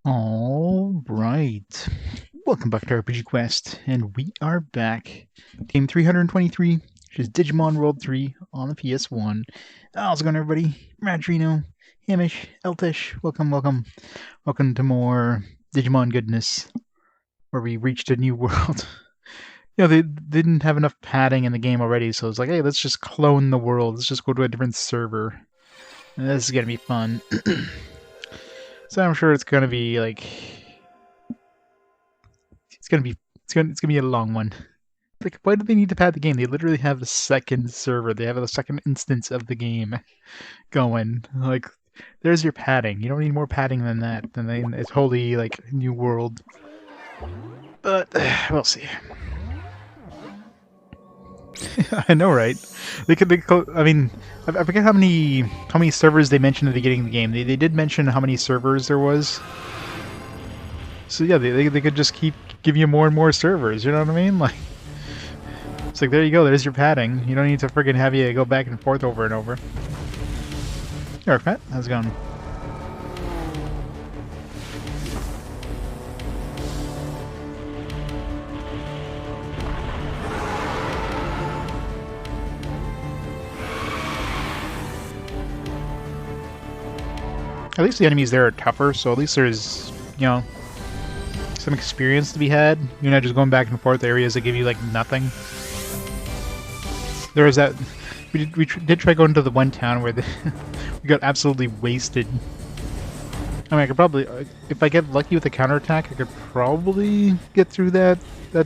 All right. Welcome back to RPG Quest, and we are back. Game 323, which is Digimon World 3 on the PS1. How's it going, everybody? Madrino, Hamish, Eltish, welcome. Welcome to more Digimon goodness, where we reached a new world. They didn't have enough padding in the game already, so it's like, hey, let's just clone the world. Let's just go to a different server. And this is going to be fun. So I'm sure it's going to be like... It's gonna be a long one. Like, why do they need to pad the game? They literally have a second server. They have a second instance of the game going. Like, there's your padding. You don't need more padding than that. Then it's wholly like new world. But we'll see. I know, right? I mean, I forget how many servers they mentioned at the beginning of the game. They did mention how many servers there was. So yeah, they could just keep give you more and more servers. You know what I mean? Like, it's like, there you go. There's your padding. You don't need to friggin' have you go back and forth over and over. Hey, Pat, how's it going? At least the enemies there are tougher, so at least there's, some experience to be had. You're not just going back and forth areas that give you, like, nothing. There was that... We did try going to the one town where we got absolutely wasted. I mean, I could probably... if I get lucky with the counterattack, I could probably get through that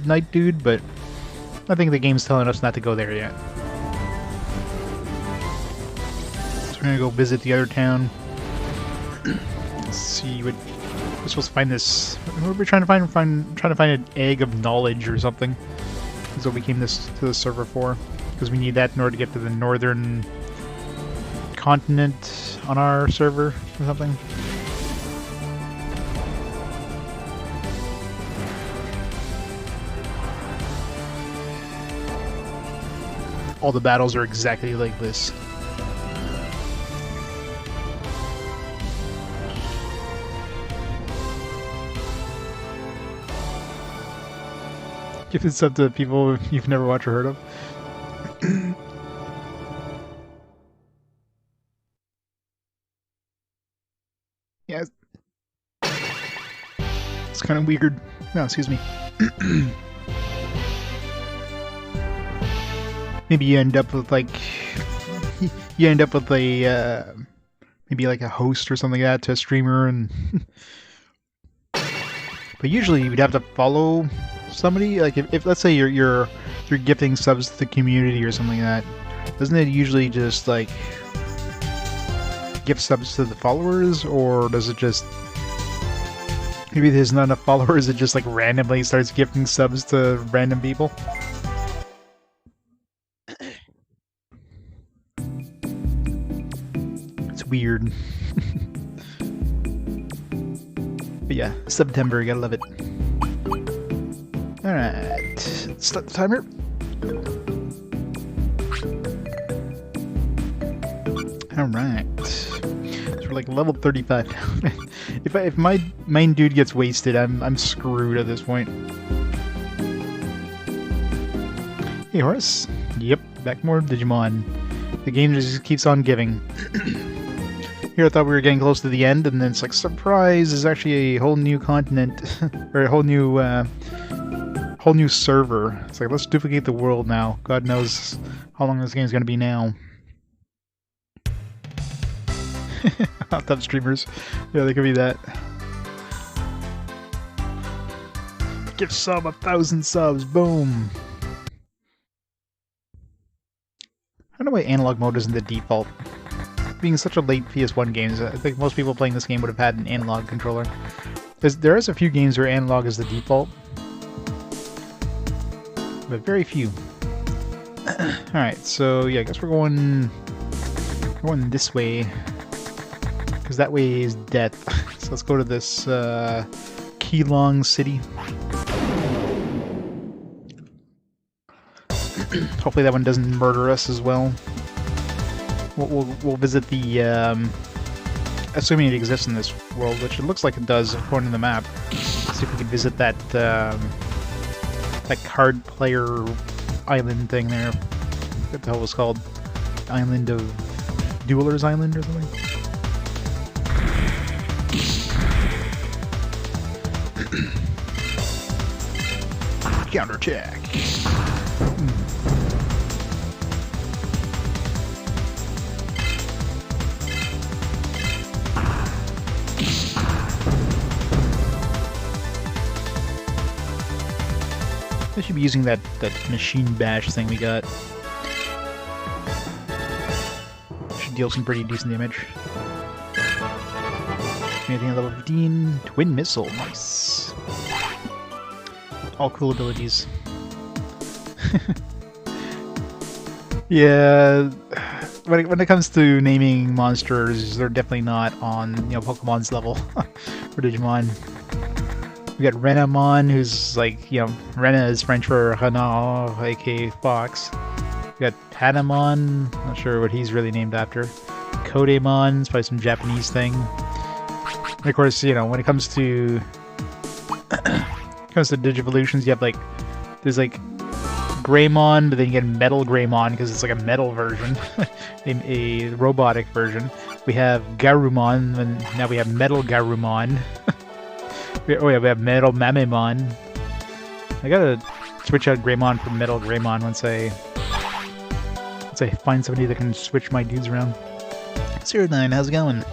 knight dude, but I think the game's telling us not to go there yet. So we're gonna go visit the other town. Let's see what... We're supposed to find this... What are we trying to find? Trying to find an egg of knowledge or something. That's what we came to the server for. Because we need that in order to get to the northern continent on our server or something. All the battles are exactly like this. Give this up to people you've never watched or heard of. Yeah. It's kind of weird. No, excuse me. Maybe you end up with, like... You end up with a... maybe like a host or something like that to a streamer and... But usually you'd have to follow somebody. Like, if let's say you're gifting subs to the community or something like that, doesn't it usually just, like, gift subs to the followers, or does it just... Maybe there's not enough followers, it just, like, randomly starts gifting subs to random people? It's weird. But yeah, September, gotta love it. Alright, start the timer. Alright. So we're like level 35 now. If my main dude gets wasted, I'm screwed at this point. Hey Horace. Yep, back more Digimon. The game just keeps on giving. Here I thought we were getting close to the end, and then it's like, surprise, there's actually a whole new continent, or a whole new server. It's like, let's duplicate the world now. God knows how long this game's gonna be now. Top streamers. Yeah, they could be that. Give sub 1,000 subs, boom! I don't know why analog mode isn't the default. Being such a late PS1 games, I think most people playing this game would have had an analog controller. There is a few games where analog is the default, but very few. Alright, so yeah, I guess we're going this way, because that way is death. So let's go to this Keelong City. Hopefully that one doesn't murder us as well. We'll visit the assuming it exists in this world, which it looks like it does according to the map. See if we can visit that that card player island thing there. What the hell was called? Island of Duelers Island or something? Counterattack. I should be using that machine bash thing we got. Should deal some pretty decent damage. Anything at level 15? Twin missile, nice. All cool abilities. Yeah, when it comes to naming monsters, they're definitely not on, you know, Pokemon's level for Digimon. We got Renamon, who's like, you know, Rena is French for Renard, aka Fox. We got Patamon, not sure what he's really named after. Kodemon, it's probably some Japanese thing. And of course, you know, when it comes to Digivolutions, you have like, there's like Greymon, but then you get Metal Greymon because it's like a metal version, a robotic version. We have Garumon, and now we have Metal Garumon. Oh yeah, we have Metal Mamemon. I gotta switch out Greymon for Metal Greymon once I find somebody that can switch my dudes around. 09, how's it going?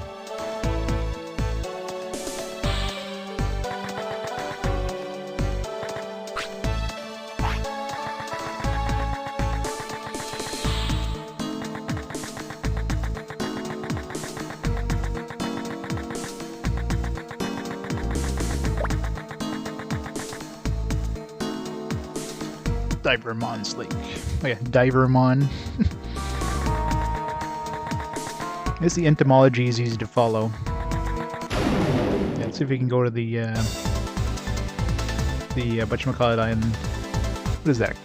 Divermon's Lake. Oh yeah, Divermon. I guess the entomology is easy to follow. Yeah, let's see if we can go to the whatchamacallit island. What is that?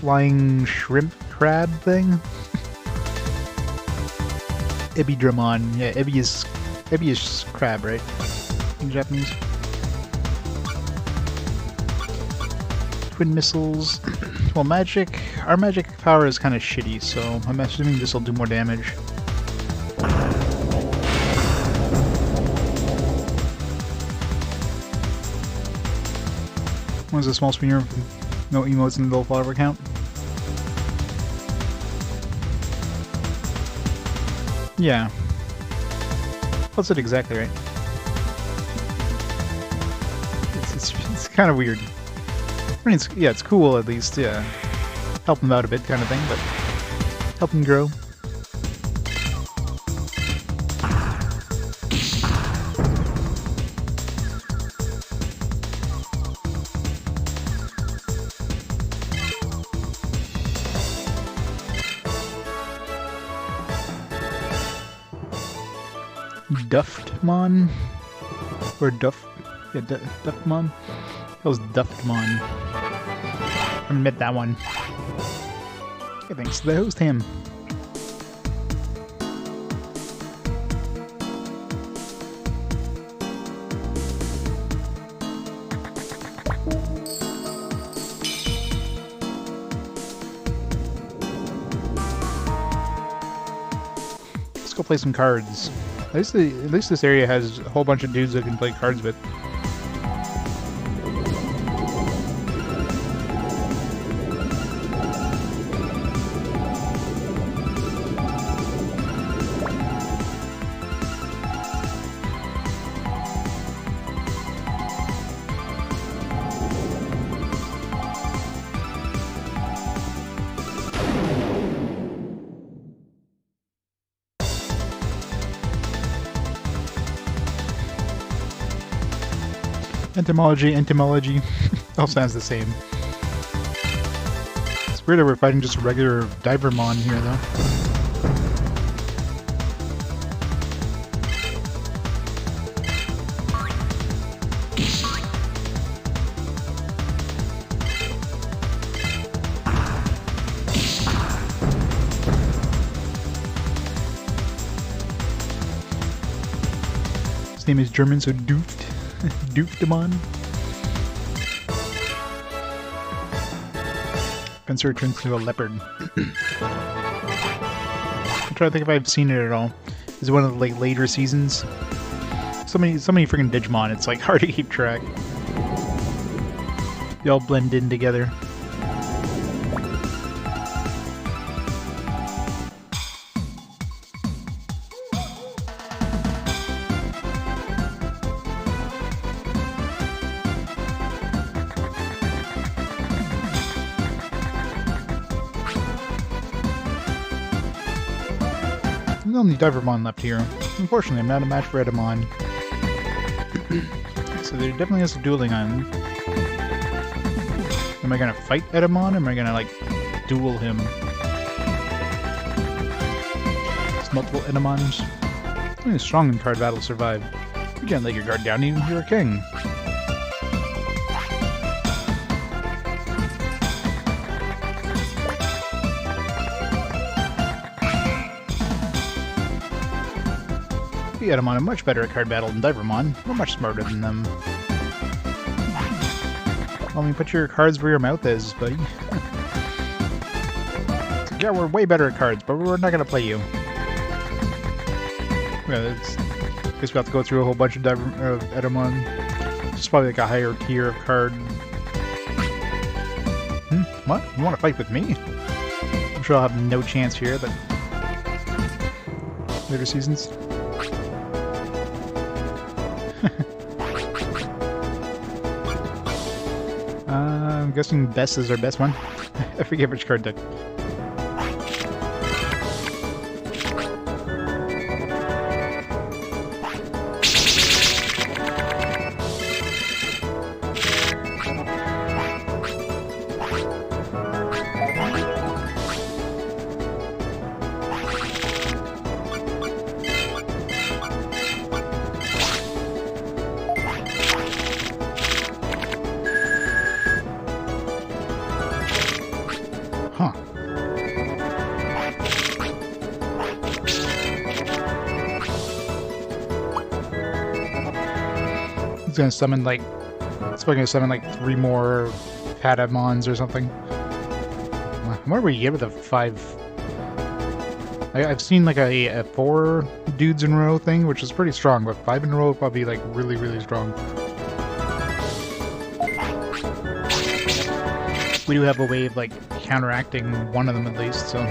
Flying shrimp crab thing? Ebidramon. Yeah, Ebi is crab, right? In Japanese. Twin missiles. Well, magic. Our magic power is kind of shitty, so I'm assuming this will do more damage. What is a small spinner? No emotes in the low follower count? Yeah. What's it exactly, right? It's kind of weird. I mean, it's cool at least, yeah. Help them out a bit kind of thing, but help them grow. Duftmon? Or yeah, Duftmon? That was Duftmon. I haven't met that one. Okay, thanks to the host, him. Let's go play some cards. At least this area has a whole bunch of dudes that can play cards with. Entomology, all sounds the same. It's weird that we're fighting just a regular Divermon here, though. His name is German, so Dooft. Dooftamon. Gunsir turns into a leopard. I'm trying to think if I've seen it at all. Is it one of the like later seasons? So many freaking Digimon, it's like hard to keep track. They all blend in together. There's only Divermon left here. Unfortunately, I'm not a match for Edamon. So there definitely is a dueling island. Am I gonna fight Edamon, or am I gonna, like, duel him? There's multiple Edamons. Only strong in card battle survive. You can't let your guard down even if you're a king. Edamon are much better at card battle than Divermon. We're much smarter than them. Well, I mean, put your cards where your mouth is, buddy. Yeah, we're way better at cards, but we're not gonna play you. Yeah, I guess we have to go through a whole bunch of Edamon. It's probably like a higher tier of card. What? You want to fight with me? I'm sure I'll have no chance here, but later seasons. I'm guessing Best is our best one. I forget which card deck. Huh. It's gonna summon like... It's probably gonna summon like 3 more Patamons or something. I wonder where you get with a 5... I've seen like a 4 dudes in a row thing, which is pretty strong, but 5 in a row would probably be like really, really strong. We do have a way of like counteracting one of them at least, so...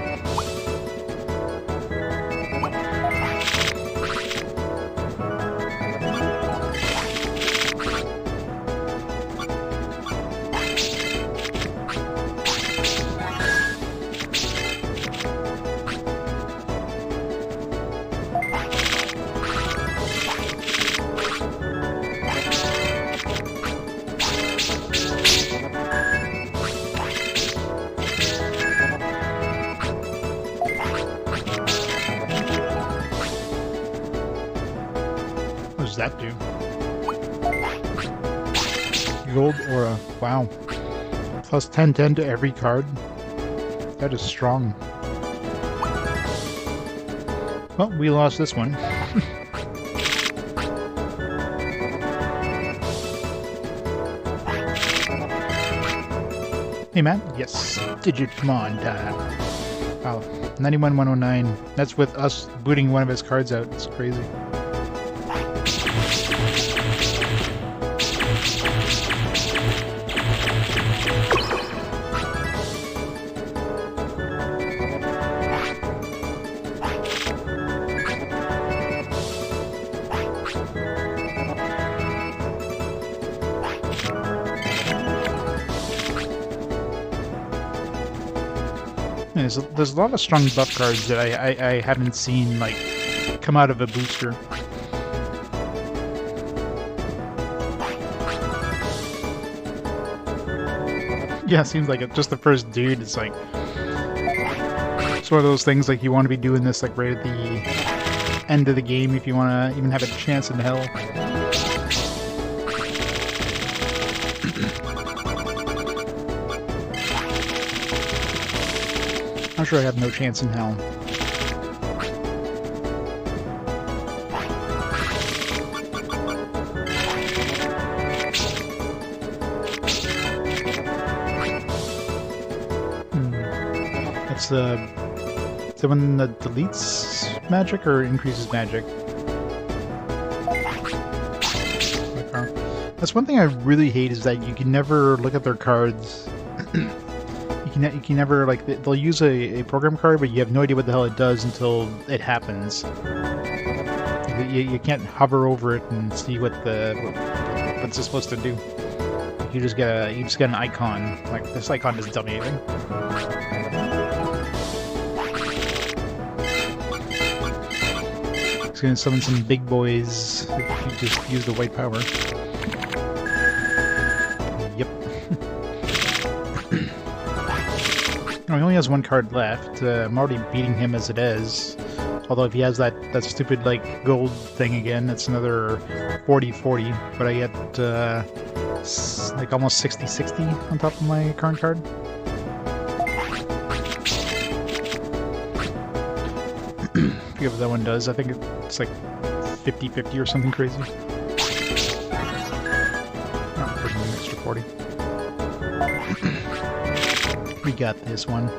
What does that do? Gold aura. Wow. Plus 10/10 to every card. That is strong. Well, we lost this one. Hey, Matt. Yes. Digimon time. Wow. 91,109. That's with us booting one of his cards out. It's crazy. There's a lot of strong buff cards that I haven't seen like come out of a booster. Yeah, it seems like it, just the first dude. It's like it's one of those things like you want to be doing this like right at the end of the game if you want to even have a chance in hell. I'm sure I have no chance in hell. Is that one that deletes magic or increases magic? That's one thing I really hate, is that you can never look at their cards. You can never, like, they'll use a program card, but you have no idea what the hell it does until it happens. You can't hover over it and see what's it supposed to do. You just get an icon. Like, this icon doesn't tell me anything. It's gonna summon some big boys if you just use the white power. Yep. No, he only has one card left. I'm already beating him as it is. Although if he has that stupid, like, gold thing again, that's another 40-40. But I get, like, almost 60-60 on top of my current card. I forget what that one does. I think it's like 50-50 or something crazy. Oh, pushing an extra 40. We got this one.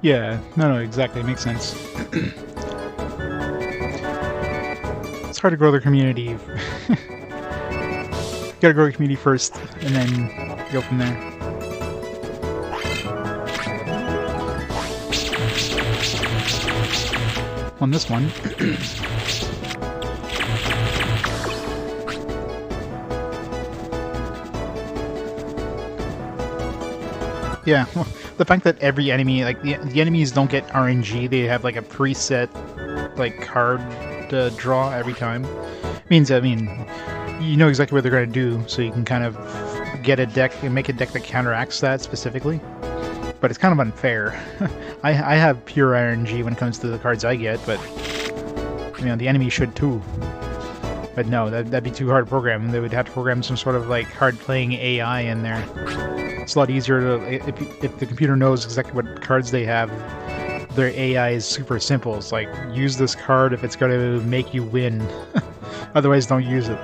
Yeah, no, exactly. It makes sense. It's hard to grow their community. You gotta grow your community first, and then go from there. On this one. Yeah, well, the fact that every enemy, like, the enemies don't get RNG, they have, like, a preset, like, card draw every time, means, I mean, you know exactly what they're going to do, so you can kind of get a deck and make a deck that counteracts that specifically. But it's kind of unfair. I have pure RNG when it comes to the cards I get, but, you know, the enemy should too. But no, that'd be too hard to program. They would have to program some sort of, like, hard-playing AI in there. It's a lot easier to, if the computer knows exactly what cards they have, their AI is super simple. It's like, use this card if it's going to make you win. Otherwise, don't use it.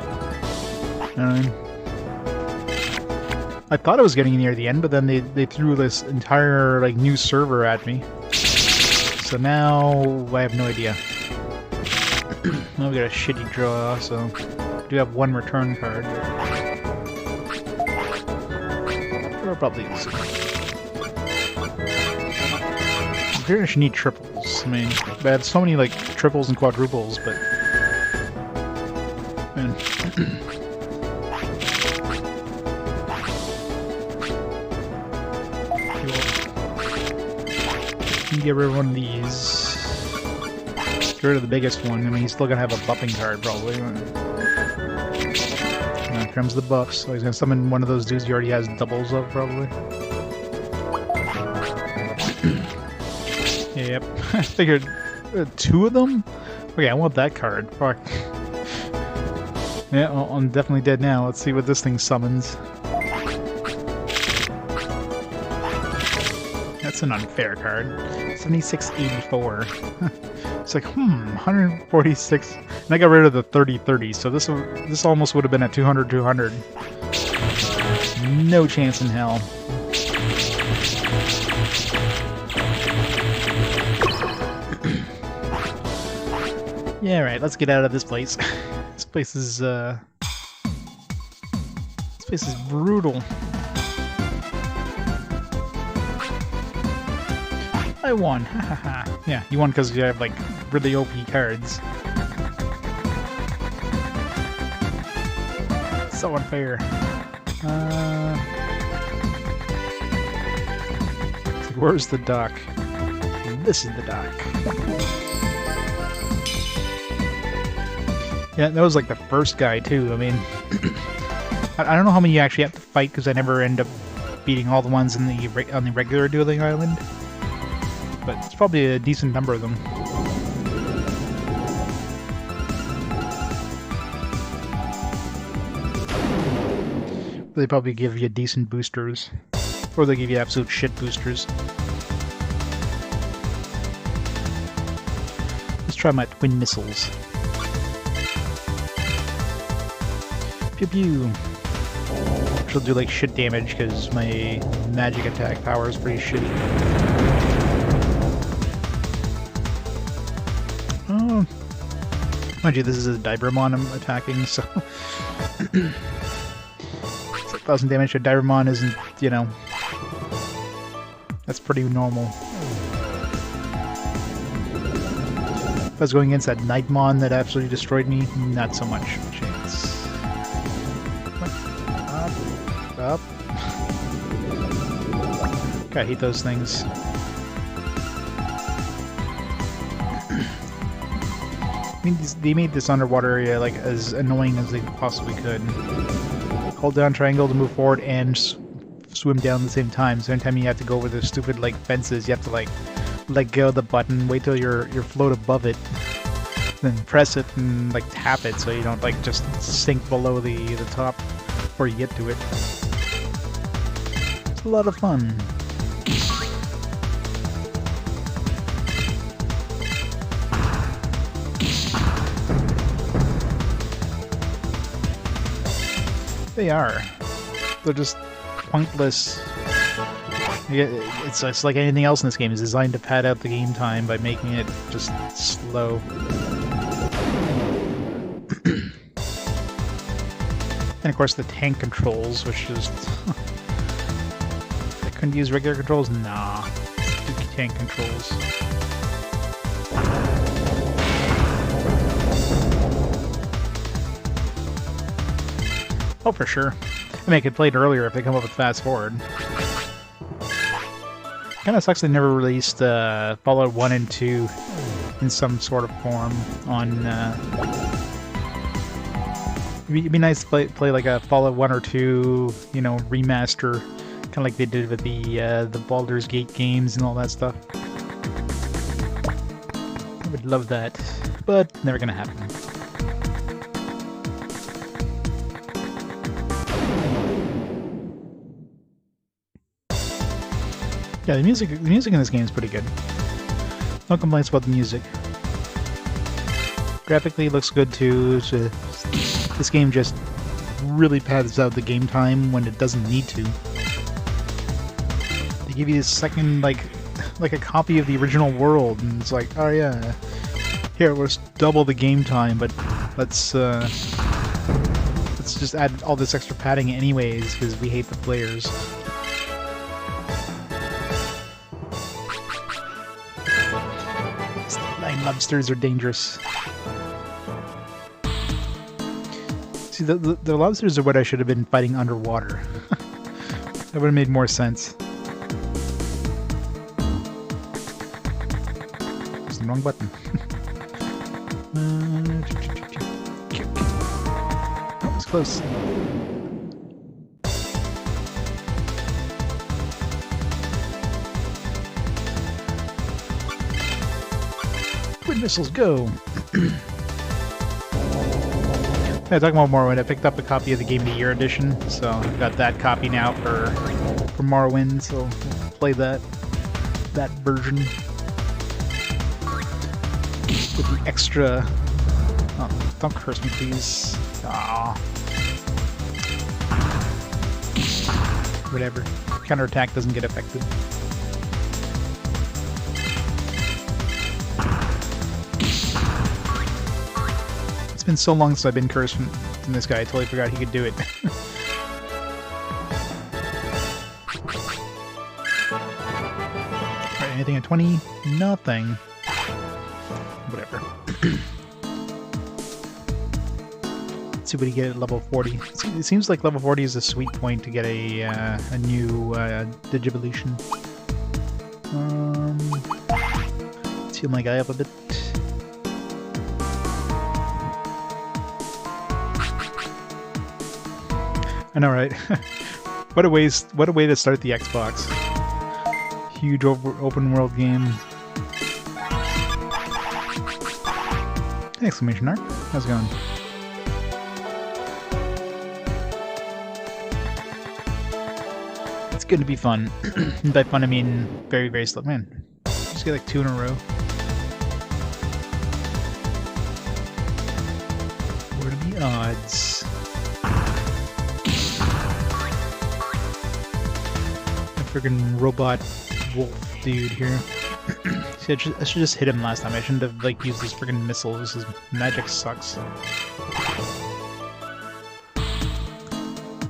I thought I was getting near the end, but then they threw this entire, like, new server at me. So now I have no idea. Now we got a shitty draw, so I do have one return card. We'll probably use it. I'm pretty sure you need triples. I mean, I have so many, like, triples and quadruples, but... Man. You can get rid of one of these. Get rid of the biggest one. I mean, he's still gonna have a buffing card, probably. Now comes the buffs, so he's gonna summon one of those dudes he already has doubles of, probably. Yep. I figured two of them? Okay, I want that card. Fuck. Yeah, well, I'm definitely dead now. Let's see what this thing summons. That's an unfair card. 7684. It's like, 146. And I got rid of the 30-30, so this almost would have been a 200-200. No chance in hell. Yeah, right, let's get out of this place. This place is brutal. I won, hahaha. Yeah, you won because you have, like, really OP cards. So unfair. Where's the dock? This is the dock. Yeah, that was like the first guy too. I mean, I don't know how many you actually have to fight because I never end up beating all the ones on the regular dueling island. But it's probably a decent number of them. They probably give you decent boosters. Or they give you absolute shit boosters. Let's try my twin missiles. Pew pew. She'll do like shit damage because my magic attack power is pretty shitty. Oh. Mind you, this is a Digimon I'm attacking, so... 1,000 damage to Digimon isn't, you know... That's pretty normal. If I was going against that Nightmon that absolutely destroyed me, not so much chance. Up. God, I hate those things. I mean, they made this underwater area like as annoying as they possibly could. Hold down triangle to move forward and swim down at the same time. So anytime you have to go over the stupid like fences, you have to like let go of the button, wait till you're float above it, then press it and like tap it so you don't like just sink below the top before you get to it. It's a lot of fun. They are. They're just pointless. It's like anything else in this game. It's designed to pad out the game time by making it just slow. And of course the tank controls, which just... I couldn't use regular controls? Nah. Stupid tank controls. Oh, for sure. I mean, I could play it earlier if they come up with fast forward. Kinda sucks they never released Fallout 1 and 2 in some sort of form on... It'd be nice to play like a Fallout 1 or 2, you know, remaster, kind of like they did with the Baldur's Gate games and all that stuff. I would love that, but never gonna happen. Yeah, the music in this game is pretty good. No complaints about the music. Graphically, it looks good too. This game just really pads out the game time when it doesn't need to. They give you this second, like a copy of the original world, and it's like, oh yeah, here, let's double the game time, but let's just add all this extra padding anyways because we hate the players. Lobsters are dangerous. See, the lobsters are what I should have been fighting underwater. That would have made more sense. It's the wrong button. Oh, it's close. Missiles go! Yeah, talking about Morrowind, I picked up a copy of the Game of the Year edition, so I've got that copy now for Morrowind, so I'll play that version. With the extra... Oh, don't curse me, please. Aww. Whatever. Counterattack doesn't get affected. It's been so long since I've been cursed from this guy, I totally forgot he could do it. Alright, anything at 20? Nothing. Whatever. Let's see what he get at level 40. It seems like level 40 is a sweet point to get a new Digivolution. Let's heal my guy up a bit. I know, right? What a way to start the Xbox. Huge open world game. Exclamation mark. How's it going? gonna be fun. And by fun I mean very, very slow. Man, just get like 2 in a row. What are the odds? A freaking robot wolf dude here. See, I should just hit him last time. I shouldn't have like used this freaking missile. This is magic sucks.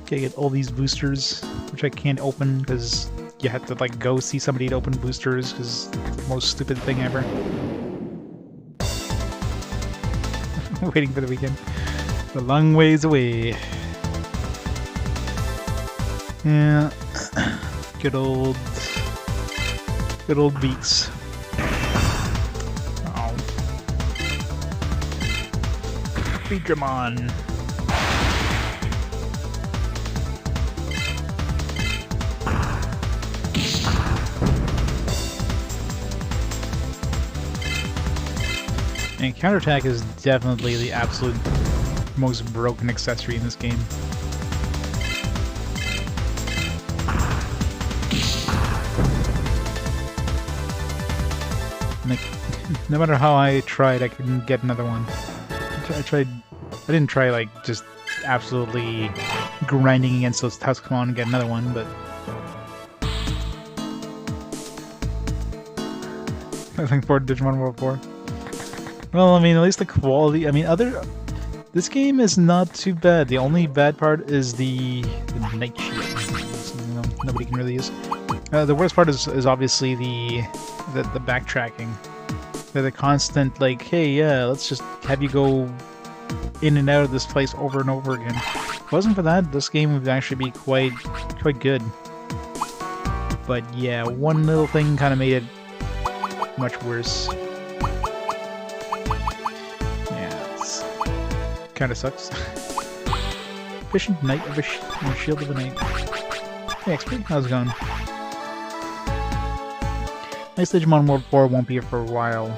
Okay, get all these boosters, which I can't open because you have to like go see somebody to open boosters because it's the most stupid thing ever. Waiting for the weekend. It's a long ways away. Yeah. Good old beats. Oh. Digimon. And counterattack is definitely the absolute most broken accessory in this game. Like, no matter how I tried, I couldn't get another one. I didn't try like just absolutely grinding against those Tusks on and get another one, but I'm looking forward to Digimon World 4. Well, I mean, at least the quality. I mean, this game is not too bad. The only bad part is the night shield. Nobody can really use. The worst part is obviously the backtracking. The constant like, hey, yeah, let's just have you go in and out of this place over and over again. If it wasn't for that, this game would actually be quite good. But yeah, one little thing kind of made it much worse. Kinda sucks. Efficient Knight of a Shield of the Night. Hey XP, how's it going? Nice Digimon World 4 won't be here for a while.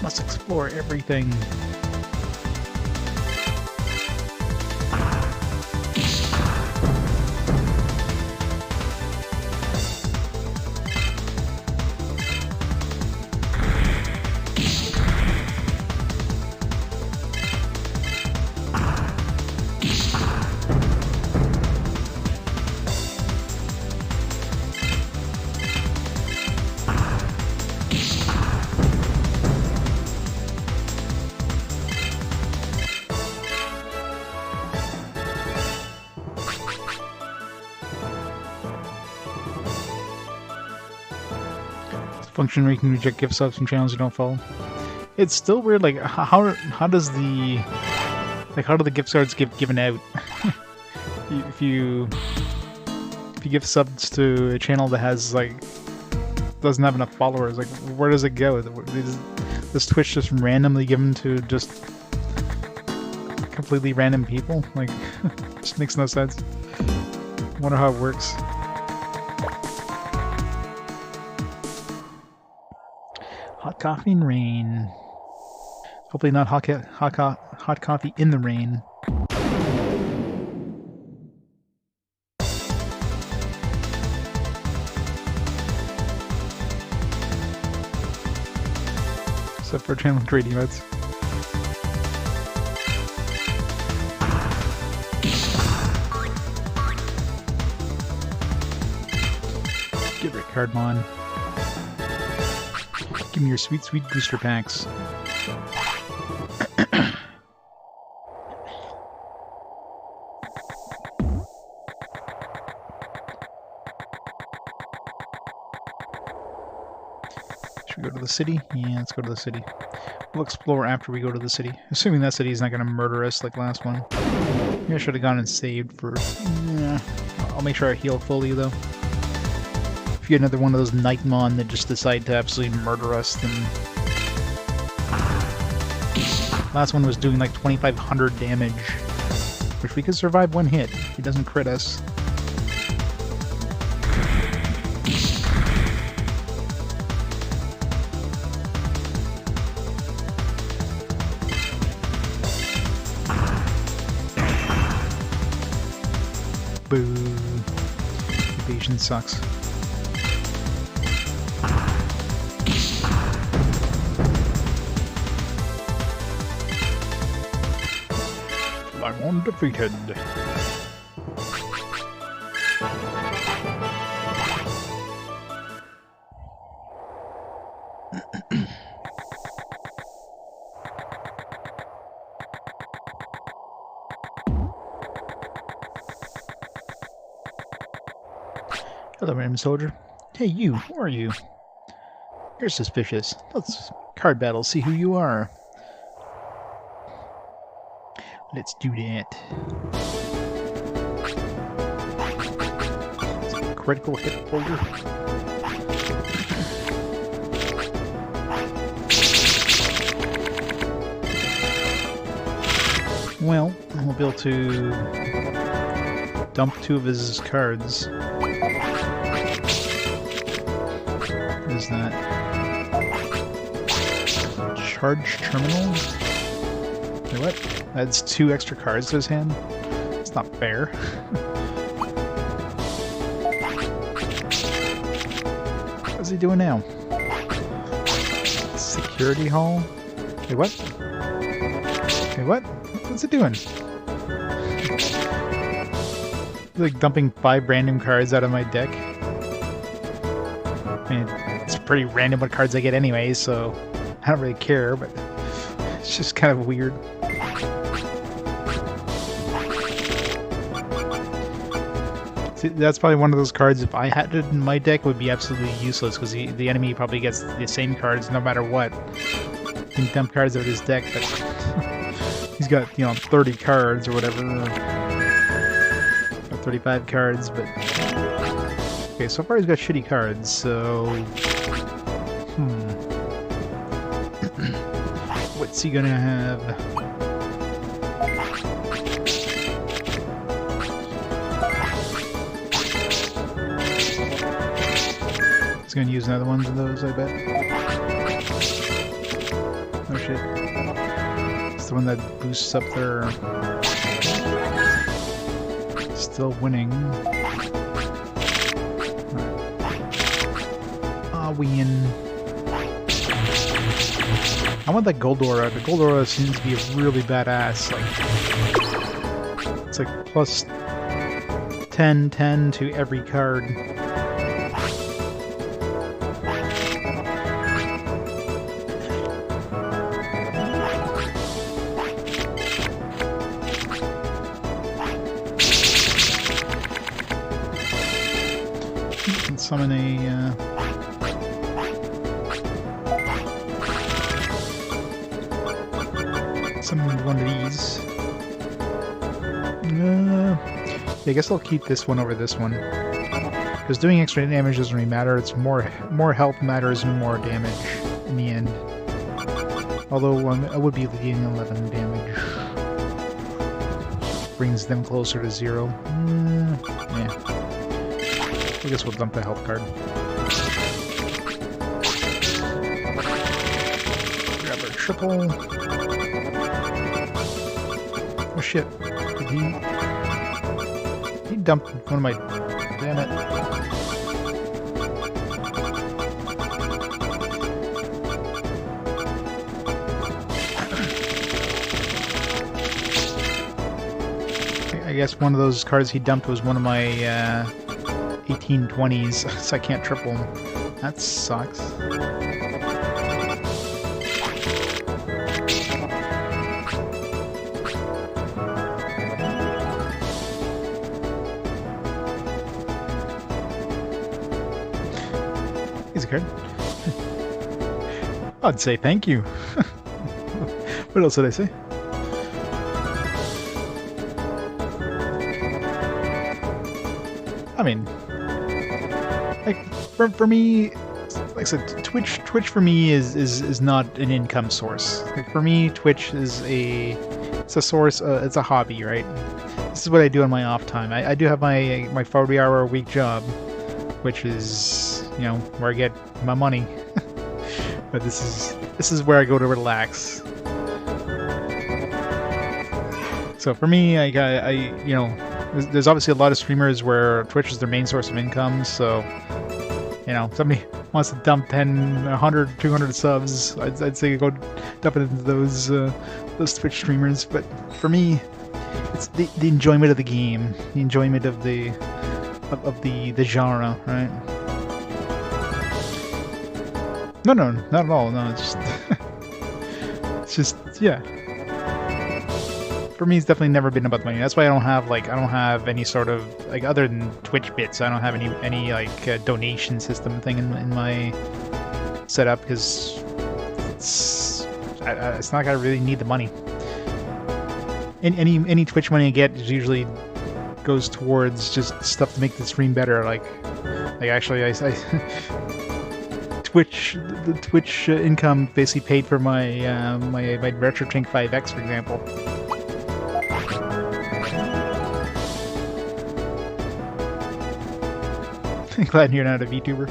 Must explore everything. Function where you can reject gift subs from channels you don't follow. It's still weird, like how do the gift cards get given out? if you give subs to a channel that has like doesn't have enough followers, like where does it go? Does Twitch just randomly give them to just completely random people? Like, just makes no sense. Wonder how it works. Hot coffee and rain. Hopefully not hot coffee in the rain. Except for channel great emotes. Get Ricardmon. Give me your sweet, sweet booster packs. Should we go to the city? Yeah, let's go to the city. We'll explore after we go to the city. Assuming that city is not going to murder us like last one. Maybe I should have gone and saved first. Yeah. I'll make sure I heal fully, though. If you get another one of those Nightmon that just decide to absolutely murder us, then... Last one was doing like 2,500 damage, which we could survive one hit if he doesn't crit us. Boo. Evasion sucks. I'm undefeated. Hello, random soldier. Hey, you. Who are you? You're suspicious. Let's card battle, see who you are. Let's do that. Critical hit folder. Well, we'll be able to dump 2 of his cards. What is that? Charge terminal? Wait, what? Adds 2 extra cards to his hand? It's not fair. What's he doing now? Security hall? Wait, what? Wait, what? What's it doing? Like dumping 5 random cards out of my deck. I mean, it's pretty random what cards I get anyway, so I don't really care, but it's just kind of weird. See, that's probably one of those cards, if I had it in my deck, would be absolutely useless, because the enemy probably gets the same cards no matter what. He can dump cards out of his deck, but he's got, 30 cards or whatever. Or 35 cards, but... Okay, so far he's got shitty cards, so... What's he gonna have? He's gonna use another one of those, I bet. Oh shit. It's the one that boosts up their... Still winning. Win. I want that gold aura. The gold aura seems to be really badass. Like, it's like plus 10/10 to every card. You can summon a summon one of these. I guess I'll keep this one over this one. Because doing extra damage doesn't really matter. It's more health matters than more damage in the end. Although I would be dealing 11 damage. Brings them closer to 0. Yeah. I guess we'll dump the health card. Grab our triple. Oh shit, did he dumped one of my... Damn it. I guess one of those cards he dumped was one of my 1820s, so I can't triple him. That sucks. Card. I'd say thank you. What else did I say? I mean, like for me, like I said, Twitch for me is not an income source. Like for me, Twitch is it's a source. It's a hobby, right? This is what I do in my off time. I do have my 40-hour a week job, which is, where I get my money. But this is where I go to relax. So for me, I there's obviously a lot of streamers where Twitch is their main source of income, so, you know, somebody wants to dump 10, 100, 200 subs, I'd say go dump it into those Twitch streamers. But for me, it's the enjoyment of the game, the enjoyment of the genre, right? No, not at all. No, it's just it's just, yeah. For me, it's definitely never been about money. That's why I don't have any sort of, like, other than Twitch bits, I don't have any like donation system thing in my setup, because it's not like I really need the money. Any Twitch money I get usually goes towards just stuff to make the stream better. Like actually, I the Twitch income basically paid for my my RetroTink 5X, for example. Glad you're not a VTuber.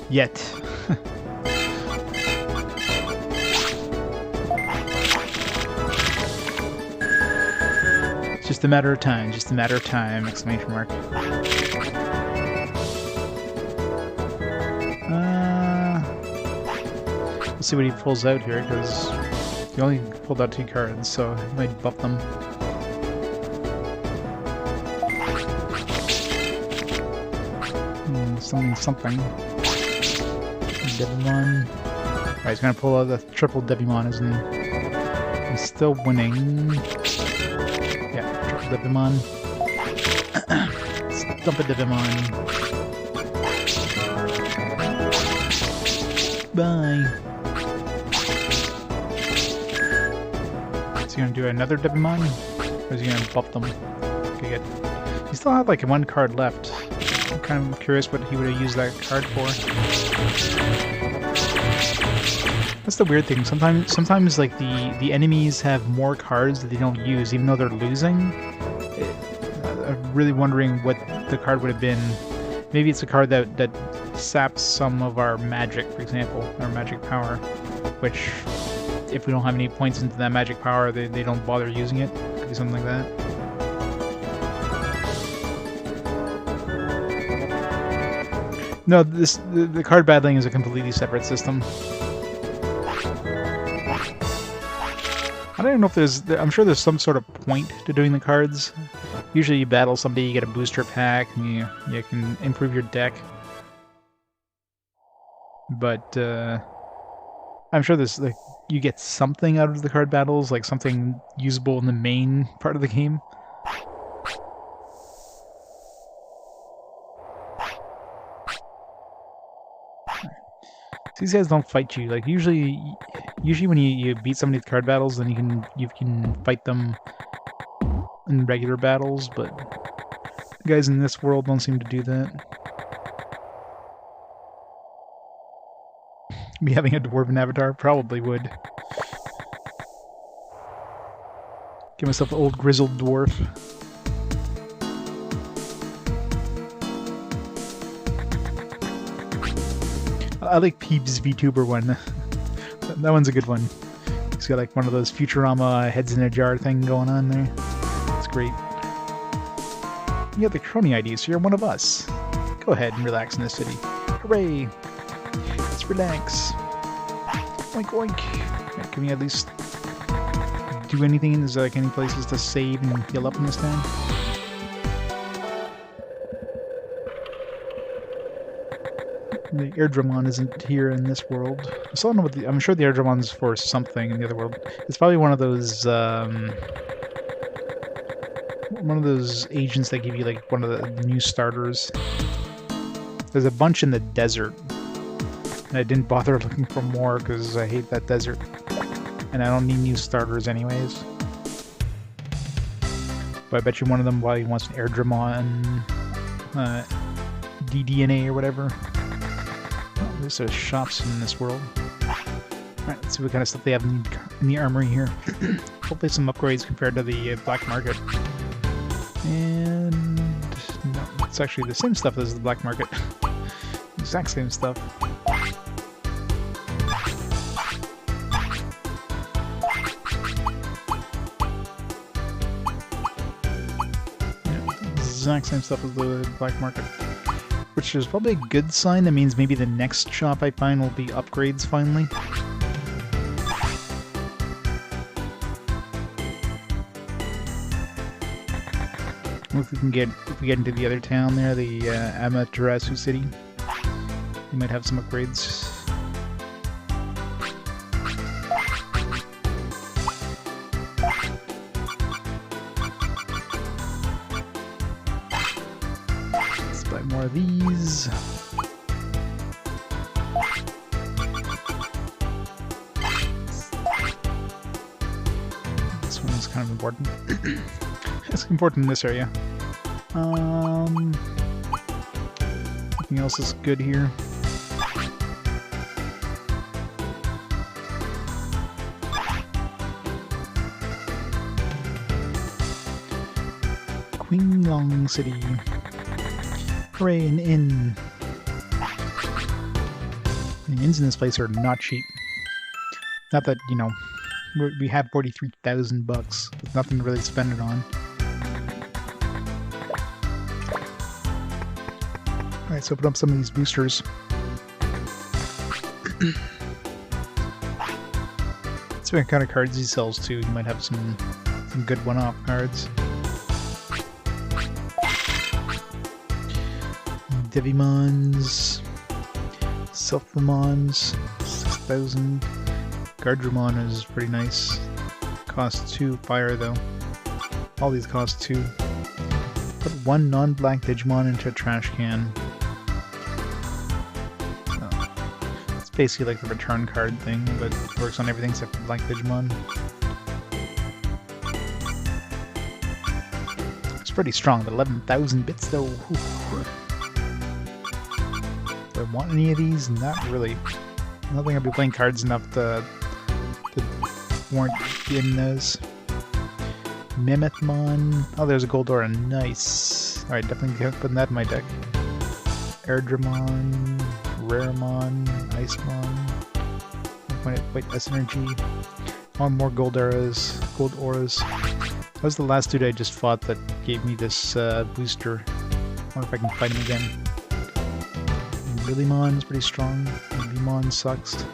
Yet. It's just a matter of time, just a matter of time, exclamation mark. Let's see what he pulls out here, because he only pulled out 2 cards, so he might buff them. Something. Digimon. Alright, he's gonna pull out the triple Digimon, isn't he? He's still winning. Yeah, triple Digimon. Let's dump a Digimon. Bye. Is he gonna do another Digimon? Or is he gonna buff them? Okay, good. He still had like 1 card left. I'm kind of curious what he would have used that card for. That's the weird thing. Sometimes like the enemies have more cards that they don't use, even though they're losing. I'm really wondering what the card would have been. Maybe it's a card that saps some of our magic, for example, our magic power. Which, if we don't have any points into that magic power, they don't bother using it. Could be something like that. No, the card battling is a completely separate system. I don't even know if I'm sure there's some sort of point to doing the cards. Usually you battle somebody, you get a booster pack, and you can improve your deck. But I'm sure there's like you get something out of the card battles, like something usable in the main part of the game. These guys don't fight you. Like usually when you beat somebody with card battles, then you can fight them in regular battles. But the guys in this world don't seem to do that. Me having a dwarven avatar probably would. Give myself an old grizzled dwarf. I like Peeb's VTuber one. That one's a good one. He's got like one of those Futurama heads in a jar thing going on there. It's great. You have the crony ID, so you're one of us. Go ahead and relax in the city. Hooray! Let's relax. Oink oink. Yeah, can we at least do anything? Is there like any places to save and heal up in this town? The Airdramon isn't here in this world. I still don't know what I'm sure the Airdramon's for something in the other world. It's probably one of those agents that give you like one of the new starters. There's a bunch in the desert. And I didn't bother looking for more because I hate that desert. And I don't need new starters anyways. But I bet you one of them probably wants an Airdramon DDNA or whatever. There's shops in this world. Alright, let's see what kind of stuff they have in the armory here. Hopefully some upgrades compared to the black market. And no, it's actually the same stuff as the black market. Exact same stuff. exact same stuff as the black market. Which is probably a good sign. That means maybe the next shop I find will be upgrades finally. If we get into the other town there, the Amaterasu city, we might have some upgrades. Let's buy more of these. This one is kind of important. It's important in this area. Nothing else is good here. Qinglong City. Hooray, an inn. The inns in this place are not cheap. Not that, you know, we have 43,000 bucks with nothing to really spend it on. Alright, so open up some of these boosters. See what kind of cards he sells too. You might have some good one-off cards. Devimons, Selfamons, 6,000. Guardrumon is pretty nice. Costs 2 fire though. All these cost 2. Put 1 non-black Digimon into a trash can. So, it's basically like the return card thing, but it works on everything except for black Digimon. It's pretty strong, but 11,000 bits though. Whew. Do I want any of these? Not really. I don't think I'll be playing cards enough to warrant getting those. Mammothmon. Oh, there's a gold aura. Nice. Alright, definitely putting that in my deck. Airdramon, Raремon, Icemon. Wait, S energy. Oh, more gold auras. That was the last dude I just fought that gave me this booster. I wonder if I can fight him again. Lilymon is pretty strong. Vmon sucks.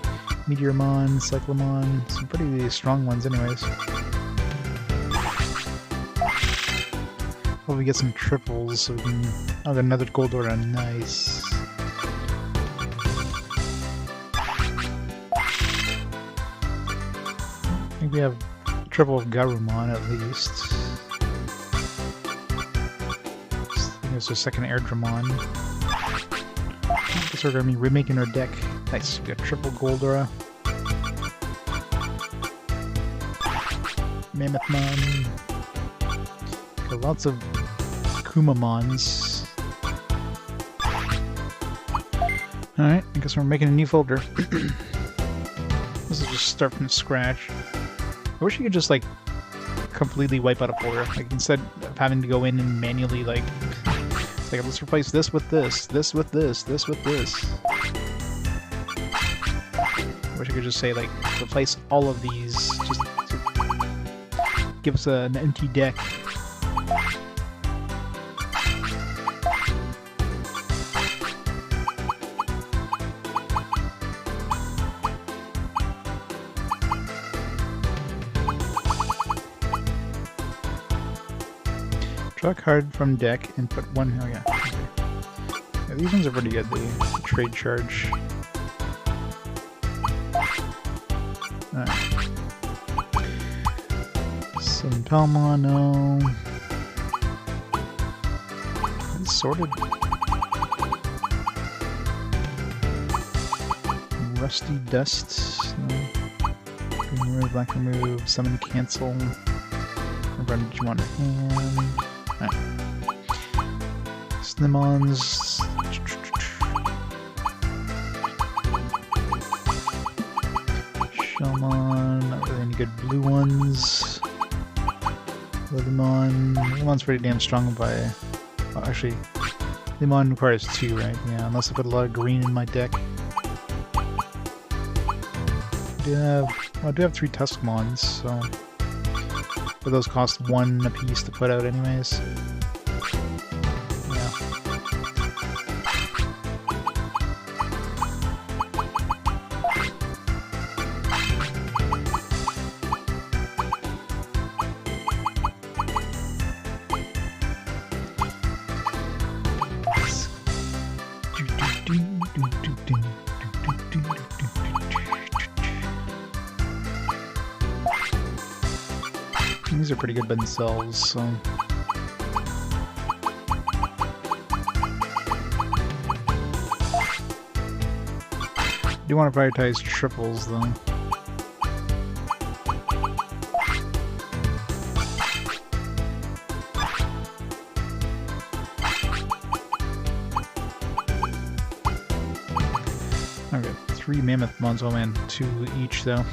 Meteormon, Cyclomon, some pretty strong ones anyways. Hope we get some triples so we can... Oh, got another gold aura, nice. I think we have a triple of Garurumon at least. I think there's a second Airdramon. I guess we're going to be remaking our deck. Nice, we got triple gold aura. Mammothmon. Got lots of Kumamons. Alright, I guess we're making a new folder. This is just start from scratch. I wish you could just like completely wipe out a folder. Like instead of having to go in and manually like let's replace this with this, this with this, this with this. I wish I could just say, like, replace all of these, just to give us an empty deck. Draw a card from deck and put one... Oh yeah. Okay. Yeah, these ones are pretty good, the trade charge. Alright. Some Palmon, no. It's sorted. Rusty Dust. No. Green remove, black remove, summon cancel. Run Digimon hand. Snimons. Shelmon. Not really any good blue ones. Lilymon. Lilymon's pretty damn strong by... Well, actually, Lilymon requires 2, right? Yeah, unless I put a lot of green in my deck. I do have 3 Tuskmons, so... But those cost 1 apiece to put out anyways. These are pretty good by themselves, so... I do want to prioritize triples, though. Okay, 3 mammoth mons, oh man, 2 each, though.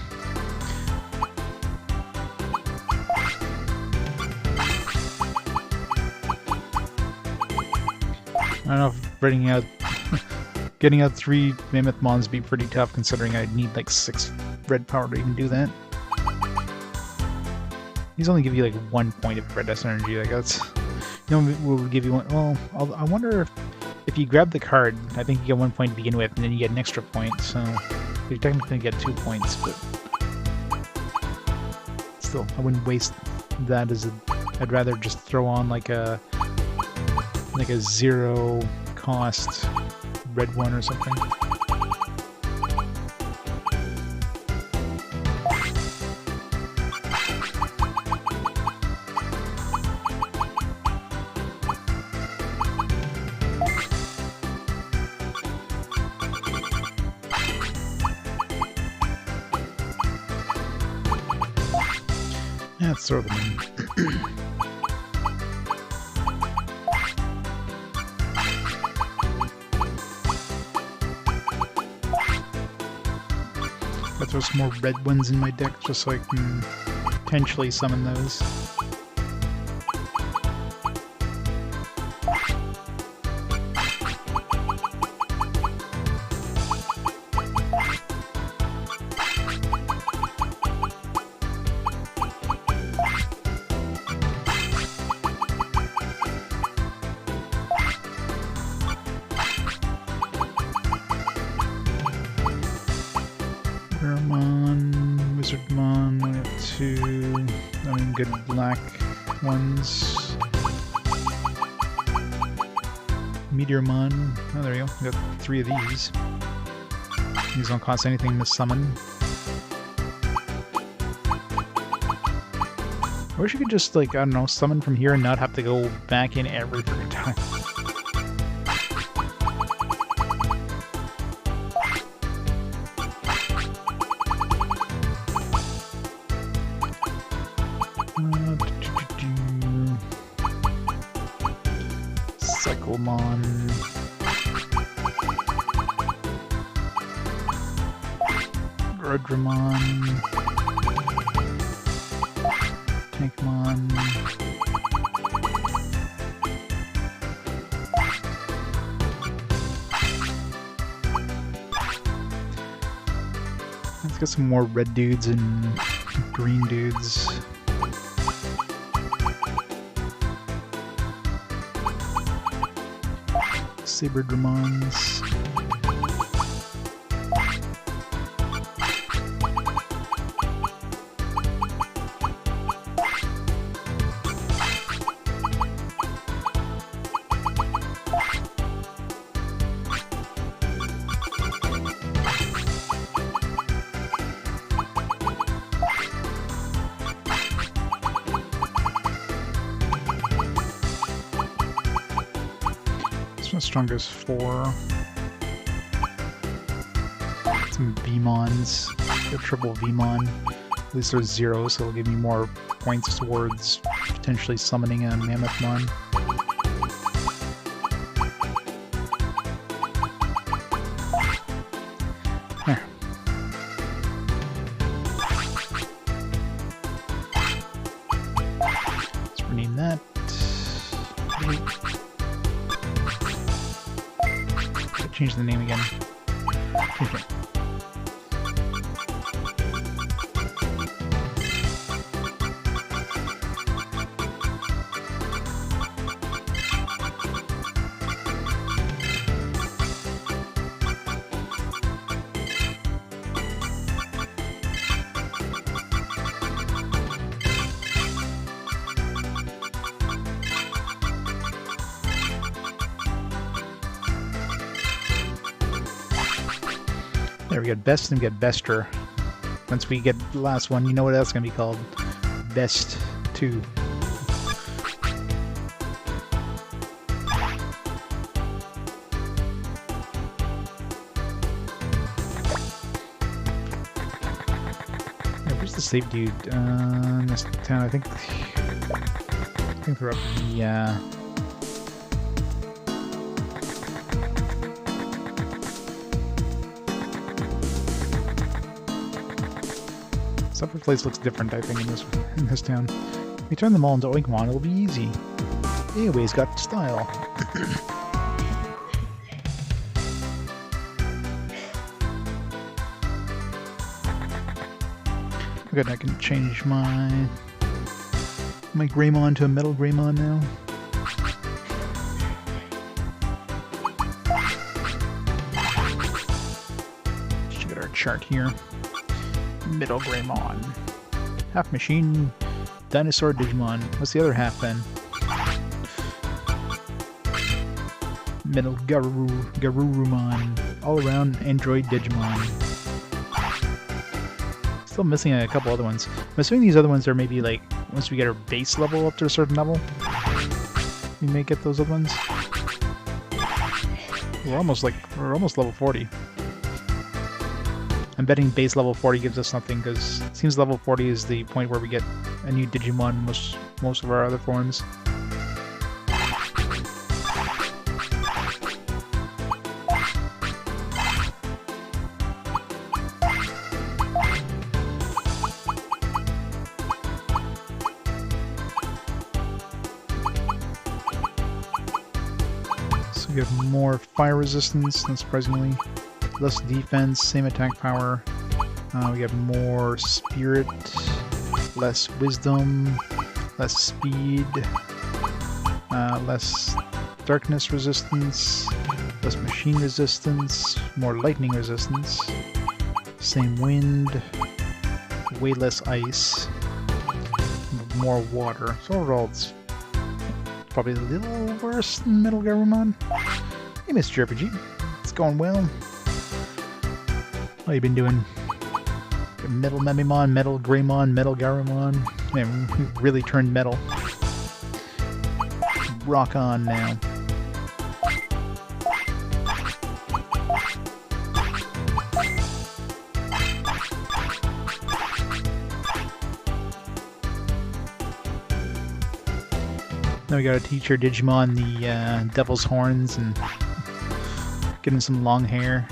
I don't know if getting out 3 mammoth mons would be pretty tough, considering I'd need like 6 red power to even do that. These only give you like 1 point of red S energy. Like that's, you know, will give you one. Well, I wonder if you grab the card, I think you get 1 point to begin with, and then you get an extra point. So you technically get 2 points, but still, I wouldn't waste that as a. I'd rather just throw on like a 0 cost red one or something. Yeah, let's throw them in. Throw some more red ones in my deck just so I can potentially summon those. Wizardmon, we have 2, I mean, good black ones. Meteormon, oh there we go, we got 3 of these. These don't cost anything to summon. I wish you could just, like, I don't know, summon from here and not have to go back in every freaking time. Cyclemon. Wargreymon. Tankmon. Let's get some more red dudes and green dudes. Saberdramons. Strongest 4. Some Vmons. A triple Vmon. At least there's 0, so it'll give me more points towards potentially summoning a Mammothmon. There. Let's rename that. Change the name again. Okay. There we go, Best, and we get Bester. Once we get the last one, you know what else is going to be called? Best too. Where's the save dude? In this town, I think they're up the, Supper place looks different, I think, in this town. If we turn them all into Oinkmon, it'll be easy. AOA's got style. Good, I can change my Greymon to a Metal Greymon now. Let's check out our chart here. Metal Greymon. Half machine, dinosaur Digimon. What's the other half then? Metal Garurumon. All around Android Digimon. Still missing a couple other ones. I'm assuming these other ones are maybe like once we get our base level up to a certain level, we may get those other ones. We're almost level 40. I'm betting base level 40 gives us something, because it seems level 40 is the point where we get a new Digimon most of our other forms. So we have more fire resistance, unsurprisingly. Less defense, same attack power. We have more spirit, less wisdom, less speed, less darkness resistance, less machine resistance, more lightning resistance, same wind, way less ice, more water. So overall it's probably a little worse than Metal Garurumon. Hey, Mr. JRPG. It's going well. How you been doing? Metal Memimon, Metal Greymon, Metal Garurumon. Man, we really turned metal. Rock on now. Now we gotta teach our Digimon the Devil's Horns and get him some long hair.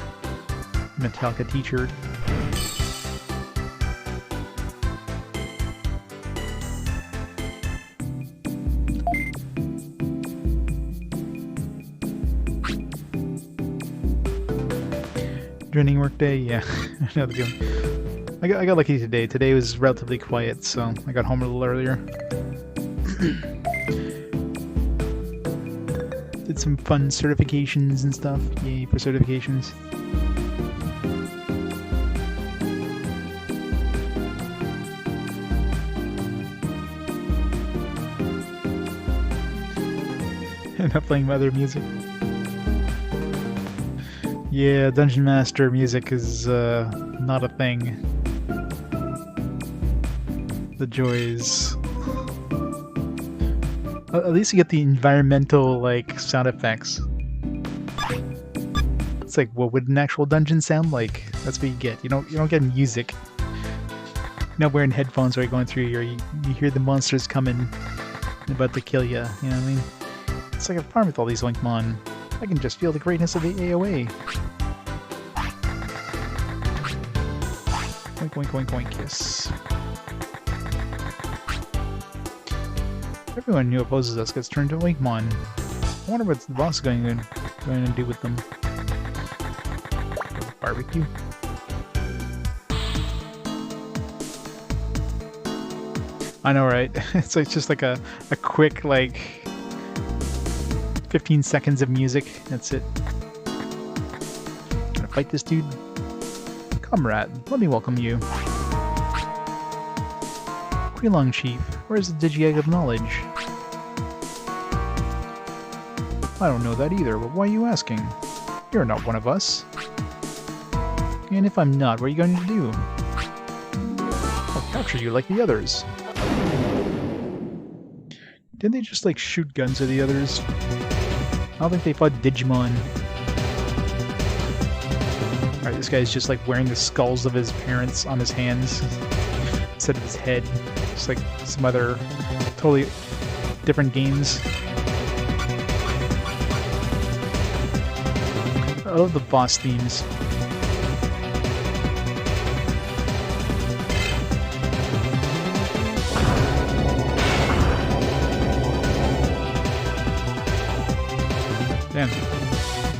Metallica t-shirt. Training work day, yeah. I know the feeling. I got lucky today. Today was relatively quiet, so I got home a little earlier. Did some fun certifications and stuff. Yay for certifications. And not playing other music. Yeah, Dungeon Master music is not a thing. The joys. At least you get the environmental like sound effects. It's like, what would an actual dungeon sound like? That's what you get. You don't get music. You're not wearing headphones while you're going through here. You hear the monsters coming, about to kill you. You know what I mean? It's like a farm with all these Oinkmon. I can just feel the greatness of the AOA. Oink, oink, oink, oink, yes. Everyone who opposes us gets turned to Oinkmon. I wonder what the boss is going to do with them. Barbecue? I know, right? It's like just like a quick, like, 15 seconds of music. That's it. Gonna fight this dude? Comrade, let me welcome you. Quilong Chief, where's the Digi-Egg of Knowledge? I don't know that either, but why are you asking? You're not one of us. And if I'm not, what are you going to do? I'll capture you like the others. Didn't they just like shoot guns at the others? I don't think they fought Digimon. Alright, this guy's just like wearing the skulls of his parents on his hands instead of his head. It's like some other totally different games. I love the boss themes. Damn,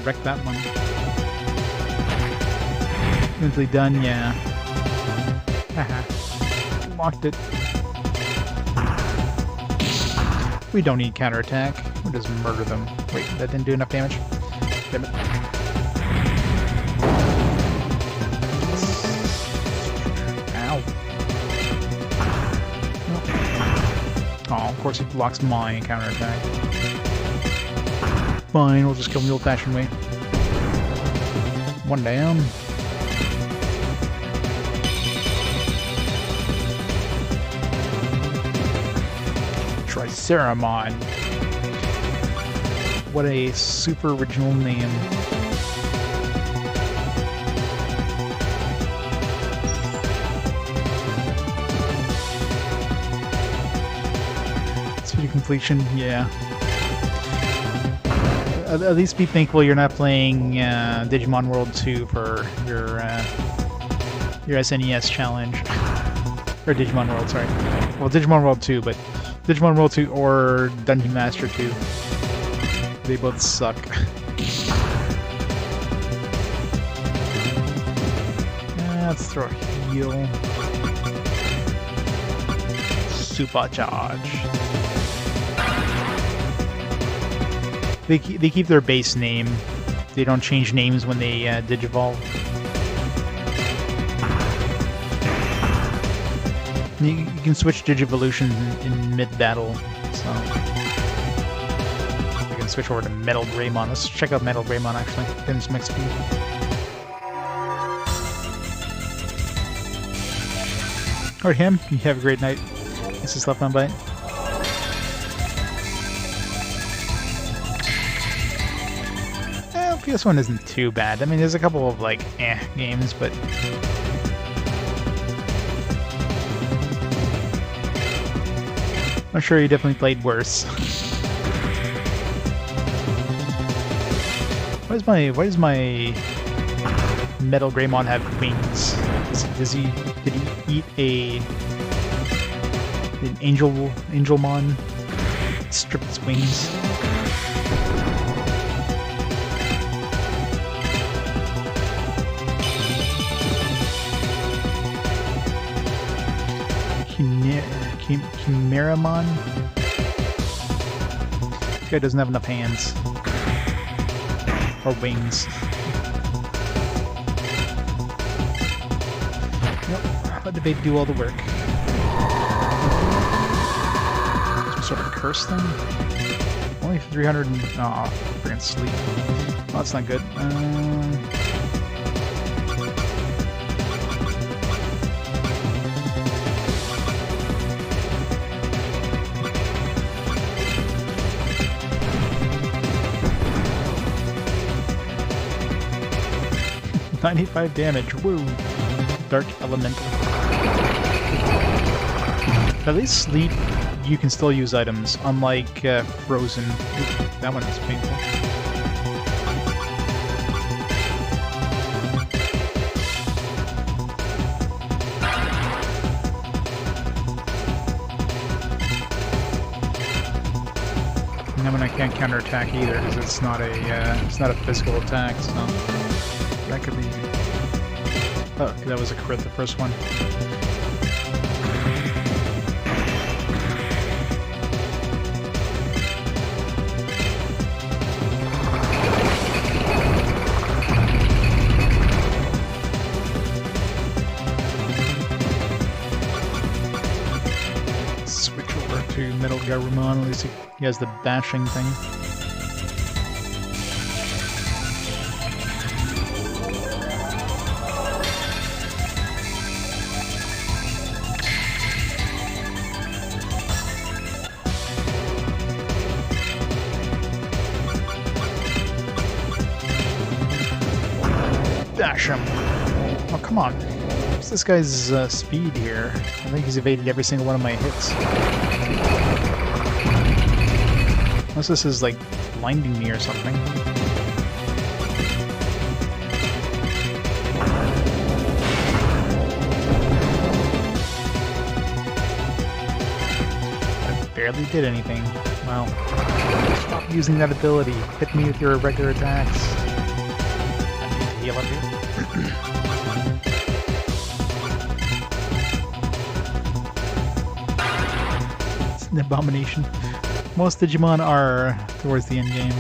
wrecked that one. Eventually done, yeah. Haha. Locked it. We don't need counterattack. We'll just murder them. Wait, that didn't do enough damage? Damn it. Ow. Oh, of course he blocks my counterattack. Fine, we'll just kill him the old-fashioned way. One down. Triceramon. What a super original name. Speed of completion, yeah. At least be thankful you're not playing Digimon World 2 for your SNES challenge. Or Digimon World, sorry. Well, Digimon World 2, but Digimon World 2 or Dungeon Master 2. They both suck. Let's throw a heal. Supercharge. They keep their base name. They don't change names when they digivolve. You can switch Digivolution in mid-battle, so you can switch over to Metal Greymon. Let's check out Metal Greymon actually. Getting some XP. Alright, him. You have a great night. This is Left on Bite. PS1 isn't too bad. I mean, there's a couple of, like, games, but... I'm sure you definitely played worse. Why does my Metal Greymon have wings? Did he eat an Angelmon? Strip its wings? Chimeramon? This guy doesn't have enough hands. Or wings. Nope. Let the bait do all the work. Some sort of curse thing? Only 300 and... Aw, freaking sleep. Oh, that's not good. 95 damage, woo! Dark Elemental. At least sleep, you can still use items, unlike Frozen. Ooh, that one is painful. And that one I can't counterattack either, because it's not a physical attack, so... That could be... Oh, that was a crit, the first one. Switch over to Metal Garurumon, at least he has the bashing thing. Bash him. Oh, come on. What's this guy's speed here? I think he's evaded every single one of my hits. Unless this is, like, blinding me or something. I barely did anything. Wow. Stop using that ability. Hit me with your regular attacks. I need to heal up here. It's an abomination. Most Digimon are towards the end game.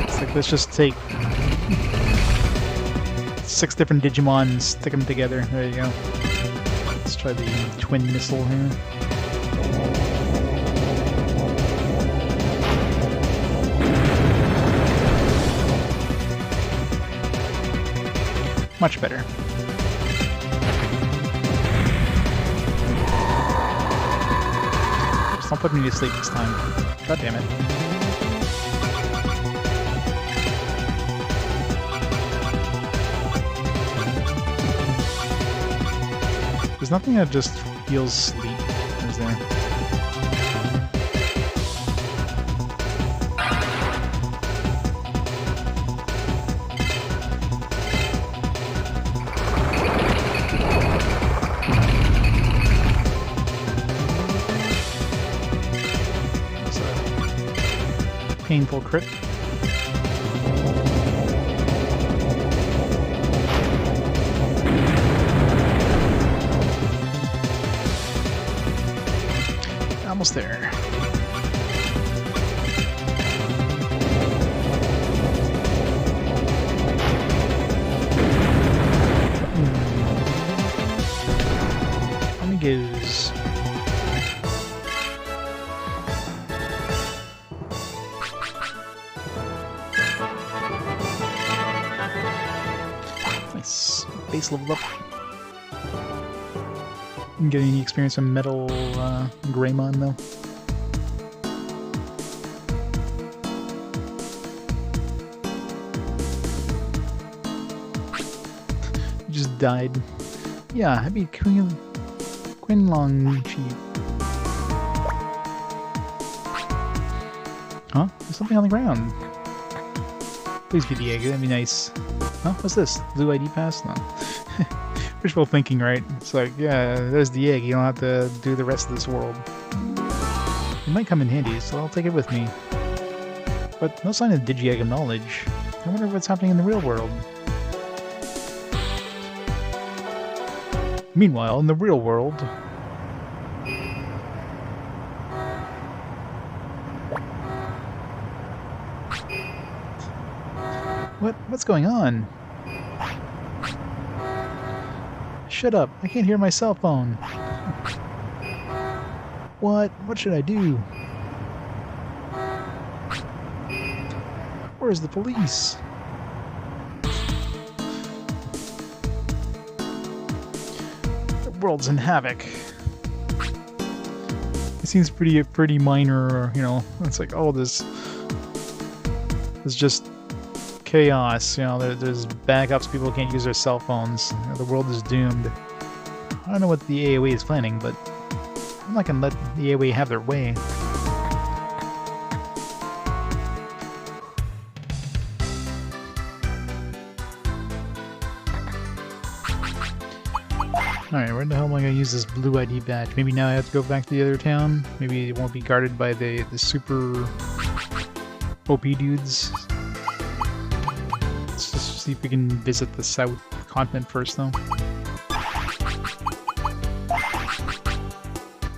It's like, let's just take 6 different Digimon, stick them together. There you go. Let's try the twin missile here. Much better. Just don't put me to sleep this time. God damn it. There's nothing that just feels sleep, is there? Painful crit. Almost there. How many goes? Nice. Base level up. Didn't get any experience from Metal Greymon though. Just died. Yeah, I beat Quinlong Chief. Huh? There's something on the ground. Please be the egg, that'd be nice. Huh? What's this? Blue ID pass? No. Wishful thinking, right? It's like, yeah, there's the egg. You don't have to do the rest of this world. It might come in handy, so I'll take it with me. But no sign of Digi-Egg of knowledge. I wonder what's happening in the real world. Meanwhile, in the real world... What's going on? Shut up, I can't hear my cell phone. What should I do? Where's the police? The world's in havoc. It seems pretty minor, you know, it's like, oh, this is just chaos, you know, there's backups, people can't use their cell phones, you know, the world is doomed. I don't know what the AOA is planning, but I'm not gonna let the AOA have their way. Alright, where the hell am I gonna use this blue ID badge? Maybe now I have to go back to the other town? Maybe it won't be guarded by the super OP dudes? See if we can visit the South continent first, though.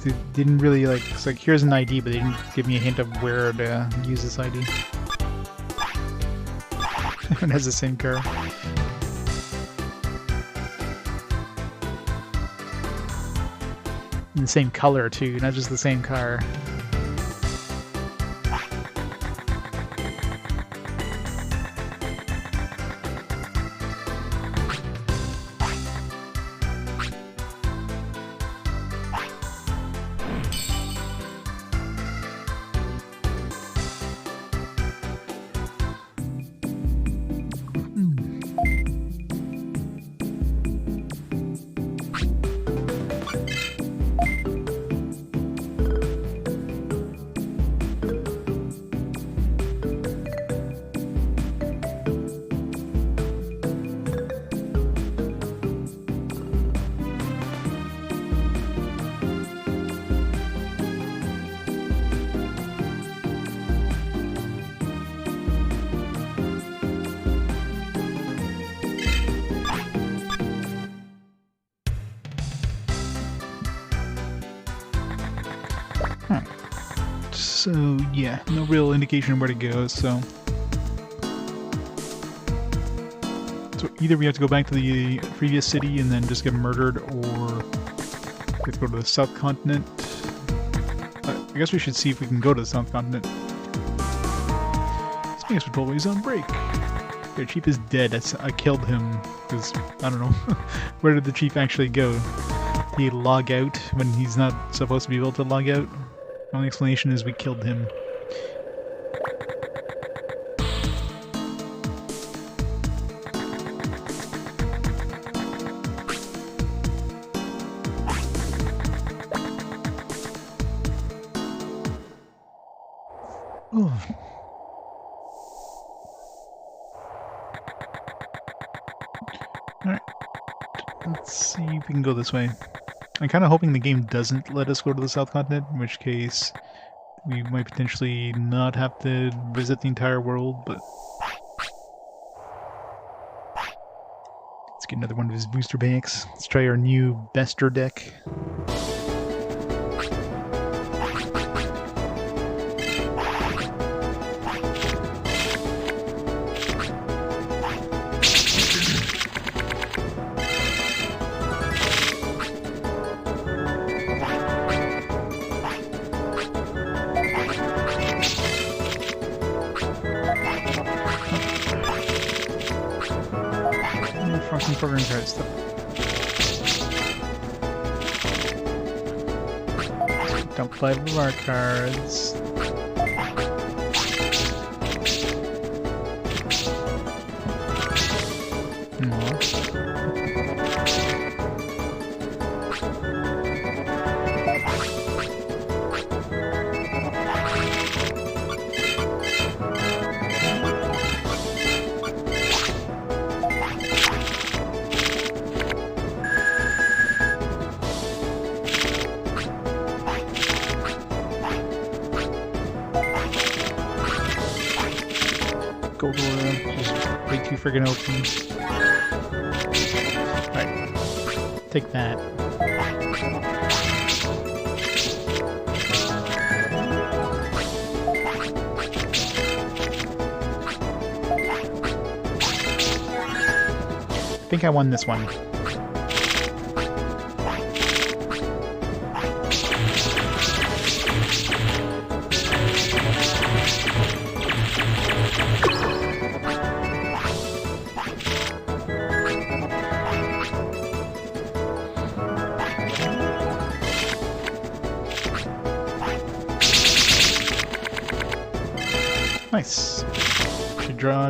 They didn't really, like, it's like, here's an ID, but they didn't give me a hint of where to use this ID. Everyone has the same car. And the same color, too, not just the same car. So yeah, no real indication of where to go, so either we have to go back to the previous city and then just get murdered, or we have to go to the South Continent. I guess we should see if we can go to the South Continent. Space Patrol is on break. The chief is dead. I killed him because, I don't know, where did the chief actually go? Did he log out when he's not supposed to be able to log out? The only explanation is we killed him. Oh. Alright, let's see if we can go this way. I'm kind of hoping the game doesn't let us go to the South Continent, in which case we might potentially not have to visit the entire world, but let's get another one of his booster packs. Let's try our new Bester deck. Frosting program card stuff. Dump 5 of our cards. Gold Aura, just way too friggin' open. Alright, take that. I think I won this one. Nice. Should draw.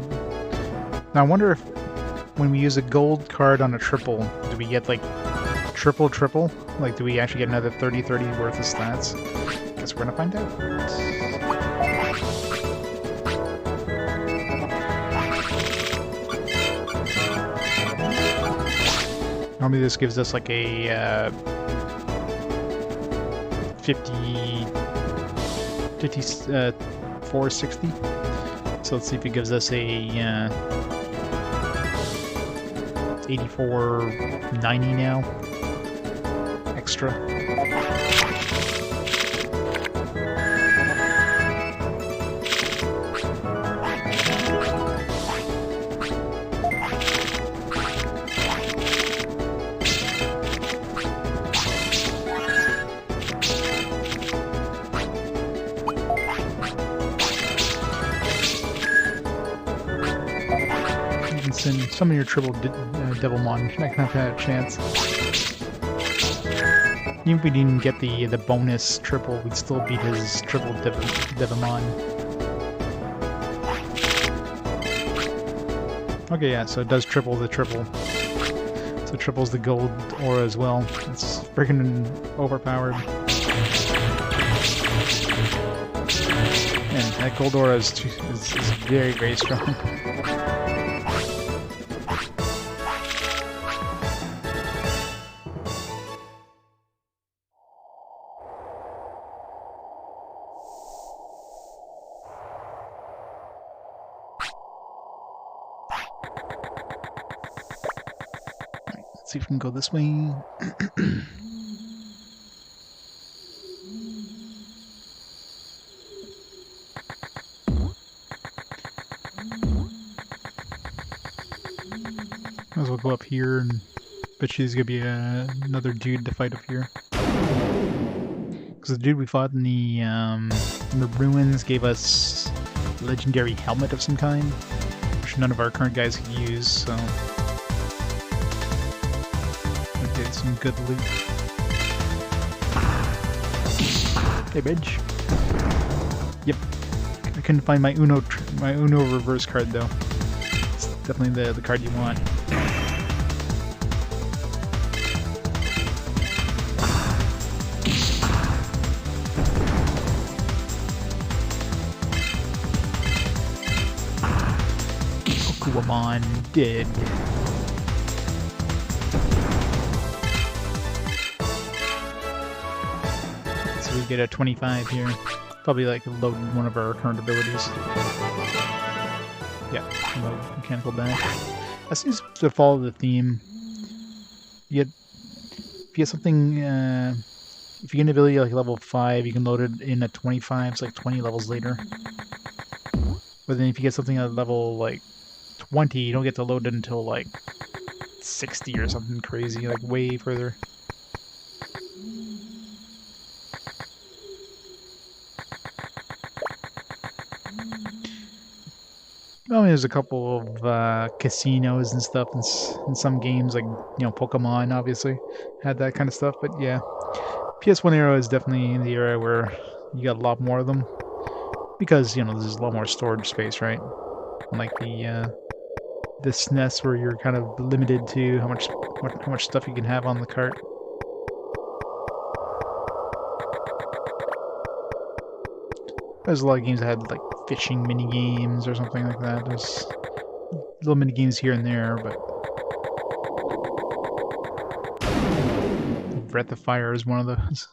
Now I wonder if when we use a gold card on a triple, do we get like triple? Like do we actually get another 30/30 worth of stats? Guess we're gonna find out. Normally this gives us like a 460. So let's see if it gives us a 8490 now extra. And some of your triple Devilmon, you're not gonna have a chance. Even if we didn't get the bonus triple, we'd still beat his triple Devilmon. Okay, yeah, so it does triple the triple. So it triples the gold aura as well. It's freaking overpowered. And that gold aura is very, very strong. See if we can go this way. well go up here, and bet you there's gonna be another dude to fight up here. Because the dude we fought in the ruins gave us a legendary helmet of some kind, which none of our current guys could use, so... Okay, some good loot. Hey, bitch. Yep. I couldn't find my Uno reverse card, though. It's definitely the card you want. Digimon dead. So we get a 25 here. Probably like load one of our current abilities. Yeah, load mechanical dash. That seems to follow the theme. If you get something, if you get an ability like level 5, you can load it in at 25, it's like 20 levels later. But then if you get something at level like 20, you don't get to load it until like 60 or something crazy, like way further. I mean, there's a couple of casinos and stuff in some games, like, you know, Pokemon obviously had that kind of stuff, but yeah. PS1 era is definitely the era where you got a lot more of them. Because, you know, there's a lot more storage space, right? Like the SNES where you're kind of limited to how much stuff you can have on the cart. There's a lot of games that had like fishing mini games or something like that. There's little mini games here and there, but Breath of Fire is one of those.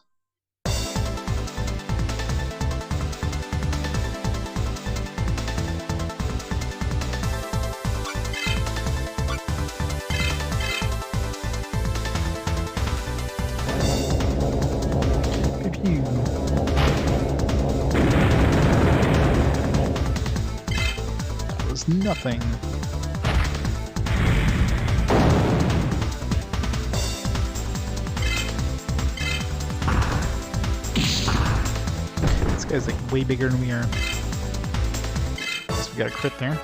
That was nothing. This guy's like way bigger than we are. Guess we got a crit there.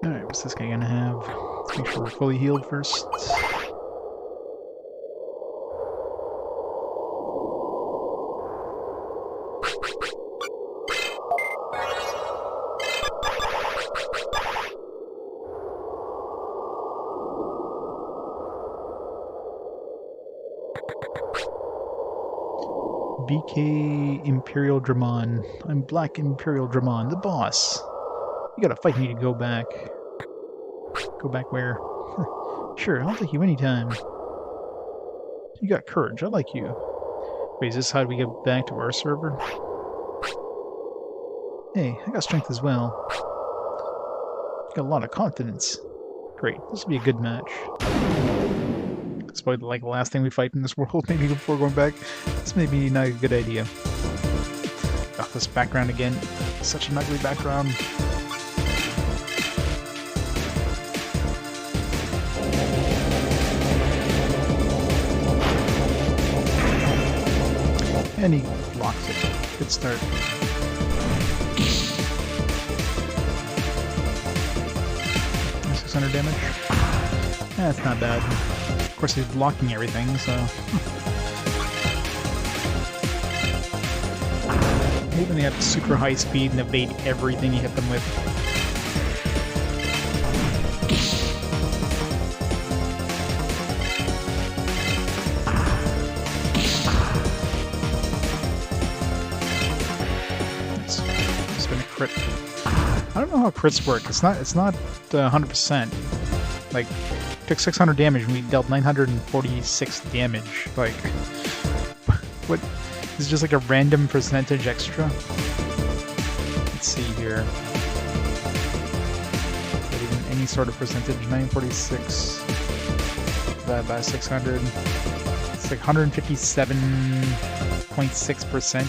Alright, what's this guy gonna have? Let's make sure we're fully healed first. BK Imperial Dramon. I'm Black Imperial Dramon, the boss. You gotta fight me to go back. Go back where? Sure, I'll take you anytime. You got courage, I like you. Wait, is this how we get back to our server? Hey, I got strength as well. You got a lot of confidence. Great, this will be a good match. It's probably like the last thing we fight in this world, maybe before going back. This may be not a good idea. Oh, this background again. Such an ugly background. And he blocks it. Good start. 600 damage. That's not bad. Of course, he's blocking everything, so... Maybe they have super high speed and evade everything you hit them with. It's been a crit. I don't know how crits work. It's not 100%. Like, took 600 damage and we dealt 946 damage. Like, what? Is it just like a random percentage extra? Let's see here. any sort of percentage. 946 divided by 600. It's like 157.6%.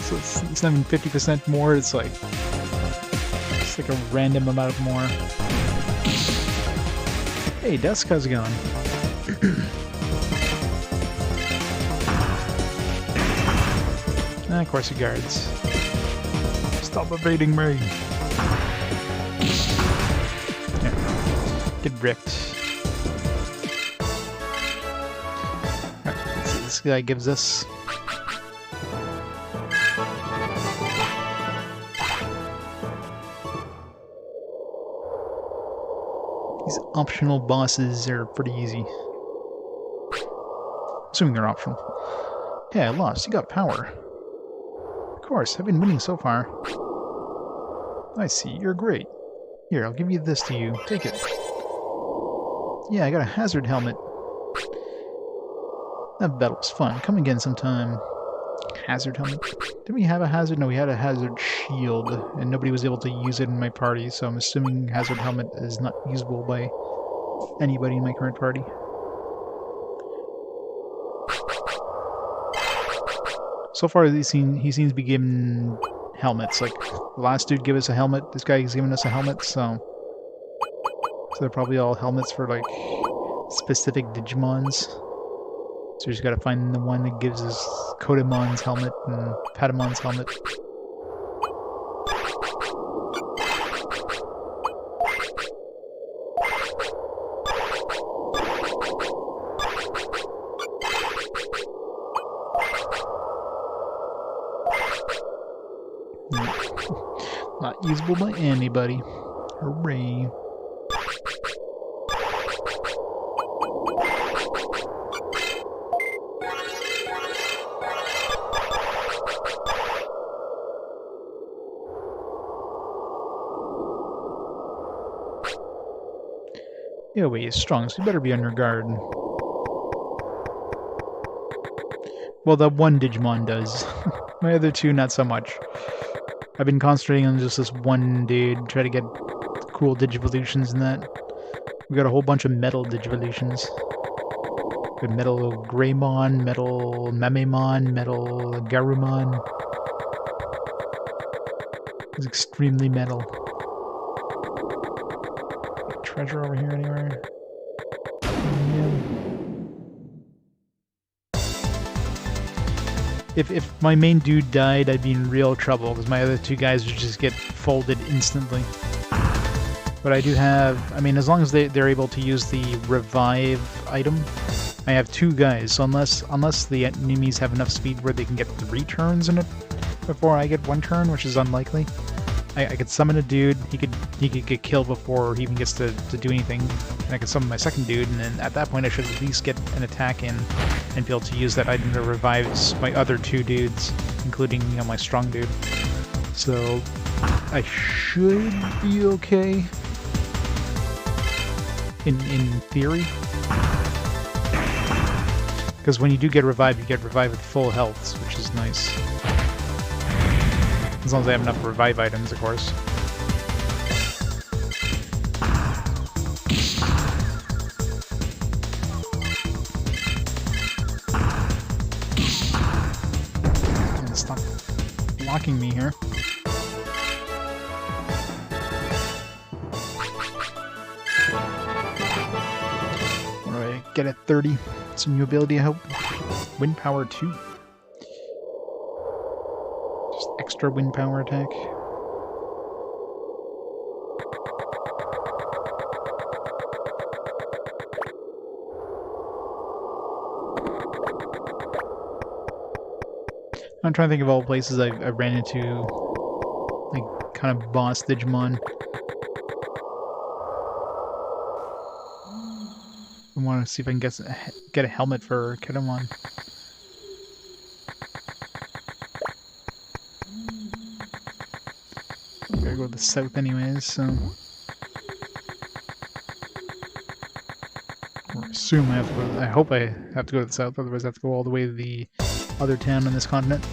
So it's not even 50% more. It's like a random amount more. Hey, Dusk, how's it going? Of course, you guards. Stop evading me. Yeah. Get wrecked. Alright, let's see what this guy gives us. These optional bosses are pretty easy. Assuming they're optional. Hey, I lost. You got power. Of course, I've been winning so far. I see. You're great. Here, I'll give you this to you. Take it. Yeah, I got a hazard helmet. That battle was fun. Come again sometime. Hazard helmet? Didn't we have a hazard? No, we had a hazard shield, and nobody was able to use it in my party, so I'm assuming hazard helmet is not usable by anybody in my current party. So far, he seems to be given helmets. Like, the last dude gave us a helmet, this guy is giving us a helmet, so they're probably all helmets for, like, specific Digimons. So you just gotta find the one that gives us Kodamon's helmet and Patamon's helmet. Not usable by anybody. Hooray. Yowie is strong, so you better be on your guard. Well, that one Digimon does. My other two, not so much. I've been concentrating on just this one dude, try to get cool Digivolutions and that. We got a whole bunch of metal Digivolutions. We have metal Greymon, metal Mamemon, metal Garumon. It's extremely metal. Treasure over here anywhere? Yeah. If my main dude died, I'd be in real trouble, because my other two guys would just get folded instantly. But I do have, I mean, as long as they're able to use the revive item, I have two guys, so unless the enemies have enough speed where they can get 3 turns in it before I get 1 turn, which is unlikely, I could summon a dude, he could get killed before he even gets to do anything, and I could summon my second dude, and then at that point I should at least get an attack in and be able to use that item to revive my other 2 dudes, including, you know, my strong dude. So I should be okay in theory. Because when you do get revived, you get revived with full health, which is nice. As long as I have enough revive items, of course. And stop blocking me here. Alright, get at 30. Some new ability, I hope. Wind power 2. Just extra wind power attack. I'm trying to think of all the places I ran into, like, kind of boss Digimon. I want to see if I can get a helmet for Kedamon. I gotta go to the south anyways, so... Or assume I have to go, I hope I have to go to the south, otherwise I have to go all the way to the other town on this continent.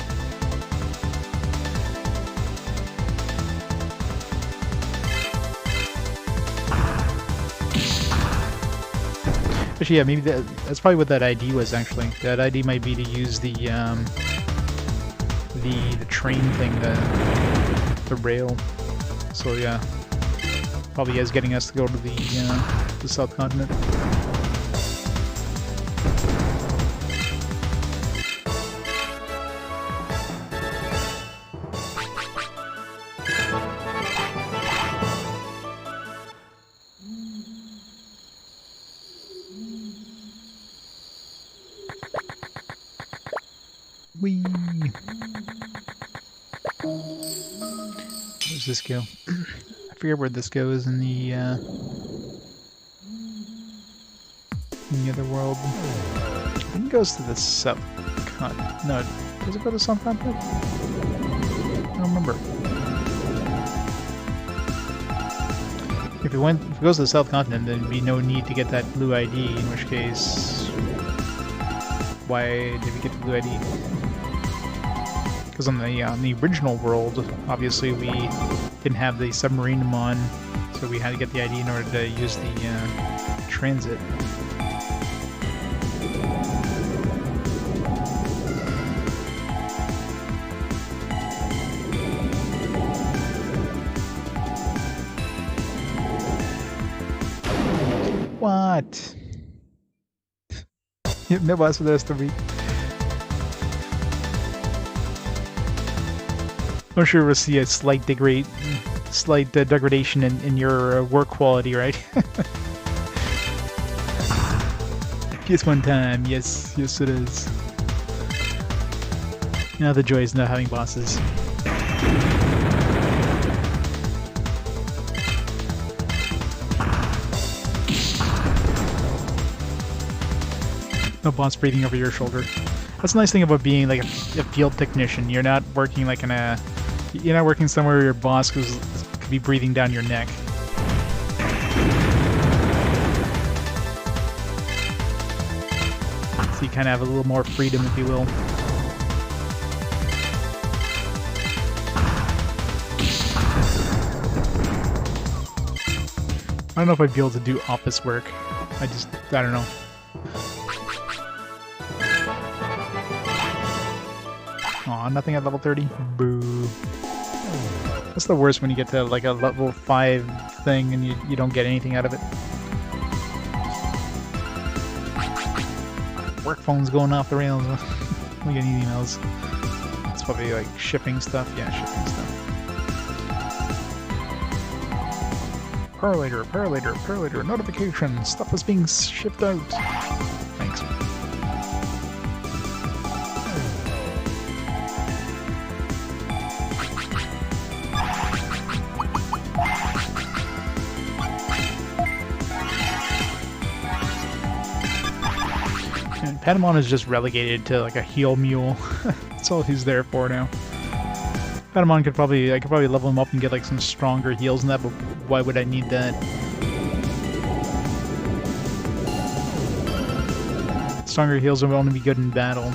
Actually, yeah, maybe that's probably what that ID was, actually. That ID might be to use the train thing, the rail. So yeah, probably is getting us to go to the South Continent. Whee! Where's this go? I forget where this goes in the other world. I think it goes to the South Continent. No, does it go to the South Continent? I don't remember. If it goes to the South Continent, then there'd be no need to get that blue ID, in which case, why did we get the blue ID? Because on the original world, obviously we didn't have the Submarinemon, so we had to get the ID in order to use the transit. What? No boss for the rest of the week. I'm sure we'll see a slight degradation in your work quality, right? PS1 time, yes it is. Now the joy is not having bosses. No boss breathing over your shoulder. That's the nice thing about being like a field technician. You're not working like you're not working somewhere where your boss could be breathing down your neck. So you kind of have a little more freedom, if you will. I don't know if I'd be able to do office work. I don't know. Aw, nothing at level 30? Boo. That's the worst when you get to like a level 5 thing and you don't get anything out of it. Work phone's going off the rails. We get any emails. It's probably like shipping stuff. Yeah, shipping stuff. Perlator, notification. Stuff is being shipped out. Thanks. And Patamon is just relegated to like a heal mule. That's all he's there for now. Patamon I could probably level him up and get like some stronger heals and that, but why would I need that? Stronger heals will only be good in battle.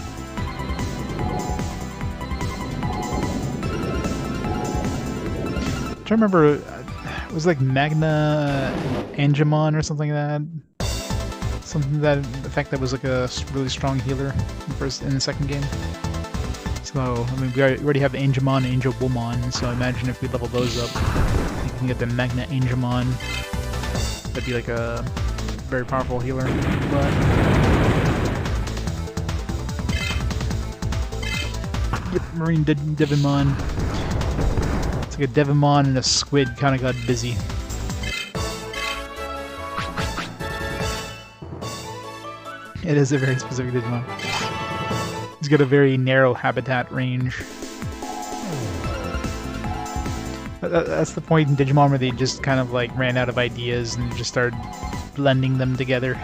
I'm trying to remember, it was like Magna Angemon or something like that. Something to that effect that was like a really strong healer in the second game. So, I mean, we already have Angemon and Angelwomon, so I imagine if we level those up, we can get the Magna Angemon. That'd be like a very powerful healer. But yep, Marine Devimon. It's like a Devimon and a squid kind of got busy. It is a very specific Digimon. He's got a very narrow habitat range. That's the point in Digimon where they just kind of like ran out of ideas and just started blending them together.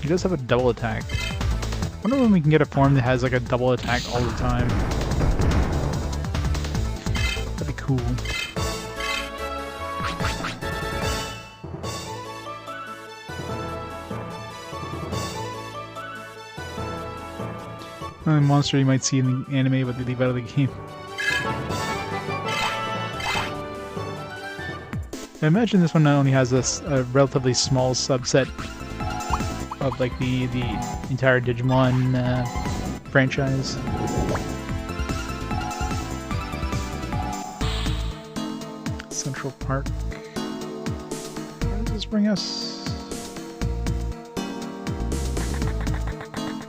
He does have a double attack. I wonder when we can get a form that has like a double attack all the time. cool. A monster you might see in the anime, but they leave out of the game. I imagine this one not only has a relatively small subset of like the entire Digimon franchise. Central Park. Where does this bring us?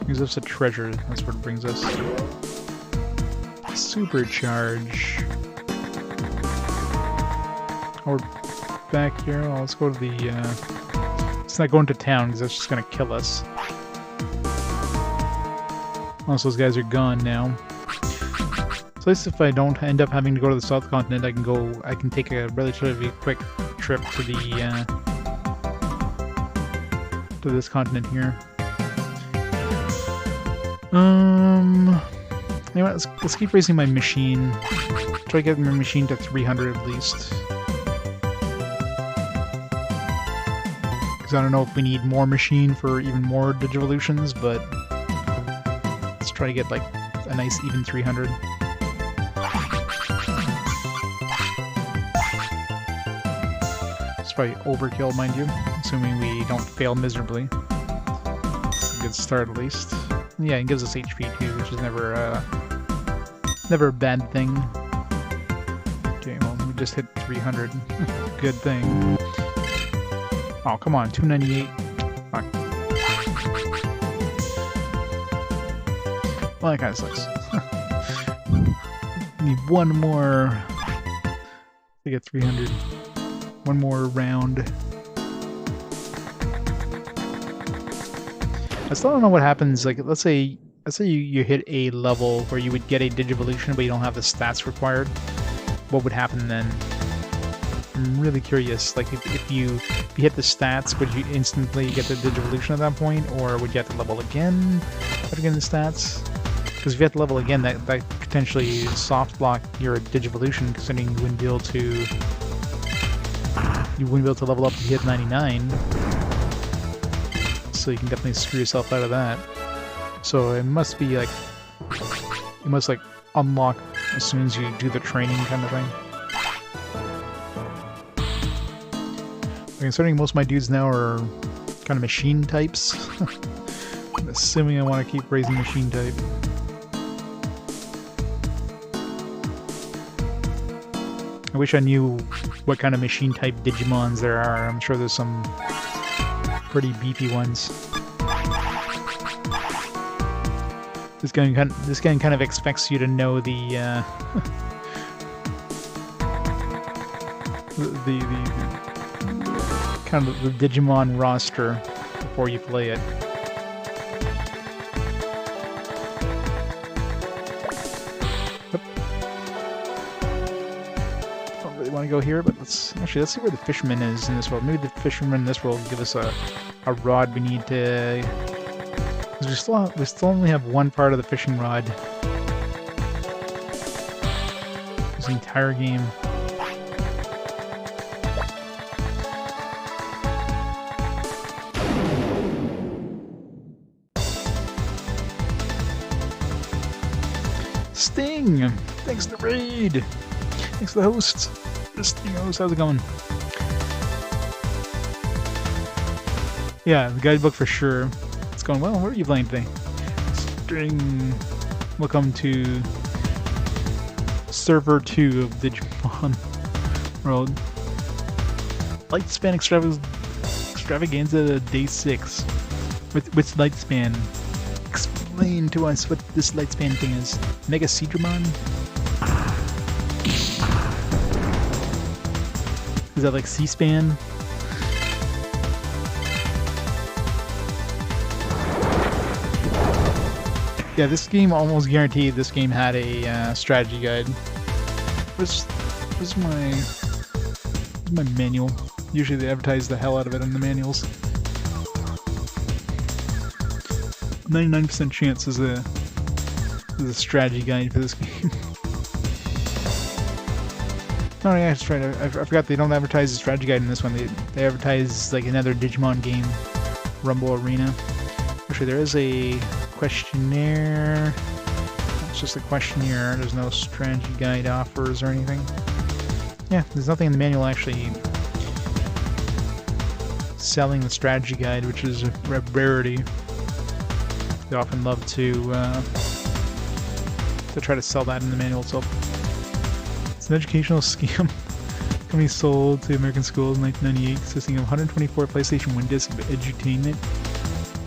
Gives us a treasure. That's what it brings us. Supercharge. Or back here. Well, let's go to the. Let's not go into town because that's just gonna kill us. Unless those guys are gone now. So at least if I don't end up having to go to the South Continent, I can take a relatively quick trip to the to this continent here. Anyway, let's keep raising my machine. Try to get my machine to 300 at least. Because I don't know if we need more machine for even more Digivolutions, but let's try to get like a nice even 300. It's probably overkill, mind you, assuming we don't fail miserably. It's a good start at least. Yeah, it gives us HP too, which is never a bad thing. Okay, well, we just hit 300. Good thing. Oh, come on, 298. Fuck. Well, that kind of sucks. Need one more to get 300. One more round. I still don't know what happens, like, let's say you hit a level where you would get a Digivolution, but you don't have the stats required. What would happen then? I'm really curious, like, if you hit the stats, would you instantly get the Digivolution at that point, or would you have to level again after getting the stats? Because if you have to level again, that potentially soft block your Digivolution, considering you wouldn't be able to level up to hit 99. So you can definitely screw yourself out of that. So it must be like, you must like unlock as soon as you do the training kind of thing. Considering most of my dudes now are kind of machine types, I'm assuming I want to keep raising machine type. I wish I knew what kind of machine type Digimons there are. I'm sure there's some pretty beefy ones. This game kind of expects you to know the kind of the Digimon roster before you play it. Don't really want to go here, but let's see where the fisherman is in this world. Maybe the fisherman in this world will give us a rod we need to. Because we still only have one part of the fishing rod. This entire game. Sting! Thanks to the raid! Thanks to the host! Sting host, how's it going? Yeah, the guidebook for sure. It's going well. What are you playing today? Sting! Welcome to Server 2 of Digimon World. Lightspan Extravaganza Day 6. What's Lightspan? Explain to us what this Lightspan thing is. Mega Seedramon? Is that like C-SPAN? Yeah, this game almost guaranteed this game had a strategy guide. Where's my manual? Usually they advertise the hell out of it in the manuals. 99% chance is a strategy guide for this game. Oh yeah, I forgot they don't advertise the strategy guide in this one. They advertise like another Digimon game, Rumble Arena. Actually, there is a questionnaire. It's just a questionnaire. There's no strategy guide offers or anything. Yeah, there's nothing in the manual actually selling the strategy guide, which is a rarity. They often love to try to sell that in the manual itself. It's an educational scam. The company sold to American schools in 1998, consisting of 124 PlayStation 1 discs of edutainment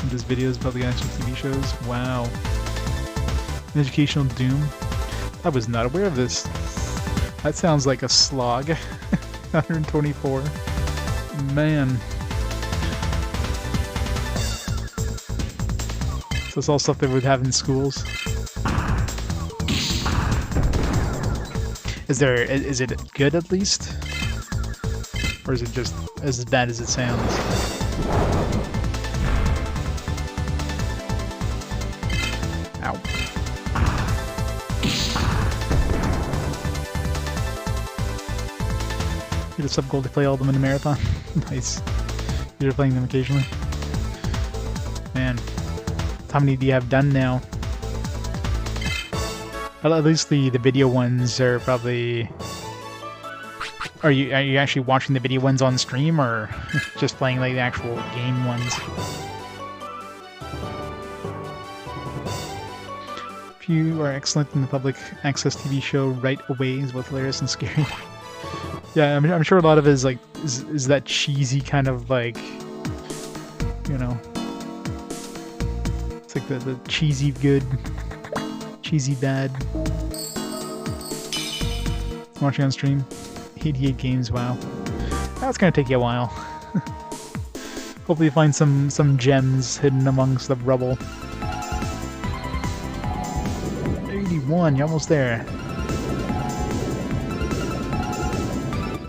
and just videos about the actual TV shows. Wow. An educational doom. I was not aware of this. That sounds like a slog. 124. Man. So it's all stuff they would have in schools. Is it good at least? Or is it just as bad as it sounds? Ow. Get a sub goal to play all of them in a marathon. Nice. You're playing them occasionally. Man. How many do you have done now? Well, at least the video ones are probably... Are you actually watching the video ones on stream, or just playing like the actual game ones? Few are excellent in the public access TV show Right Away is both hilarious and scary. Yeah, I'm sure a lot of it is like is that cheesy kind of like, you know, it's like the cheesy good, cheesy bad. Watching on stream, 88 games. Wow, that's gonna take you a while. Hopefully, you find some gems hidden amongst the rubble. 81, you're almost there.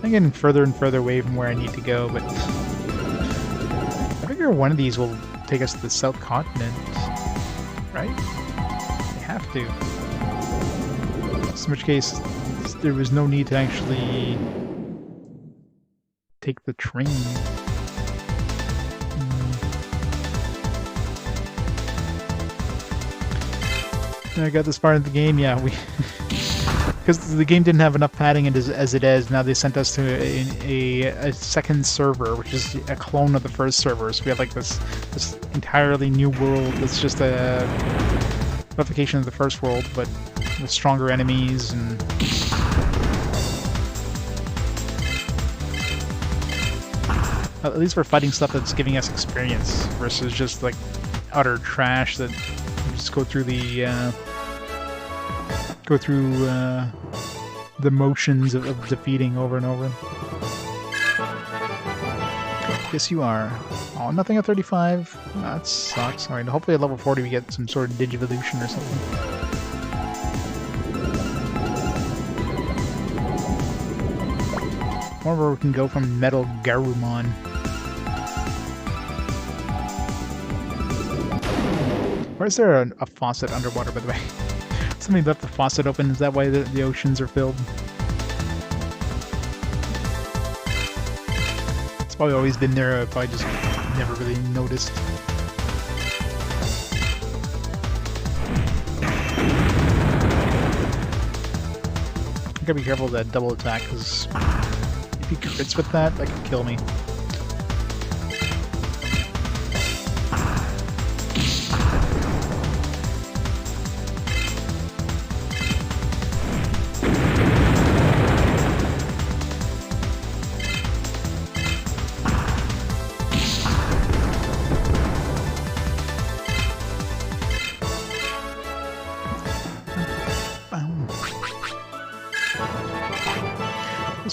I'm getting further and further away from where I need to go, but I figure one of these will take us to the South Continent, right? They have to. In which case, there was no need to actually take the train. I got this far into the game, yeah, because the game didn't have enough padding as it is. Now they sent us to a second server, which is a clone of the first server. So we have like this entirely new world that's just a replication of the first world, but with stronger enemies and at least we're fighting stuff that's giving us experience versus just like utter trash that you just go through the motions of defeating over and over. Yes, you are. Oh, nothing at 35. That sucks. Alright, hopefully at level 40 we get some sort of Digivolution or something. Or we can go from Metal Garurumon. Why is there a faucet underwater, by the way? Somebody left the faucet open. Is that why the oceans are filled? It's probably always been there. I've probably just never really noticed. I gotta be careful of that double attack, because if he crits with that could kill me.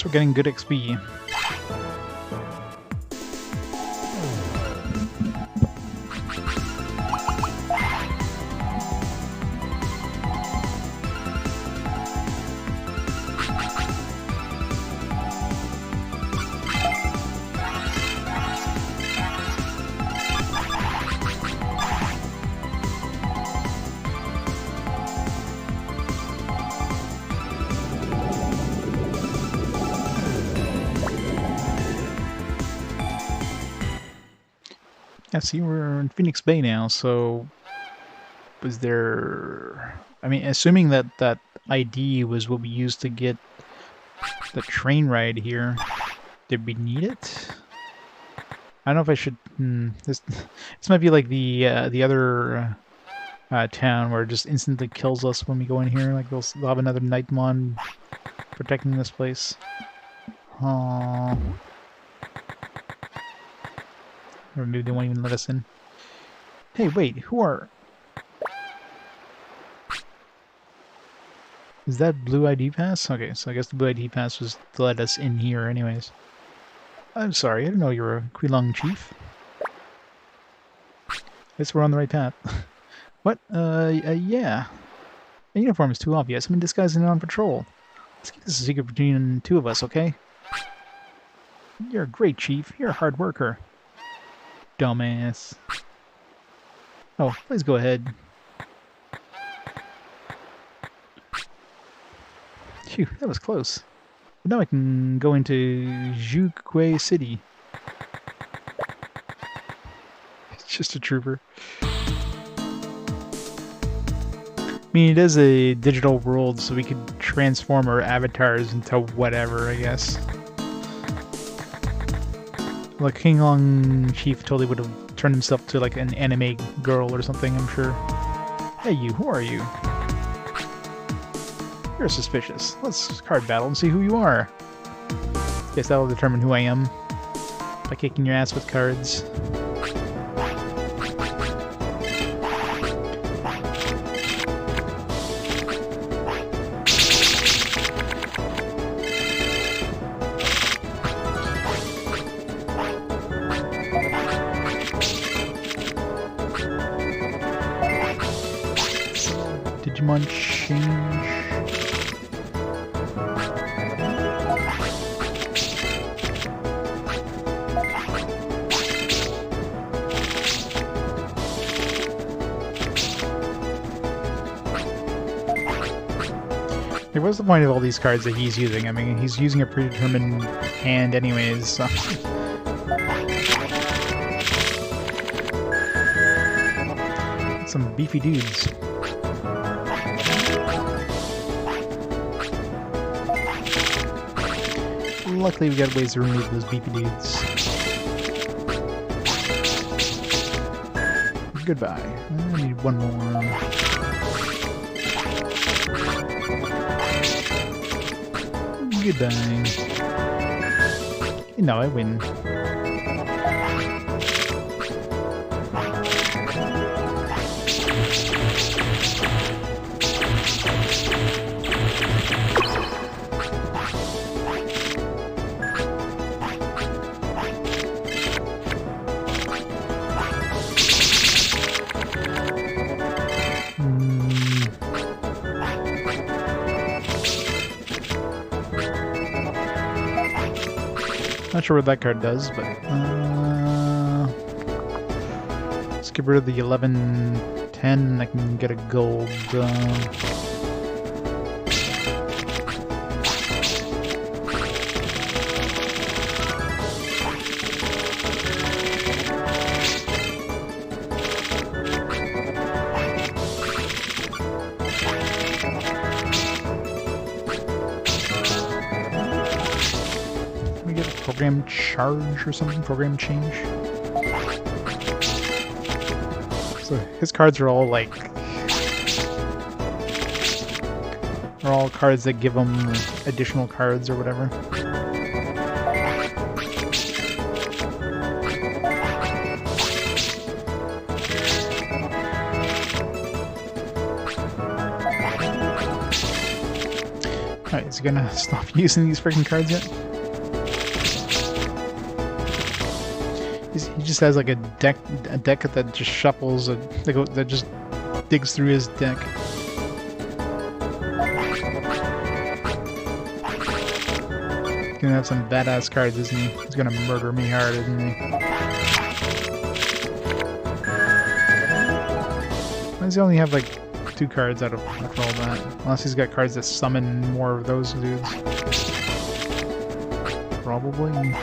We're getting good XP. Yeah, see, we're in Phoenix Bay now, so was there... I mean, assuming that that ID was what we used to get the train ride here, did we need it? I don't know if I should... this might be like the other town where it just instantly kills us when we go in here. Like, they'll have another Nightmon protecting this place. Oh. Or maybe they won't even let us in. Hey, wait, who are... Is that blue ID pass? Okay, so I guess the blue ID pass was to let us in here anyways. I'm sorry, I didn't know you were a Quilong chief. Guess we're on the right path. What? Yeah. The uniform is too obvious. I'm in disguise and on patrol. Let's keep this a secret between the two of us, okay? You're a great chief. You're a hard worker. Dumbass. Oh, please go ahead. Phew, that was close. But now I can go into Zhuque City. It's just a trooper. I mean, it is a digital world, so we could transform our avatars into whatever, I guess. Like, King Long Chief totally would have turned himself to like an anime girl or something, I'm sure. Hey you, who are you? You're suspicious. Let's card battle and see who you are. Guess that'll determine who I am. By kicking your ass with cards. Digimon change. Like, what's the point of all these cards that he's using? I mean, he's using a predetermined hand anyways, so... Some beefy dudes. Luckily we got ways to remove those beefy dudes. Goodbye. I need one more. Goodbye. No, I win. Not sure what that card does, but let's get rid of the 11-10 and I can get a gold. Program charge or something? Program change? So his cards are all like... are all cards that give him additional cards or whatever. Alright, is he gonna stop using these freaking cards yet? He just has like a deck that just shuffles, that just digs through his deck. He's gonna have some badass cards, isn't he? He's gonna murder me hard, isn't he? Why does he only have like 2 cards out of after all that? Unless he's got cards that summon more of those dudes. Probably.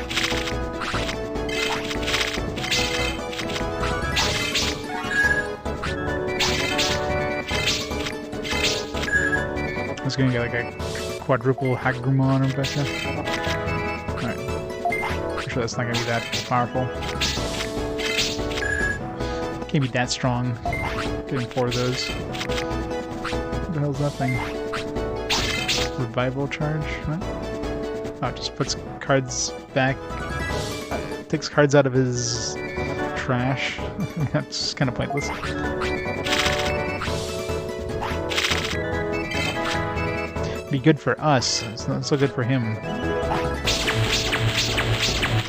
it's gonna get like a quadruple Hagumon or better. Alright. I'm sure that's not gonna be that powerful. Can't be that strong. Getting 4 of those. What the hell's that thing? Revival charge? What? Oh, it just puts cards back. Takes cards out of his trash. That's kind of pointless. Be good for us. It's not so good for him.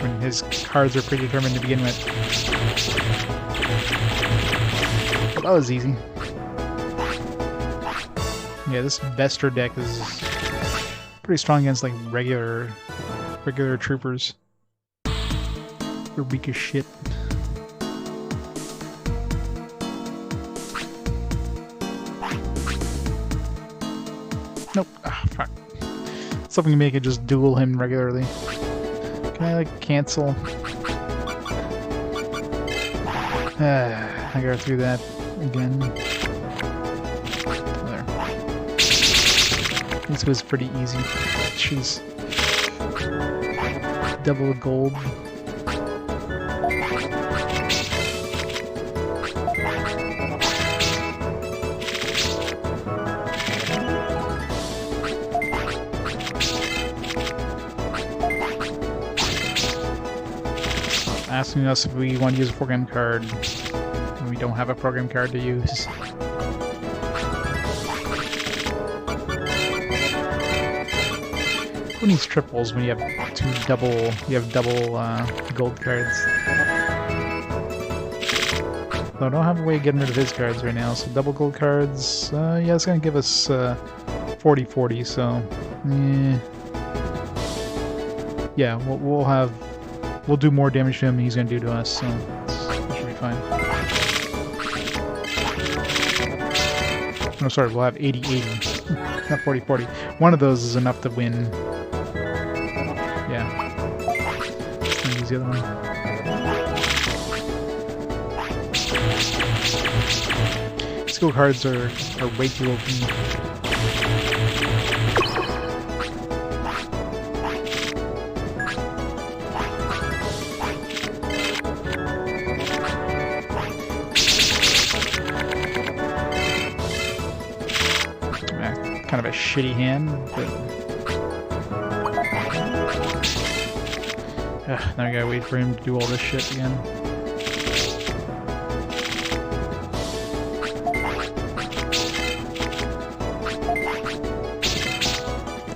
When his cards are predetermined to begin with. Well, that was easy. Yeah, this Bester deck is pretty strong against like regular troopers. They're weak as shit. Nope. Ah, fuck. Something to make it just duel him regularly. Can I like cancel? I gotta through that again. There. This was pretty easy. She's double gold. Asking us if we want to use a program card. We don't have a program card to use. Who needs triples when you have double gold cards? Though I don't have a way of getting rid of his cards right now, so double gold cards, yeah, it's gonna give us 40-40, so yeah, we'll do more damage to him than he's gonna do to us, so that should be fine. No, sorry, we'll have 80-80, not 40-40. One of those is enough to win. Yeah. Let's use the other one. Skill cards are way too open. Kind of a shitty hand, but now I gotta wait for him to do all this shit again.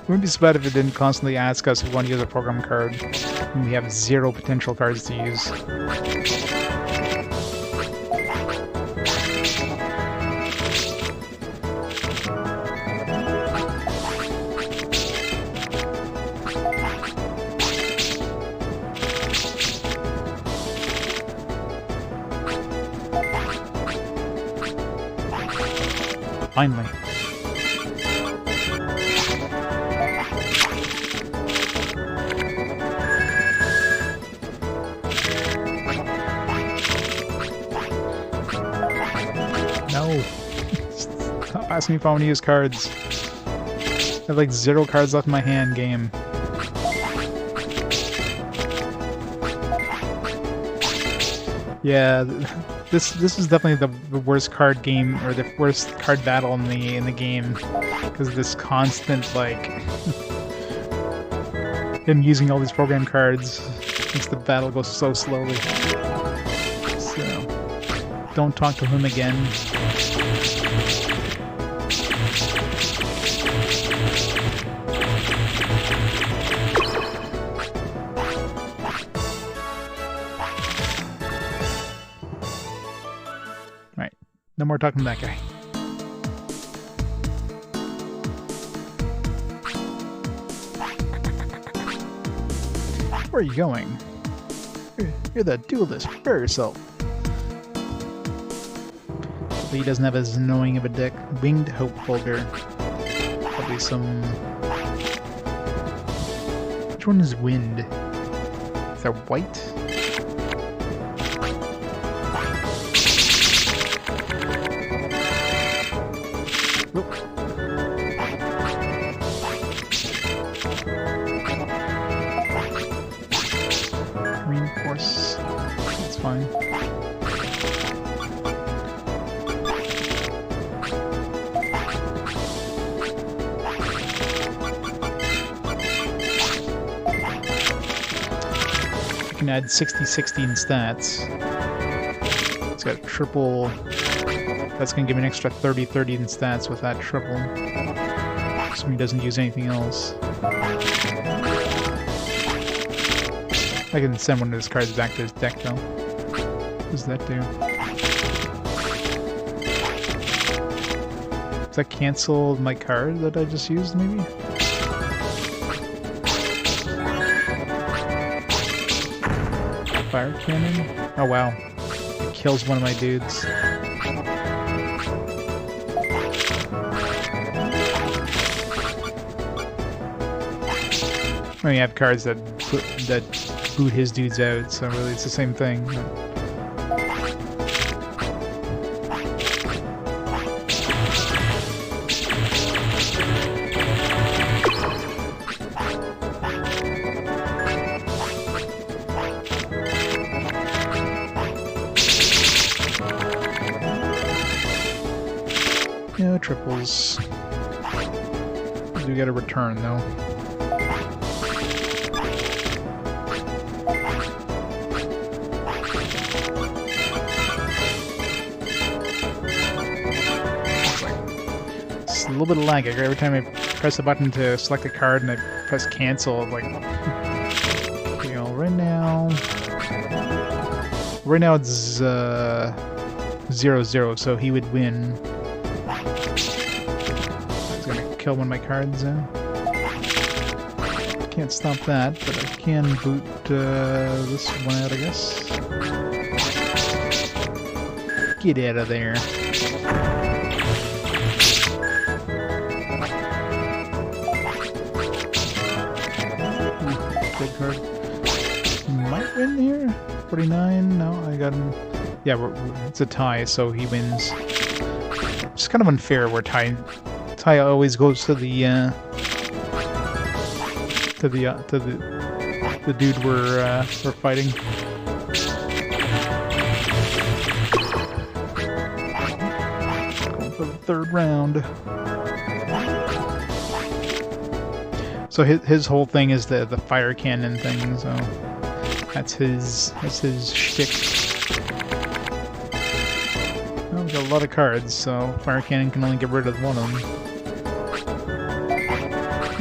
Wouldn't be so bad if it didn't constantly ask us if we want to use a program card when we have 0 potential cards to use. Finally. No. Stop asking me if I want to use cards. I have like 0 cards left in my hand, game. Yeah. This is definitely the worst card game, or the worst card battle in the game, because of this constant like him using all these program cards makes the battle go so slowly. So don't talk to him again. No more talking to that guy. Where are you going? You're the duelist. Prepare yourself. But he doesn't have as annoying of a deck. Winged Hope Folder. Probably some... Which one is Wind? Is that white? fine. I can add 60-60 in stats. It's got triple. That's going to give me an extra 30-30 in stats with that triple. So he doesn't use anything else. I can send one of his cards back to his deck though. What does that do? Does that cancel my card that I just used maybe? Fire cannon? Oh wow. It kills one of my dudes. I mean, you have cards that boot his dudes out, so really it's the same thing. No triples. I do get a return though. A little bit of lag. Every time I press a button to select a card and I press cancel, like, you know, right now it's 0-0, so he would win. He's gonna kill one of my cards. Can't stop that, but I can boot this one out, I guess. Get out of there. Good card. Might win here. 49. No, I got him. Yeah, it's a tie, so he wins. It's kind of unfair where tie always goes to the dude we're fighting. Going for the third round. So his whole thing is the fire cannon thing, so that's his shtick. Well, we've got a lot of cards, so fire cannon can only get rid of one of them.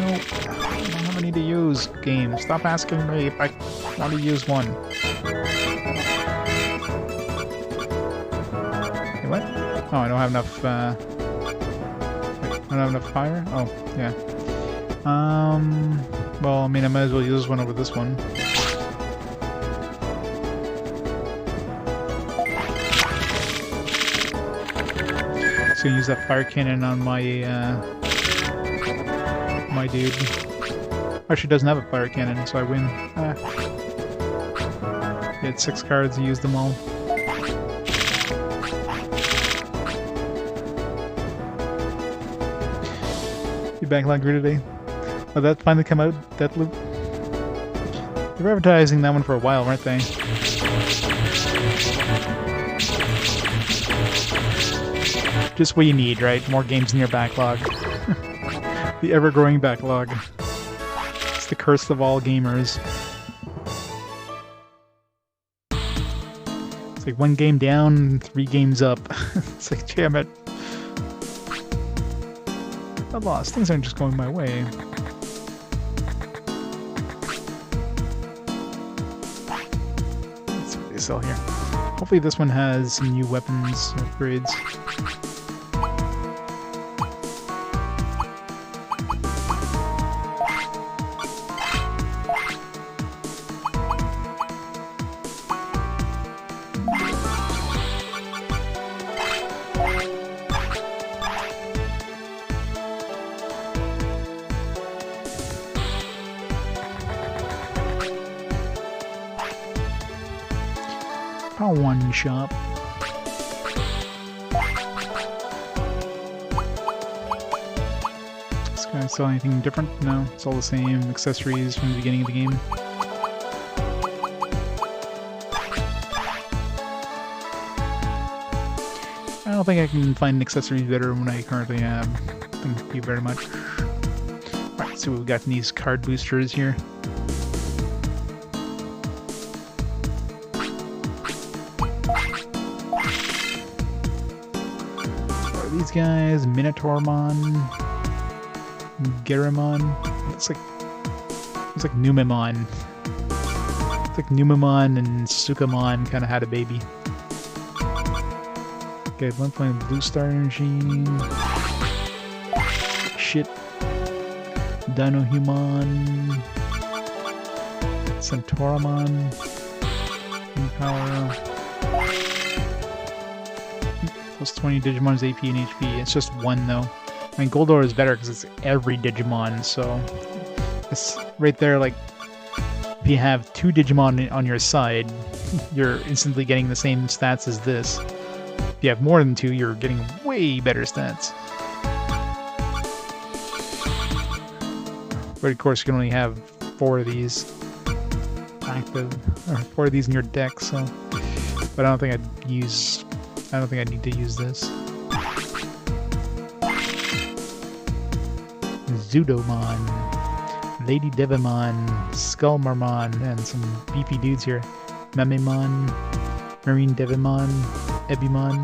Nope, I don't have any to use. Game, stop asking me if I want to use one. Wait, what? Oh, I don't have enough. Wait, I don't have enough fire. Oh, yeah. Well, I mean, I might as well use one over this one. So use that fire cannon on my, my dude. Actually doesn't have a fire cannon, so I win. He had 6 cards, he used them all. You backlog grew today? Oh, that finally come out, Deathloop? They were advertising that one for a while, weren't they? Just what you need, right? More games in your backlog. The ever-growing backlog. It's the curse of all gamers. It's like 1 game down, 3 games up. It's like, damn it. I lost. Things aren't just going my way. Let's see what they sell here. Hopefully this one has some new weapons upgrades. One shop. This guy sell anything different? No, it's all the same accessories from the beginning of the game. think I can find accessories better than I currently have. Thank you very much. Alright, so we've got these card boosters here. What are these guys? Minotaurmon, Wargreymon. Looks like Numemon. It's like Numemon and Sukamon kind of had a baby. Okay, one playing Blue Star Energy. Shit. Dino Human. Centauramon. Power. Plus 20 Digimon's AP and HP. It's just one though. I mean, Goldor is better because it's every Digimon, so it's right there. Like, if you have 2 Digimon on your side, you're instantly getting the same stats as this. If you have more than 2, you're getting way better stats. But of course, you can only have 4 of these active, or 4 of these in your deck. So, but I don't think I'd need to use this. Zudomon, Lady Devimon, Skullmarmon, and some beefy dudes here. Mamemon, Marine Devimon, Ebimon.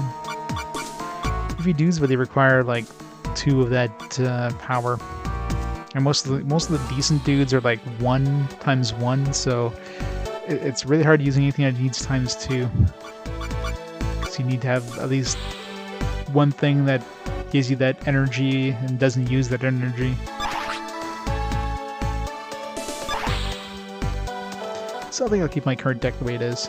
Beefy dudes, but they require like 2 of that power. And most of the decent dudes are like 1 times 1, so it's really hard using anything that needs times 2. So you need to have at least one thing that gives you that energy and doesn't use that energy. So I think I'll keep my card deck the way it is.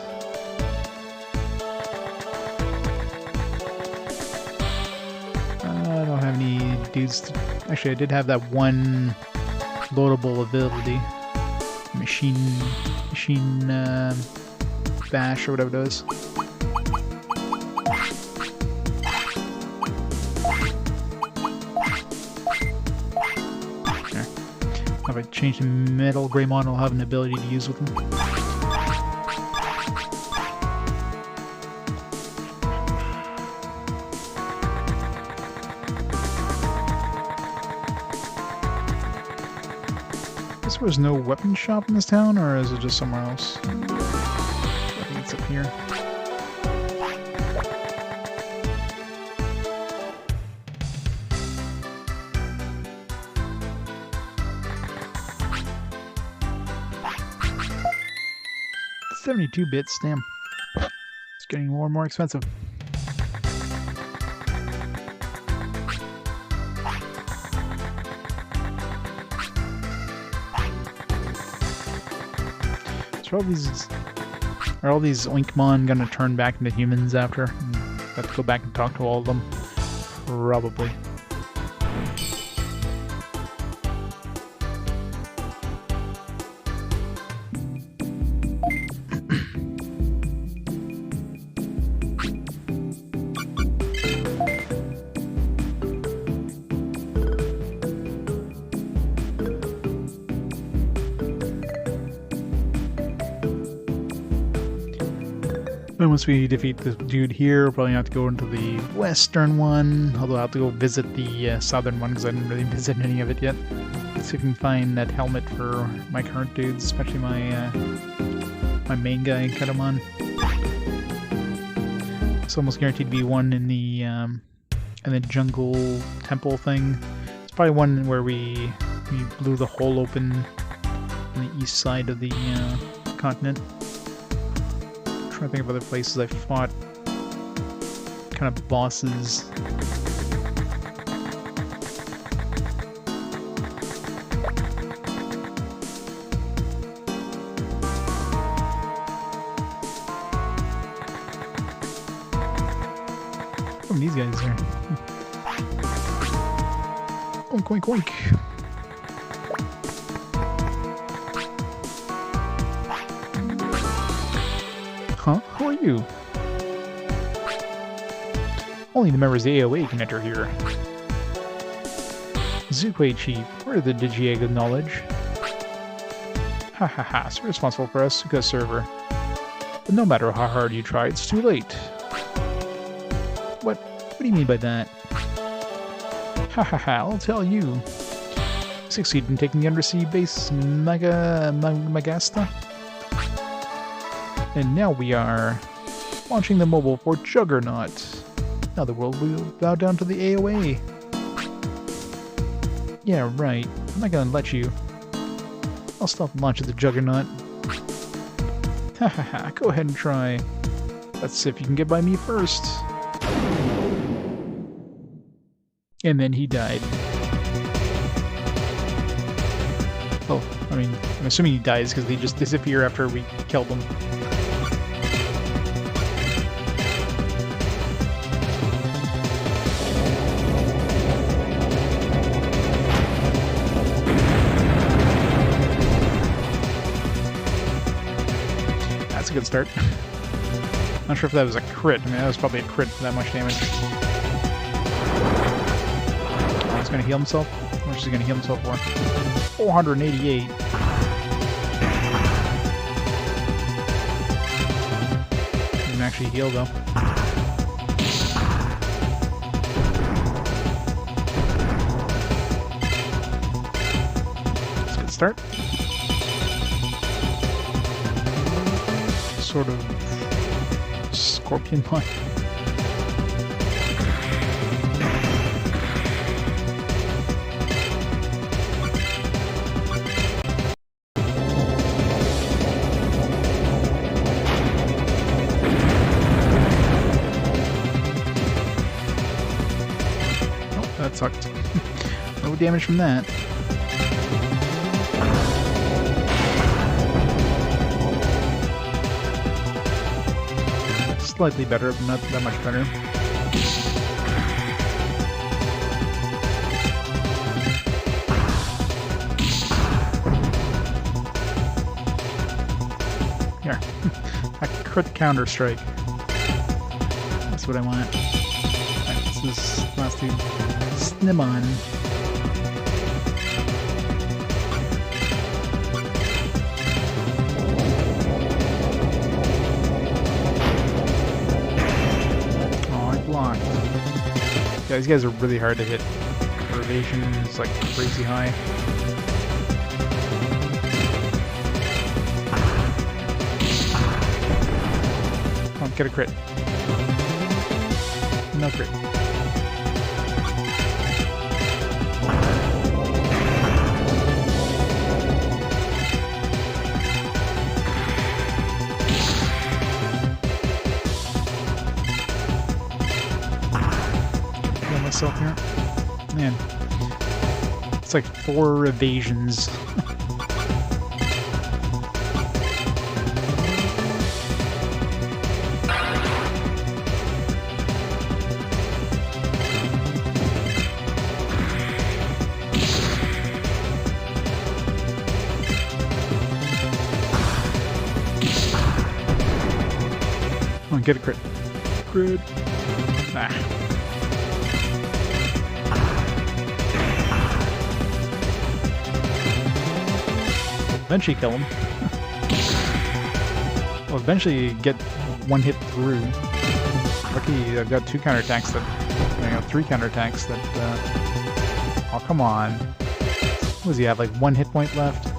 I don't have any dudes. Actually, I did have that one loadable ability. Machine bash or whatever it is. If I change to Metal Greymon, I'll have an ability to use with them. I guess there's no weapon shop in this town, or is it just somewhere else? I think it's up here. $72 damn. It's getting more and more expensive. So are all these Oinkmon gonna turn back into humans after? Have to go back and talk to all of them? Probably. And once we defeat the dude here, we'll probably have to go into the western one, although I'll have to go visit the southern one because I didn't really visit any of it yet. Let's see if we can find that helmet for my current dudes, especially my my main guy, Kedamon. It's almost guaranteed to be one in the jungle temple thing. It's probably one where we blew the hole open on the east side of the continent. I'm trying to think of other places I fought kind of bosses. Oh, these guys are. Oink, oink, oink. Huh? Who are you? Only the members of the AOA can enter here. Zukwe Chief, where the Digiegg of knowledge? Ha ha ha, so responsible for us, Suka's server. But no matter how hard you try, it's too late. What do do you mean by that? Ha ha ha, I'll tell you. Succeeded in taking the undersea base Magasta. And now we are launching the mobile for Juggernaut. Now the world will bow down to the AOA. Yeah, right. I'm not gonna let you. I'll stop the launch of the Juggernaut. Ha ha ha, go ahead and try. Let's see if you can get by me first. And then he died. Oh, I mean, I'm assuming he dies because they just disappear after we killed them. That's a good start. Not sure if that was a crit. I mean, that was probably a crit for that much damage. Oh, he's gonna heal himself? How much is he gonna heal himself for? 488. Didn't actually heal though. That's a good start. Sort of scorpion one. That sucked. No damage from that. Slightly better, but not that much better. Here. A crit counter strike. That's what I want. Right, this is last dude. Snimon. Oh, I blocked. Yeah, these guys are really hard to hit. Their evasion is like crazy high. Come on, get a crit. No crit. Myself here. Man. It's like 4 evasions. Come on, get a crit. Crit. Nah. Eventually kill him. Well, eventually get one hit through. Lucky I've got 2 counterattacks that... I got 3 counterattacks that... Oh, come on. What does he have, like 1 hit point left?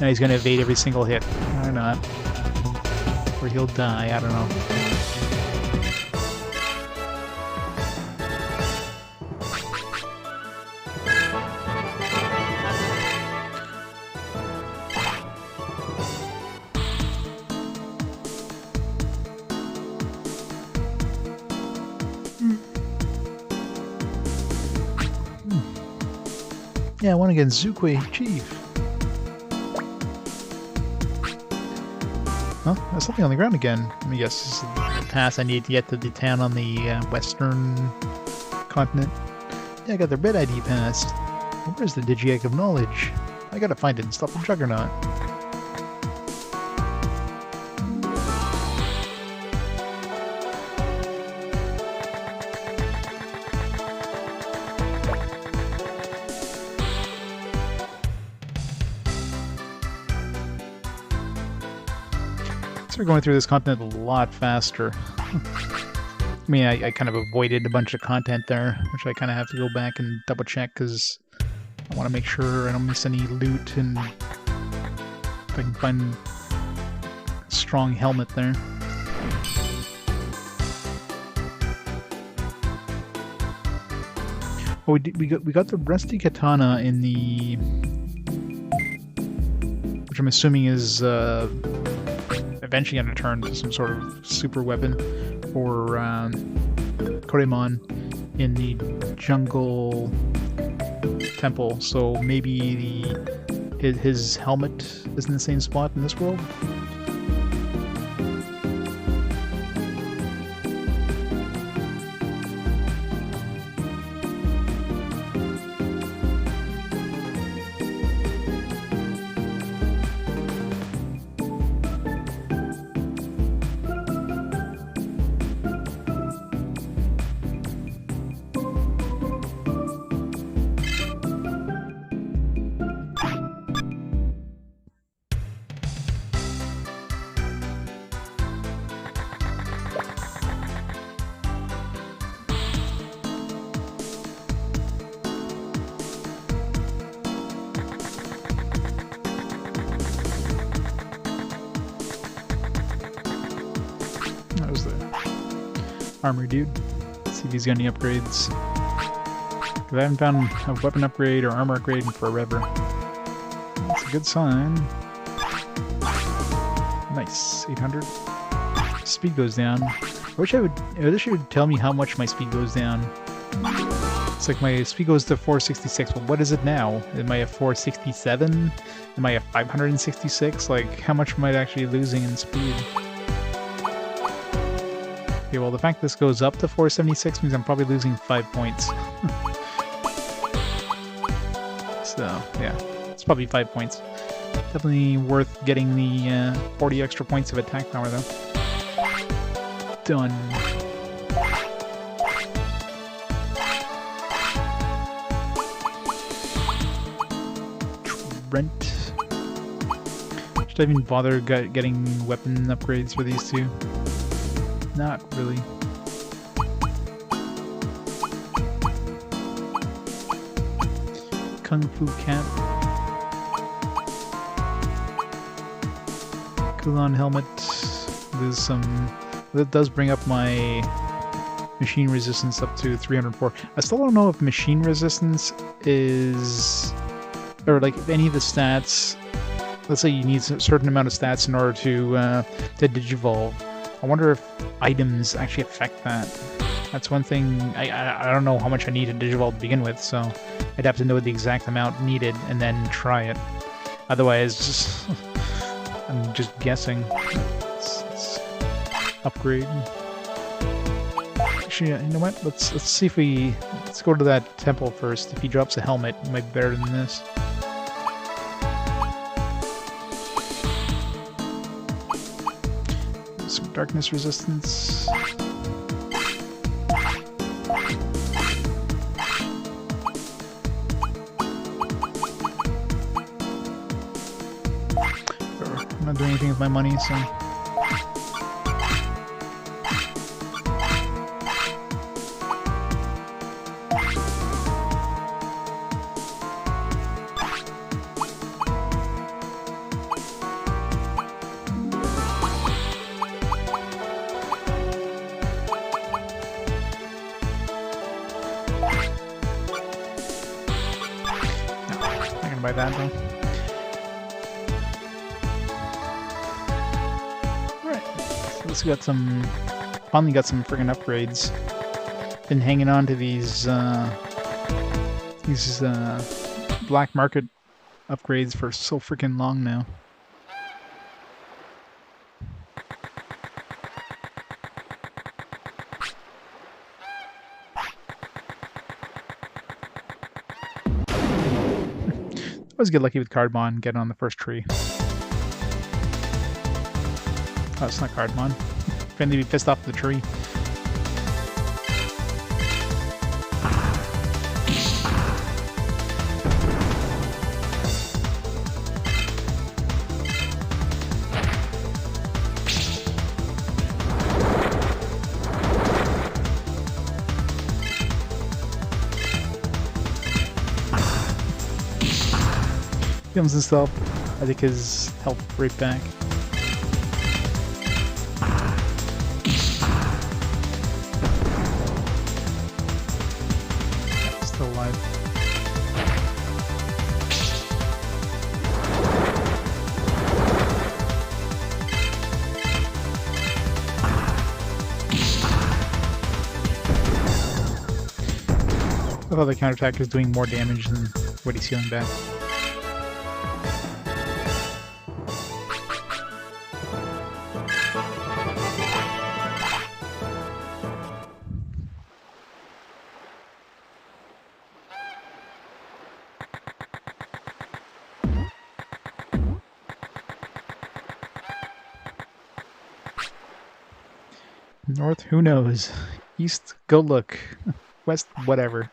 Now he's gonna evade every single hit. Or not. Or he'll die, I don't know. Yeah, I won against Zukwe Chief. Huh? There's something on the ground again. Let me guess. This is the pass I need to get to the town on the western continent. Yeah, I got their bed ID pass. Well, where's the Digi-Egg of Knowledge? I gotta find it and stop the Juggernaut. So we're going through this content a lot faster. I mean, I kind of avoided a bunch of content there, which I kind of have to go back and double check because I want to make sure I don't miss any loot and if I can find a strong helmet there. Oh, we got the rusty katana in the, which I'm assuming is eventually going to turn to some sort of super weapon for Wargreymon in the jungle temple. So maybe his helmet is in the same spot in this world. That was the armor dude. Let's see if he's got any upgrades. Because I haven't found a weapon upgrade or armor upgrade in forever. That's a good sign. Nice, 800. Speed goes down. I wish I would tell me how much my speed goes down. It's like my speed goes to 466. Well, what is it now? Am I at 467? Am I at 566? Like, how much am I actually losing in speed? Okay, well, the fact this goes up to 476 means I'm probably losing 5 points. So, yeah, it's probably 5 points. Definitely worth getting the 40 extra points of attack power, though. Done. Trent. Should I even bother getting weapon upgrades for these two? Not really. Kung Fu Camp. Kulon helmet. There's some. That does bring up my machine resistance up to 304. I still don't know if machine resistance is, or like if any of the stats. Let's say you need a certain amount of stats in order to digivolve. I wonder if items actually affect that. That's one thing. I don't know how much I need to digivolve to begin with, so I'd have to know the exact amount needed and then try it. Otherwise, I'm just guessing. Let's upgrade. Actually, you know what? Let's see if let's go to that temple first. If he drops a helmet, it might be better than this. Some darkness resistance. I'm not doing anything with my money, so. By that though. Alright, so let's got some. Finally got some friggin' upgrades. Been hanging on to these black market upgrades for so freaking long now. I always get lucky with Cardmon, getting on the first tree. Oh, it's not Cardmon. Finally be pissed off the tree. Heals himself. I think his health right back. Still alive. I thought the counterattack is doing more damage than what he's healing back. North, who knows? East, go look. West, whatever.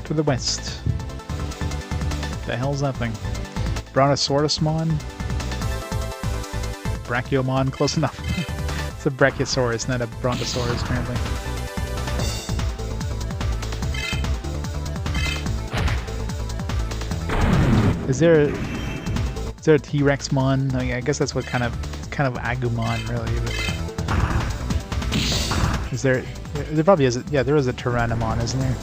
To the west. The hell's that thing? Brontosaurusmon? Brachiomon, close enough. It's a Brachiosaurus, not a Brontosaurus, apparently. Is there a T-Rexmon? I guess that's what kind of Agumon, really. But is there probably is. Yeah, there is a Tyrannomon, isn't there?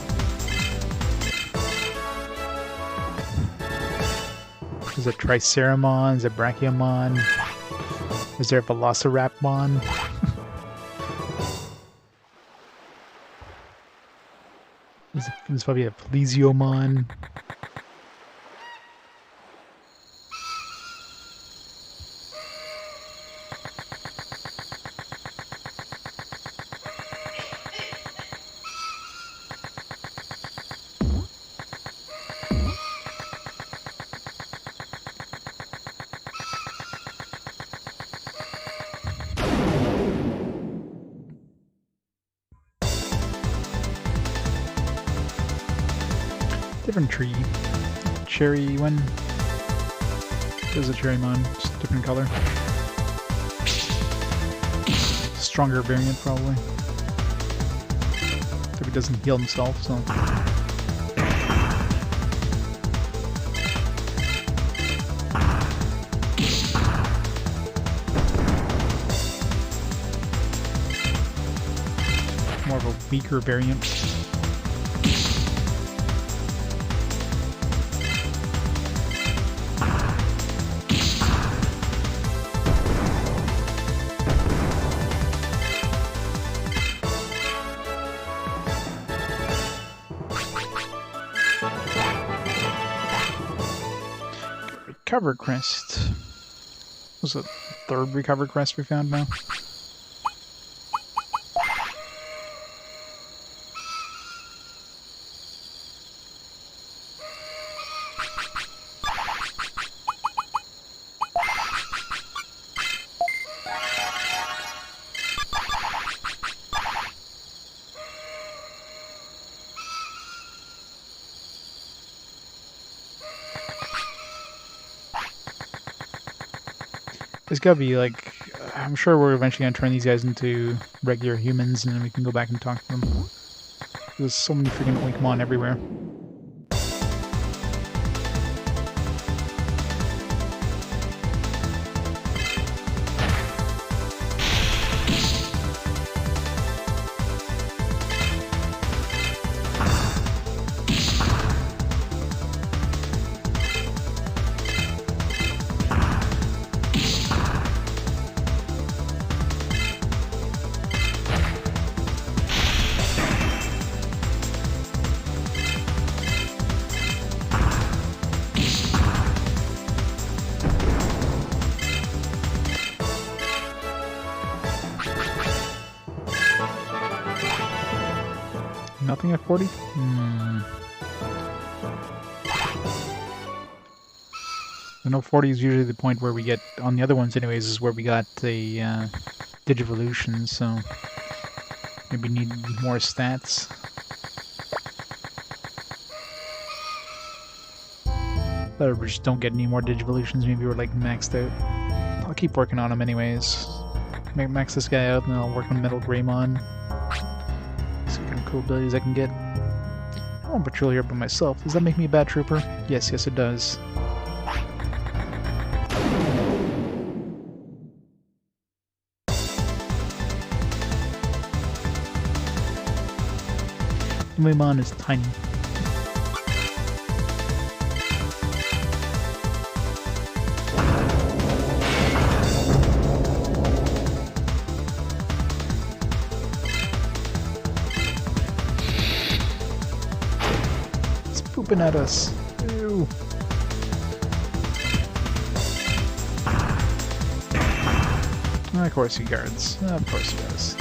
Is it Triceramon? Is it Brachiomon? Is there a Velociraptmon? There's probably a Plesiomon. Different tree. Cherry one. There's a Cherrymon, just different color. Stronger variant, probably. If he doesn't heal himself, so. More of a weaker variant. Recover crest. Was it the third recover crest we found now? There's gotta be, like, I'm sure we're eventually gonna turn these guys into regular humans and then we can go back and talk to them. There's so many freaking Oinkmon everywhere. Nothing at 40? I know 40 is usually the point where we get, on the other ones anyways, is where we got the Digivolution, so maybe need more stats. But we just don't get any more Digivolutions, maybe we're like maxed out. I'll keep working on them anyways. Max this guy out and then I'll work on Metal Greymon. Cool abilities I can get. I on patrol here by myself. Does that make me a bad trooper? Yes, it does. Digimon is tiny. It's pooping at us. Ew. Of course he guards. Of course he does.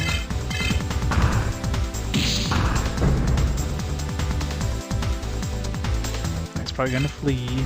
He's probably gonna flee.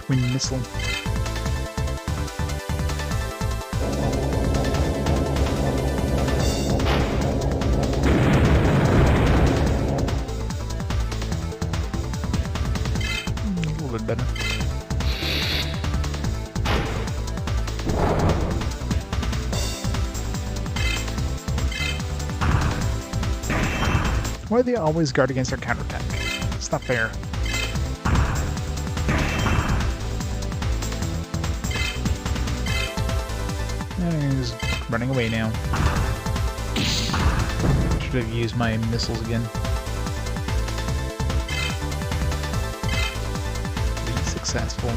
Twin missile. A little bit better. Why do they always guard against our counterattack? It's not fair. And he's running away now. Should have used my missiles again. Be successful.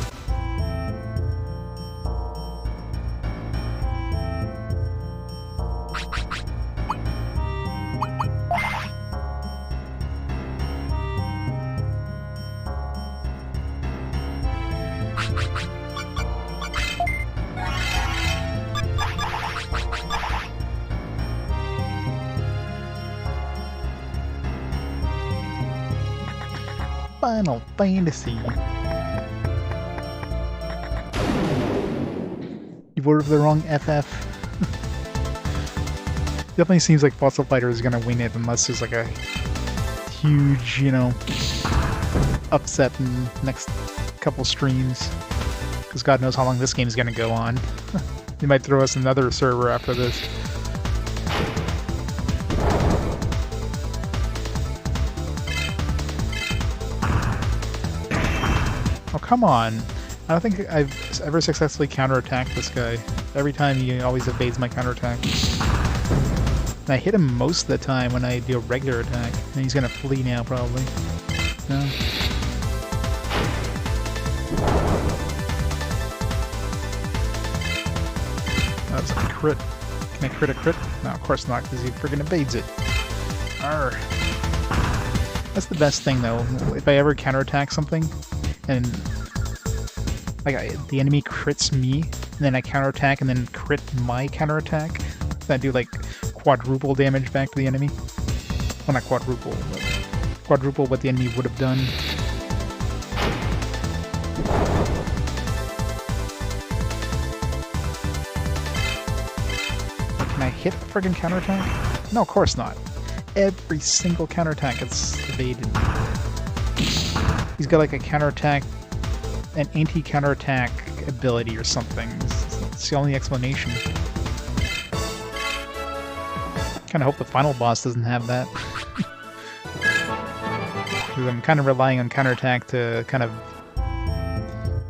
Final Fantasy. You voted for the wrong FF. Definitely seems like Fossil Fighter is gonna win it unless there's like a huge, you know, upset in the next couple streams. Because God knows how long this game's gonna go on. They might throw us another server after this. Oh, come on. I don't think I've ever successfully counterattacked this guy. Every time he always evades my counterattack. And I hit him most of the time when I do a regular attack. And he's gonna flee now, probably. No. That was a crit. Can I crit a crit? No, of course not, because he friggin' evades it. Arr. That's the best thing, though. If I ever counterattack something, and like the enemy crits me, and then I counterattack and then crit my counterattack, I do like quadruple damage back to the enemy. Well, not quadruple, but quadruple what the enemy would have done. Can I hit a friggin' counterattack? No, of course not. Every single counterattack gets evaded. He's got like a counterattack, an anti-counterattack ability or something. It's the only explanation. Kinda hope the final boss doesn't have that. Because I'm kind of relying on counterattack to kind of,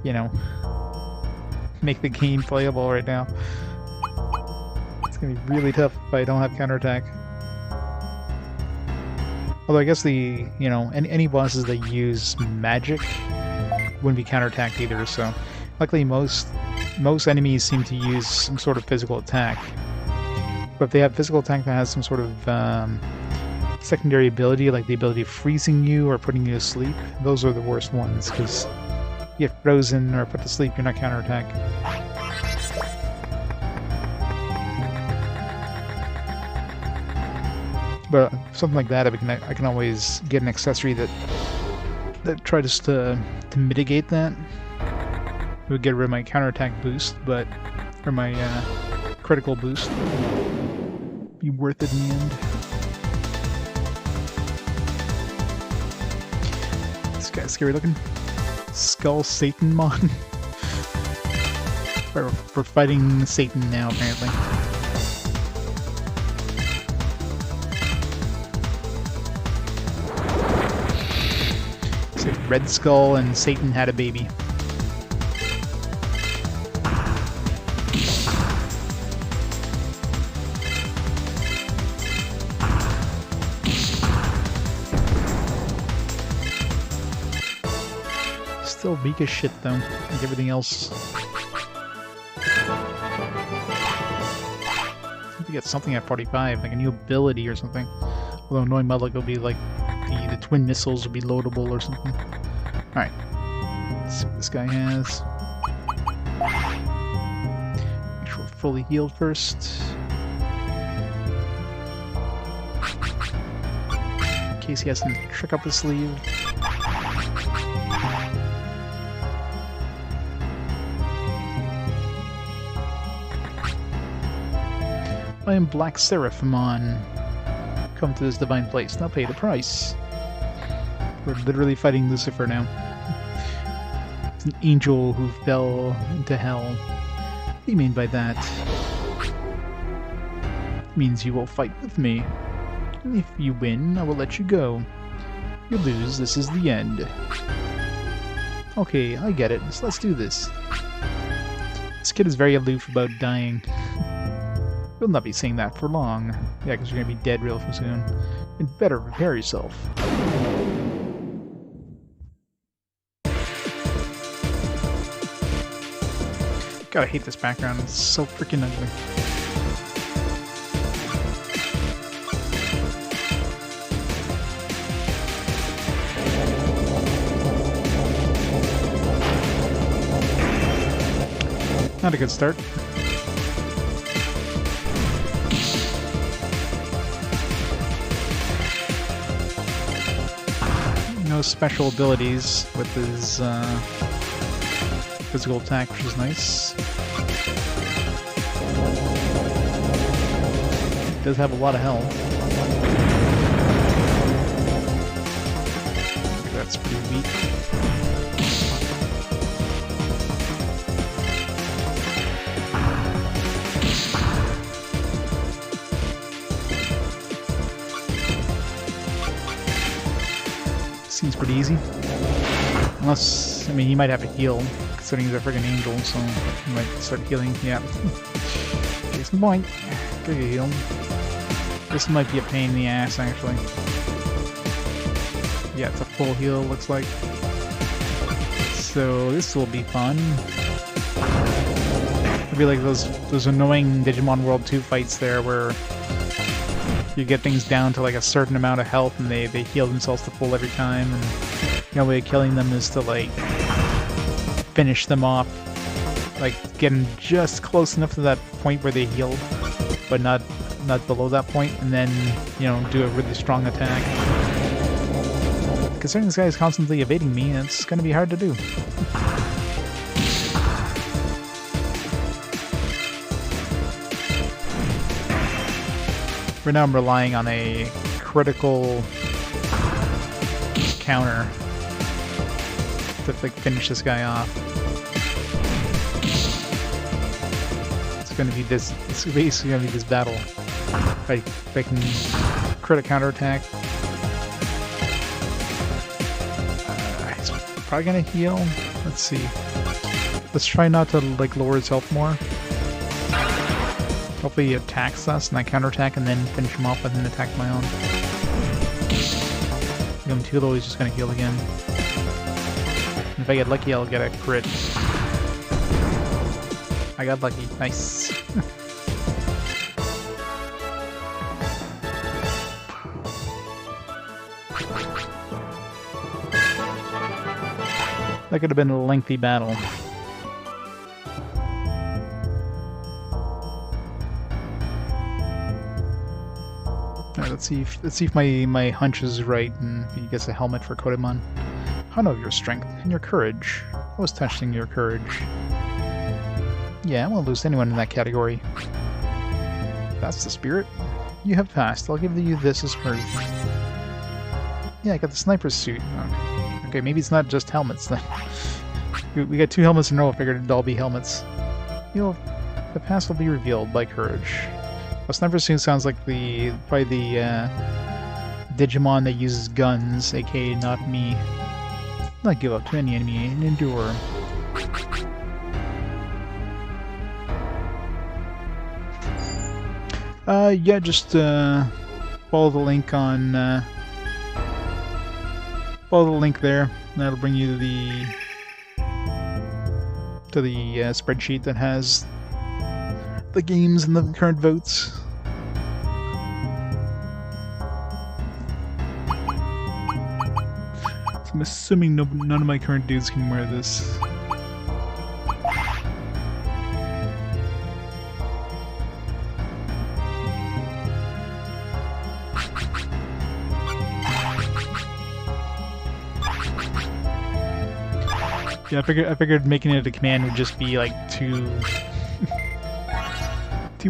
you know, make the game playable right now. It's gonna be really tough if I don't have counterattack. Although I guess the, you know, any bosses that use magic wouldn't be counterattacked either, so luckily most enemies seem to use some sort of physical attack. But if they have physical attack that has some sort of secondary ability, like the ability of freezing you or putting you to sleep, those are the worst ones, because you get frozen or put to sleep, you're not counterattack. But something like that, I can always get an accessory that tries to mitigate that. It would get rid of my counterattack boost, or my critical boost. Be worth it in the end. This guy's scary looking. Skull Satanmon. We're fighting Satan now, apparently. So Red Skull and Satan had a baby. Still weak as shit, though, like everything else. I think we get something at 45, like a new ability or something. Although knowing my luck, it'll be like the twin missiles will be loadable or something. Alright. Let's see what this guy has. Make sure we're fully healed first. In case he has some trick up his sleeve. I am Black Seraphimon. Come to this divine place, now pay the price. We're literally fighting Lucifer now. It's an angel who fell into hell. What do you mean by that? It means you will fight with me. And if you win, I will let you go. If you lose, this is the end. Okay, I get it, so let's do this. This kid is very aloof about dying. You'll not be saying that for long. Yeah, because you're gonna be dead real soon. You'd better prepare yourself. God, I hate this background. It's so freaking ugly. Not a good start. No special abilities with his physical attack, which is nice. He does have a lot of health. That's pretty weak. Seems pretty easy. Unless, I mean, he might have to heal, considering he's a friggin' angel, so he might start healing. Yeah. Case in point. Gotta get healed. This might be a pain in the ass, actually. Yeah, it's a full heal, looks like. So this will be fun. It'll be like those annoying Digimon World 2 fights there where you get things down to like a certain amount of health and they heal themselves to full every time, and the only way of killing them is to like finish them off, like getting just close enough to that point where they healed, but not below that point, and then, you know, do a really strong attack. Considering this guy is constantly evading me, it's gonna be hard to do. Right now I'm relying on a critical counter to like finish this guy off. It's gonna be this. It's basically gonna be this battle. If I can crit a counterattack, he's probably gonna heal. Let's see. Let's try not to like lower his health more. Hopefully he attacks us and I counterattack and then finish him off with an attack of my own. Give him 2 though, he's just gonna heal again. And if I get lucky, I'll get a crit. I got lucky. Nice. That could have been a lengthy battle. Alright, let's see if my hunch is right and if he gets a helmet for Kodamon. I know your strength and your courage. I was testing your courage. Yeah, I won't lose anyone in that category. That's the spirit. You have passed. I'll give you this as proof. Yeah, I got the sniper's suit. Okay, maybe it's not just helmets then. We got 2 helmets in a row. I figured it'd all be helmets. The past will be revealed by courage. A sniper suit sounds like probably the Digimon that uses guns, aka not me. Not give up to any enemy and endure. Yeah, just follow the link on follow the link there. That'll bring you to the spreadsheet that has the games and the current votes. So I'm assuming none of my current dudes can wear this. Yeah, I figured making it a command would just be like too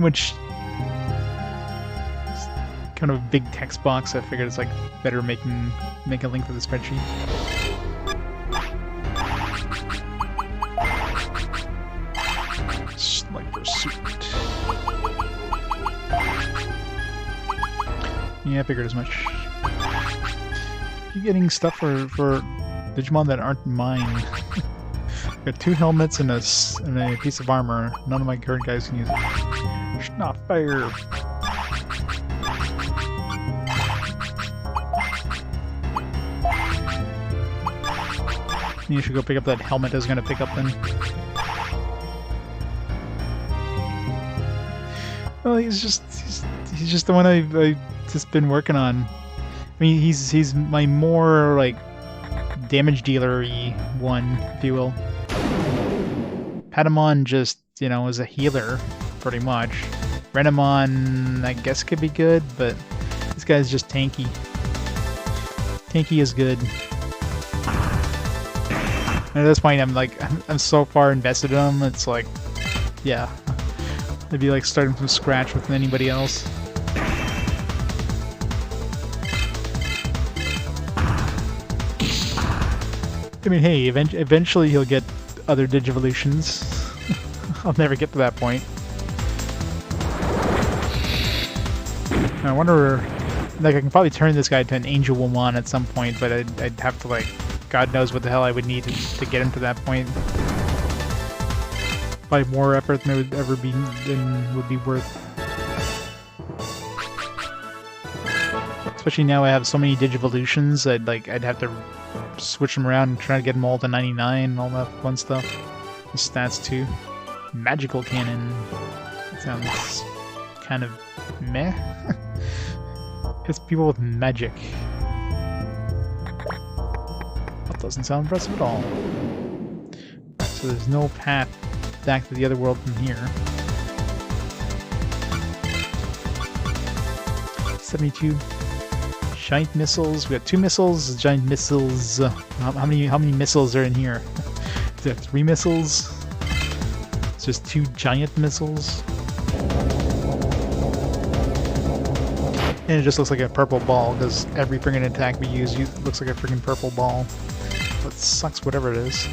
much kind of big text box. I figured it's like better make a link for the spreadsheet. Sniper suit. Yeah, I figured as much. You getting stuff for Digimon that aren't mine. Got 2 helmets and a piece of armor. None of my current guys can use it. It's not fair. You should go pick up that helmet I was gonna pick up then. Well, he's just the one I've just been working on. I mean, he's my more like damage dealer-y one, if you will. Patamon just, is a healer, pretty much. Renamon, I guess, could be good, but this guy's just tanky. Tanky is good. And at this point, I'm so far invested in him, it's like, yeah. It'd be like starting from scratch with anybody else. I mean, hey, eventually he'll get other Digivolutions. I'll never get to that point. I wonder, like, I can probably turn this guy to an Angel Woman at some point, but I'd have to, like, God knows what the hell I would need to get him to that point. Probably more effort than it would be worth. Especially now I have so many Digivolutions, I'd have to switch them around and try to get them all to 99 and all that fun stuff. The stats too. Magical Cannon. That sounds kind of meh. It's people with magic. That doesn't sound impressive at all. So there's no path back to the other world from here. 72 giant missiles. We got 2 missiles, giant missiles. How many missiles are in here? Is there 3 missiles? It's just 2 giant missiles. And it just looks like a purple ball, because every friggin' attack we use looks like a friggin' purple ball. But it sucks whatever it is.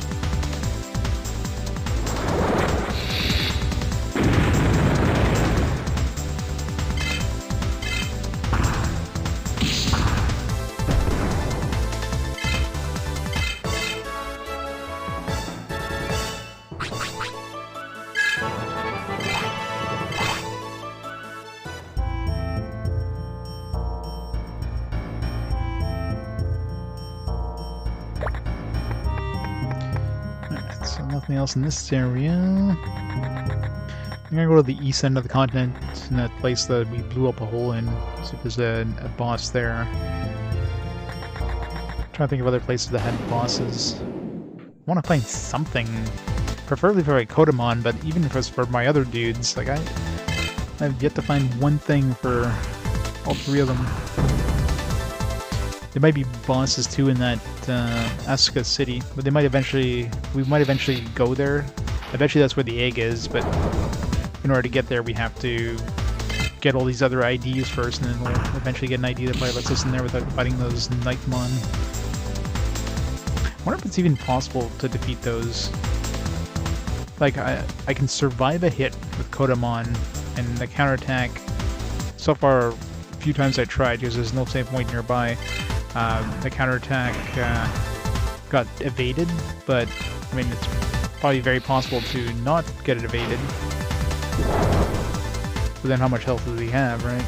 So nothing else in this area. I'm gonna go to the east end of the continent, in that place that we blew up a hole in, see if there's a boss there. trying to think of other places that had bosses. I want to find something, preferably for like Kodamon, but even if it's for my other dudes, like I've yet to find one thing for all three of them. There might be bosses too in that Asuka city, but we might eventually go there. Eventually that's where the egg is, but in order to get there we have to get all these other IDs first, and then we'll eventually get an ID that probably lets us in there without fighting those Nightmon. I wonder if it's even possible to defeat those. Like, I can survive a hit with Kodamon, and the counterattack, so far, a few times I tried, because there's no save point nearby, the counterattack got evaded, but, I mean, it's probably very possible to not get it evaded. But then how much health does he have, right?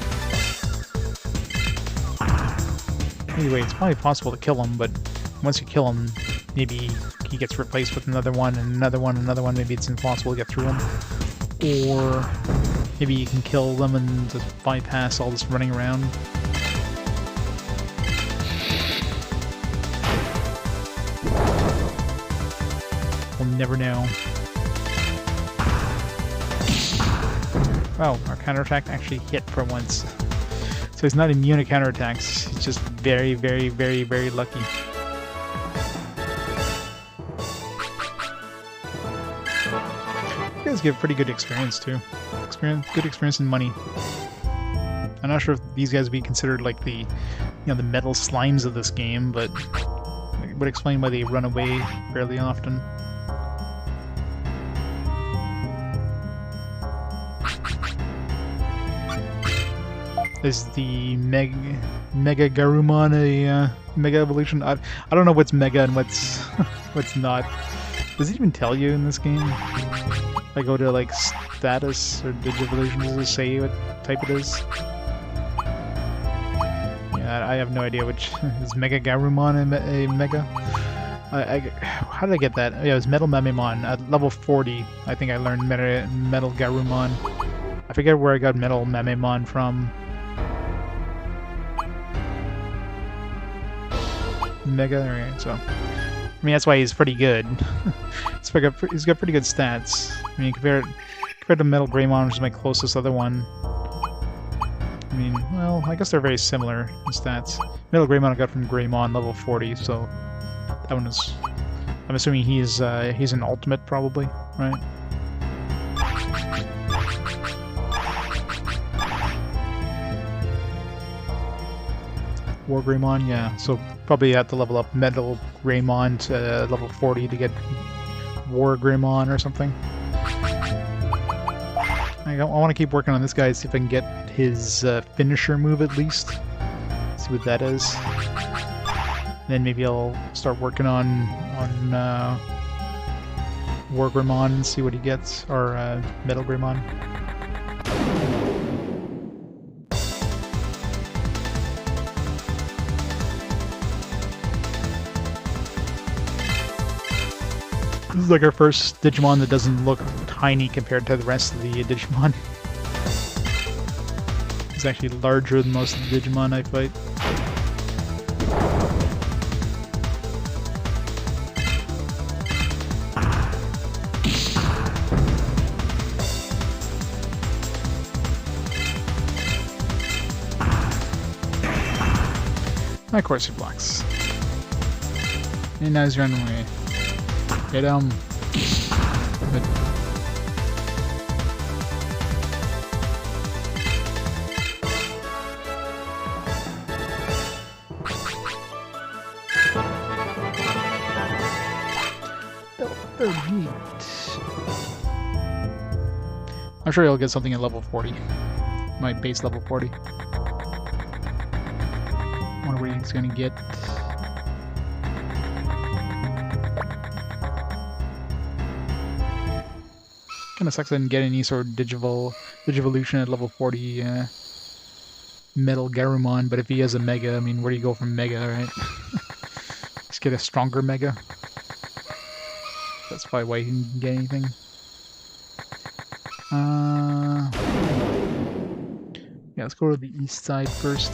Anyway, it's probably possible to kill him, but once you kill him, maybe he gets replaced with another one, and another one, and another one. Maybe it's impossible to get through him. Or maybe you can kill them and just bypass all this running around. We'll never know. Oh, our counterattack actually hit for once. So he's not immune to counterattacks. He's just very, very, very, very lucky. You guys give pretty good experience too. Good experience and money. I'm not sure if these guys would be considered like the, the metal slimes of this game, but it would explain why they run away fairly often. Is the Mega Garurumon a Mega Evolution? I don't know what's Mega and what's what's not. Does it even tell you in this game? If I go to like status or Digivolution, does it say what type it is? Yeah, I have no idea which. Is Mega Garurumon a Mega? How did I get that? Yeah, it was Metal Mamemon at level 40. I think I learned Metal Garurumon. I forget where I got Metal Mamemon from. Mega, alright, so I mean that's why he's pretty good. He's got pretty good stats. I mean compared to Metal Greymon, which is my closest other one. I mean, well, I guess they're very similar in stats. Metal Greymon I got from Greymon, level 40, so that one is. I'm assuming he's an ultimate probably, right? Wargreymon, yeah, so probably have to level up Metal Greymon to level 40 to get Wargreymon or something. I want to keep working on this guy, see if I can get his finisher move at least. See what that is. Then maybe I'll start working on Wargreymon and see what he gets, or Metal Greymon. This is like our first Digimon that doesn't look tiny compared to the rest of the Digimon. It's actually larger than most of the Digimon I fight. Of course he blocks. And now he's running away. Get him. Good. Oh, neat. I'm sure he'll get something at level 40. My base level 40. Wonder what he's gonna get. Kinda sucks I didn't get any sort of Digivolution at level 40 Metal Garurumon, but if he has a Mega, I mean, where do you go from Mega, right? Just get a stronger Mega. That's probably why he didn't get anything. Yeah, let's go to the east side first.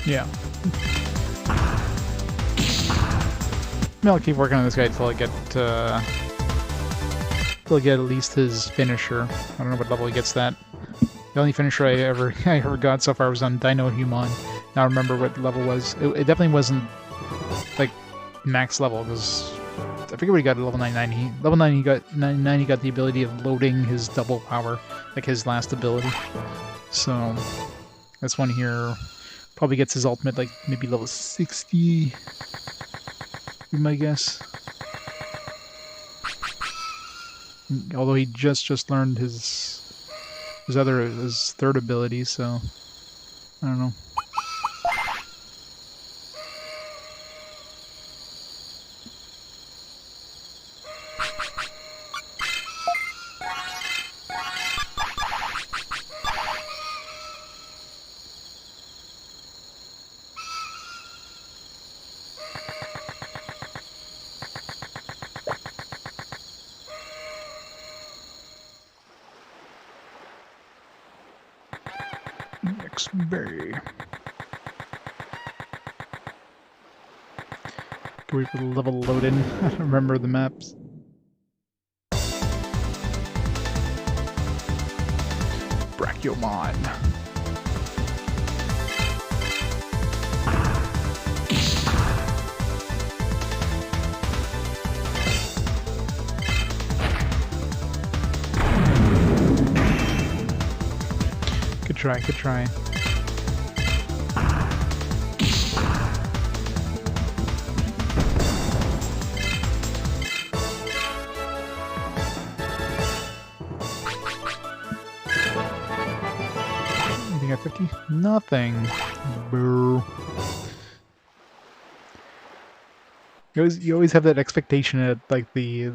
Yeah. I'll keep working on this guy until I get at least his finisher. I don't know what level he gets that. The only finisher I ever got so far was on Digimon. Now I remember what the level was. It definitely wasn't like max level, because I forget what he got at level 99. Level 9 he got 99. He got the ability of loading his double power, like his last ability. So this one here probably gets his ultimate like maybe level 60. Be my guess. Although he just learned his third ability, so I don't know. Next bay. Can we put the level load in? I don't remember the maps. Wargreymon. Good try, good try. Anything at 50? Nothing. Boo. You always have that expectation at like the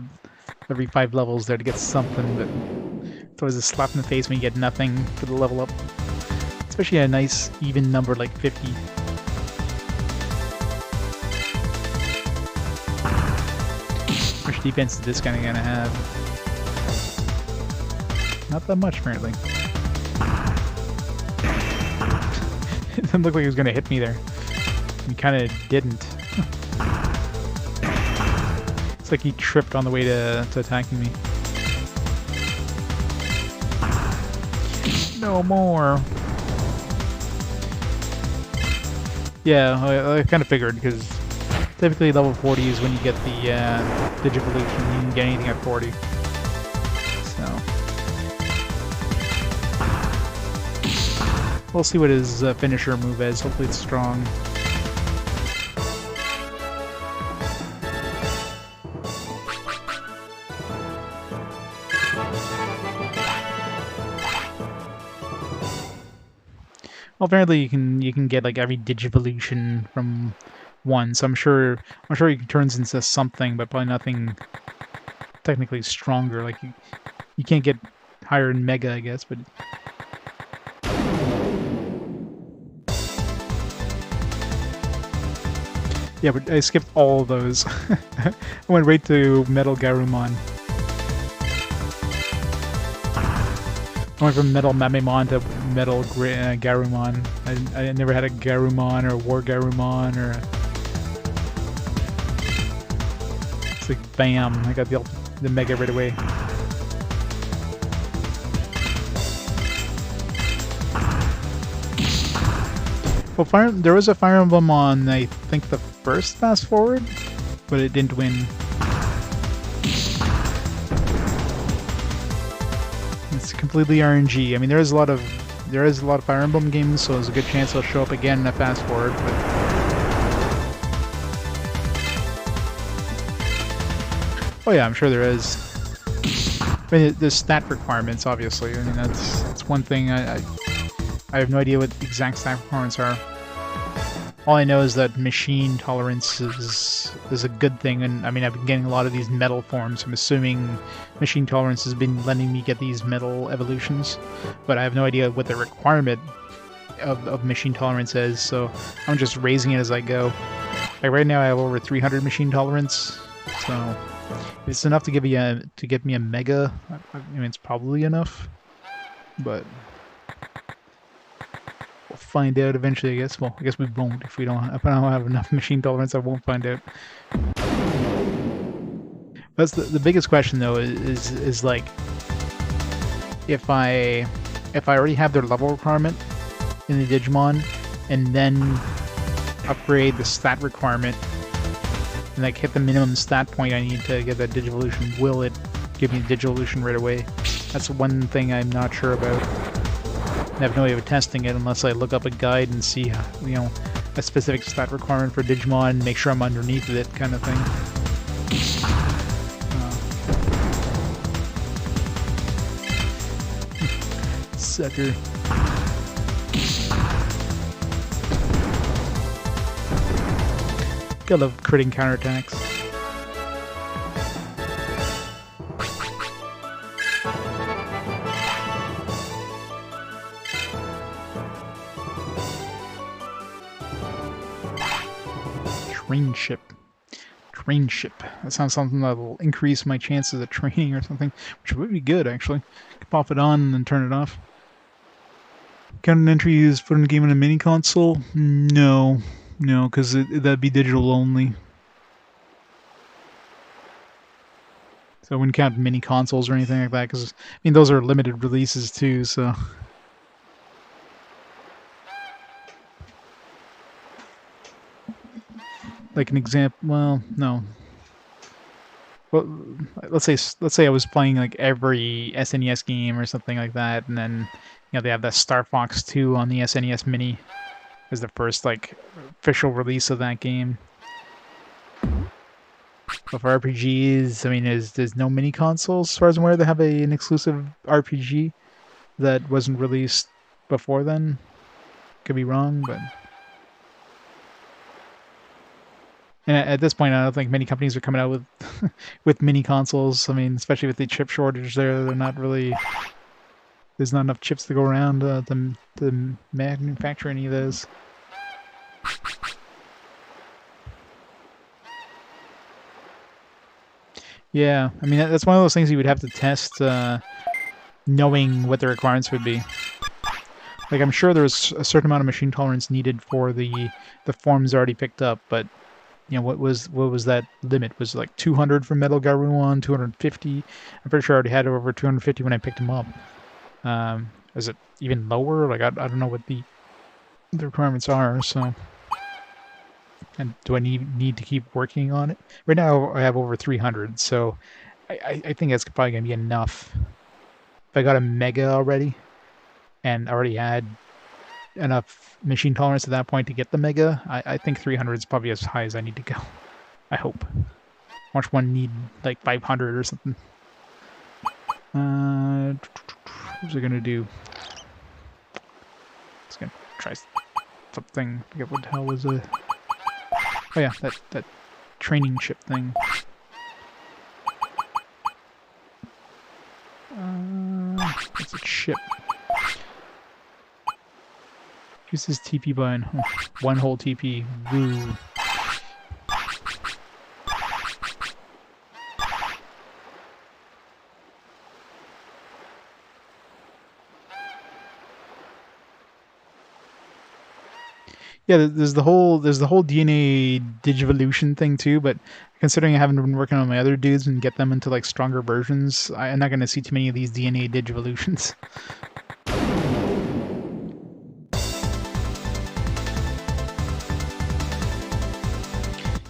every 5 levels there to get something, but it's always a slap in the face when you get nothing for the level up. Especially a nice even number like 50. How much defense is this guy gonna have? Not that much, apparently. It didn't look like he was gonna hit me there. He kinda didn't. It's like he tripped on the way to attacking me. No more. Yeah, I kind of figured, because typically level 40 is when you get the Digivolution. You can get anything at 40. So we'll see what his finisher move is. Hopefully it's strong. Well, apparently you can get like every Digivolution from one, so I'm sure he turns into something, but probably nothing technically stronger. Like you can't get higher in Mega, I guess, but yeah, but I skipped all of those. I went right to Metal Garurumon. I went from Metal Mamemon to Metal Garurumon. I never had a Garurumon or Wargreymon or... It's like, bam, I got the Mega right away. Well, there was a Fire Emblem on, I think, the first Fast Forward, but it didn't win. It's completely RNG. I mean, there is a lot of Fire Emblem games, so there's a good chance it'll show up again in a Fast Forward. But oh yeah, I'm sure there is. I mean, there's stat requirements, obviously. I mean, that's one thing. I have no idea what the exact stat requirements are. All I know is that machine tolerance is a good thing, and I mean, I've been getting a lot of these metal forms. I'm assuming machine tolerance has been letting me get these metal evolutions, but I have no idea what the requirement of machine tolerance is, so I'm just raising it as I go. Like right now I have over 300 machine tolerance, so if it's enough to get me a Mega, I mean, it's probably enough, but we'll find out eventually, I guess. Well, I guess we won't if I don't have enough machine tolerance. I won't find out. That's the biggest question though. Is like if I already have their level requirement in the Digimon, and then upgrade the stat requirement, and like hit the minimum stat point I need to get that Digivolution, will it give me Digivolution right away? That's one thing I'm not sure about. I have no way of testing it unless I look up a guide and see, you know, a specific stat requirement for Digimon, make sure I'm underneath it, kind of thing. Sucker. Gotta love critting counterattacks. Train ship. Train ship. That sounds something that will increase my chances of training or something, which would be good actually. Could pop it on and then turn it off. Can an entry is put in the game in a mini console? No. No, because that'd be digital only. So I wouldn't count mini consoles or anything like that, because, I mean, those are limited releases too, so... Like an example, well, no. Well, let's say I was playing like every SNES game or something like that, and then, you know, they have that Star Fox 2 on the SNES Mini as the first like official release of that game. But for RPGs, I mean, there's no mini consoles as far as I'm aware that have an exclusive RPG that wasn't released before then. Could be wrong, but. And at this point, I don't think many companies are coming out with with mini consoles. I mean, especially with the chip shortage there, they're not really... There's not enough chips to go around to manufacture any of those. Yeah, I mean, that's one of those things you would have to test, knowing what the requirements would be. Like, I'm sure there's a certain amount of machine tolerance needed for the forms already picked up, but... You know, what was that limit? Was it like 200 for Metal Gear 1, 250? I'm pretty sure I already had over 250 when I picked them up. Is it even lower? Like, I don't know what the requirements are, so... And do I need to keep working on it? Right now, I have over 300, so I think that's probably going to be enough. If I got a Mega already, and already had enough machine tolerance at that point to get the Mega, I think 300 is probably as high as I need to go. I hope. Watch one need like 500 or something. What's it gonna do? It's gonna try something. I forget what the hell was it. Oh yeah, that training ship thing. It's a ship. Use this TP button. Oh, one whole TP. Woo. Yeah, there's the whole DNA Digivolution thing too, but considering I haven't been working on my other dudes and get them into like stronger versions, I'm not going to see too many of these DNA Digivolutions.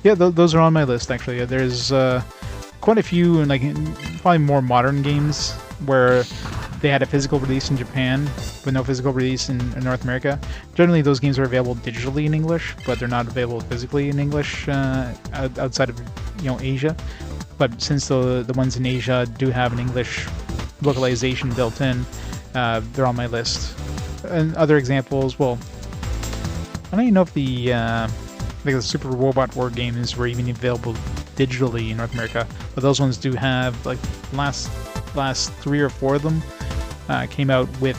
Yeah, those are on my list, actually. There's quite a few, and like probably more modern games where they had a physical release in Japan, but no physical release in North America. Generally, those games are available digitally in English, but they're not available physically in English outside of, you know, Asia. But since the ones in Asia do have an English localization built in, they're on my list. And other examples, well, I don't even know if the Super Robot Wargreymon were even available digitally in North America, but those ones do have, like, last 3 or 4 of them came out with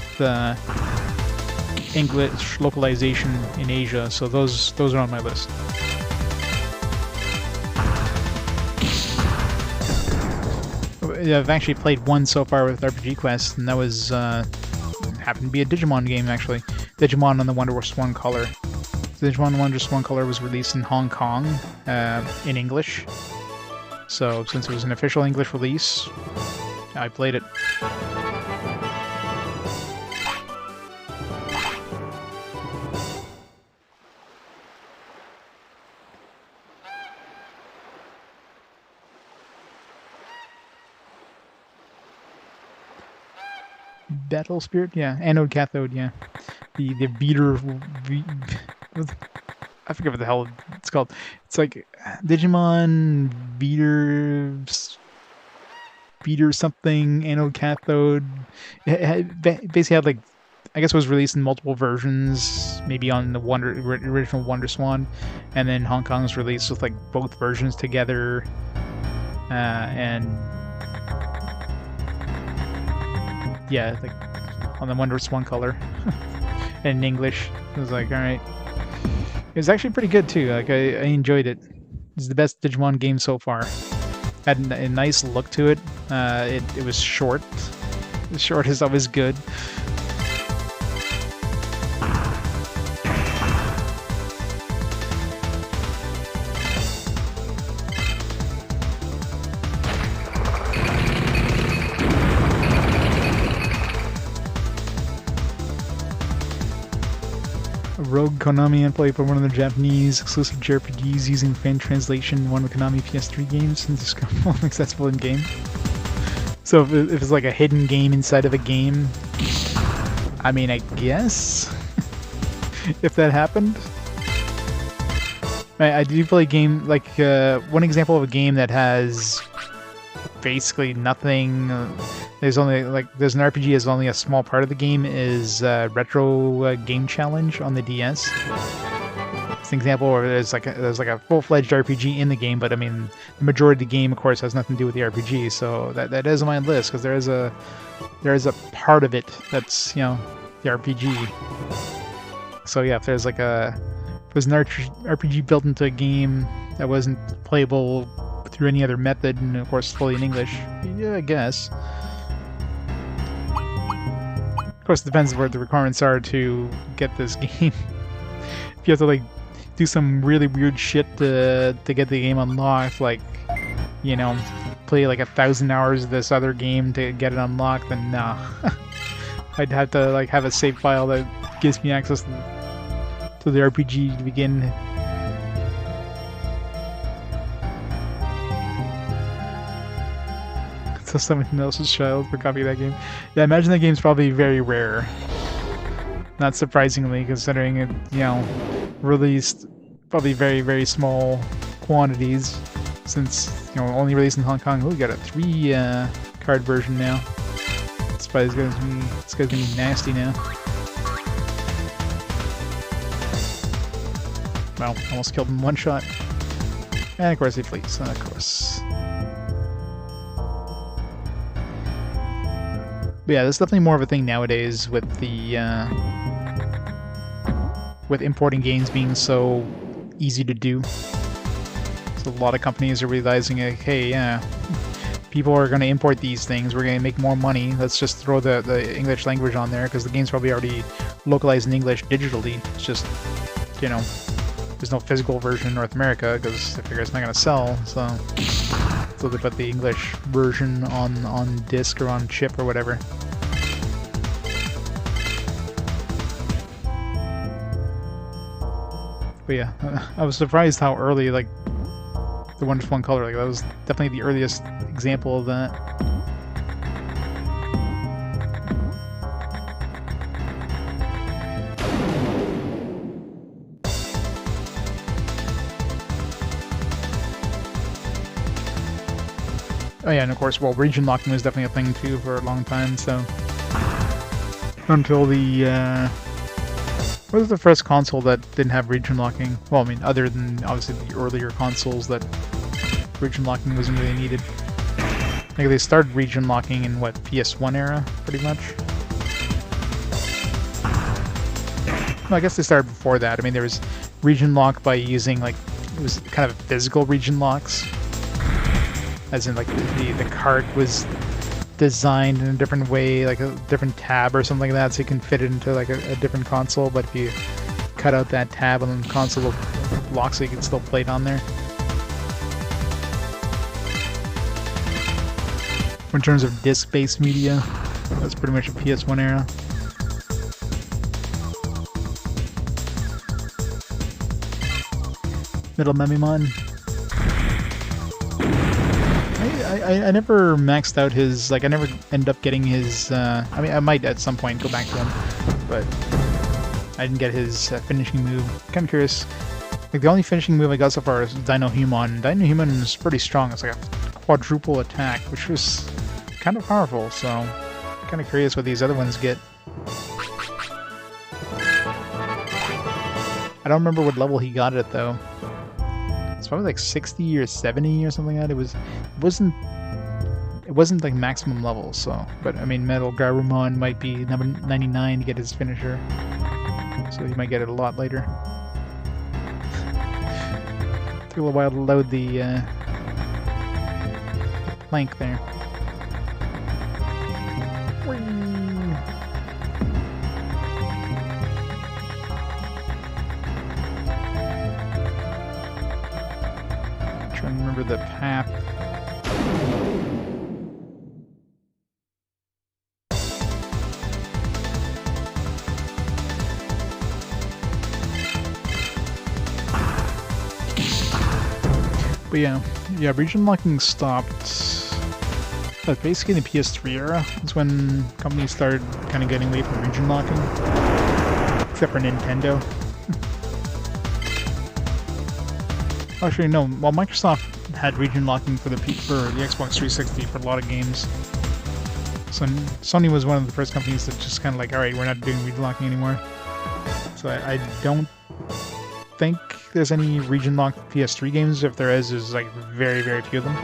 English localization in Asia, so those are on my list. I've actually played one so far with RPG Quest, and that was happened to be a Digimon game, actually. Digimon on the Wonder Swan Color. Digimon Wonder Swan Color was released in Hong Kong in English. So since it was an official English release, I played it. Battle Spirit, yeah. Anode Cathode, yeah. The beater... I forget what the hell it's called. It's like Digimon beater something, Anode Cathode. It basically had, like, I guess it was released in multiple versions, maybe on the original Wonder Swan, and then Hong Kong's released with, like, both versions together, and yeah, like on the Wonder Swan Color in English. It was like, all right. It was actually pretty good too. Like I enjoyed it. It's the best Digimon game so far. Had a nice look to it. It was short. Short is always good. Rogue Konami and play for one of the Japanese exclusive JRPGs using fan translation in one of the Konami PS3 games and it's accessible in game. So if it's like a hidden game inside of a game, I mean, I guess if that happened. I do play a game like one example of a game that has basically nothing. There's an RPG is only a small part of the game is Retro Game Challenge on the DS. It's an example where there's like a full-fledged RPG in the game, but I mean the majority of the game, of course, has nothing to do with the RPG. So that is on my list because there is a part of it that's, you know, the RPG. So yeah, if there's an RPG built into a game that wasn't playable through any other method, and of course fully in English, yeah, I guess. Of course, it depends on what the requirements are to get this game. If you have to like do some really weird shit to get the game unlocked, like, you know, play like 1,000 hours of this other game to get it unlocked, then nah. I'd have to like have a save file that gives me access to the RPG to begin. So someone else's child for copying that game. Yeah, I imagine that game's probably very rare. Not surprisingly, considering it, you know, released probably very, very small quantities, since, you know, only released in Hong Kong. Oh, we got a 3 card version now. This guy's gonna be nasty now. Well, almost killed him in one shot. And of course he flees, of course. But yeah, that's definitely more of a thing nowadays with the with importing games being so easy to do. So a lot of companies are realizing, like, hey, yeah, people are going to import these things. We're going to make more money. Let's just throw the English language on there because the game's probably already localized in English digitally. It's just, you know, there's no physical version in North America because I figure it's not going to sell. So they put the English version on disc or on chip or whatever. But yeah, I was surprised how early, like, the Wonder Swan Color, like, that was definitely the earliest example of that. Oh yeah, and of course, well, region locking was definitely a thing too for a long time, so... Until the, what was the first console that didn't have region locking? Well, I mean, other than, obviously, the earlier consoles that region locking wasn't really needed. I think they started region locking in, what, PS1 era, pretty much? No, I guess they started before that. I mean, there was region lock by using, like, it was kind of physical region locks. As in, like, the card was designed in a different way, like a different tab or something like that, so you can fit it into like a different console. But if you cut out that tab on the console lock, so you can still play it on there. In terms of disc-based media, that's pretty much a PS1 era. Middle Memimon. I never maxed out his, like, I never ended up getting his, I mean, I might at some point go back to him, but I didn't get his finishing move. Kind of curious. Like, the only finishing move I got so far is Dino Human. Dino Human is pretty strong. It's like a quadruple attack, which was kind of powerful, so I'm kind of curious what these other ones get. I don't remember what level he got it, though. It's probably like 60 or 70 or something like that. It wasn't like maximum level, so. But I mean, Metal Garurumon might be number 99 to get his finisher, so you might get it a lot later. Took a little while to load the plank there. Trying to remember the path. But yeah, region locking stopped. Basically in the PS3 era. That's when companies started kind of getting away from region locking. Except for Nintendo. Actually, no. Well, Microsoft had region locking for the Xbox 360 for a lot of games. So Sony was one of the first companies that just kind of like, all right, we're not doing region locking anymore. So I don't think there's any region locked PS3 games. If there is, there's like very, very few of them.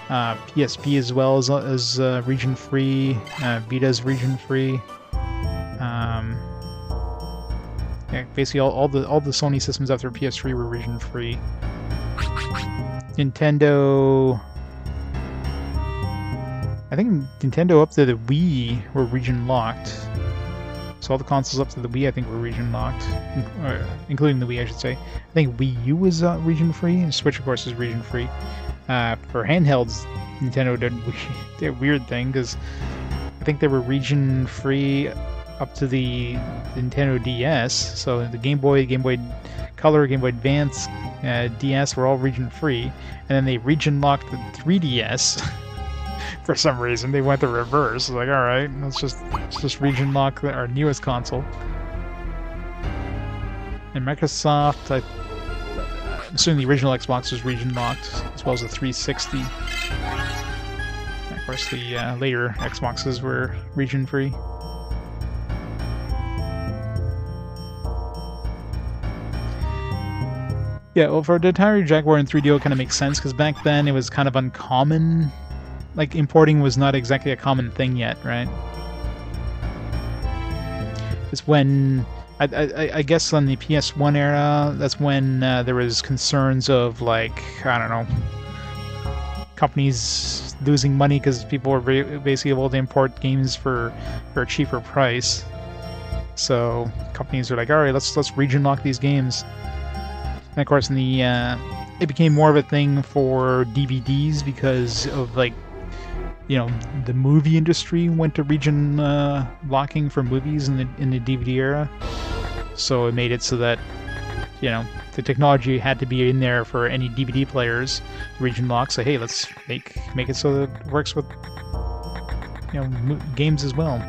PSP as well as region free. Vita's region free. Yeah, basically all the Sony systems after PS3 were region free. Nintendo, I think Nintendo up to the Wii were region locked. So all the consoles up to the Wii I think were region locked, including the Wii I should say. I think Wii U was region free, and Switch of course is region free. For handhelds, Nintendo did a weird thing because I think they were region free up to the Nintendo DS. So the Game Boy, Game Boy Color, Game Boy Advance, DS were all region free, and then they region locked the 3DS. For some reason, they went the reverse. Like, all right, let's just region lock our newest console. And Microsoft, I'm assuming the original Xbox was region locked, as well as the 360. And of course, the later Xboxes were region free. Yeah, well, for the Atari Jaguar and 3DO, it kind of makes sense because back then it was kind of uncommon. Like, importing was not exactly a common thing yet, right? It's when, I guess on the PS1 era, that's when there was concerns of, like, I don't know, companies losing money because people were basically able to import games for a cheaper price. So companies are like, all right, let's region lock these games. And of course, it became more of a thing for DVDs because of, like, you know, the movie industry went to region locking for movies in the DVD era. So it made it so that, you know, the technology had to be in there for any DVD players. Region lock, so hey, let's make it so that it works with, you know, games as well.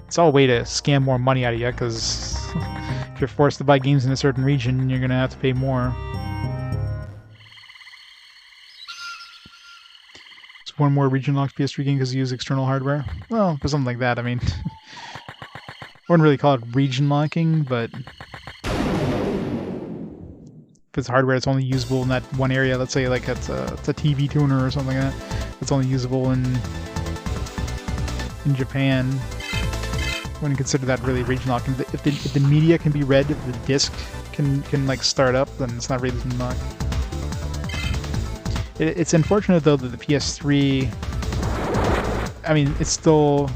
It's all a way to scam more money out of you, because if you're forced to buy games in a certain region, you're gonna have to pay more. One more region locked PS3 game because you use external hardware. Well, for something like that, I mean, I wouldn't really call it region locking, but if it's hardware that's only usable in that one area, let's say like it's a TV tuner or something like that, it's only usable in Japan. I wouldn't consider that really region locking. If the media can be read, if the disc can like start up, then it's not region locked. It's unfortunate, though, that the PS3 I mean, it's still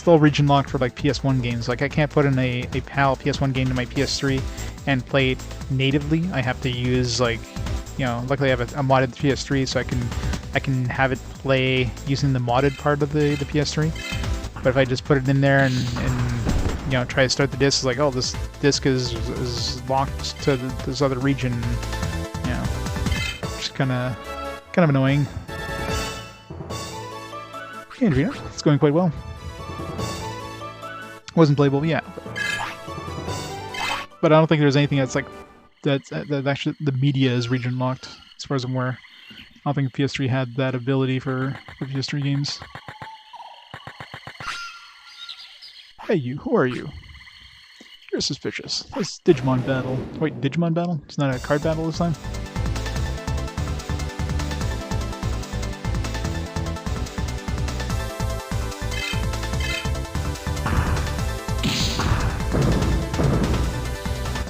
region locked for like PS1 games. Like I can't put in a PAL PS1 game to my PS3 and play it natively. I have to use like, you know, luckily I have a modded PS3, so I can have it play using the modded part of the PS3. But if I just put it in there and you know, try to start the disc, it's like, oh, this disc is locked to this other region. You know, just kind of annoying. Hey, Adrena, it's going quite well. Wasn't playable, yeah. But I don't think there's anything that's like that actually the media is region locked, as far as I'm aware. I don't think PS3 had that ability for PS3 games. Hey you, who are you? You're suspicious. It's Digimon battle. Wait, Digimon battle? It's not a card battle this time?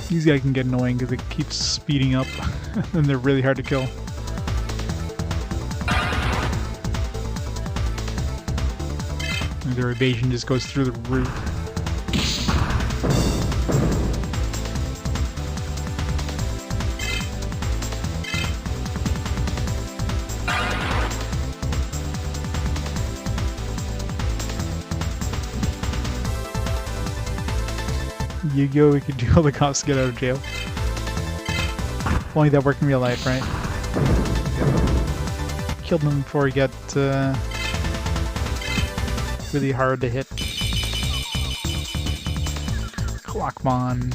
These guys can get annoying because it keeps speeding up and they're really hard to kill. And their evasion just goes through the roof. Yu-Gi-Oh! We could do all the cops to get out of jail. If only that worked in real life, right? Killed him before he got really hard to hit. Clockmon.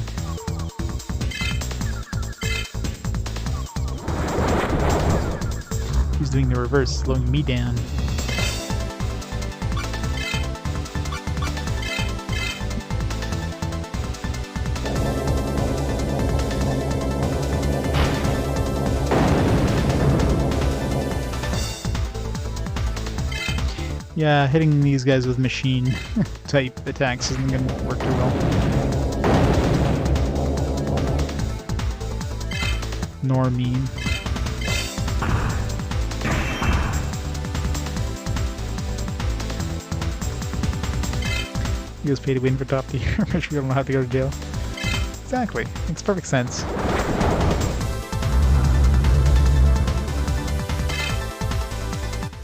He's doing the reverse, slowing me down. Yeah, hitting these guys with machine type attacks isn't going to work too well. Nor me. You guys pay to win for top tier. Make sure you don't have to go to jail. Exactly. Makes perfect sense.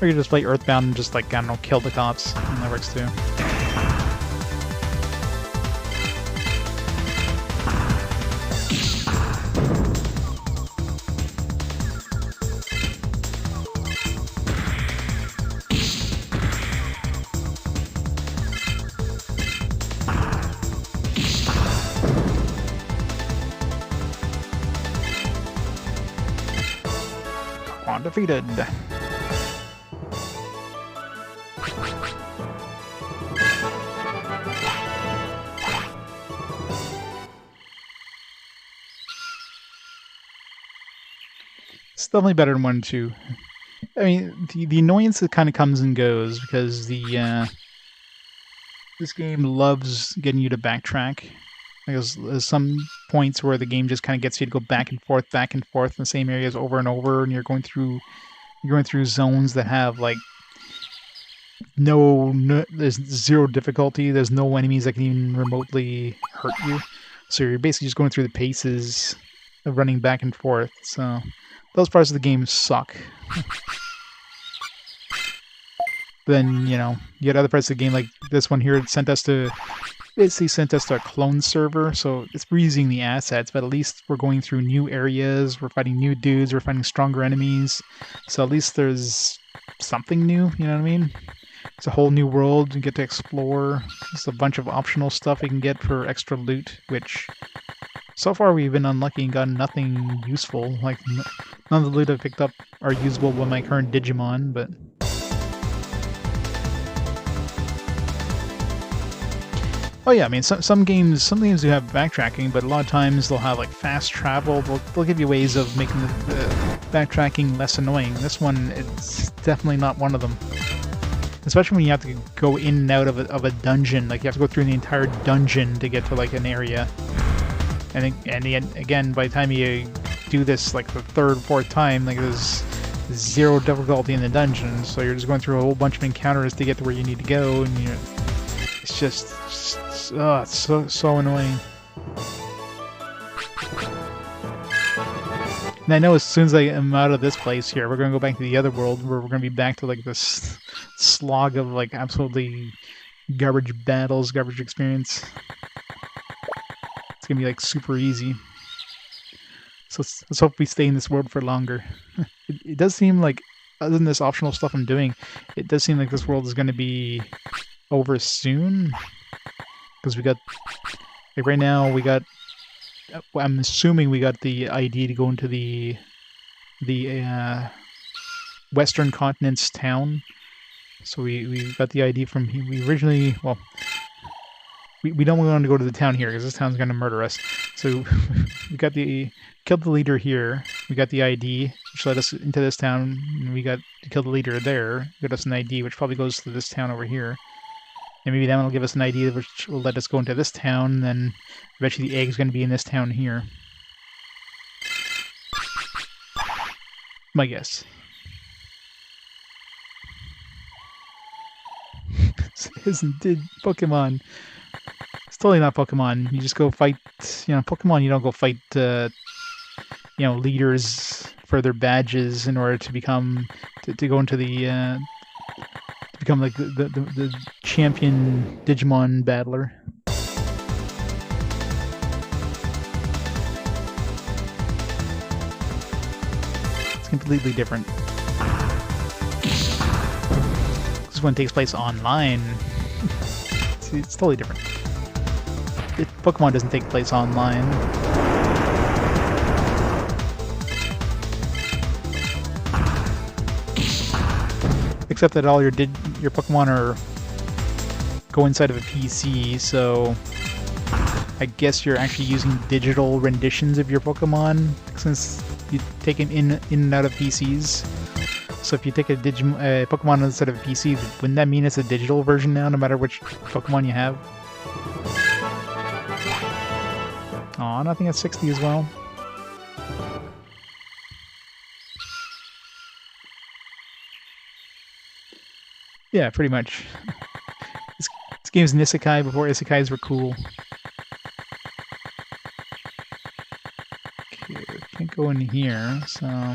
Or you just play Earthbound and just, like, I don't know, kill the cops. And that works too. Undefeated. It's definitely better than 1 and 2. I mean, the annoyance that kind of comes and goes because this game loves getting you to backtrack. There's some points where the game just kind of gets you to go back and forth in the same areas over and over, and you're going through zones that have like no there's zero difficulty. There's no enemies that can even remotely hurt you. So you're basically just going through the paces of running back and forth. So those parts of the game suck. Then, you know, you get other parts of the game like this one here. It basically sent us to a clone server, so it's reusing the assets, but at least we're going through new areas, we're fighting new dudes, we're fighting stronger enemies, so at least there's something new, you know what I mean? It's a whole new world you get to explore. There's a bunch of optional stuff you can get for extra loot, which so far we've been unlucky and gotten nothing useful. Like, none of the loot I've picked up are usable with my current Digimon, but oh yeah, I mean, some games do have backtracking, but a lot of times they'll have like fast travel. They'll give you ways of making the backtracking less annoying. This one, it's definitely not one of them. Especially when you have to go in and out of a dungeon. Like, you have to go through the entire dungeon to get to like an area. And again, by the time you do this like the third, fourth time, like there's zero difficulty in the dungeon, so you're just going through a whole bunch of encounters to get to where you need to go, and it's just it's so annoying. And I know as soon as I am out of this place here, we're gonna go back to the other world, where we're gonna be back to like this slog of like absolutely garbage battles, garbage experience. It's gonna be like super easy. So let's hope we stay in this world for longer. It does seem like, other than this optional stuff I'm doing, it does seem like this world is gonna be over soon. Because we got, like right now, we got, I'm assuming we got the ID to go into the Western Continent's town. So we got the ID from, we originally, well, we don't want to go to the town here because this town's going to murder us. So we got killed the leader here. We got the ID, which led us into this town. And we got to kill the leader there. Got us an ID, which probably goes to this town over here. And maybe that will give us an ID, which will let us go into this town. And then eventually the egg's going to be in this town here. My guess. Isn't Pokemon? It's totally not Pokemon. You just go fight, Pokemon, you don't go fight, leaders for their badges in order to become, to go into the, to become like the champion Digimon battler. It's completely different. This one takes place online. It's totally different. Pokemon doesn't take place online. Except that all your Pokemon go inside of a PC, so I guess you're actually using digital renditions of your Pokemon since you take them in and out of PCs. So if you take a Pokemon instead of a PC, wouldn't that mean it's a digital version now, no matter which Pokemon you have? Aw, nothing at 60 as well. Yeah, pretty much. This game's an isekai before isekais were cool. Okay, can't go in here, so...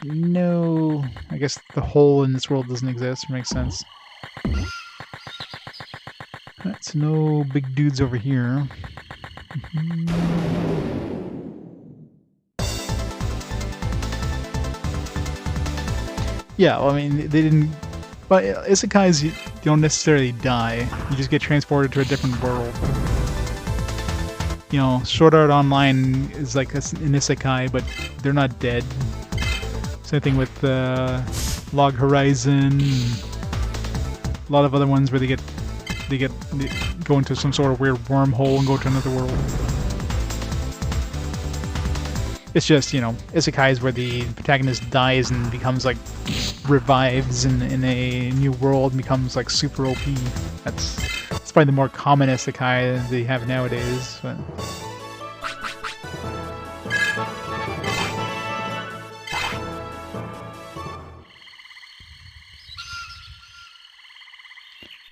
No... I guess the hole in this world doesn't exist, makes sense. Alright, so no big dudes over here. Yeah, well, I mean, they didn't... But isekais, you don't necessarily die. You just get transported to a different world. Sword Art Online is like an isekai, but they're not dead. Same thing with Log Horizon, a lot of other ones where they go into some sort of weird wormhole and go to another world. It's just, isekais where the protagonist dies and becomes like, revives in a new world and becomes like super OP. That's probably the more common isekai they have nowadays. But...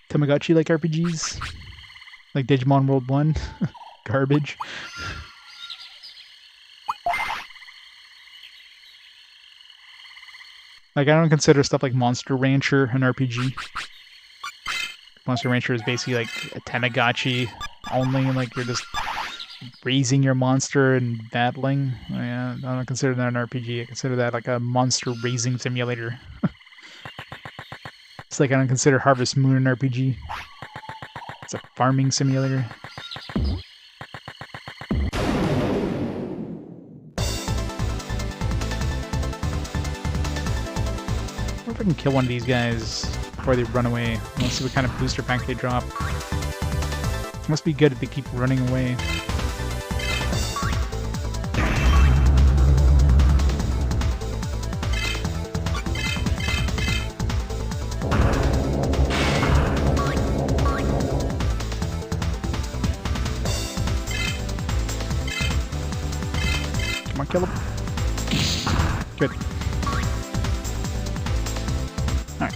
Tamagotchi-like RPGs? Like Digimon World 1? Garbage. Like, I don't consider stuff like Monster Rancher an RPG. Monster Rancher is basically like a Tamagotchi only, like you're just raising your monster and battling. I don't consider that an RPG. I consider that like a monster raising simulator. It's like I don't consider Harvest Moon an RPG. It's a farming simulator. I wonder if I can kill one of these guys before they run away. Let's see what kind of booster pack they drop. It must be good if they keep running away. Come on, kill him. Good. Alright.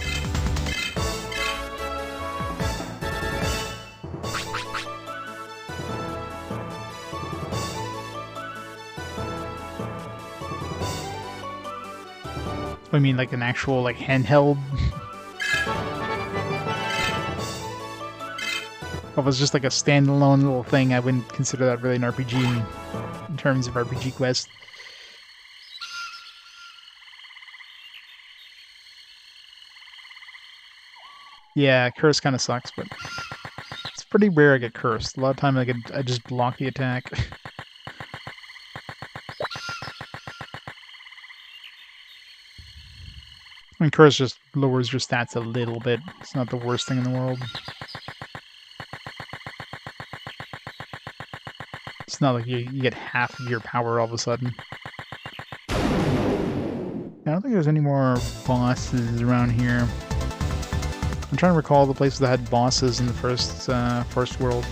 I mean, like an actual, like, handheld. If it was just like a standalone little thing, I wouldn't consider that really an RPG in terms of RPG Quest. Yeah, curse kind of sucks, but it's pretty rare I get cursed. A lot of time I just block the attack. I mean, curse just lowers your stats a little bit. It's not the worst thing in the world. It's not like you get half of your power all of a sudden. I don't think there's any more bosses around here. I'm trying to recall the places that had bosses in the first world.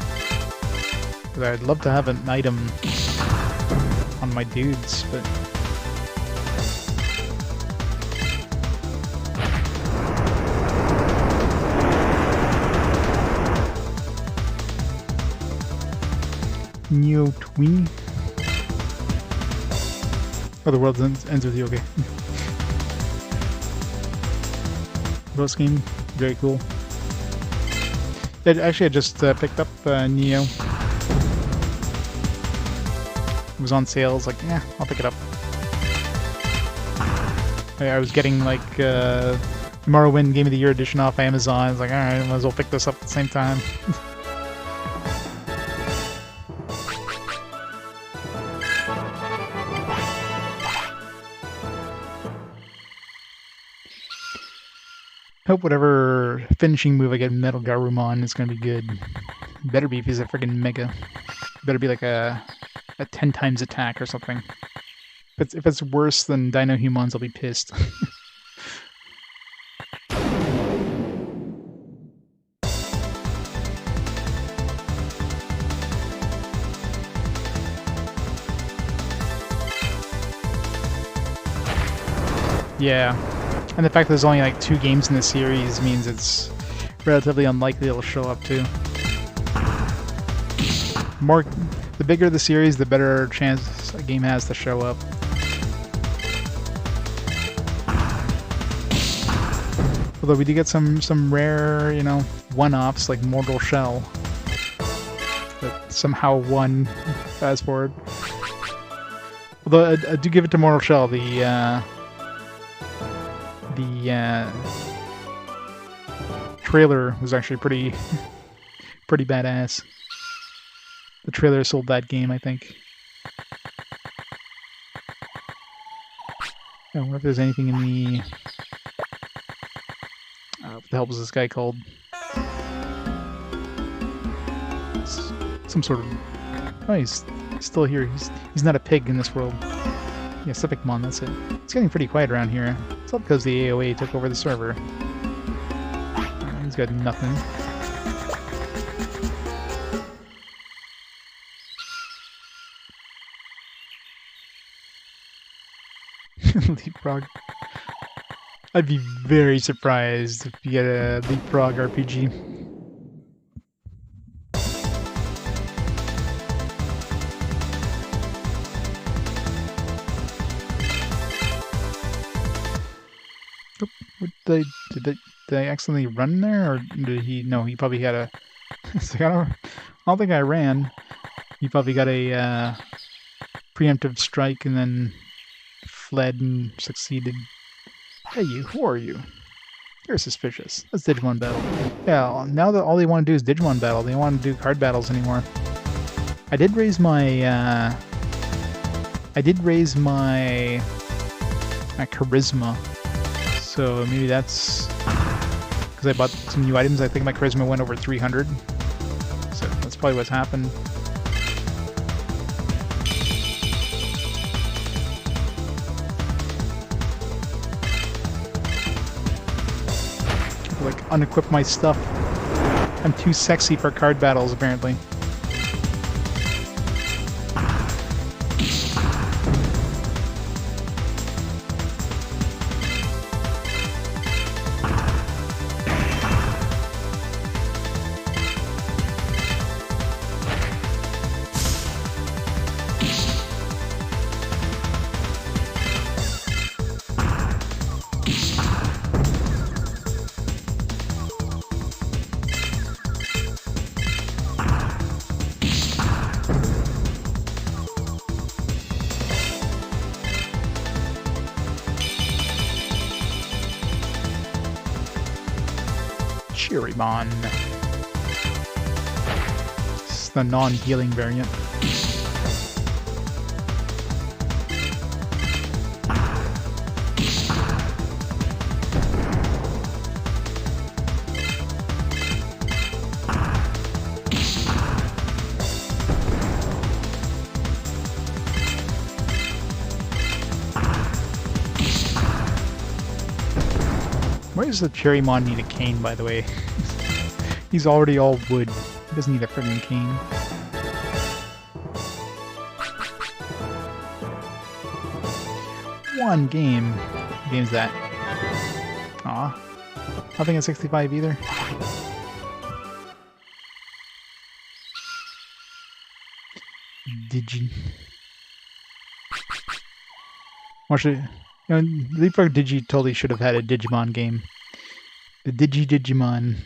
Because I'd love to have an item on my dudes, but... Neo Twee? Oh, the world ends with you, okay. Boss game, very cool. Actually, I just picked up Neo. It was on sale. I was like, yeah, I'll pick it up. I was getting like Morrowind Game of the Year edition off Amazon. I was like, alright, I might as well pick this up at the same time. Hope whatever finishing move I get in Metal Garurumon is gonna be good. Better be if he's a freaking mega. Better be like a 10 times attack or something. If it's worse than Dino Humans, I'll be pissed. Yeah. And the fact that there's only like 2 games in the series means it's relatively unlikely it'll show up too. The bigger the series, the better chance a game has to show up. Although we do get some rare, you know, one-offs like Mortal Shell that somehow won fast forward. Although I do give it to Mortal Shell, the trailer was actually pretty badass. The trailer sold that game, I think. I wonder if there's anything in the... what the hell was this guy called? Some sort of... Oh, he's still here. He's not a pig in this world. Yeah, Civicmon, that's it. It's getting pretty quiet around here. It's all because the AOA took over the server. He's got nothing. Leapfrog. I'd be very surprised if you get a Leapfrog RPG. Did I accidentally run there, or did he? No, he probably had a... I don't think I ran. He probably got a preemptive strike and then fled and succeeded. Hey you, who are you? You're suspicious. Let's Digimon battle. Yeah, now that all they want to do is Digimon battle, they don't want to do card battles anymore. I did raise my charisma. So maybe that's because I bought some new items. I think my charisma went over 300. So that's probably what's happened. Like unequip my stuff. I'm too sexy for card battles apparently. Cherrymon. It's the non-healing variant. Why does the Cherrymon need a cane, by the way? He's already all wood. He doesn't need a friggin' cane. One game. What game's that? Aw. Nothing at 65 either. Actually, you know, Leapfrog Digi totally should have had a Digimon game. The Digimon.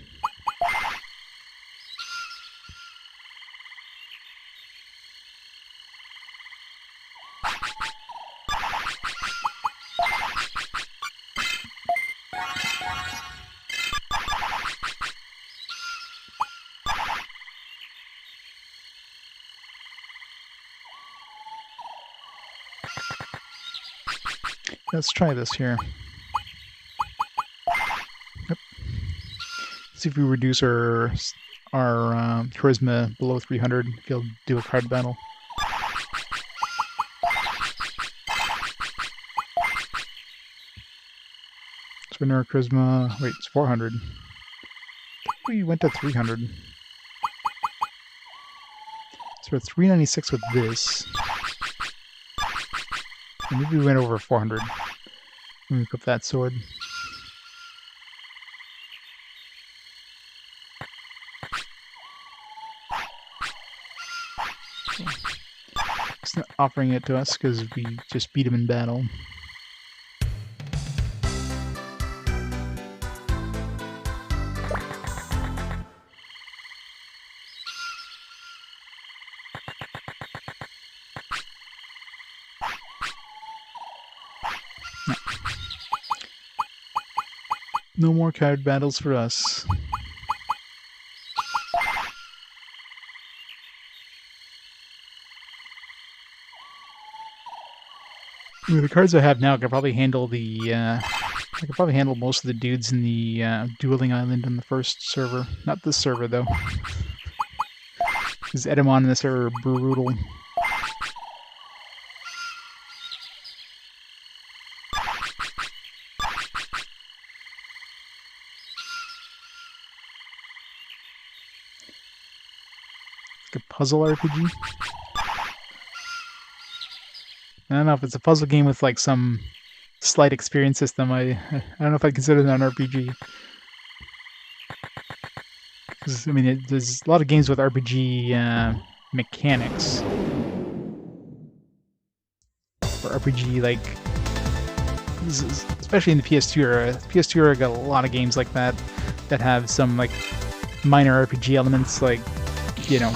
Let's try this here. Yep. See if we reduce our charisma below 300. If you'll do a card battle. So our charisma. Wait, it's 400. We went to 300. So we're 396 with this. And maybe we went over 400. Let me equip that sword. It's not offering it to us because we just beat him in battle. No more card battles for us. With the cards I have now, I can probably handle most of the dudes in the dueling island on the first server. Not this server though, because Edamon and this are brutal. A puzzle RPG? I don't know if it's a puzzle game with like some slight experience system. I don't know if I'd consider that an RPG. Because I mean, there's a lot of games with RPG mechanics. Or RPG like, especially in the PS2 era. PS2 era got a lot of games like that that have some like minor RPG elements, like, you know,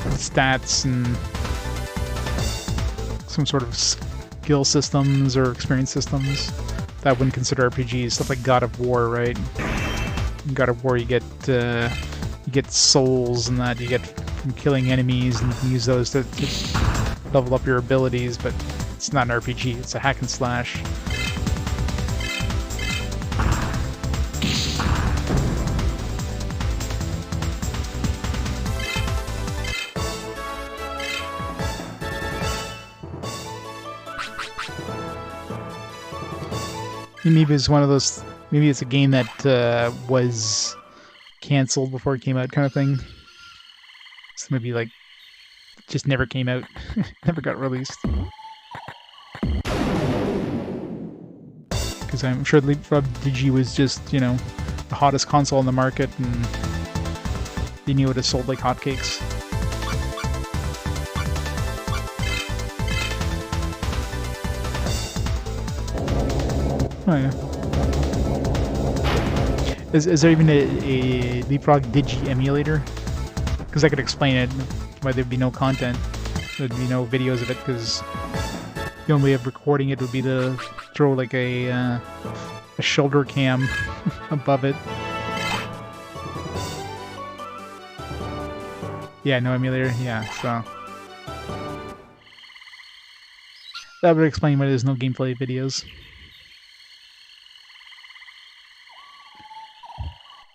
stats and some sort of skill systems or experience systems that I wouldn't consider RPGs. Stuff like God of War, right? In God of War, you get souls and that you get from killing enemies, and you can use those to level up your abilities. But it's not an RPG; it's a hack and slash. Maybe it's one of those. Maybe it's a game that was canceled before it came out, kind of thing. So maybe like just never came out, never got released. Because I'm sure Leapfrog Digi was just, you know, the hottest console on the market, and they knew it has sold like hotcakes. Oh yeah. Is there even a Leapfrog Digi emulator? Because I could explain it, why there'd be no content. There'd be no videos of it, because the only way of recording it would be to throw like a shoulder cam above it. Yeah, no emulator. Yeah, so that would explain why there's no gameplay videos.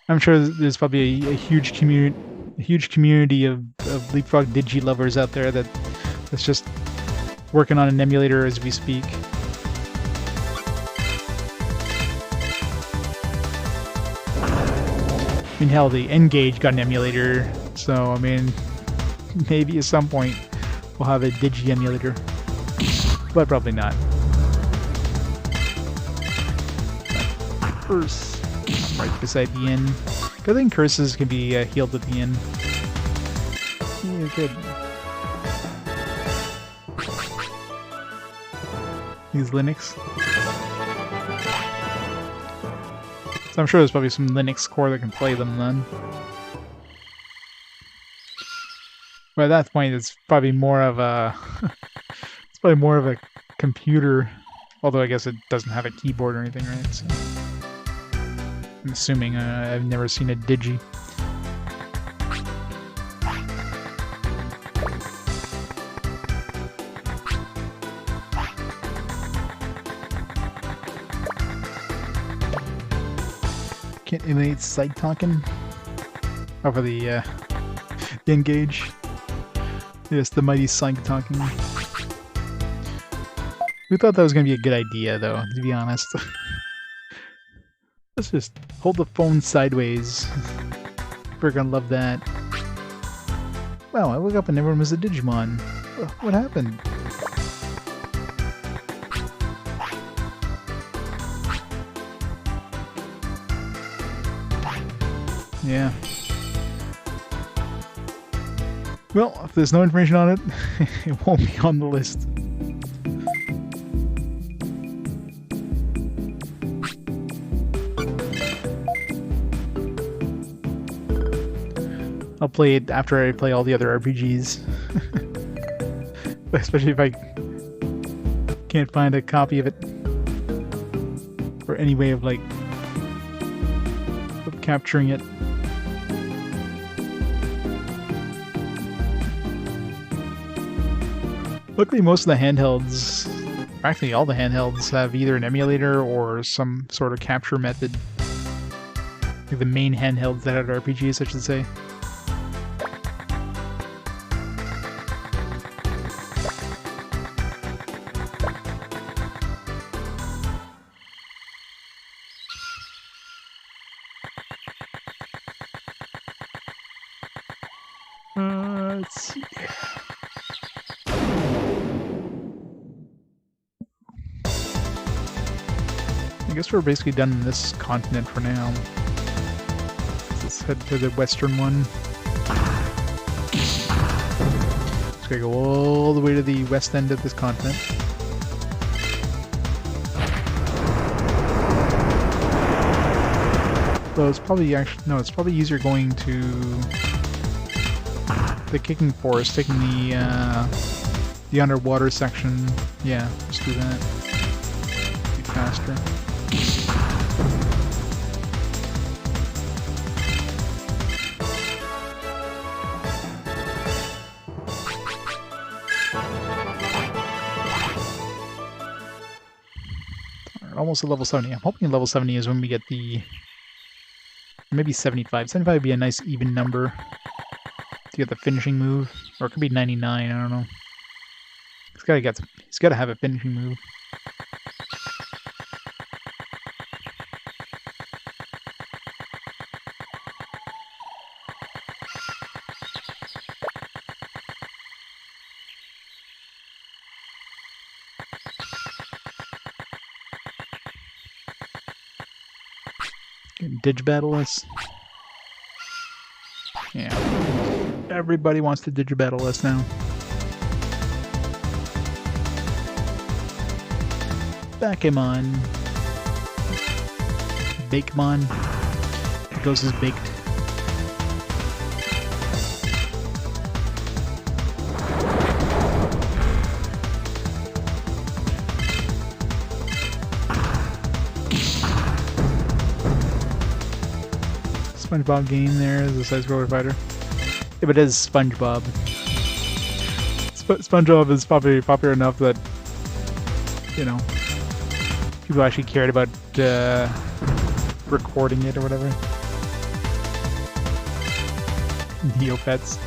I'm sure there's probably a huge community of Leapfrog Digi lovers out there that's just working on an emulator as we speak. I mean, hell, the N-Gage got an emulator, so I mean, maybe at some point we'll have a Digi emulator, but probably not. Curse, right beside the inn. Good thing curses can be healed at the end. Yeah, good. These Linux. So I'm sure there's probably some Linux core that can play them then. But at that point, it's probably more of a it's probably more of a computer. Although I guess it doesn't have a keyboard or anything, right? So I'm assuming I've never seen a Digi. Can't emulate side talking over the N-Gage. Yes, the mighty side talking. We thought that was gonna be a good idea, though. To be honest, let's just hold the phone sideways. We're gonna love that. Wow, I woke up and everyone was a Digimon. What happened? Yeah. Well, if there's no information on it, it won't be on the list. I'll play it after I play all the other RPGs. Especially if I can't find a copy of it. Or any way of, like, of capturing it. Luckily, most of the handhelds, practically all the handhelds, have either an emulator or some sort of capture method. Like the main handhelds that had RPGs, I should say. Let's see. I guess we're basically done in this continent for now. Let's head to the western one. Just gotta go all the way to the west end of this continent. Though it's probably it's probably easier going to the Kicking Forest, taking the underwater section. Yeah, let's do that. Be faster. Almost at level 70. I'm hoping level 70 is when we get the... maybe 75. 75 would be a nice even number to get the finishing move. Or it could be 99, I don't know. He's gotta have a finishing move. Digibattle us. Yeah. Everybody wants to Digibattle us now. Bakemon. Bakemon. It goes as baked. SpongeBob game there as a side-scroller fighter. If it is SpongeBob. SpongeBob is popular enough that, you know, people actually cared about recording it or whatever. Neopets.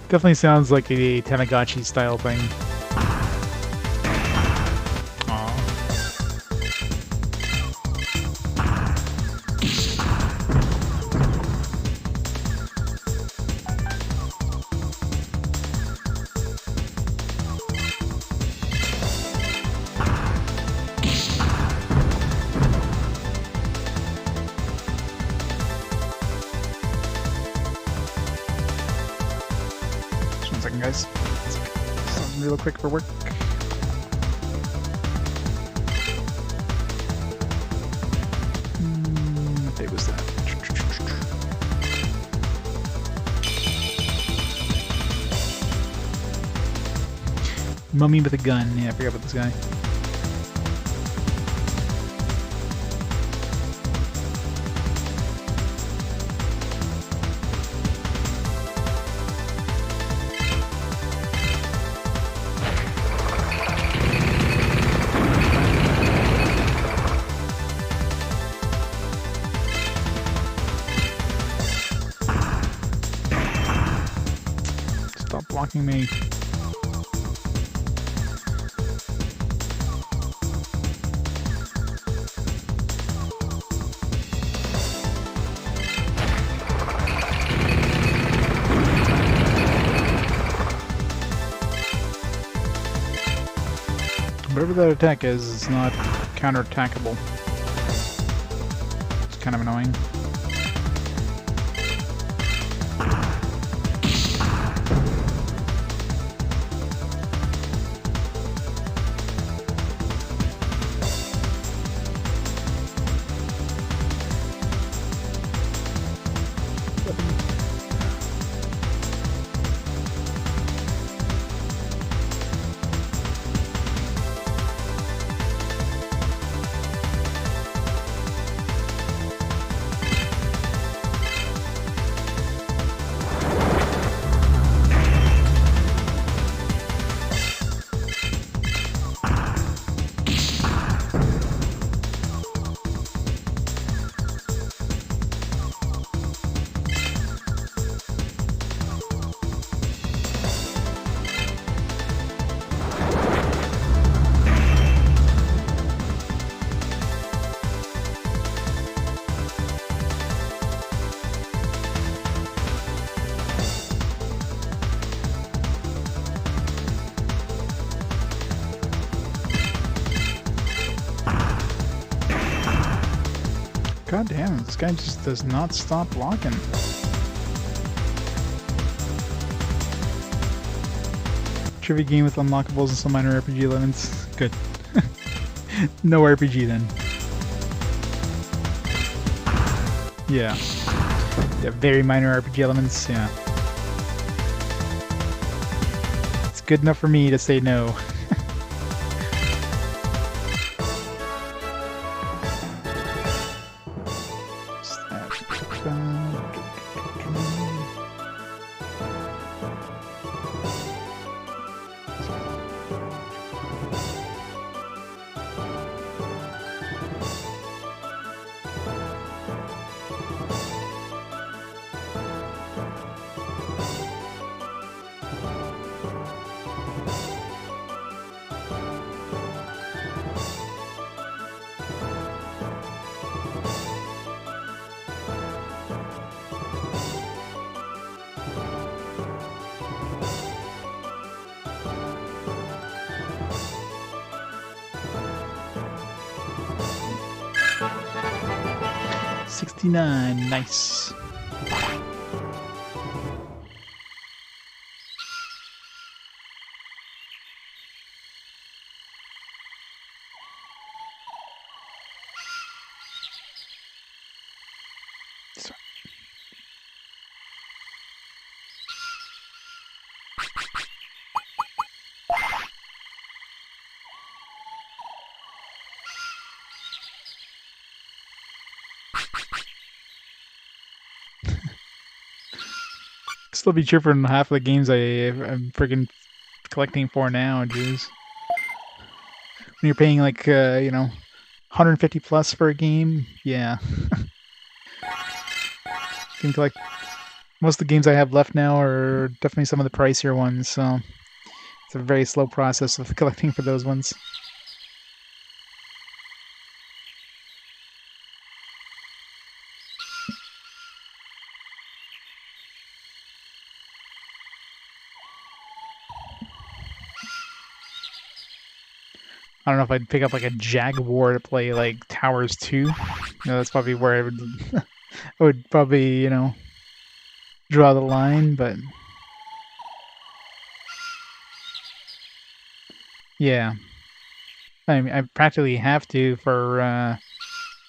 Definitely sounds like a Tamagotchi style thing. Just 1 second, guys. Something real quick for work. What day was that? Mummy with a gun. Yeah, I forgot about this guy. Stop blocking me. Whatever that attack is, it's not counter-attackable. It's kind of annoying. God damn, this guy just does not stop blocking. Trivia game with unlockables and some minor RPG elements. Good. No RPG then. Yeah. Yeah, very minor RPG elements, yeah. It's good enough for me to say no. $69, nice. Still be cheaper than half of the games I'm freaking collecting for now. Jeez. When you're paying like 150 plus for a game, yeah. Can collect most of the games I have left now are definitely some of the pricier ones, so it's a very slow process of collecting for those ones. I don't know if I'd pick up like a Jaguar to play like Towers 2. That's probably where I would I would probably, draw the line, but yeah. I mean, I practically have to for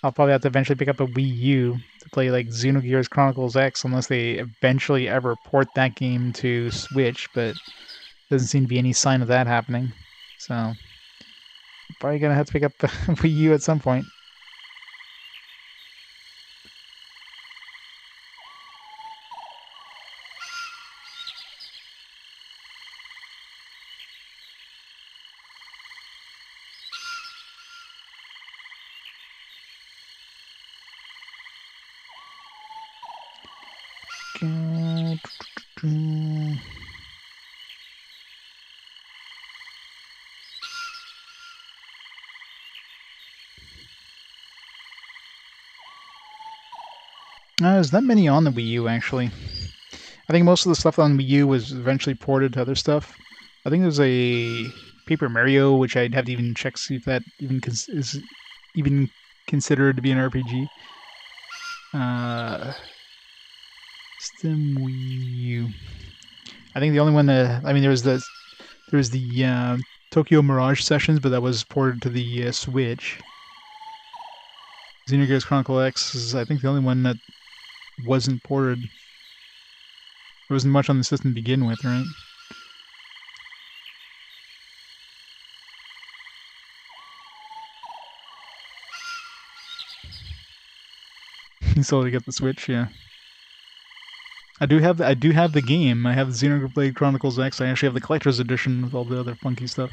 I'll probably have to eventually pick up a Wii U to play like Xenogears Chronicles X unless they eventually ever port that game to Switch, but doesn't seem to be any sign of that happening. So probably gonna have to pick up a Wii U at some point. There's not many on the Wii U, actually. I think most of the stuff on Wii U was eventually ported to other stuff. I think there's a Paper Mario, which I'd have to even check to see if that even is even considered to be an RPG. System Wii U. I think the only one that there was the Tokyo Mirage Sessions, but that was ported to the Switch. Xenogears Chronicle X is, I think, the only one that wasn't ported. There wasn't much on the system to begin with, right? You slowly get the Switch, yeah. I do have the game. I have Xenoblade Chronicles X. I actually have the collector's edition with all the other funky stuff.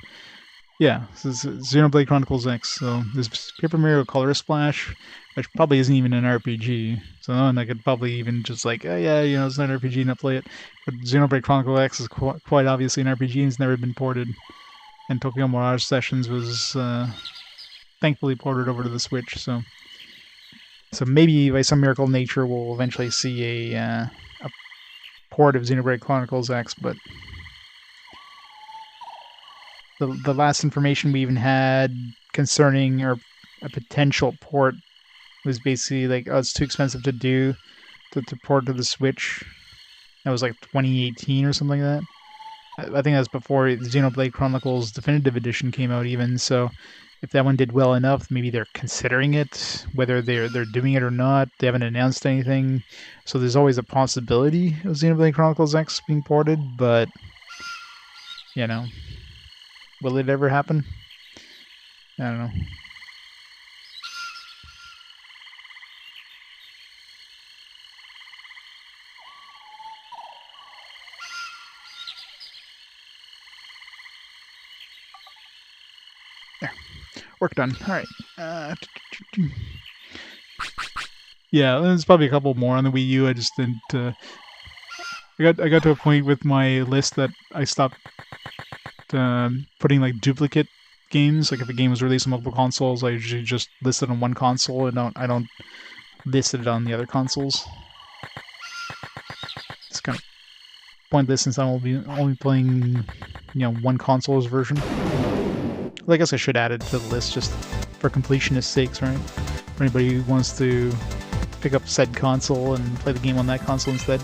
Yeah, this is Xenoblade Chronicles X. So there's Paper Mario Color Splash, which probably isn't even an RPG. So and I could probably even just like, oh yeah, it's not an RPG, and I play it. But Xenoblade Chronicles X is quite obviously an RPG, and it's never been ported. And Tokyo Mirage Sessions was thankfully ported over to the Switch. So maybe by some miracle of nature we'll eventually see a port of Xenoblade Chronicles X, but the last information we even had concerning a potential port was basically like, oh, it's too expensive to do to port to the Switch. That was like 2018 or something like that. I think that's before the Xenoblade Chronicles Definitive Edition came out even, so if that one did well enough, maybe they're considering it. Whether they're doing it or not, they haven't announced anything. So there's always a possibility of Xenoblade Chronicles X being ported, but will it ever happen? I don't know. There. Work done. All right. Yeah, there's probably a couple more on the Wii U. I just didn't. I got to a point with my list that I stopped putting like duplicate games. Like if a game was released on multiple consoles, I usually just list it on one console, and I don't list it on the other consoles. It's kind of pointless since I'm only playing one console's version. Well, I guess I should add it to the list just for completionist sakes, right? For anybody who wants to pick up said console and play the game on that console instead.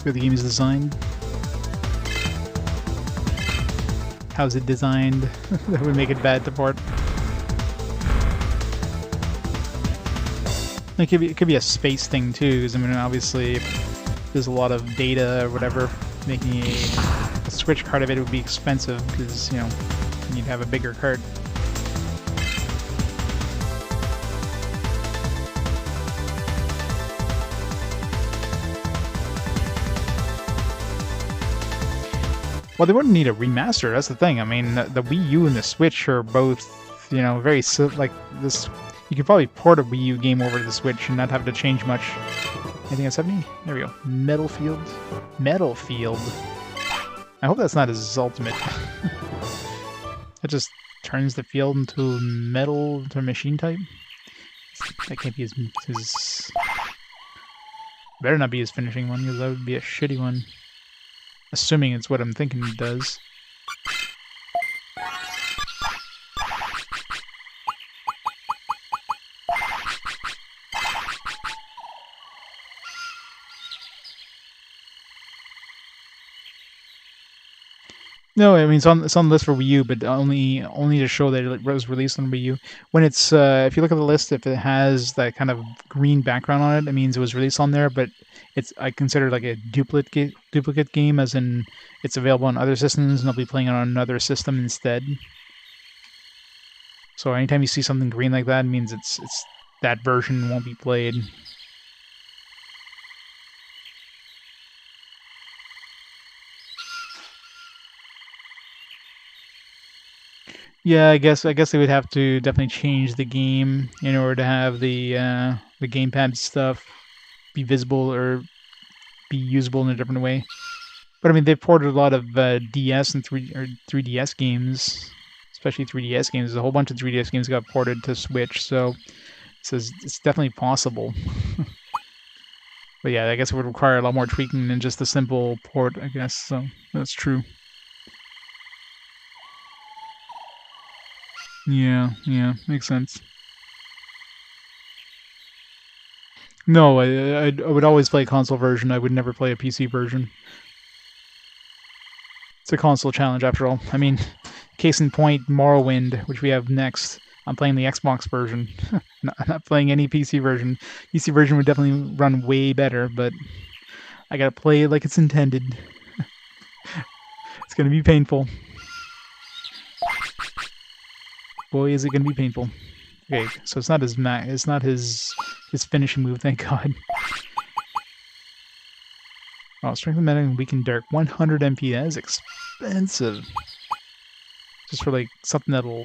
Where the game is designed. How's it designed? That would make it bad to port. It could be a space thing too, because obviously if there's a lot of data or whatever, making a Switch card of it would be expensive because you'd have a bigger card. Well, they wouldn't need a remaster. That's the thing. I mean, the Wii U and the Switch are both, you know, very like this. You could probably port a Wii U game over to the Switch and not have to change much. Anything at 70? There we go. Metal Field. Metal Field. I hope that's not his ultimate. That just turns the field into metal to machine type. That can't be his. Better not be his finishing one, because that would be a shitty one. Assuming it's what I'm thinking it does. No, I mean it's on the list for Wii U, but only to show that it was released on Wii U. When it's if you look at the list, if it has that kind of green background on it, it means it was released on there. But I consider like a duplicate game, as in it's available on other systems and I'll be playing it on another system instead. So anytime you see something green like that, it means it's that version won't be played. Yeah, I guess they would have to definitely change the game in order to have the gamepad stuff be visible or be usable in a different way. But I mean, they've ported a lot of DS and 3DS games, especially 3DS games. A whole bunch of 3DS games got ported to Switch, so it's definitely possible. But yeah, I guess it would require a lot more tweaking than just a simple port, I guess. So that's true. Yeah, makes sense. No, I would always play a console version. I would never play a PC version. It's a console challenge, after all. I mean, case in point, Morrowind, which we have next. I'm playing the Xbox version. I'm not playing any PC version. PC version would definitely run way better, but I gotta play it like it's intended. It's gonna be painful. Boy, is it gonna be painful. Okay, so it's not his finishing move, thank God. Oh, strength of metal and weaken dark. 100 MP, that is expensive. Just for like something that'll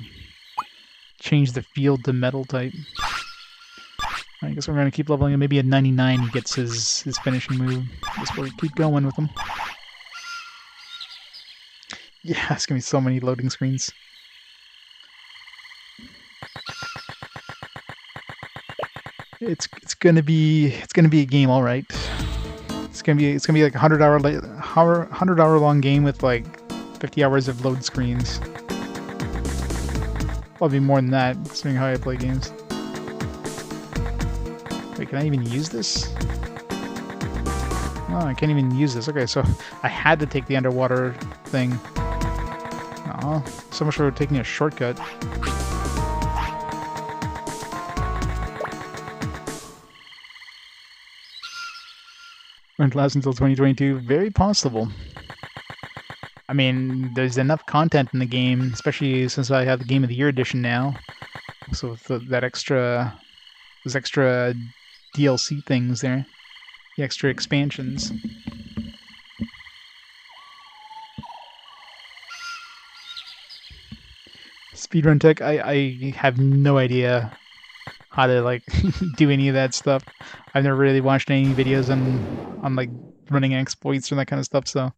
change the field to metal type. I guess we're gonna keep leveling him. Maybe at 99 he gets his finishing move. I guess we'll keep going with him. Yeah, it's gonna be so many loading screens. It's gonna be a game, all right. It's gonna be like a 100-hour long game with like 50 hours of load screens. Probably more than that, considering how I play games. Wait, can I even use this? Oh, I can't even use this. Okay, so I had to take the underwater thing. Aw, so much for taking a shortcut. Won't last until 2022. Very possible. I mean, there's enough content in the game, especially since I have the Game of the Year edition now. So with those extra DLC things there, the extra expansions. Speedrun tech, I have no idea how to like do any of that stuff. I've never really watched any videos on like running exploits or that kind of stuff, so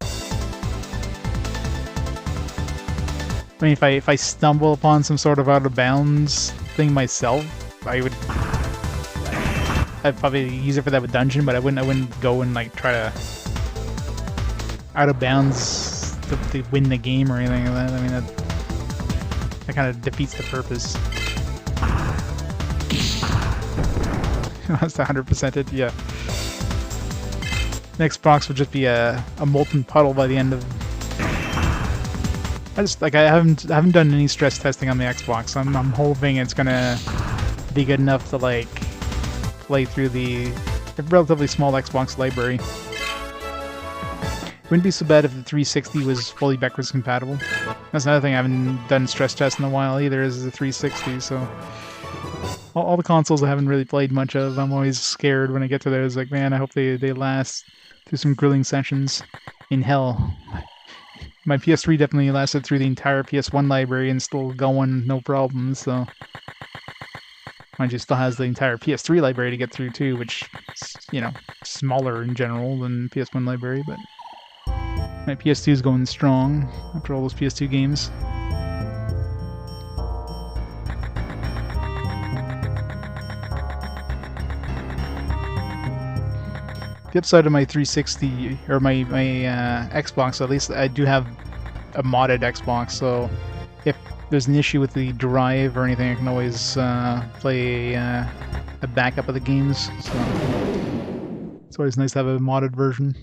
I mean, if I stumble upon some sort of out of bounds thing myself, I'd probably use it for that with dungeon, but I wouldn't go and like try to out of bounds to win the game or anything like that. I mean, that kind of defeats the purpose. That's 100%ed, yeah. Next box would just be a molten puddle by the end of. I haven't done any stress testing on the Xbox. I'm hoping it's gonna be good enough to like play through the relatively small Xbox library. It wouldn't be so bad if the 360 was fully backwards compatible. That's another thing I haven't done stress tests in a while either, is the 360, so all the consoles I haven't really played much of. I'm always scared when I get to those, like, man, I hope they last through some grueling sessions in hell. My PS3 definitely lasted through the entire PS1 library and still going, no problem, so... Mind you, still has the entire PS3 library to get through too, which is, you know, smaller in general than PS1 library, but... My PS2 is going strong after all those PS2 games. The upside of my 360, or my Xbox, at least I do have a modded Xbox, so if there's an issue with the drive or anything, I can always play a backup of the games, so it's always nice to have a modded version.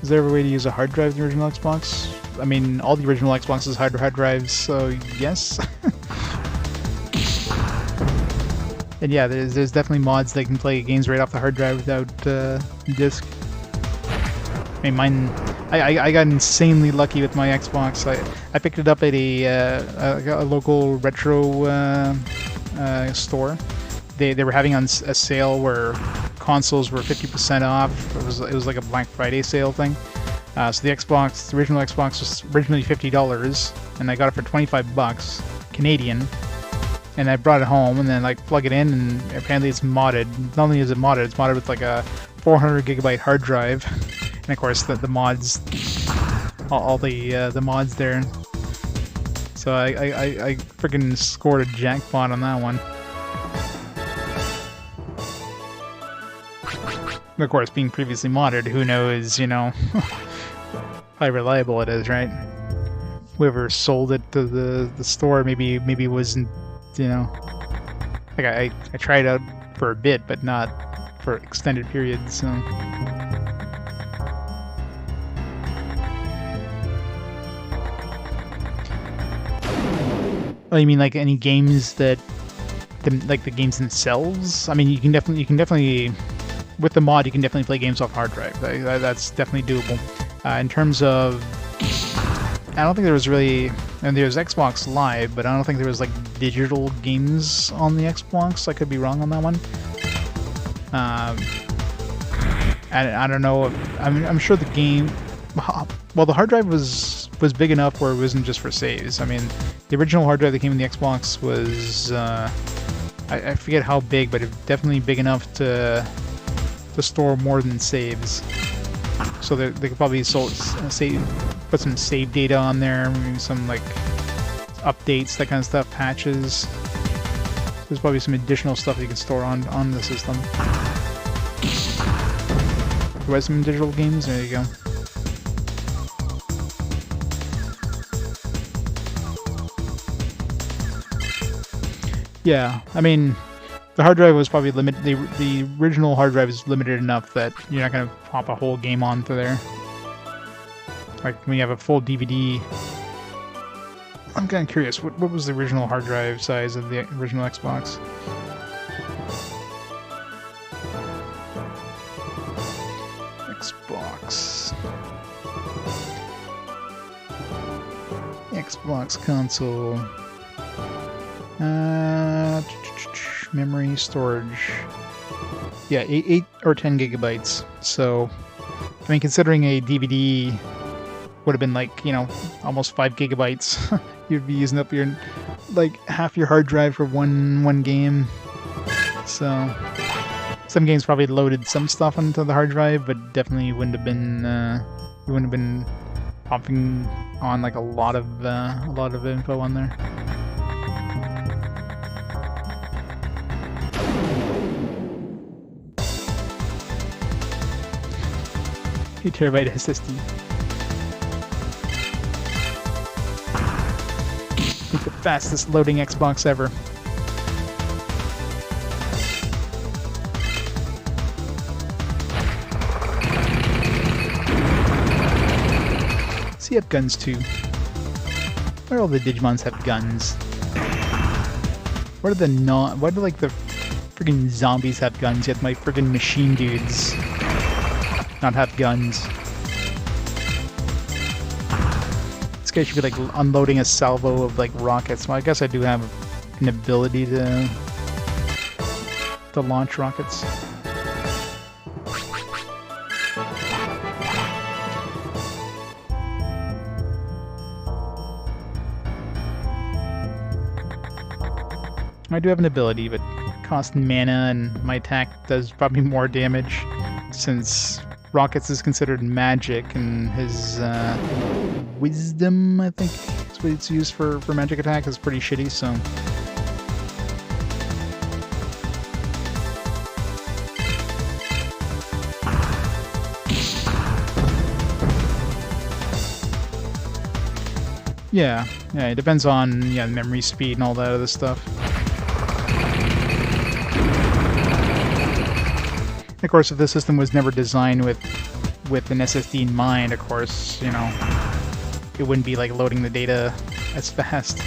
Is there ever a way to use a hard drive in the original Xbox? I mean, all the original Xboxes had hard drives, so yes. And yeah, there's definitely mods that can play games right off the hard drive without disc. I mean, mine, I got insanely lucky with my Xbox. I picked it up at a local retro store. They were having on a sale where consoles were 50% off. It was like a Black Friday sale thing. So the original Xbox was originally $50, and I got it for 25 bucks Canadian. And I brought it home, and then like plug it in, and apparently it's modded. Not only is it modded, it's modded with like a 400 gigabyte hard drive, and of course the mods, all the mods there. So I freaking scored a jackpot on that one. Of course, being previously modded, who knows, you know, how reliable it is, right? Whoever sold it to the store maybe wasn't, you know, like I tried out for a bit, but not for extended periods, so. Oh, you mean like any games that, like the games themselves? I mean, you can definitely, with the mod, you can definitely play games off hard drive. That's definitely doable. In terms of, I don't think there was really, and there's Xbox Live, but I don't think there was like digital games on the Xbox. I could be wrong on that one. I don't know if, I'm sure the game, well, the hard drive was big enough where it wasn't just for saves. I mean, the original hard drive that came in the Xbox was, I forget how big, but it definitely big enough to store more than saves. So they could probably put some save data on there, maybe some like updates, that kind of stuff, patches. There's probably some additional stuff you can store on the system. There was some digital games, there you go. Yeah, I mean, the hard drive was probably limited. The original hard drive is limited enough that you're not going to pop a whole game onto there. Like when you have a full DVD. I'm kind of curious, what was the original hard drive size of the original Xbox? Xbox console. Memory storage. Yeah, 8 or 10 gigabytes. So, I mean, considering a DVD would have been like, you know, almost 5 gigabytes, you'd be using up your, like, half your hard drive for one game. So, some games probably loaded some stuff onto the hard drive, but definitely wouldn't have been, you wouldn't have been popping on like a lot of info on there. 8 terabyte SSD. It's the fastest loading Xbox ever. So you have guns too. Where all the Digimons have guns? Where do like the friggin' zombies have guns, yet my friggin' machine dudes not have guns? This guy should be like unloading a salvo of like rockets. Well, I guess I do have an ability to to launch rockets. I do have an ability, but it costs mana, and my attack does probably more damage, since rockets is considered magic, and his wisdom, I think, is what it's used for magic attack, is pretty shitty, so... Yeah, it depends on memory speed and all that other stuff. Of course, if the system was never designed with an SSD in mind, of course, it wouldn't be like loading the data as fast.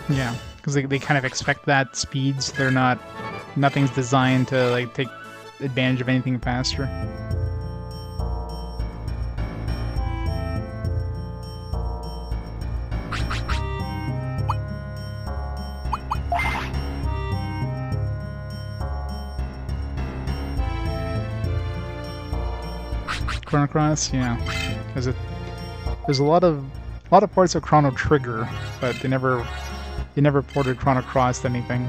Yeah, because they kind of expect that speeds. They're not... Nothing's designed to, like, take advantage of anything faster. Chrono Cross, yeah, because there's a lot of parts of Chrono Trigger, but they never ported Chrono Cross to anything.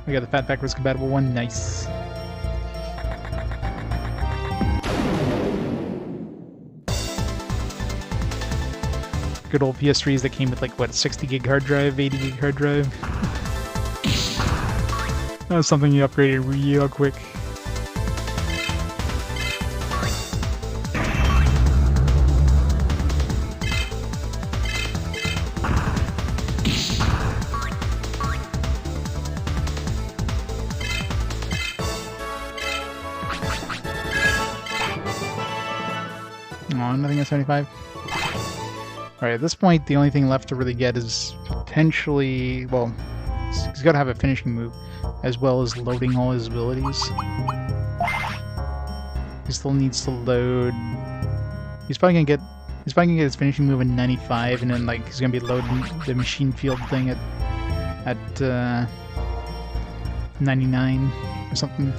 We got the fat backwards compatible one, nice. Good old PS3s that came with like what, 60 gig hard drive, 80 gig hard drive. That was something you upgraded real quick. Nothing at 75. Alright, at this point, the only thing left to really get is potentially... Well, he's got to have a finishing move, as well as loading all his abilities. He still needs to load... He's probably gonna get his finishing move in 95, and then like he's gonna be loading the machine field thing at 99 or something.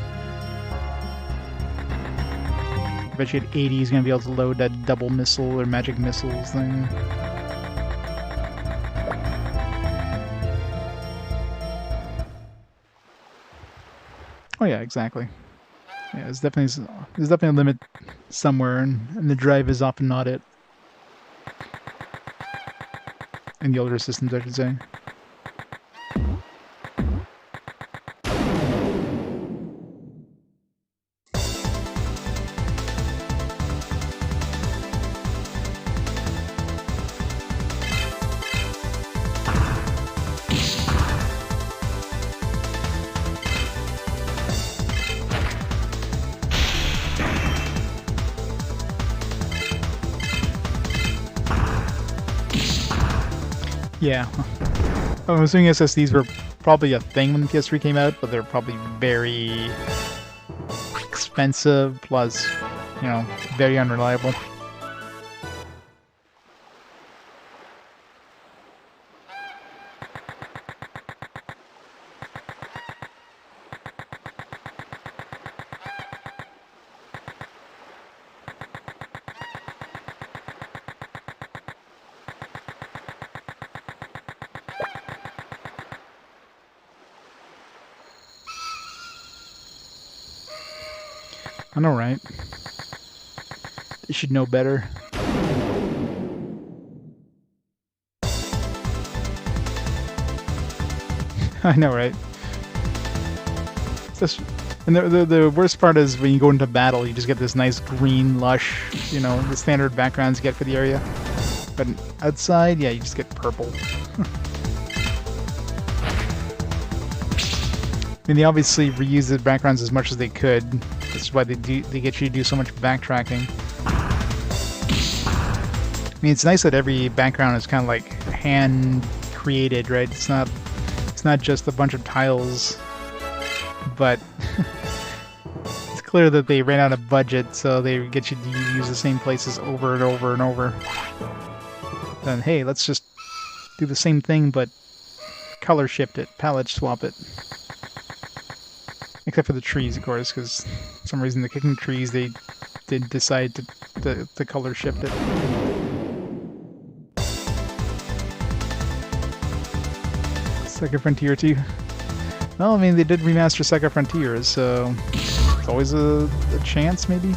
I bet you at 80 he's gonna be able to load that double missile or magic missiles thing. Oh yeah, exactly. Yeah, there's definitely a limit somewhere, and the drive is often not it. In the older systems, I should say. Yeah. I'm assuming SSDs were probably a thing when the PS3 came out, but they're probably very expensive, plus, very unreliable. I know, right? They should know better. I know, right? And the worst part is when you go into battle, you just get this nice green, lush, the standard backgrounds you get for the area. But outside, yeah, you just get purple. I mean, they obviously reuse the backgrounds as much as they could. This is why they get you to do so much backtracking. mean, it's nice that every background is kind of like hand created, right? It's not just a bunch of tiles, but it's clear that they ran out of budget, so they get you to use the same places over and over and over. Then hey, let's just do the same thing, but color shift it, palette swap it. Except for the trees, of course, because for some reason the kicking trees, they did decide to color shift it. Second Frontier 2. Well, I mean, they did remaster Second Frontiers, so it's always a chance, maybe?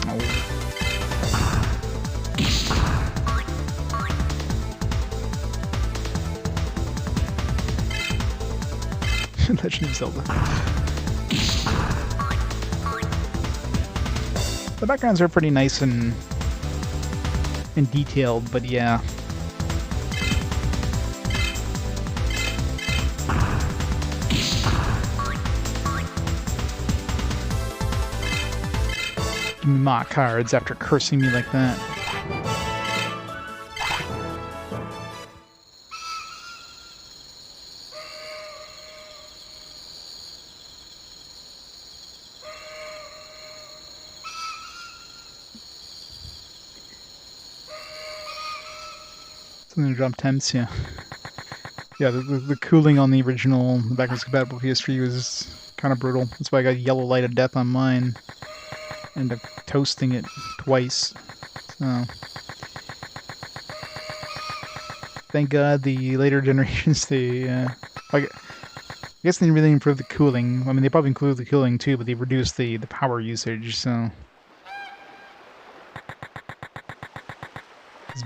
Oh. Legend of Zelda. The backgrounds are pretty nice and detailed, but yeah. Give me my cards after cursing me like that. Something to drop temps, yeah. Yeah, the cooling on the original backwards compatible PS3 was kind of brutal. That's why I got yellow light of death on mine. Ended up toasting it twice. So thank God the later generations, I guess they really improved the cooling. I mean, they probably included the cooling too, but they reduced the power usage, so...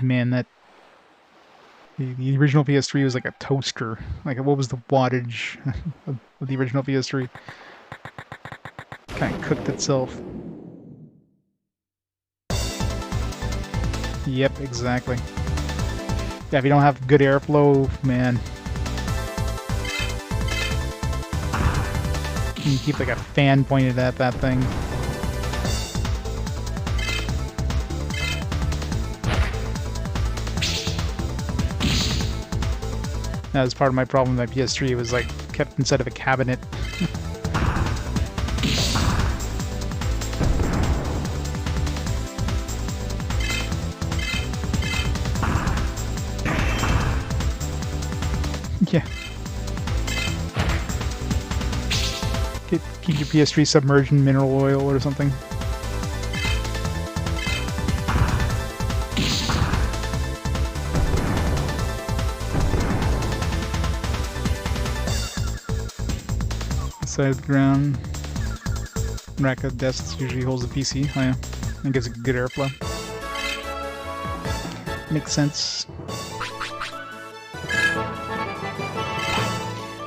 Man, that... The original PS3 was like a toaster. Like, what was the wattage of the original PS3? Kind of cooked itself. Yep, exactly. Yeah, if you don't have good airflow, man. You keep like a fan pointed at that thing. That was part of my problem with my PS3. It was like kept inside of a cabinet. Yeah. Keep your PS3 submerged in mineral oil or something. Side of the ground. Rack of desks usually holds the PC. Oh yeah. And gives it good airflow. Makes sense.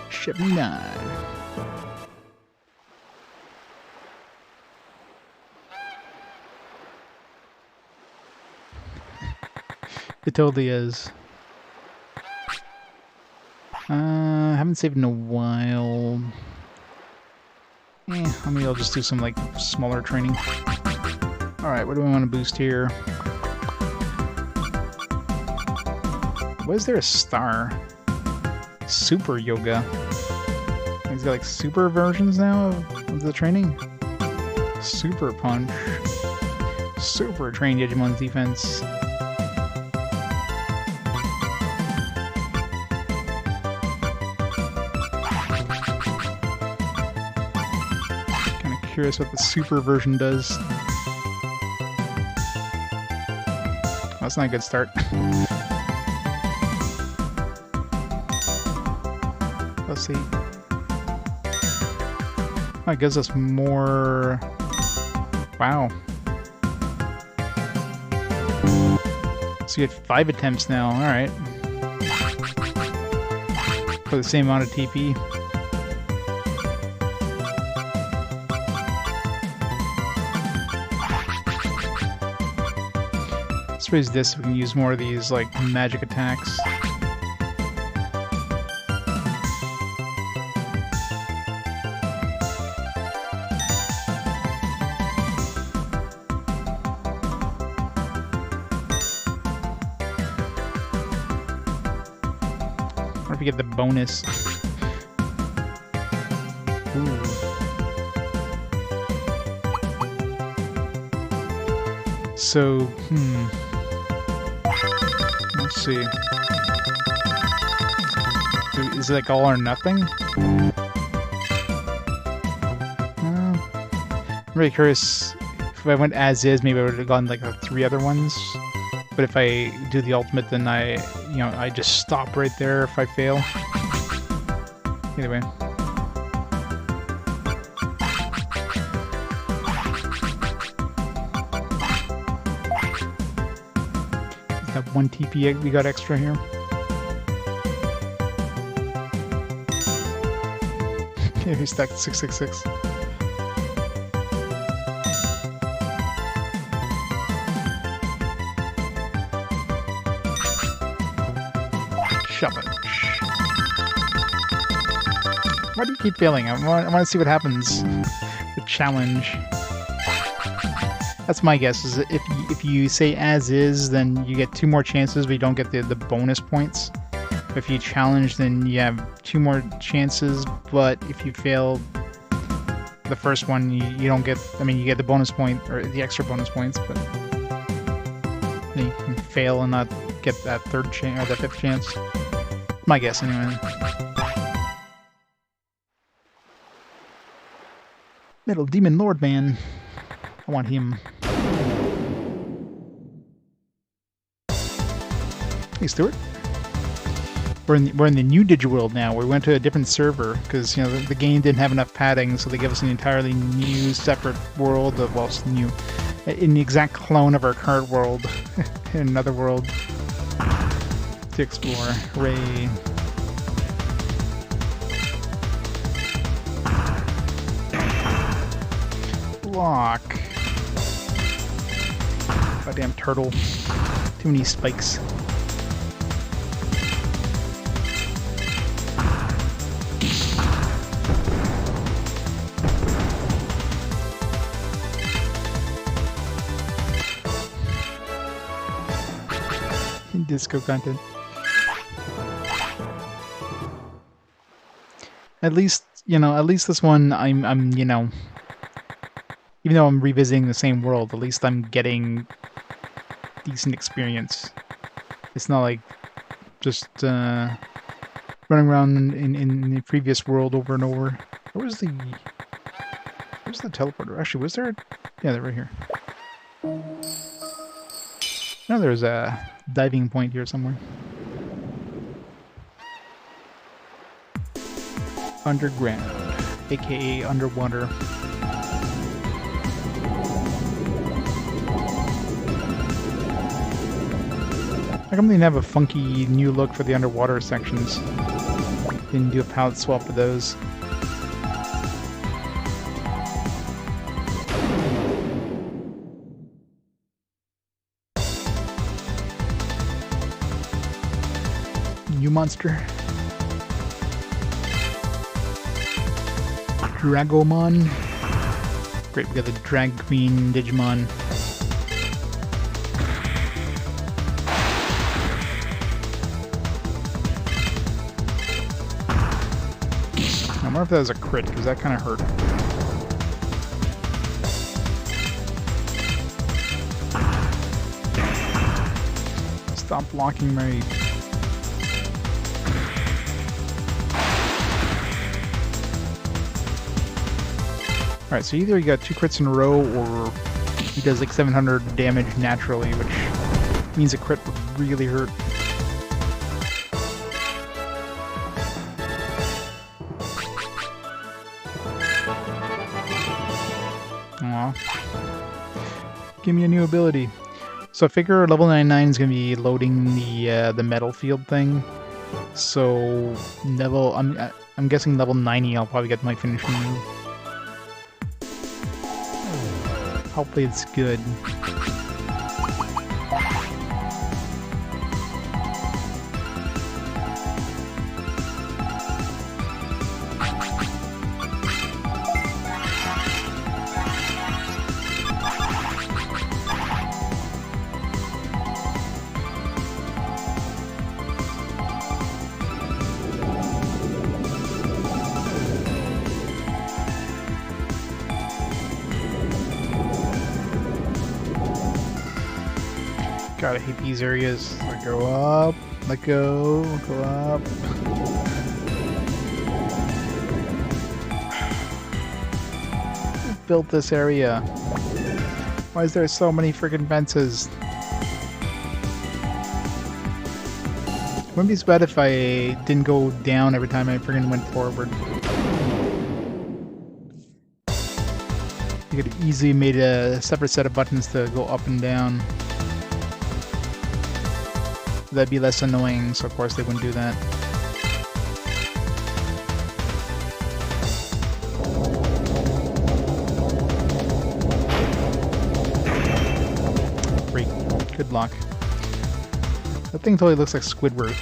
Ship 9. It totally is. I haven't saved in a while. I mean, I'll just do some like smaller training. Alright, what do we want to boost here? Why is there a star? Super Yoga. He's got like super versions now of the training. Super Punch. Super Train Digimon's defense. Kind of curious what the super version does. Oh, that's not a good start. Let's see. Oh, it gives us more... Wow. So you get 5 attempts now, alright. For the same amount of TP. Let's raise this so we can use more of these, like, magic attacks. we get the bonus. Ooh. So, let's see. Is it like all or nothing? I'm really curious. If I went as is, maybe I would have gone like the 3 other ones. But if I do the ultimate, then I just stop right there if I fail. Either way. That 1 TP we got extra here. Okay, we stacked 666. Shove it. Why do you keep failing? I want to see what happens. The challenge. That's my guess, is if you say as is, then you get 2 more chances, but you don't get the bonus points. If you challenge, then you have 2 more chances, but if you fail the first one, you don't get, I mean, you get the bonus point, or the extra bonus points, but you can fail and not get that 3rd chance, or the 5th chance. My guess, anyway. Metal Demon Lord Man. I want him. Hey, Stuart. We're in the new Digiworld now. We went to a different server because the game didn't have enough padding, so they gave us an entirely new, separate world. Well, it's new, in the exact clone of our current world, in another world to explore. Hooray! Block. Goddamn turtle. Too many spikes. Disco content. At least this one I'm even though I'm revisiting the same world, at least I'm getting decent experience. It's not like just running around in the previous world over and over. Where's the teleporter? Actually, was there? Yeah, they're right here. No, there's a diving point here somewhere. Underground, aka underwater. How come they didn't have a funky new look for the underwater sections? Didn't do a palette swap for those. New monster. Dragomon. Great, we got the Drag Queen Digimon. I wonder if that was a crit, because that kind of hurt. Stop blocking my... Alright, so either he got 2 crits in a row, or he does like 700 damage naturally, which means a crit would really hurt. Aww. Give me a new ability. So I figure level 99 is going to be loading the metal field thing. So I'm guessing level 90 I'll probably get my finishing move. Hopefully it's good. God, I hate these areas. Let go up, let go up. Who built this area? Why is there so many freaking fences? Wouldn't be so bad if I didn't go down every time I freaking went forward. You could have easily made a separate set of buttons to go up and down. That'd be less annoying, so of course they wouldn't do that. Great. Good luck. That thing totally looks like Squidward.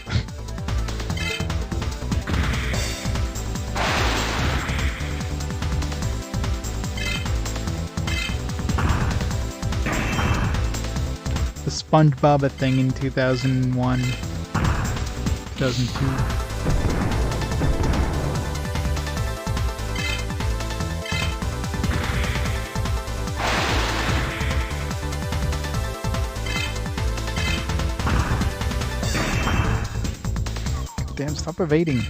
The SpongeBob thing in 2001, 2002. Damn, stop evading.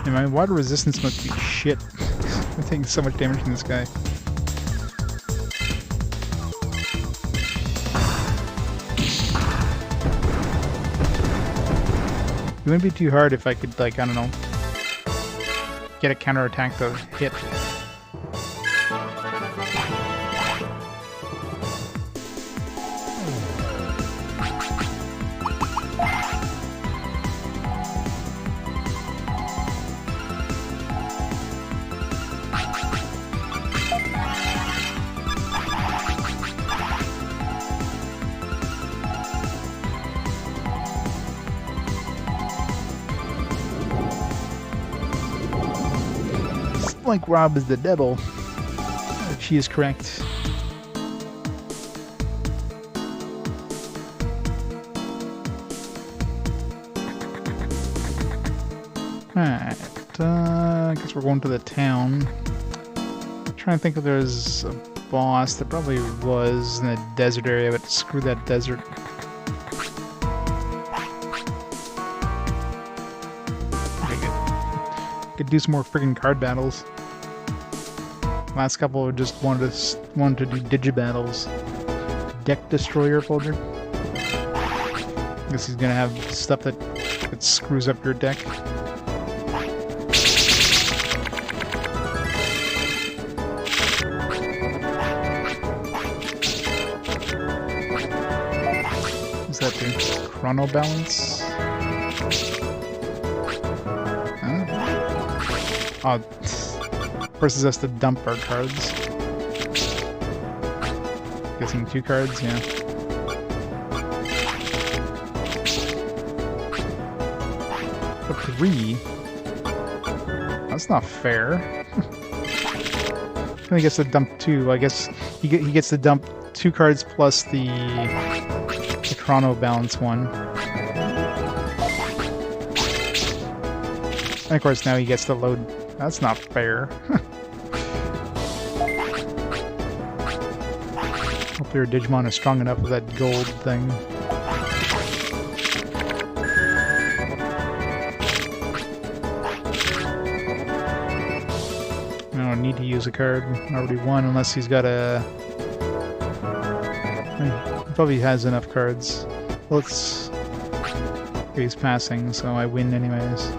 And my water resistance must be shit. I'm taking so much damage from this guy. It wouldn't be too hard if I could, like, I don't know, get a counterattack to hit. Like Rob is the devil. She is correct. Alright, I guess we're going to the town. I'm trying to think if there's a boss. There probably was in the desert area, but screw that desert. Okay, good. Could do some more friggin' card battles. Last couple just wanted to do Digibattles. Deck Destroyer folder. Guess he's gonna have stuff that screws up your deck. What's that do? Chrono Balance? Huh? Oh. Forces us to dump our cards. Guessing 2 cards, yeah. But 3? That's not fair. He gets to dump 2. I guess he gets to dump 2 cards plus the Chrono Balance one. And of course now he gets to load. That's not fair. Hopefully your Digimon is strong enough with that gold thing. I don't need to use a card. I already won unless he's got a... He probably has enough cards. Let's... He's passing, so I win anyways.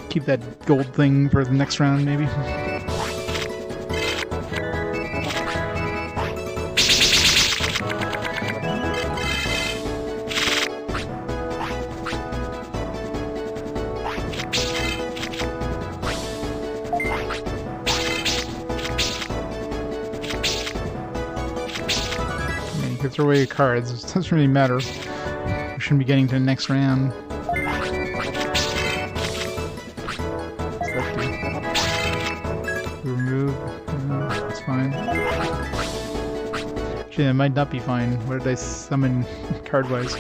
Keep that gold thing for the next round, maybe. You can throw away your cards. It doesn't really matter. We shouldn't be getting to the next round. Remove. That's fine. Actually, that might not be fine. What did I summon card-wise?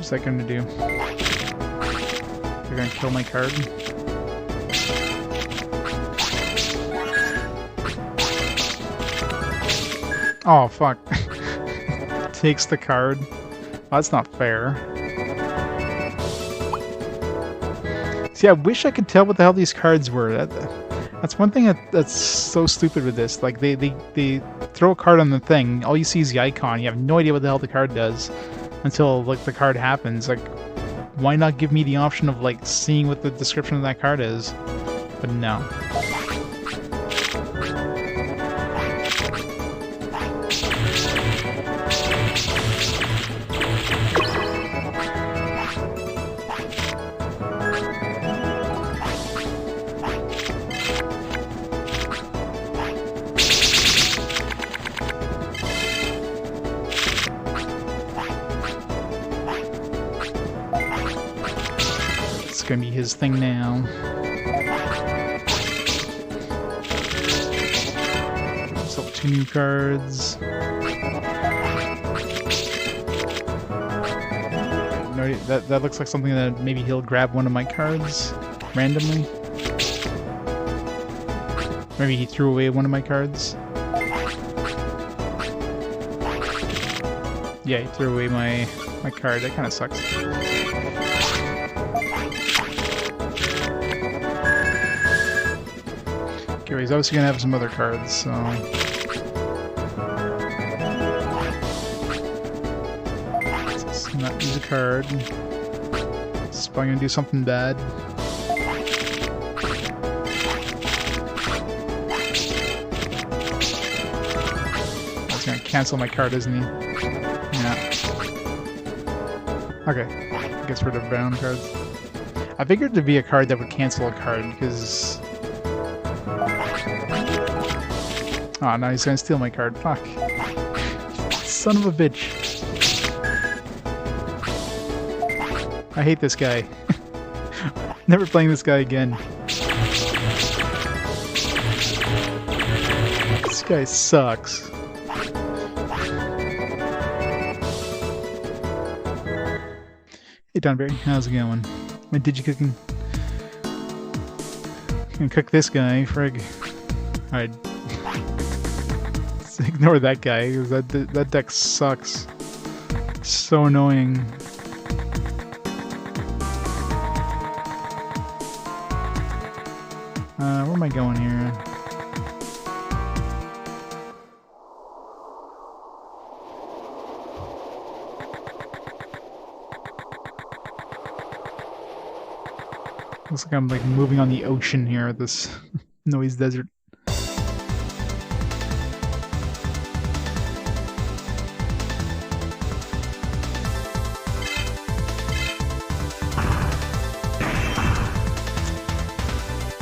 What's that gonna do? They're gonna kill my card? Oh, fuck. Takes the card. Oh, that's not fair. See, I wish I could tell what the hell these cards were. That's one thing that's so stupid with this. Like, they throw a card on the thing, all you see is the icon, you have no idea what the hell the card does until, like, the card happens. Like, why not give me the option of, like, seeing what the description of that card is? But no. Gonna be his thing now. So 2 new cards. No, that looks like something that maybe he'll grab one of my cards randomly. Maybe he threw away one of my cards. Yeah, he threw away my card. That kind of sucks. Okay, he's obviously gonna have some other cards, so... Let's not use a card. It's probably gonna do something bad. He's gonna cancel my card, isn't he? Yeah. Okay, gets rid of brown cards. I figured there'd be a card that would cancel a card, because... Oh, now he's gonna steal my card. Fuck. Son of a bitch. I hate this guy. Never playing this guy again. This guy sucks. Hey Donberry, how's it going? My digi-cooking. Gonna cook this guy, frig. Alright. Ignore that guy, because that deck sucks. It's so annoying. Where am I going here? Looks like I'm like moving on the ocean here at this noise desert.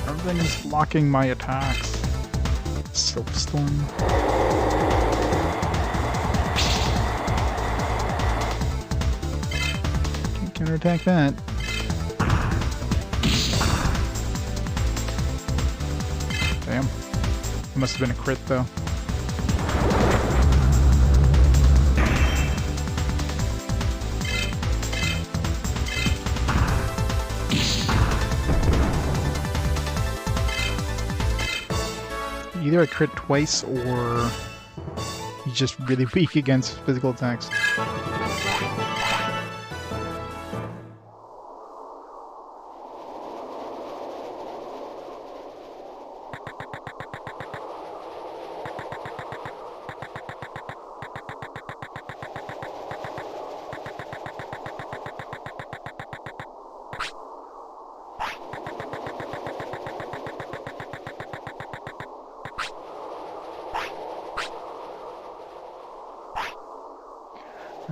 Everything is blocking my attacks. Soapstorm. Can't counterattack that. Damn. It must have been a crit though. Either a crit twice or he's just really weak against physical attacks.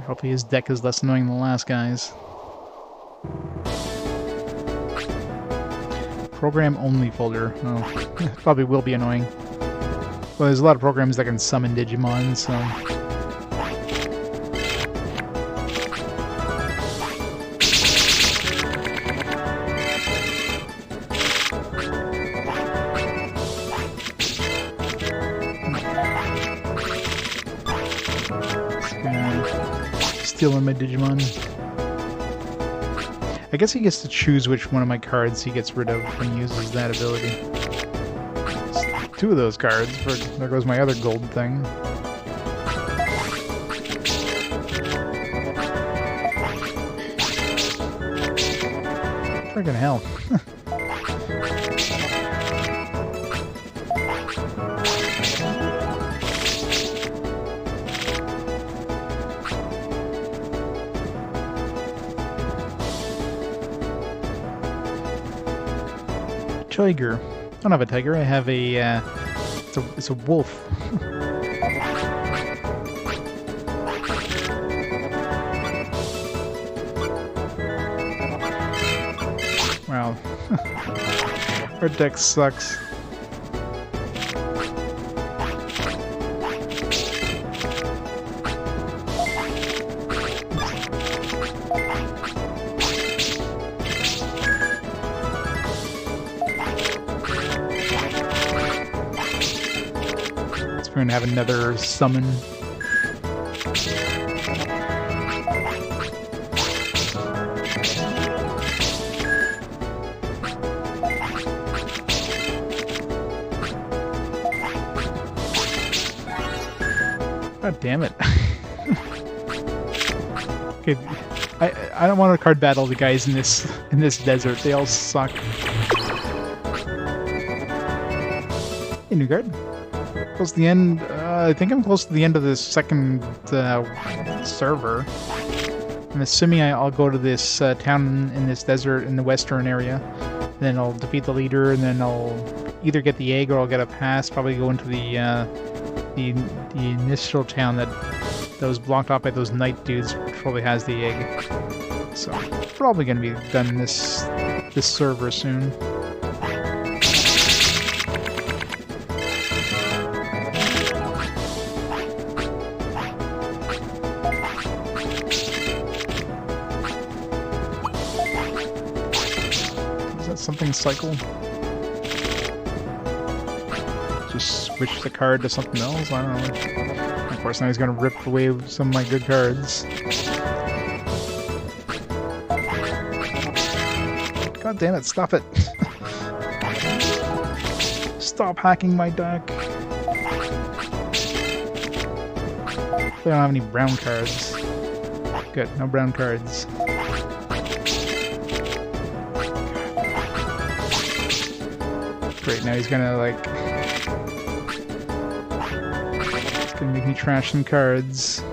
Hopefully his deck is less annoying than the last guy's. Program only folder. Oh, probably will be annoying. Well, there's a lot of programs that can summon Digimon, so... Stealing my Digimon. I guess he gets to choose which one of my cards he gets rid of when he uses that ability. It's 2 of those cards. There goes my other gold thing. Friggin' hell. Tiger. I don't have a tiger, I have a, it's a wolf. Wow. Our deck sucks. We're gonna have another summon. God damn it. Okay, I don't want to card battle the guys in this desert. They all suck. Hey, new card. Close to the end. I think I'm close to the end of this second server. I'm assuming I'll go to this town in this desert in the western area. Then I'll defeat the leader, and then I'll either get the egg or I'll get a pass. Probably go into the initial town that was blocked off by those knight dudes, which probably has the egg. So probably gonna be done this server soon. Something cycle. Just switch the card to something else? I don't know. Of course, now he's gonna rip away some of my good cards. God damn it, stop it. Stop hacking my deck. I don't have any brown cards. Good, no brown cards. Great, now he's gonna, like... He's gonna make me trash some cards.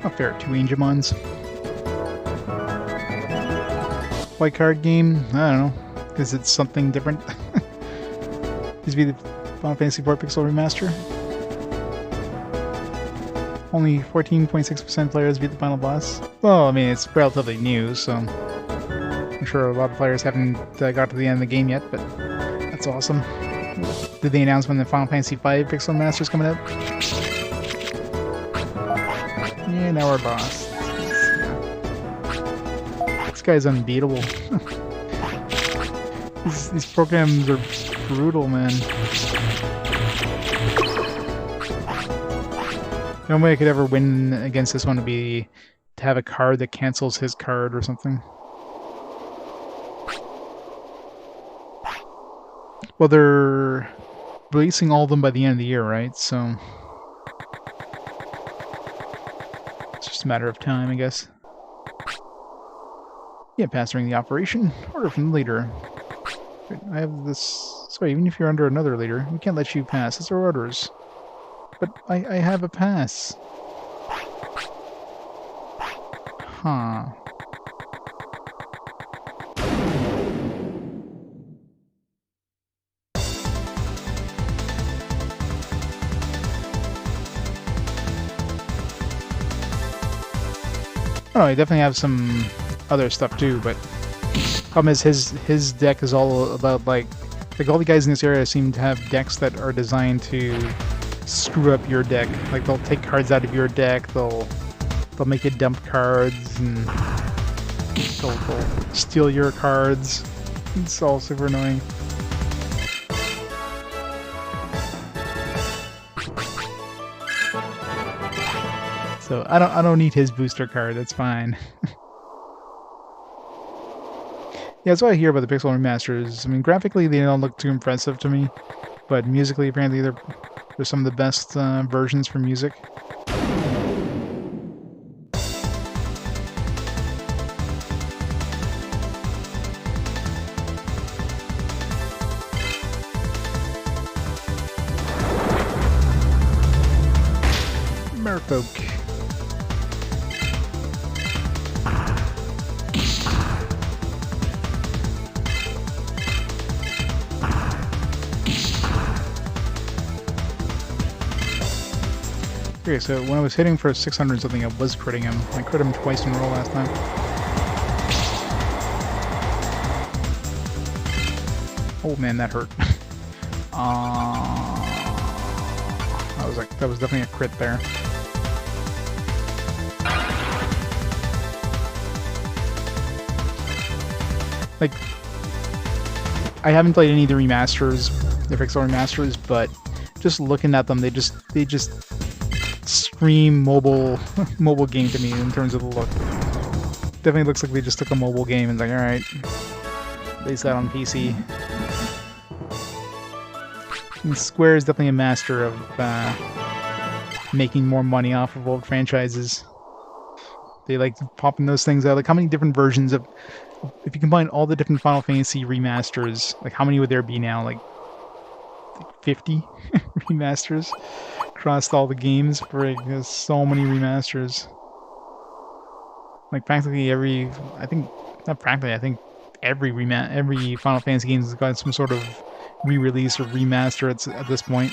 Not fair, 2 Digimons. White card game? I don't know. Because it's something different. This be the Final Fantasy IV Pixel Remaster. Only 14.6% players beat the final boss. Well, I mean, it's relatively new, so I'm sure a lot of players haven't got to the end of the game yet, but that's awesome. Did they announce when the Final Fantasy V Pixel Remaster is coming out? Yeah, now we're boss. This guy's unbeatable. These programs are brutal, man. The only way I could ever win against this one would be to have a card that cancels his card or something. Well, they're releasing all of them by the end of the year, right? So it's just a matter of time, I guess. Yeah, pass during the operation. Order from the leader. I have this... Sorry, even if you're under another leader, we can't let you pass. It's our orders. But I have a pass. Huh. Oh, I definitely have some other stuff too, but problem is his deck is all about like Like, all the guys in this area seem to have decks that are designed to screw up your deck. Like, they'll take cards out of your deck, they'll make you dump cards, and they'll steal your cards. It's all super annoying. So I don't need his booster card, that's fine. Yeah, that's what I hear about the Pixel remasters. I mean, graphically they don't look too impressive to me, but musically apparently they're some of the best versions for music. Merfolk. Okay, so when I was hitting for 600 something, I was critting him. I crit him twice in a row last time. Oh man, that hurt. That was definitely a crit there. Like, I haven't played any of the remasters, the Pixel remasters, but just looking at them, they just scream mobile game to me in terms of the look. Definitely looks like they just took a mobile game and like, all right, base that on PC. And Square is definitely a master of making more money off of old franchises. They like popping those things out. Like, how many different versions of, if you combine all the different Final Fantasy remasters, like how many would there be now? Like 50 remasters across all the games. There's so many remasters. Like practically every, I think every Final Fantasy game has got some sort of re-release or remaster at this point.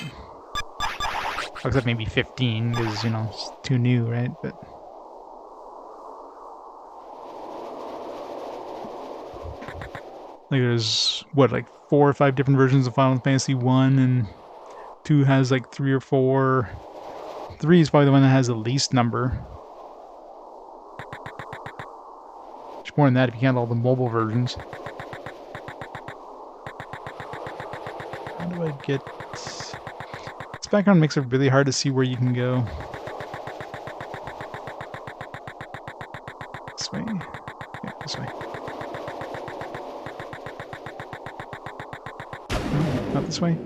Except maybe 15, because, you know, it's too new, right? But like, there's what, like 4 or 5 different versions of Final Fantasy 1, and 2 has like 3 or 4. 3 is probably the one that has the least number. Much more than that if you count all the mobile versions. How do I get... This background makes it really hard to see where you can go. This way? Yeah, this way. No, not this way?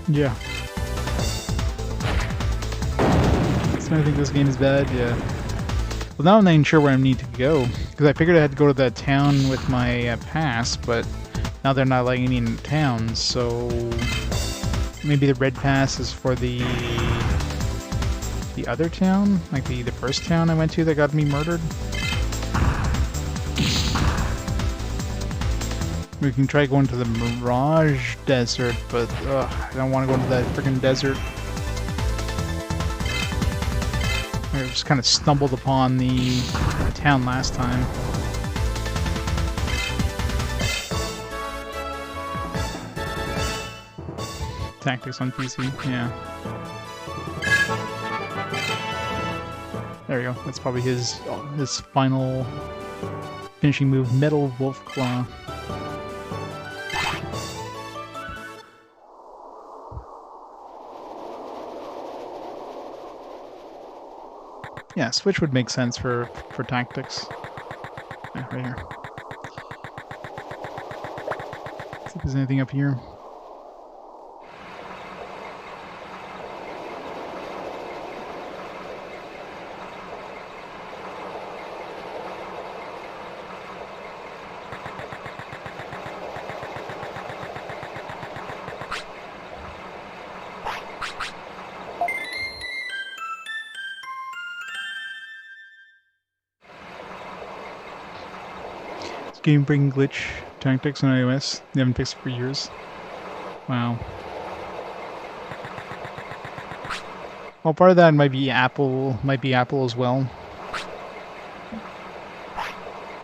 Yeah. So I think this game is bad, yeah. Well, now I'm not even sure where I need to go, because I figured I had to go to that town with my pass, but now they're not letting me in town, so maybe the red pass is for the other town? Like the first town I went to that got me murdered? We can try going to the Mirage Desert, but I don't want to go into that freaking desert. I just kind of stumbled upon the town last time. Tactics on PC, yeah. There we go. That's probably his final finishing move, Metal Wolf Claw. Yeah, Switch would make sense for tactics. Yeah, right here. See if there's anything up here. Game breaking glitch tactics on iOS. They haven't fixed it for years. Wow. Well, part of that might be Apple as well.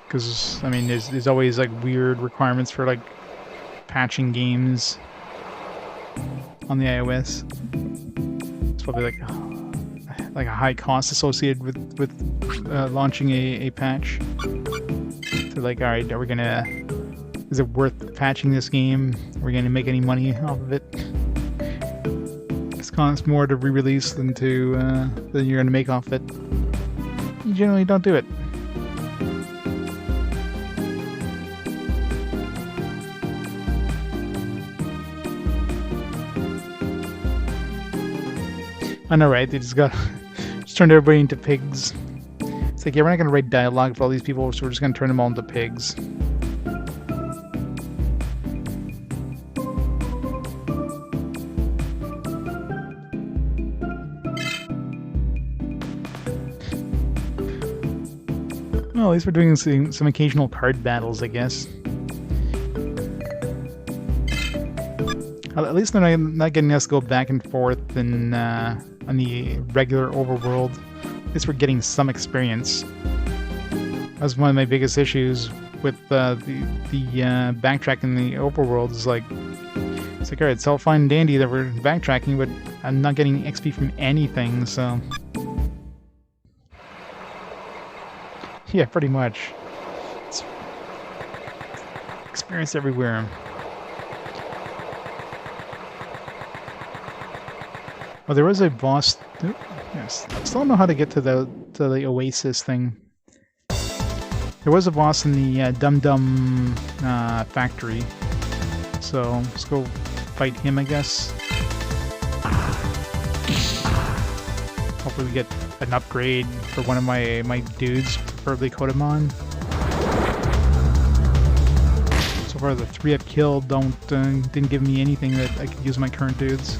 Because, I mean, there's always, like, weird requirements for, like, patching games on the iOS. It's probably, like a high cost associated with launching a patch. So, like, alright, are we gonna... Is it worth patching this game? Are we gonna make any money off of it? It costs more to re-release than you're gonna make off of it. You generally don't do it. I know, right? They just turned everybody into pigs. It's like, yeah, we're not gonna write dialogue for all these people, so we're just gonna turn them all into pigs. Well, at least we're doing some occasional card battles, I guess. At least they're not getting us to go back and forth on the regular overworld. At least we're getting some experience. That was one of my biggest issues with the backtracking in the overworld. It's like, alright, it's all fine and dandy that we're backtracking, but I'm not getting XP from anything, so... Yeah, pretty much. It's experience everywhere. Well, there was a boss... Yes, I still don't know how to get to the Oasis thing. There was a boss in the Dum Dum factory. So, let's go fight him, I guess. Hopefully we get an upgrade for one of my dudes, preferably Kodamon. So far, the 3 I've killed didn't give me anything that I could use my current dudes.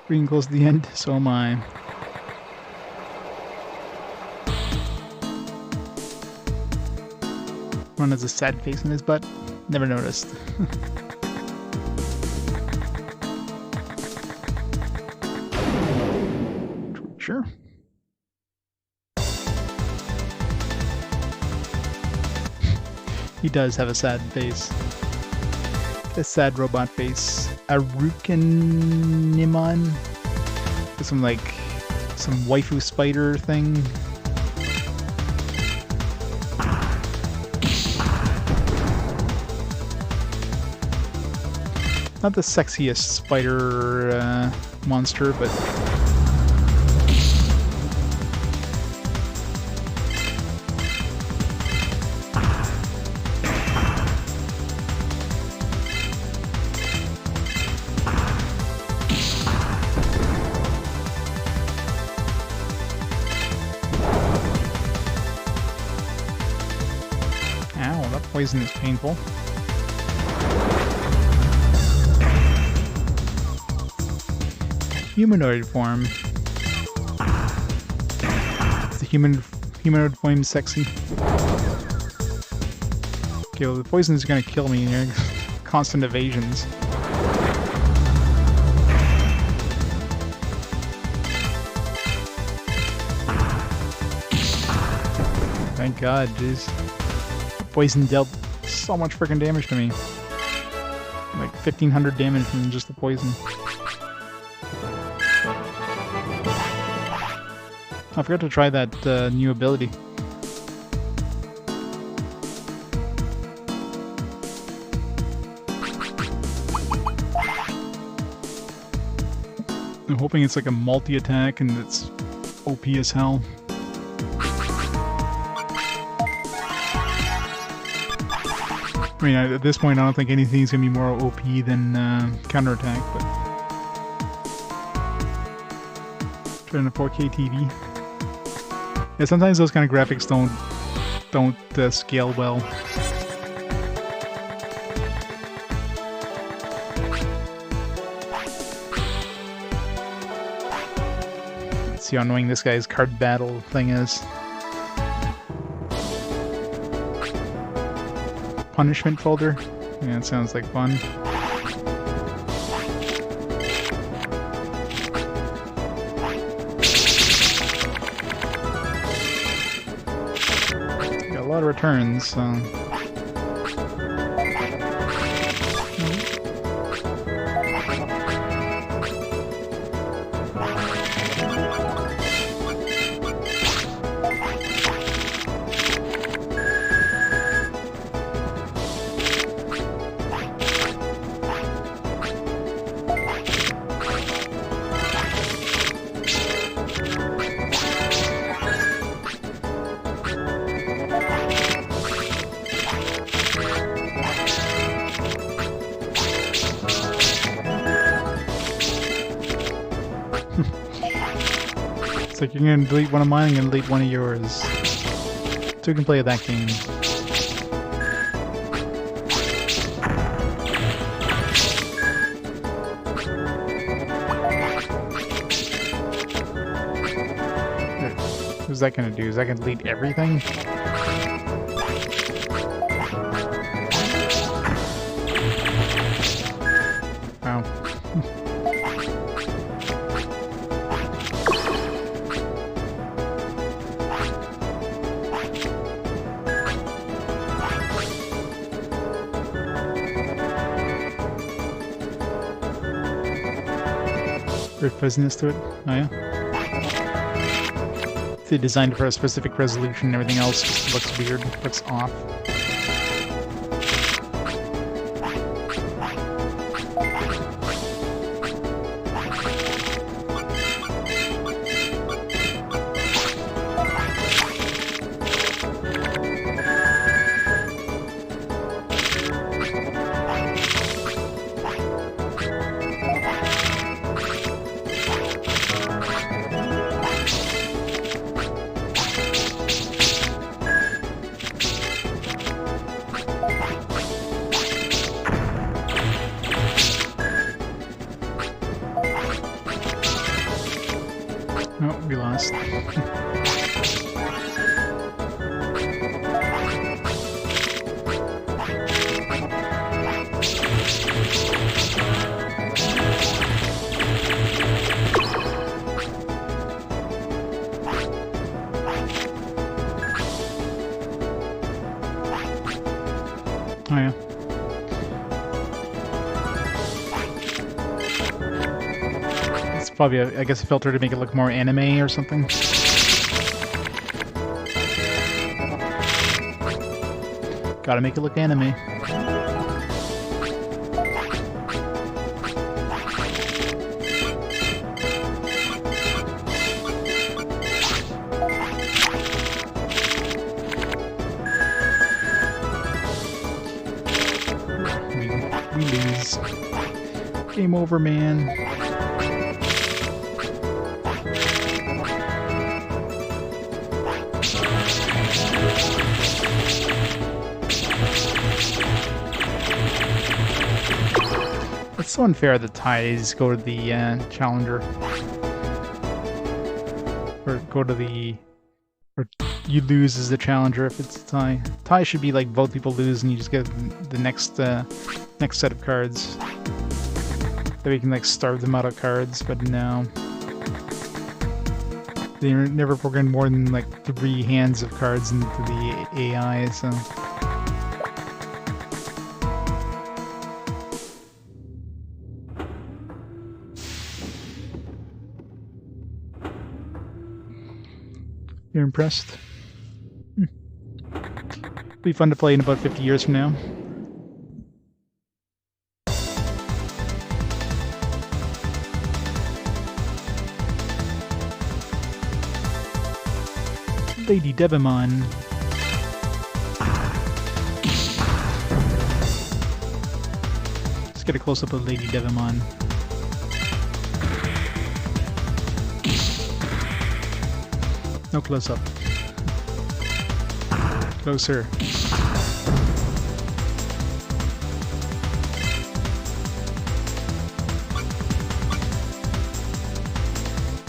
Getting close to the end, so am I. Ron has a sad face in his butt. Never noticed. Sure. He does have a sad face. A sad robot face. Wargreymon. Some waifu spider thing. Not the sexiest spider monster, but poison is painful. Humanoid form. Is the humanoid form sexy? Okay, well the poison is gonna kill me here. Constant evasions. Thank God, jeez. Poison dealt so much freaking damage to me. Like 1,500 damage from just the poison. I forgot to try that new ability. I'm hoping it's like a multi-attack and it's OP as hell. I mean, at this point, I don't think anything's gonna be more OP than counterattack, but trying a 4K TV. Yeah, sometimes those kind of graphics don't scale well. Let's see how annoying this guy's card battle thing is. Punishment folder? Yeah, it sounds like fun. Got a lot of returns, so... It's like you're gonna delete one of mine, I'm gonna delete one of yours. So we can play that game. What's that gonna do? Is that gonna delete everything? Wow. Great fuzziness to it. Oh yeah. They designed it for a specific resolution, everything else just looks weird, looks off. Oh, we lost. Oh yeah. It's probably, I guess, a filter to make it look more anime or something. Gotta make it look anime. We lose. Game over, man. It's so unfair that ties go to the challenger. Or go to the... Or you lose as the challenger if it's a tie. Tie should be like both people lose and you just get the next set of cards. That we can like starve them out of cards, but no. They never programmed more than like 3 hands of cards into the AI, so... You're impressed? Be fun to play in about 50 years from now. Lady Digimon. get a close-up of Lady Digimon. No close-up. Closer.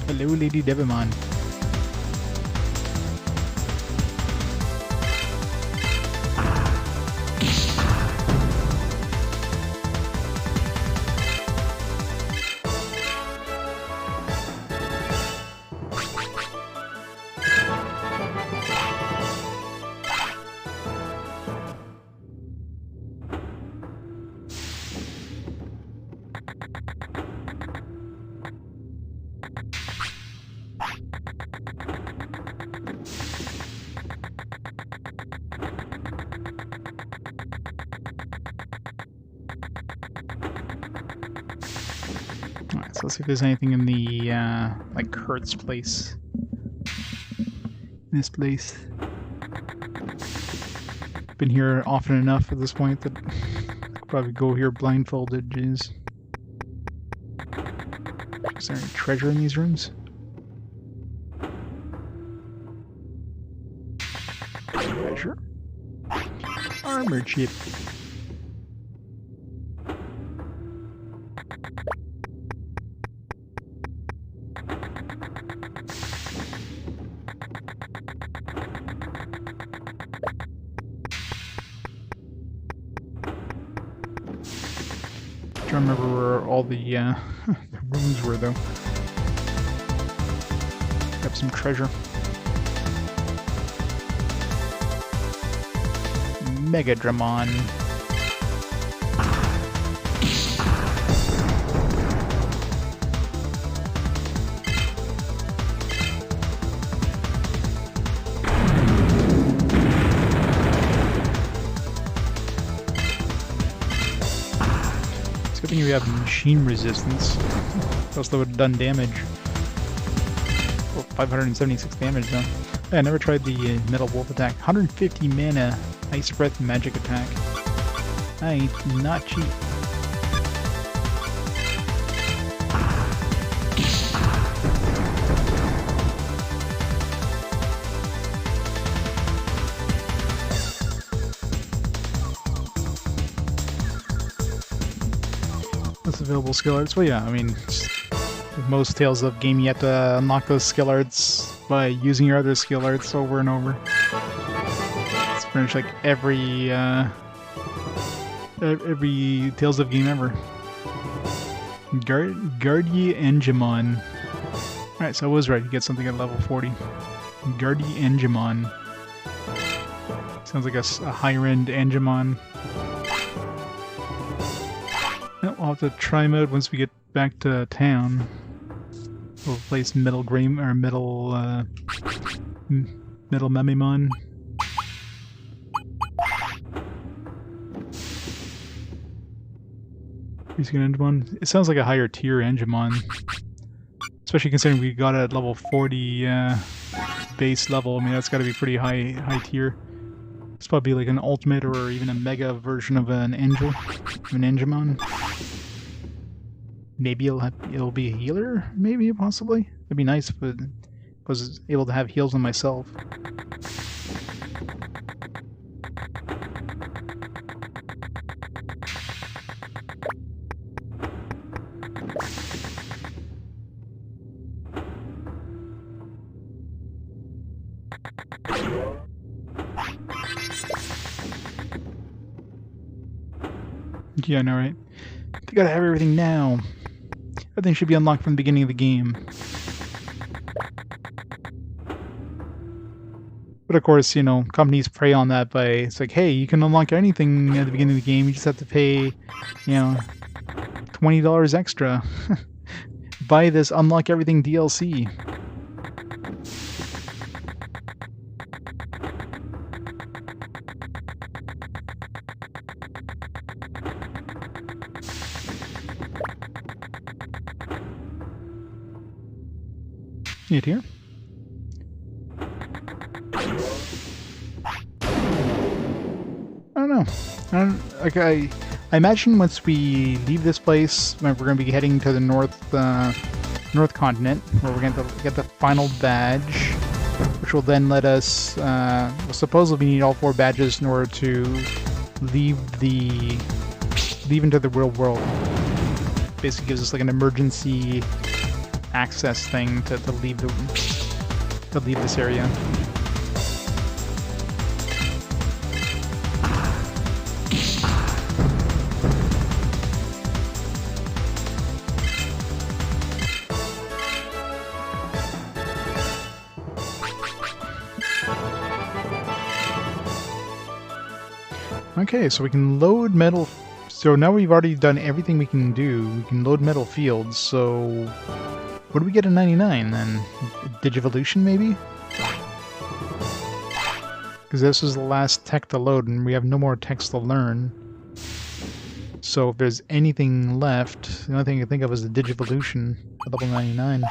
Hello, Lady Digimon. Alright, so let's see if there's anything in the, like, Kurt's place. This place. Been here often enough at this point that I could probably go here blindfolded, jeez. Is there any treasure in these rooms? Treasure? Armor chip. I don't remember where all the, the rooms were, though. Got some treasure. Mega Dramon. It's a good thing we have machine resistance. Else that would have done damage. Oh, 576 damage though. Yeah, I never tried the Metal Wolf attack. 150 mana Ice Breath magic attack. Not cheap. That's available skill arts. Well, yeah, I mean, with most Tales of game, you have to unlock those skill arts by using your other skill arts over and over. It's pretty much like every Tales of game ever. Wargreymon. Alright, so I was right. You get something at level 40. Wargreymon. Sounds like a higher end Angemon. We'll have to try mode once we get back to town. We'll replace Metal Greymon or Metal Memimon. Angemon. It sounds like a higher tier Angemon. Especially considering we got it at level 40 base level. I mean, that's got to be pretty high tier. It's probably like an ultimate or even a mega version of an angel, of an Angemon. Maybe it'll be a healer, maybe, possibly. It'd be nice if it was able to have heals on myself. Yeah, I know, right? You gotta have everything now. Everything should be unlocked from the beginning of the game. But of course, you know, companies prey on that by, it's like, hey, you can unlock anything at the beginning of the game, you just have to pay, you know, $20 extra. Buy this Unlock Everything DLC. It here? I don't know. I imagine once we leave this place, we're going to be heading to the North Continent, where we're going to get the final badge, which will then let us. Well, supposedly we need all 4 badges in order to leave into the real world. Basically, gives us like an emergency access thing to leave this area. Okay, so we can load metal. So now we've already done everything we can do. We can load metal fields. So what do we get in 99 then? Digivolution maybe? Because this is the last tech to load and we have no more techs to learn. So if there's anything left, the only thing I can think of is the Digivolution at level 99.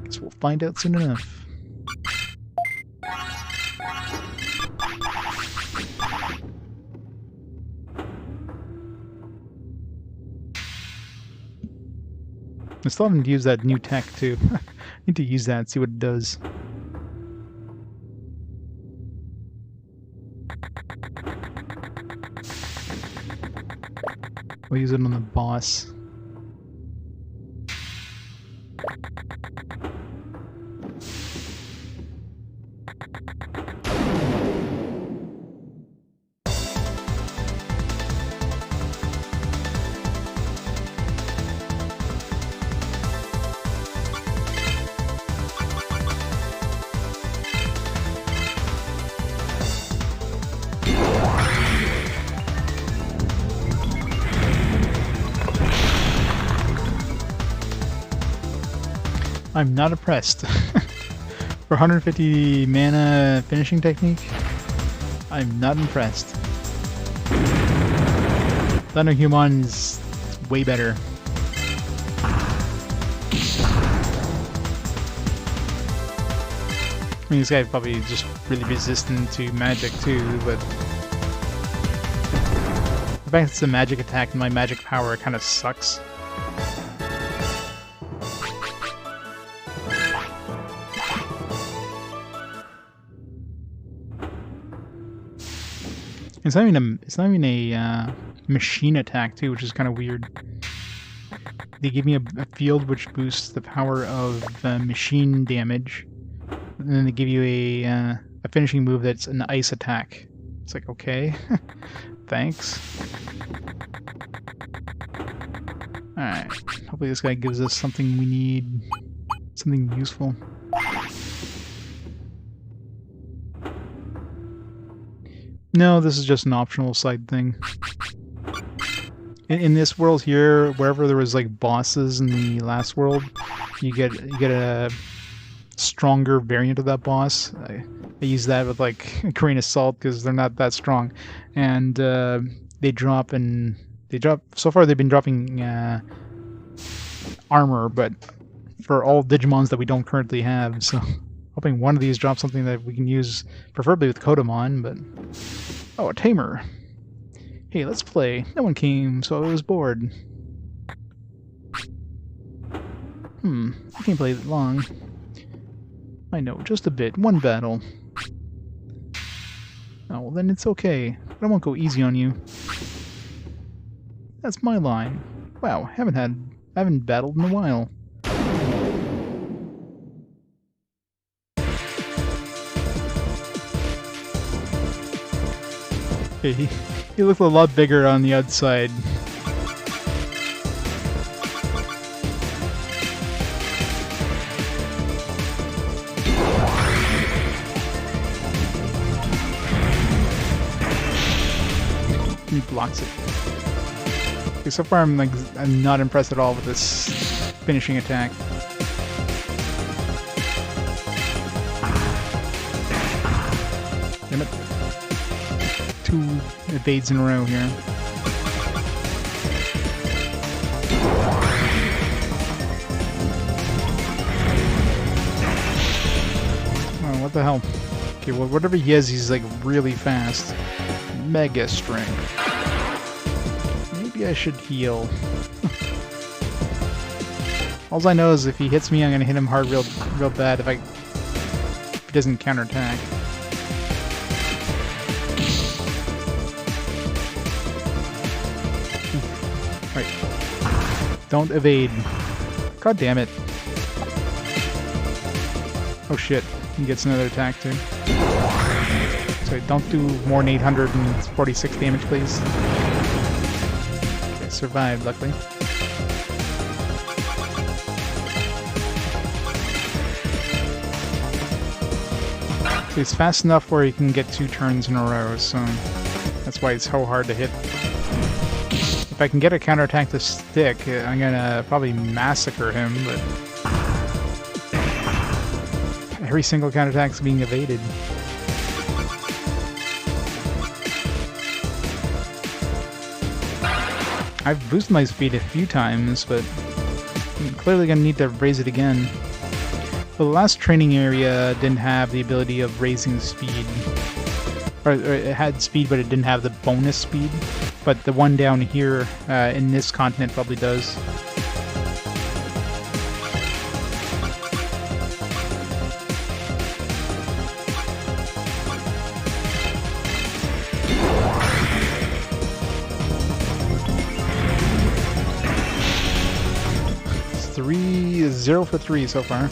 Guess we'll find out soon enough. I still haven't used that new tech too. I need to use that and see what it does. We'll use it on the boss. I'm not impressed. For 150 mana finishing technique, I'm not impressed. Thunderhumon's way better. I mean, this guy's probably just really resistant to magic too, but the fact it's a magic attack and my magic power kind of sucks. It's not even a machine attack too, which is kind of weird. They give me a field which boosts the power of machine damage, and then they give you a finishing move that's an ice attack. It's like, okay, thanks. All right, hopefully this guy gives us something we need, something useful. No, this is just an optional side thing. In this world here, wherever there was like bosses in the last world, you get a stronger variant of that boss. I use that with like Korean Assault because they're not that strong, and they drop. So far, they've been dropping armor, but for all Digimons that we don't currently have. So hoping one of these drops something that we can use, preferably with Kodamon, but... Oh, a tamer. Hey, let's play. No one came, so I was bored. I can't play that long. I know, just a bit. One battle. Oh, well then it's okay. But I won't go easy on you. That's my line. Wow, haven't battled in a while. He looked a lot bigger on the outside. He blocks it. Okay, so far I'm not impressed at all with this finishing attack. Damn it. 2 evades in a row here. Oh, what the hell? Okay, well, whatever he is, he's like really fast. Mega strength. Maybe I should heal. All I know is if he hits me, I'm gonna hit him hard real bad if he doesn't counterattack. Right. Don't evade. God damn it. Oh shit. He gets another attack too. So don't do more than 846 damage, please. Okay, survived, luckily. So he's fast enough where he can get 2 turns in a row, so that's why it's so hard to hit. If I can get a counterattack to stick, I'm gonna probably massacre him, but every single counterattack's being evaded. I've boosted my speed a few times, but I'm clearly gonna need to raise it again. Well, the last training area didn't have the ability of raising speed. Or it had speed, but it didn't have the bonus speed. But the one down here in this continent probably does. It's 0 for 3 so far.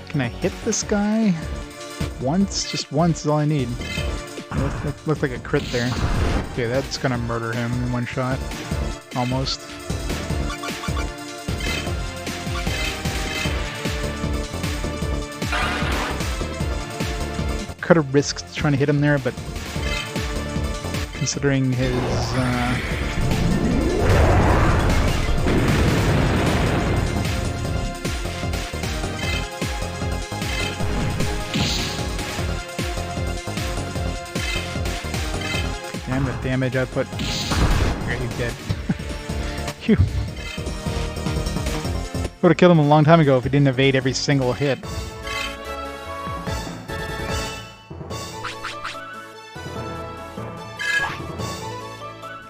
Can I hit this guy? Once? Just once is all I need. Looked like a crit there. Okay, that's gonna murder him in one shot. Almost. Could have risked trying to hit him there, but considering his damn the damage I put. Okay, he's dead. Phew. Would have killed him a long time ago if he didn't evade every single hit.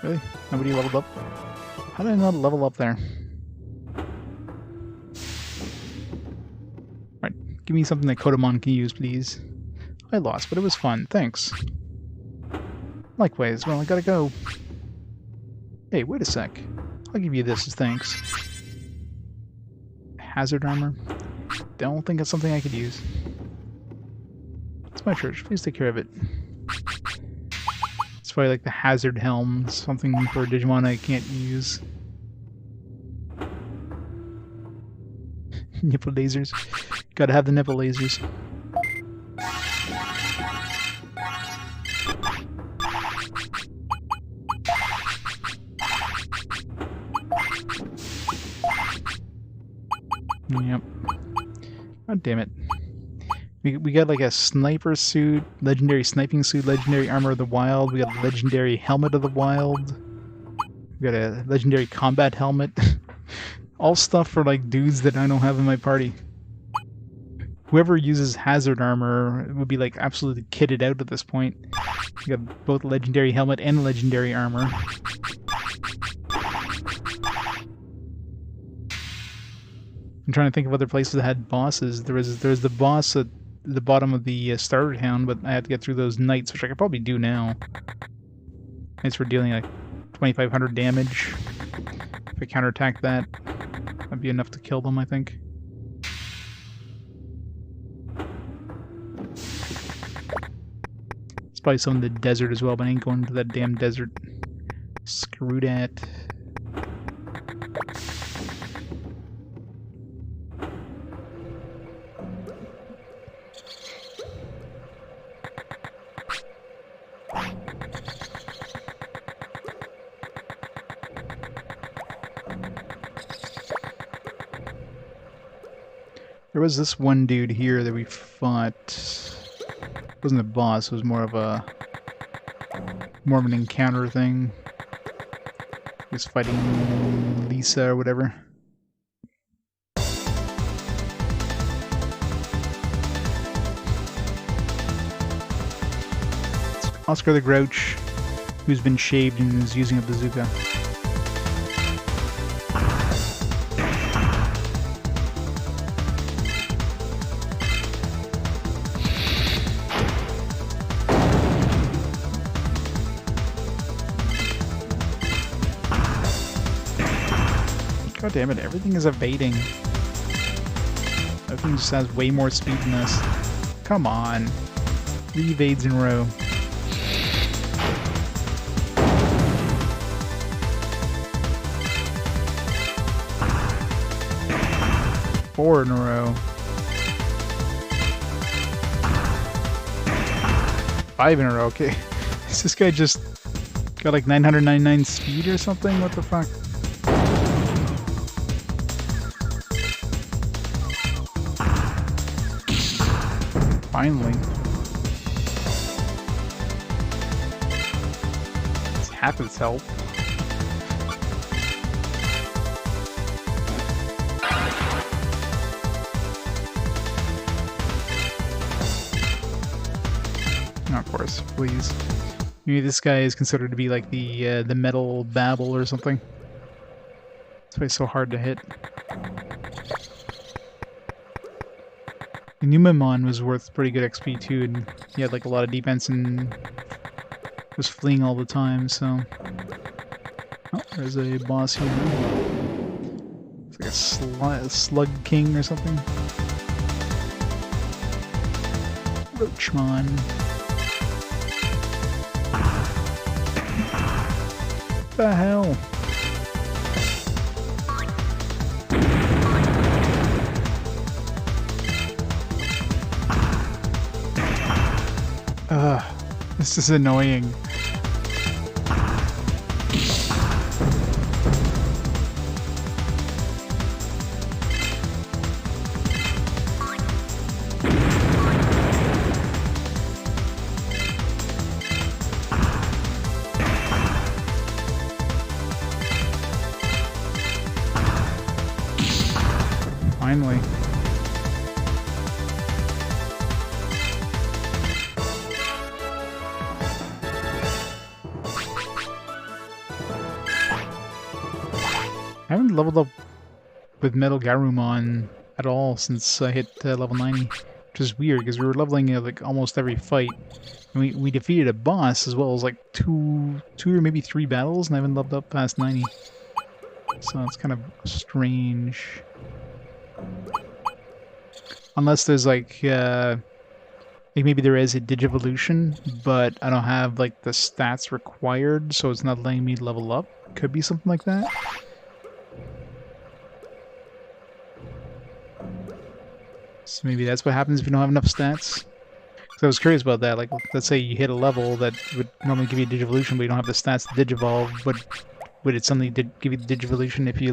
Really? Nobody leveled up? How did I not level up there? Right, give me something that Kodomon can use, please. I lost, but it was fun. Thanks. Likewise, well, I gotta go. Hey, wait a sec. I'll give you this as thanks. Hazard armor? Don't think it's something I could use. It's my church. Please take care of it. It's probably like the hazard helm, something for Digimon I can't use. Nipple lasers. Gotta have the nipple lasers. Yep. God damn it. We got like a sniper suit, legendary sniping suit, legendary armor of the wild, we got a legendary helmet of the wild, we got a legendary combat helmet. All stuff for like dudes that I don't have in my party. Whoever uses hazard armor would be like absolutely kitted out at this point. We got both legendary helmet and legendary armor. I'm trying to think of other places that had bosses. There's the boss at the bottom of the starter town, but I had to get through those knights, which I could probably do now. Knights for dealing like 2,500 damage. If I counterattack that, that'd be enough to kill them, I think. It's probably some in the desert as well, but I ain't going to that damn desert. Screw that. There was this one dude here that we fought. It wasn't a boss, it was more of an encounter thing. He was fighting Lisa or whatever. Oscar the Grouch, who's been shaved and is using a bazooka. God damn it, everything is evading. Everything just has way more speed than this. Come on. 3 evades in a row. Four in a row. 5 in a row, okay. Is this guy just got like 999 speed or something? What the fuck? Finally. It's half its health. No, of course, please. Maybe this guy is considered to be like the metal Babel or something. That's why it's so hard to hit. Numemon was worth pretty good XP too, and he had like a lot of defense and was fleeing all the time, so... Oh, there's a boss here. It's like a slug king or something. Roachmon. What the hell? This is annoying. Finally. I haven't leveled up with Metal Garurumon at all since I hit level 90, which is weird because we were leveling like almost every fight. And we defeated a boss as well as like two or maybe 3 battles, and I haven't leveled up past 90. So it's kind of strange. Unless there's like maybe there is a Digivolution, but I don't have like the stats required, so it's not letting me level up. Could be something like that. So maybe that's what happens if you don't have enough stats. So I was curious about that. Like, let's say you hit a level that would normally give you a Digivolution, but you don't have the stats to Digivolve. But would it suddenly give you the Digivolution if you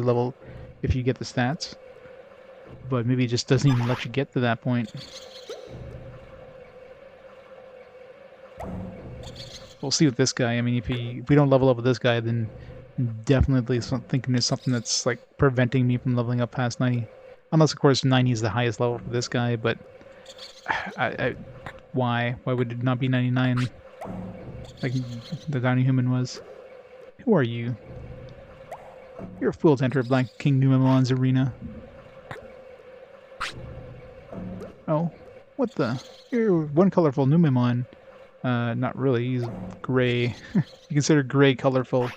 get the stats? But maybe it just doesn't even let you get to that point. We'll see with this guy. I mean, if we don't level up with this guy, then definitely thinking there's something that's like preventing me from leveling up past 90. Unless, of course, 90 is the highest level for this guy, but why? Why would it not be 99 like the Tiny Human was? Who are you? You're a fool to enter Black King Numemon's arena. Oh, what the? You're one colorful Numemon. Not really, he's gray. You consider gray colorful.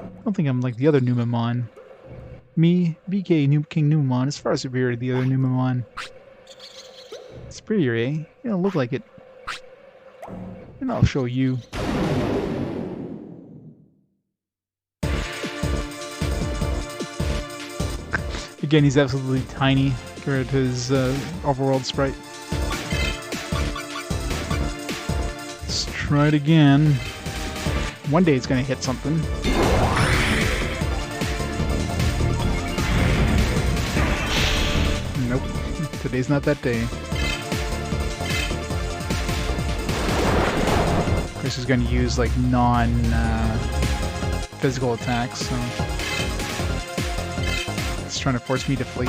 I don't think I'm like the other Numemon. Me, BK King Numemon, is far superior to the other Numemon. Superior, eh? You don't look like it. And I'll show you. Again, he's absolutely tiny compared to his overworld sprite. Let's try it again. One day it's gonna hit something. Nope, today's not that day. Chris is gonna use like non-physical attacks, so it's trying to force me to flee.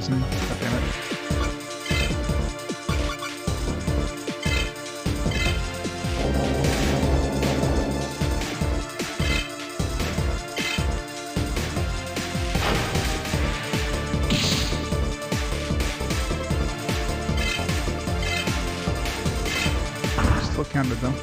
frozen. God damn it. Still counted though.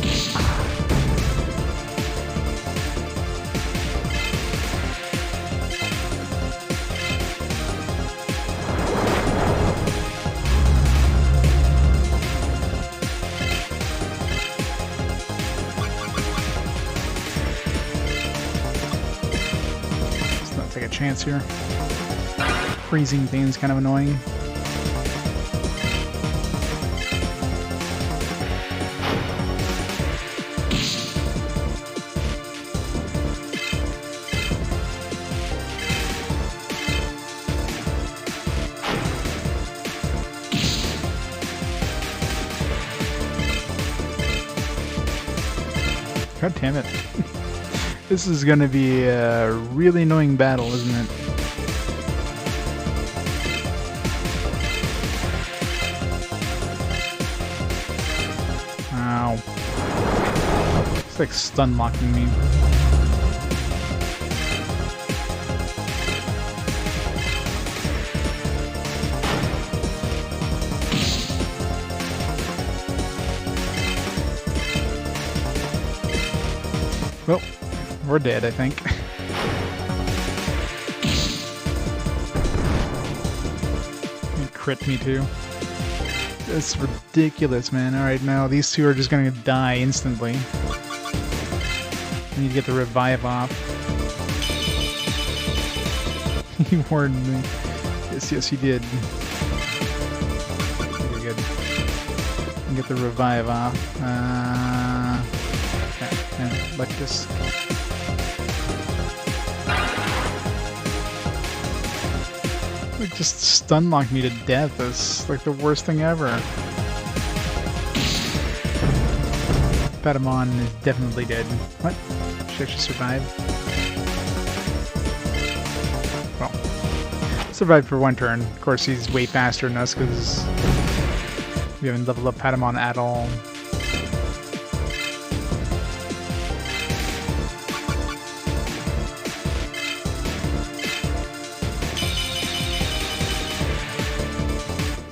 Take a chance here. Freezing thing's kind of annoying. God damn it. This is gonna be a really annoying battle, isn't it? Ow. It's like stun locking me. Well, we're dead, I think. He crit me too. That's ridiculous, man. Alright, now these two are just gonna die instantly. I need to get the revive off. He warned me. Yes, he did. Very good. Get the revive off. Okay, like this. Like, just stun lock me to death. That's like the worst thing ever. Patamon is definitely dead. What? Should I survive? Well, survived for one turn. Of course, he's way faster than us because we haven't leveled up Patamon at all.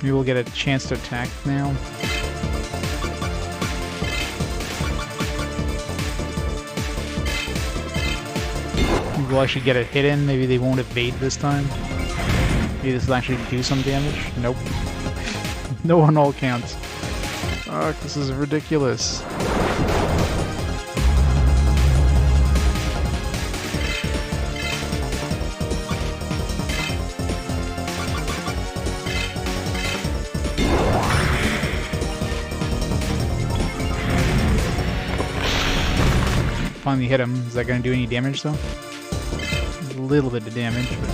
Maybe we'll get a chance to attack now. Maybe we'll actually get a hit in. Maybe they won't evade this time. Maybe this will actually do some damage. Nope. No on all counts. Fuck, this is ridiculous. Finally hit him. Is that going to do any damage though? A little bit of damage, but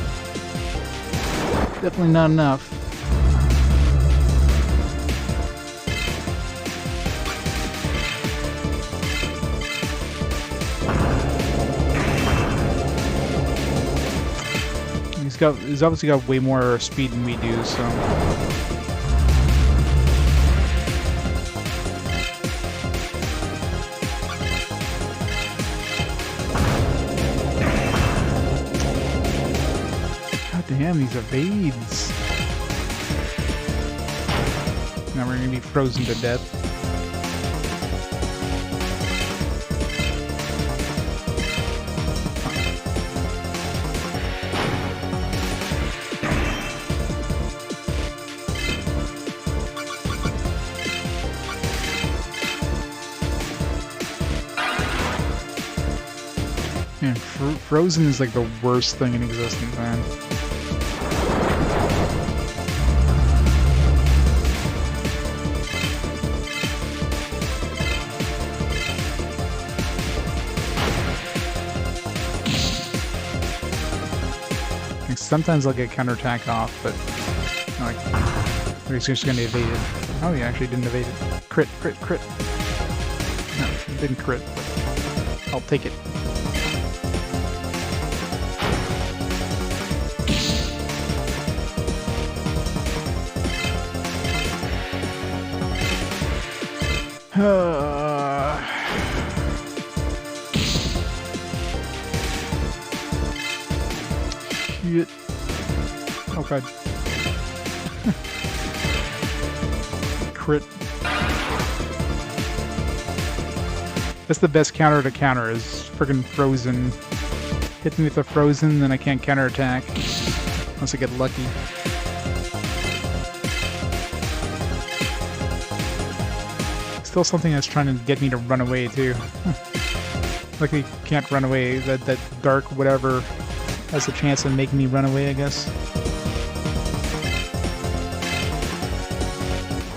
definitely not enough. He's obviously got way more speed than we do, so. Damn, these evades. Now we're gonna be frozen to death. Man, frozen is like the worst thing in existence, man. Sometimes I'll get counterattack off, but like, he's just gonna evade it. Oh, he actually didn't evade it. Crit, crit, crit. No, it didn't crit, but I'll take it. Shit. Oh god. Crit. That's the best counter to counter, is friggin' frozen. Hit me with a frozen, then I can't counterattack. Unless I get lucky. Still something that's trying to get me to run away too. Luckily can't run away. That dark whatever has a chance of making me run away, I guess.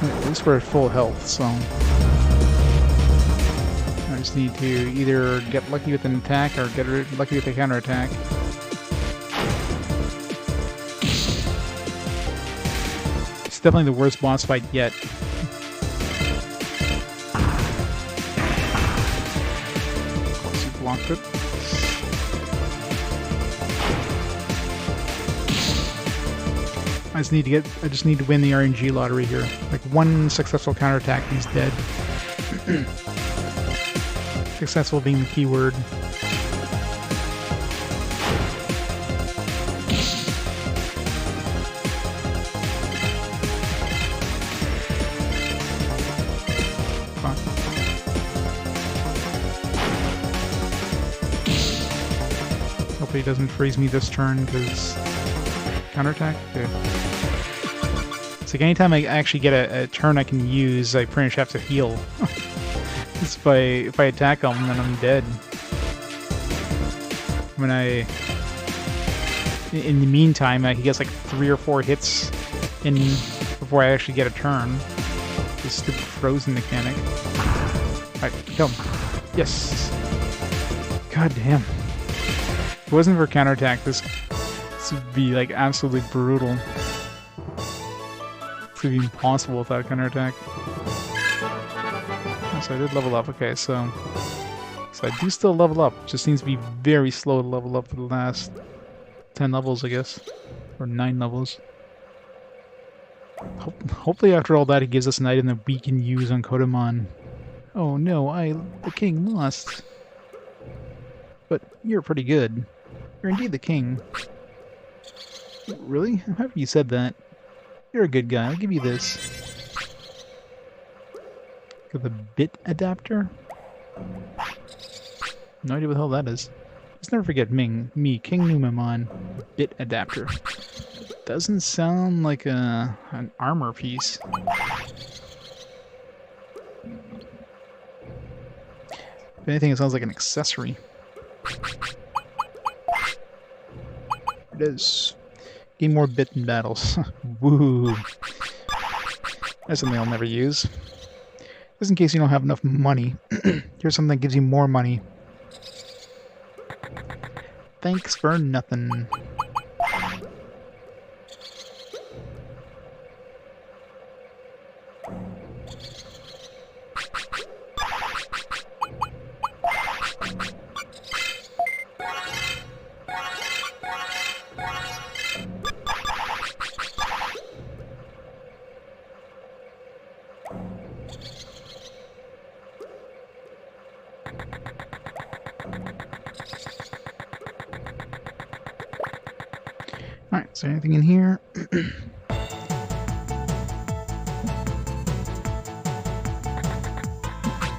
At least we're at full health, so I just need to either get lucky with an attack or get lucky with a counterattack. It's definitely the worst boss fight yet. Blocked it. I just need to win the RNG lottery here. Like one successful counterattack, he's dead. Successful being the key word. Hopefully he doesn't freeze me this turn, because counterattack? Okay. It's like anytime I actually get a turn I can use, I pretty much have to heal. If I attack him, then I'm dead. In the meantime, he gets like 3 or 4 hits in before I actually get a turn. This stupid frozen mechanic. Alright, kill him. Yes! God damn. If it wasn't for counterattack, this would be like absolutely brutal. It would be impossible without counterattack. So I did level up. Okay, so I do still level up. Just seems to be very slow to level up for the last 10 levels, I guess. Or 9 levels. Hopefully after all that, he gives us an item that we can use on Kodomon. Oh no, the king lost. But you're pretty good. You're indeed the king. Really? However you said that. You're a good guy. I'll give you this. Got the bit adapter? No idea what the hell that is. Let's never forget me, King Numemon. Bit adapter. Doesn't sound like an armor piece. If anything, it sounds like an accessory. It is. Gain more bit in battles. Woo! That's something I'll never use. Just in case you don't have enough money. Here's something that gives you more money. Thanks for nothing. Alright, is there anything in here?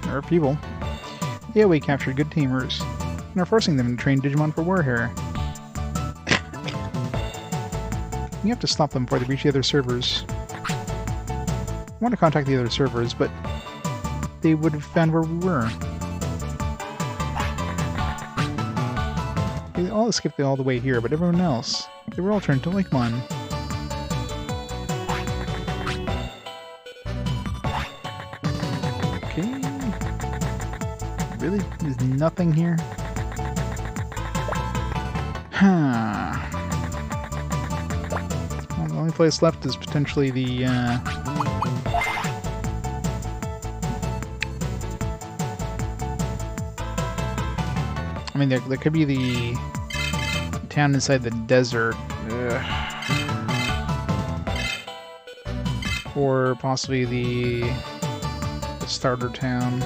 There are people. Yeah, we captured good tamers, and are forcing them to train Digimon for war here. We have to stop them before they reach the other servers. I want to contact the other servers, but they would have found where we were. They all escaped all the way here, but everyone else, they were all turned to Digimon. Okay. Really? There's nothing here? Huh. Well, the only place left is potentially the, I mean, there could be the town inside the desert. Or possibly the starter town.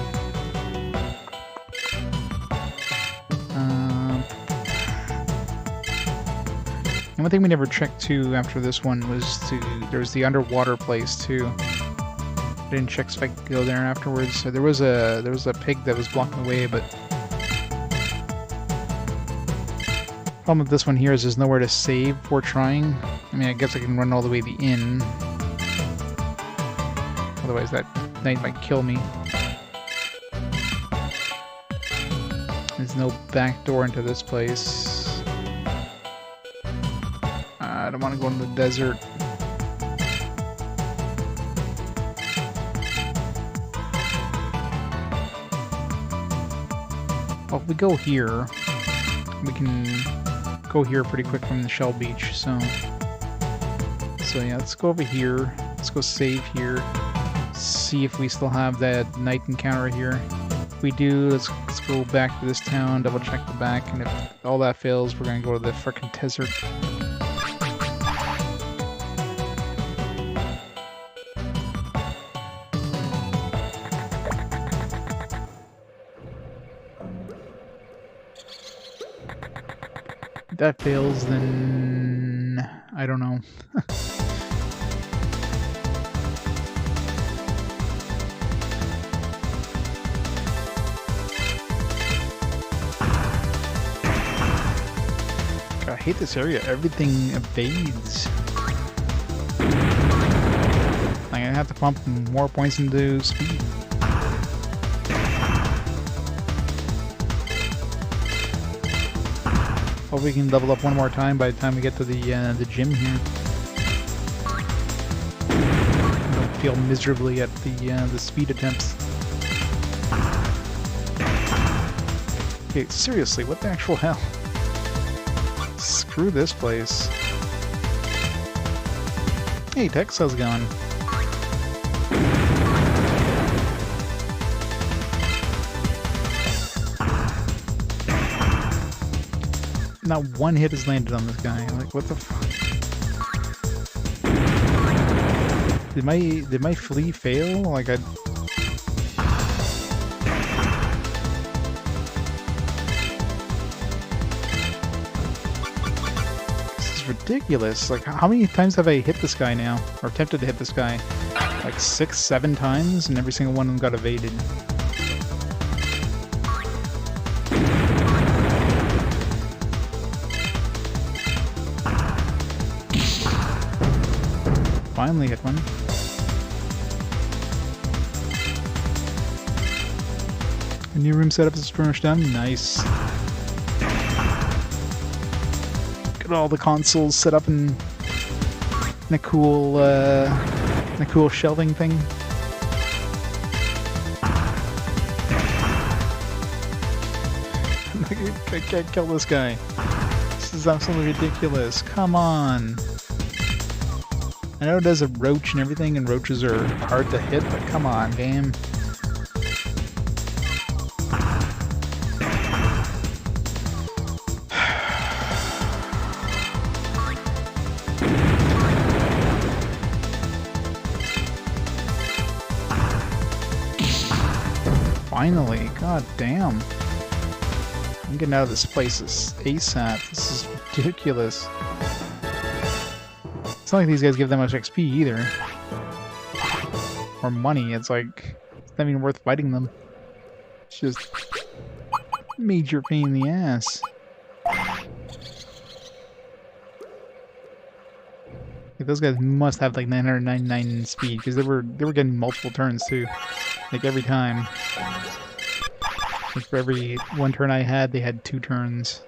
And one thing we never checked too after this one was there's the underwater place too. I didn't check if I could go there afterwards. So there was a pig that was blocking the way, but problem with this one here is there's nowhere to save before trying. I mean, I guess I can run all the way to the inn. Otherwise that knight might kill me. There's no back door into this place. I don't want to go into the desert. Well, if we go here, we can go here pretty quick from the Shell Beach, so yeah, let's go over here. Let's go save here. See if we still have that night encounter here. If we do, let's go back to this town, double check the back, and if all that fails, we're gonna go to the frickin' desert. If that fails, then I don't know. I hate this area. Everything evades. I'm gonna have to pump more points into speed. Hope we can level up one more time by the time we get to the gym here. I don't feel miserably at the speed attempts. Okay, seriously, what the actual hell? Screw this place. Hey, Tex, how's it going? Not one hit has landed on this guy. I'm like, what the fuck? Did my flea fail? Like I. This is ridiculous. Like, how many times have I hit this guy now, or attempted to hit this guy? Like 6, 7 times, and every single one of them got evaded. Finally hit one. A new room setup is pretty much done. Nice. Got all the consoles set up in a cool shelving thing. I can't kill this guy. This is absolutely ridiculous. Come on. I know it does a roach and everything, and roaches are hard to hit, but come on, game. Finally, god damn. I'm getting out of this place ASAP. This is ridiculous. It's not like these guys give that much XP either. Or money. It's like, it's not even worth fighting them. It's just major pain in the ass. Like, those guys must have like 999 speed, because they were getting multiple turns too. Like every time. Like for every one turn I had, they had 2 turns.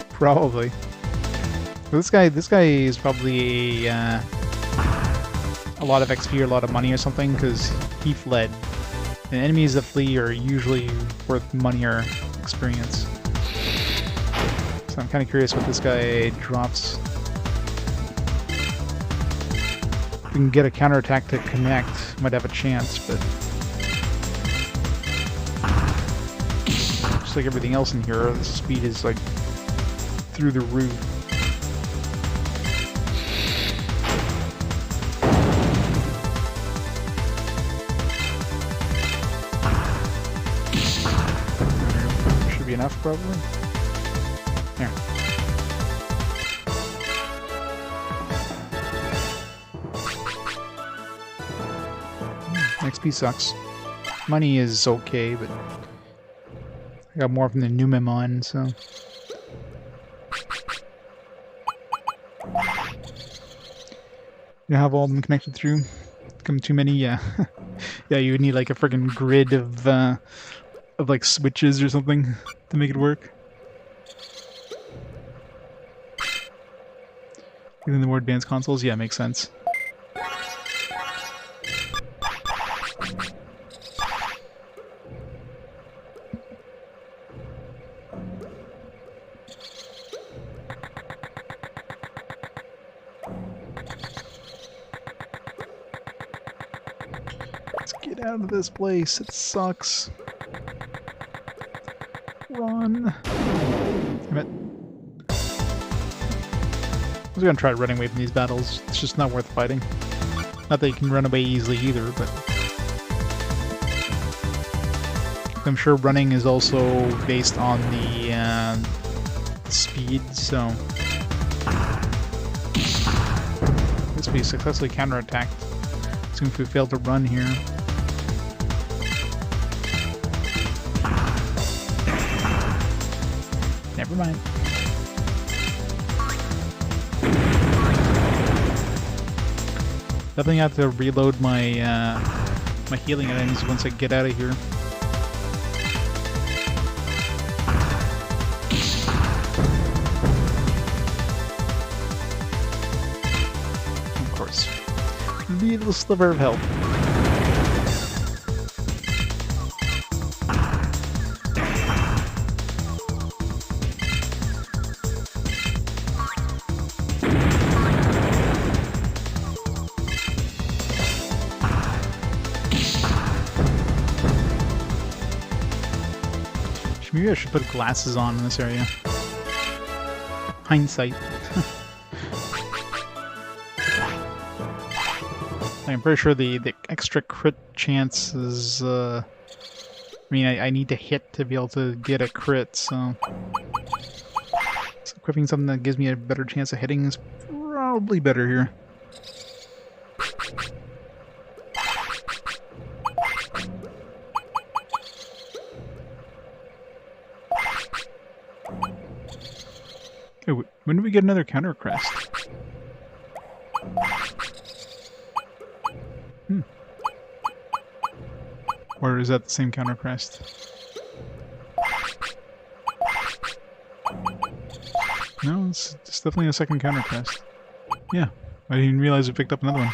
Probably. This guy is probably a lot of XP or a lot of money or something, because he fled. And enemies that flee are usually worth money or experience. So I'm kind of curious what this guy drops. If we can get a counterattack to connect, might have a chance, but... looks like everything else in here, the speed is like through the roof. Should be enough, probably. There. XP sucks. Money is okay, but I got more from the Numemon, so. You have all of them connected through? Come too many? Yeah. Yeah, you would need like a friggin' grid of like switches or something to make it work. Even the more advanced consoles? Yeah, makes sense. Let's get out of this place. It sucks. Run. Damn it. I was gonna try running away from these battles. It's just not worth fighting. Not that you can run away easily either, but I'm sure running is also based on the speed, so this will be successfully counterattacked. Assume if we fail to run here. Never mind. Definitely have to reload my my healing items once I get out of here. Of course. Little sliver of help. Maybe I should put glasses on in this area. Hindsight. I'm pretty sure the extra crit chance is, I mean, I need to hit to be able to get a crit, so equipping something that gives me a better chance of hitting is probably better here. Hey, when do we get another counter crest? Or is that the same counter crest? No, it's definitely a second counter crest. Yeah, I didn't realize we picked up another one.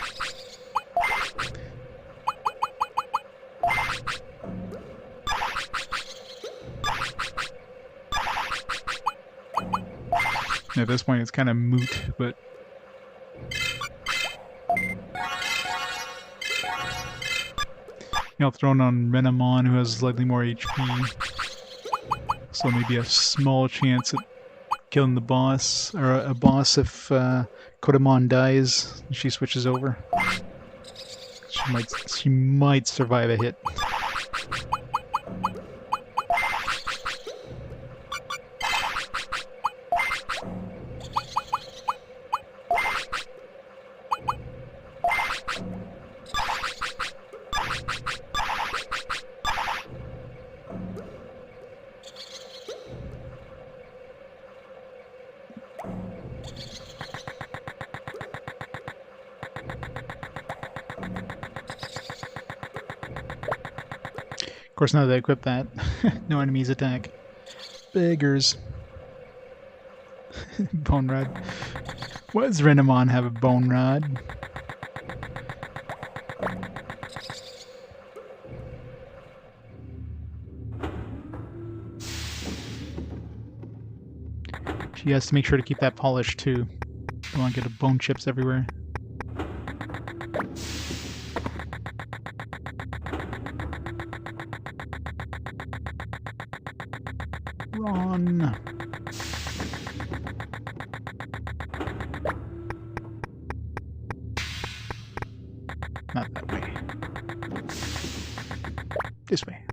At this point, it's kind of moot, but I'll throw it on Renamon, who has slightly more HP, so maybe a small chance at killing the boss, or a boss if Kodamon dies and she switches over. She might survive a hit. Of course, now that I equip that, no enemies attack. Beggars. Bone Rod. Why does Renamon have a Bone Rod? She has to make sure to keep that polished too. Don't want to get bone chips everywhere. Run. Not that way. This way.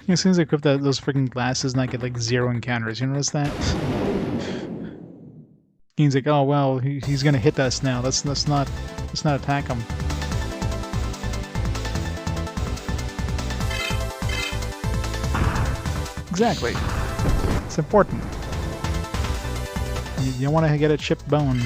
As soon as I equip those freaking glasses and I get like 0 encounters, you notice that? He's like, oh well, he's gonna hit us now. Let's not attack him. Exactly. It's important. You don't want to get a chipped bone.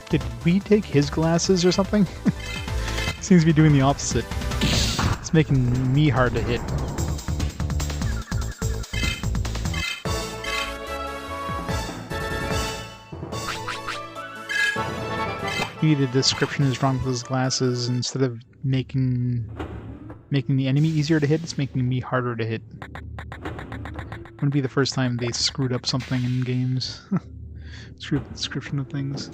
Did we take his glasses or something? Seems to be doing the opposite. It's making me hard to hit. Maybe the description is wrong with his glasses. Instead of making the enemy easier to hit, it's making me harder to hit. Wouldn't be the first time they screwed up something in games. Screwed up the description of things.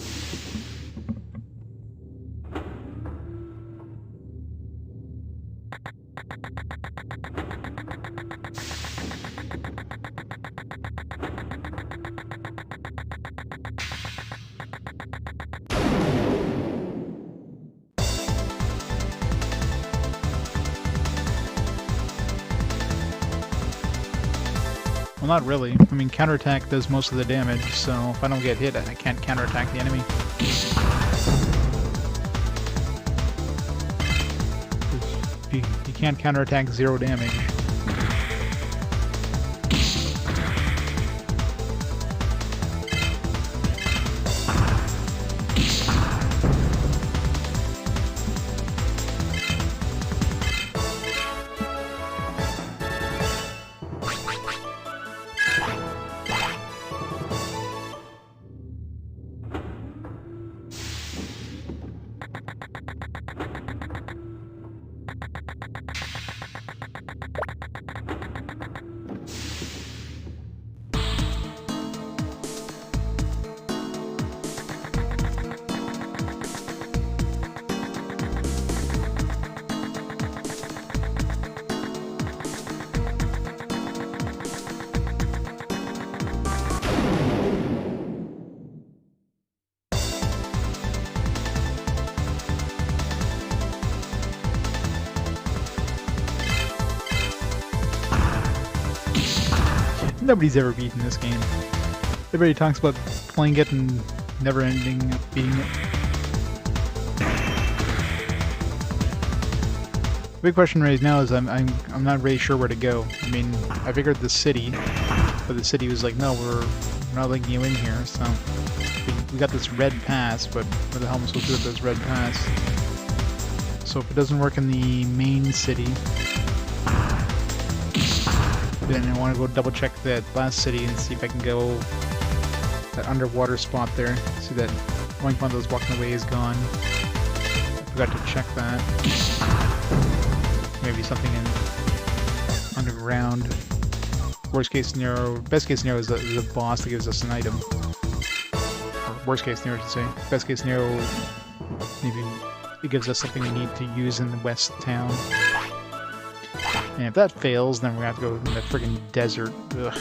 Well, not really. I mean, counterattack does most of the damage, so if I don't get hit, I can't counterattack the enemy. You can't counterattack 0 damage. Nobody's ever beaten this game. Everybody talks about playing it and never ending up beating it. The big question raised now is I'm not really sure where to go. I mean, I figured the city, but the city was like, no, we're not letting you in here. So we got this red pass, but what the hell am I supposed to do with this red pass? So if it doesn't work in the main city, then I want to go double check that last city and see if I can go that underwater spot there. See that one of those walking away is gone. I forgot to check that. Maybe something in underground. Worst case scenario, best case scenario is the boss that gives us an item. Or worst case scenario, I should say. Best case scenario, maybe it gives us something we need to use in the west town. And if that fails, then we're gonna have to go in the friggin' desert. Ugh.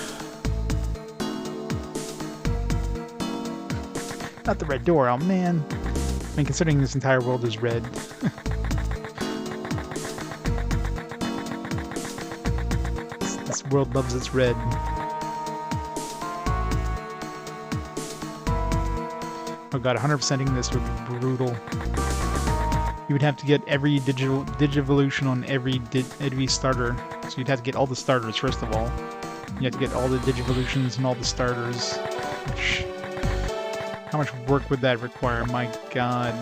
Not the red door, oh man. I mean, considering this entire world is red. This world loves its red. Oh god, 100%ing this would be brutal. You would have to get every Digivolution on every starter. So you'd have to get all the starters first of all. You have to get all the Digivolutions and all the starters. Which How much work would that require? My god.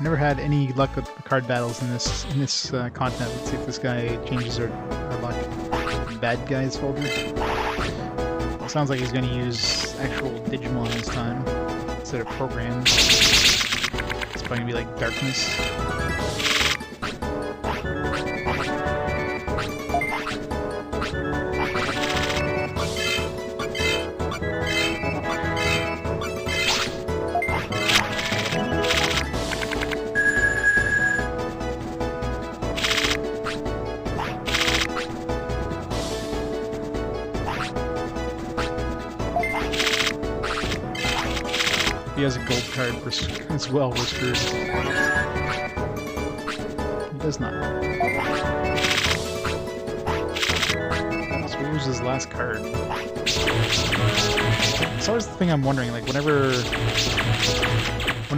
Never had any luck with the card battles in this content. Let's see if this guy changes our luck. Bad guys folder. Well, sounds like he's going to use actual Digimon this time instead of programs. It's probably going to be like Darkness. He has a gold card as well, we're screwed. He does not. So what was his last card? It's always the thing I'm wondering, like whenever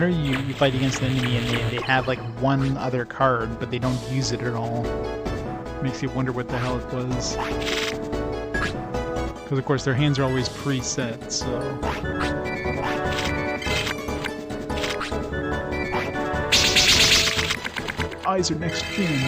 you fight against an enemy and they have like one other card, but they don't use it at all, it makes you wonder what the hell it was. Because of course their hands are always preset, so... Eyes are next gen.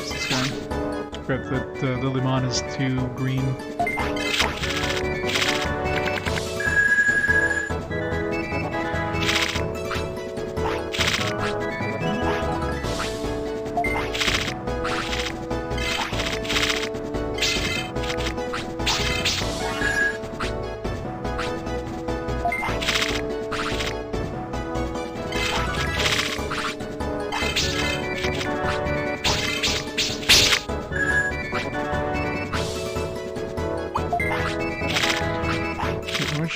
This guy. Grab that Lilymon is too green.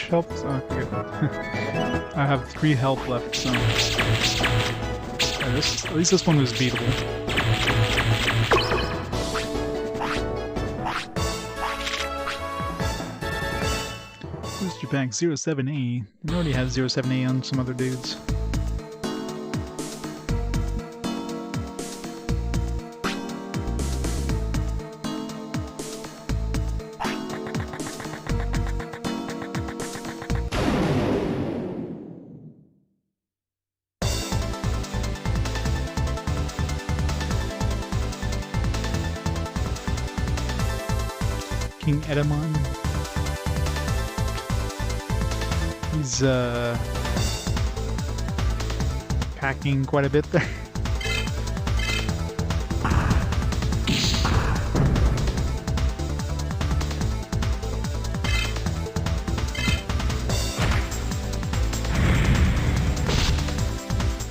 Help? Oh, I forget. I have 3 health left, so... Yeah, at least this one was beatable. Booster pack 07A. We already have 07A on some other dudes. King Edamon. He's packing quite a bit there.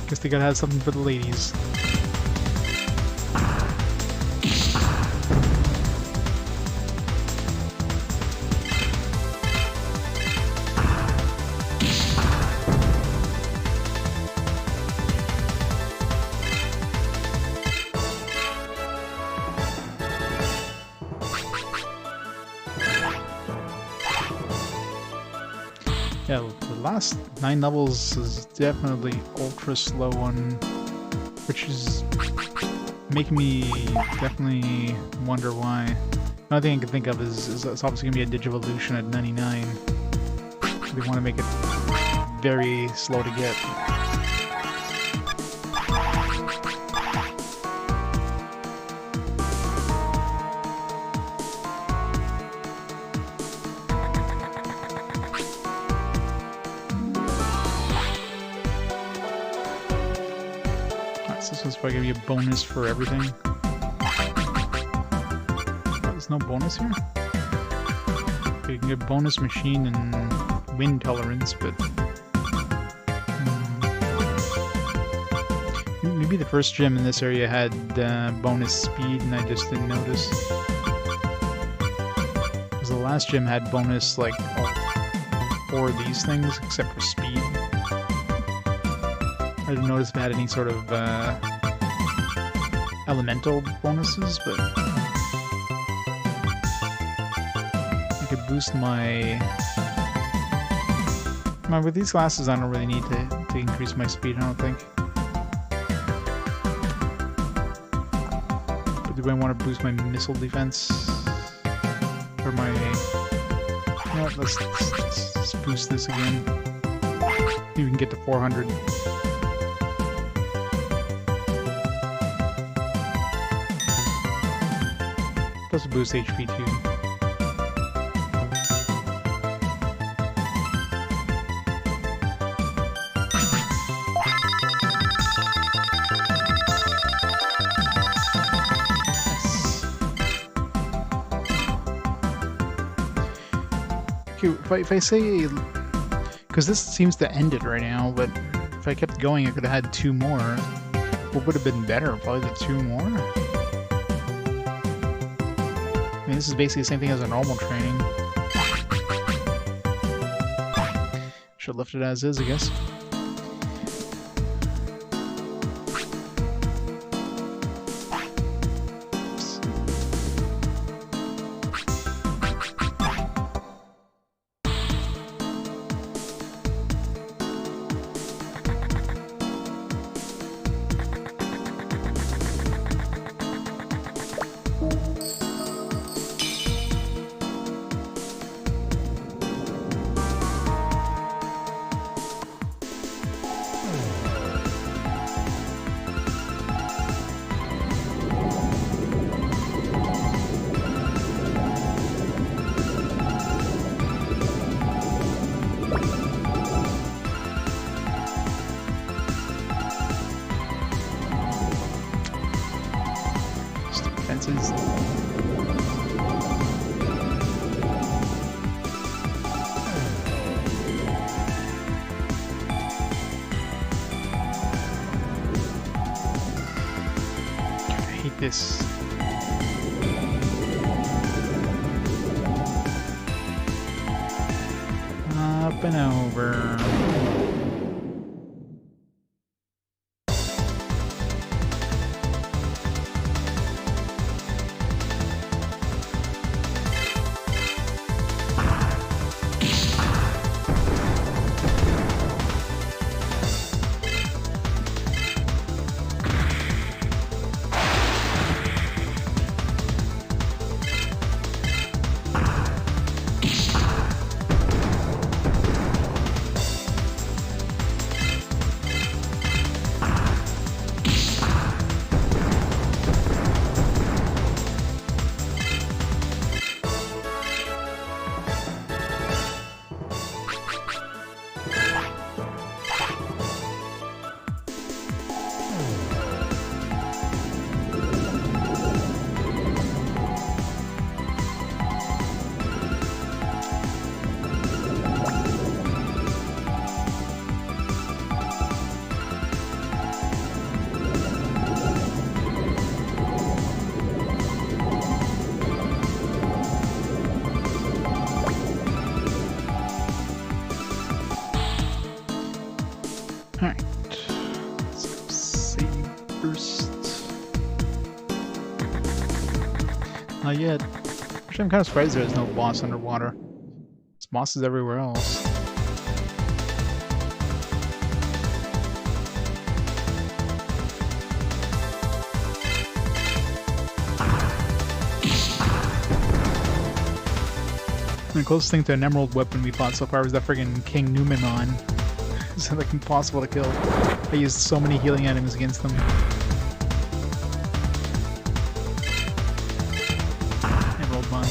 Guess they gotta have something for the ladies. Yeah, the last 9 levels is definitely ultra slow one, which is making me definitely wonder why. Another thing I can think of is it's obviously going to be a Digivolution at 99. They want to make it very slow to get. This one's probably gonna be a bonus for everything. There's no bonus here? Okay, you can get bonus machine and wind tolerance, but... Maybe the first gym in this area had bonus speed and I just didn't notice. Because the last gym had bonus, like, all 4 of these things, except for speed. I didn't notice if it had any sort of elemental bonuses, but I could boost my... With these classes, I don't really need to increase my speed, I don't think. But do I want to boost my missile defense? Or my... You know what, let's boost this again. Maybe we can get to 400. Plus a boost HP too. Okay, if I say... Because this seems to end it right now, but if I kept going, I could have had 2 more. What would have been better? Probably the 2 more? I mean, this is basically the same thing as a normal training. Should have left it as is, I guess. Fences. I hate this. Up and over. Alright, let's go save first. Not yet. Actually, I'm kind of surprised there's no boss underwater. There's bosses everywhere else. The closest thing to an emerald weapon we fought so far was that friggin' King Numenon. It's like impossible to kill. I used so many healing items against them. Emerald Mon.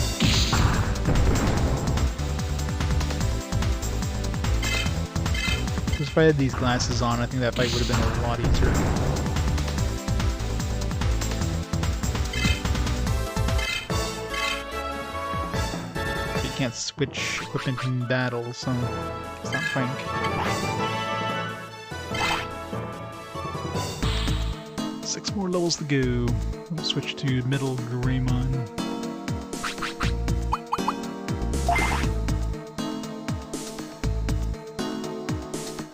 Just if I had these glasses on, I think that fight would have been a lot easier. You can't switch equipment in battle, so it's not frank. 6 more levels to go. We'll switch to Middle Greymon.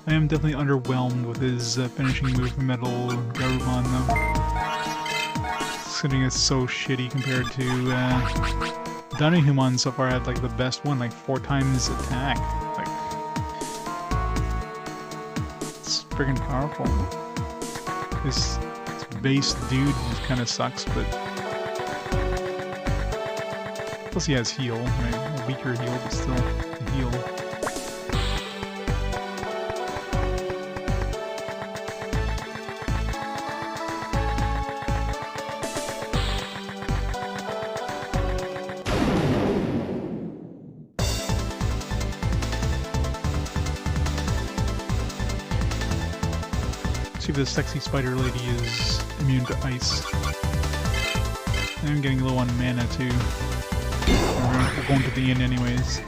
I am definitely underwhelmed with his finishing move for Metal Garurumon though. considering it's so shitty compared to Digimon so far had like the best one, like 4 times attack. Like, it's freaking powerful. This base dude kind of sucks, but plus he has heal, right? A weaker heal, but still a heal. See if this sexy spider lady is immune to ice. I'm getting low on mana too. We're going to the end anyways.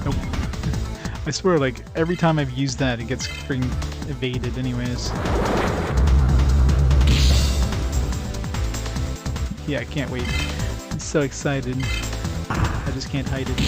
Nope. I swear, like, every time I've used that, it gets freaking evaded anyways. Yeah, I can't wait. I'm so excited. I just can't hide it.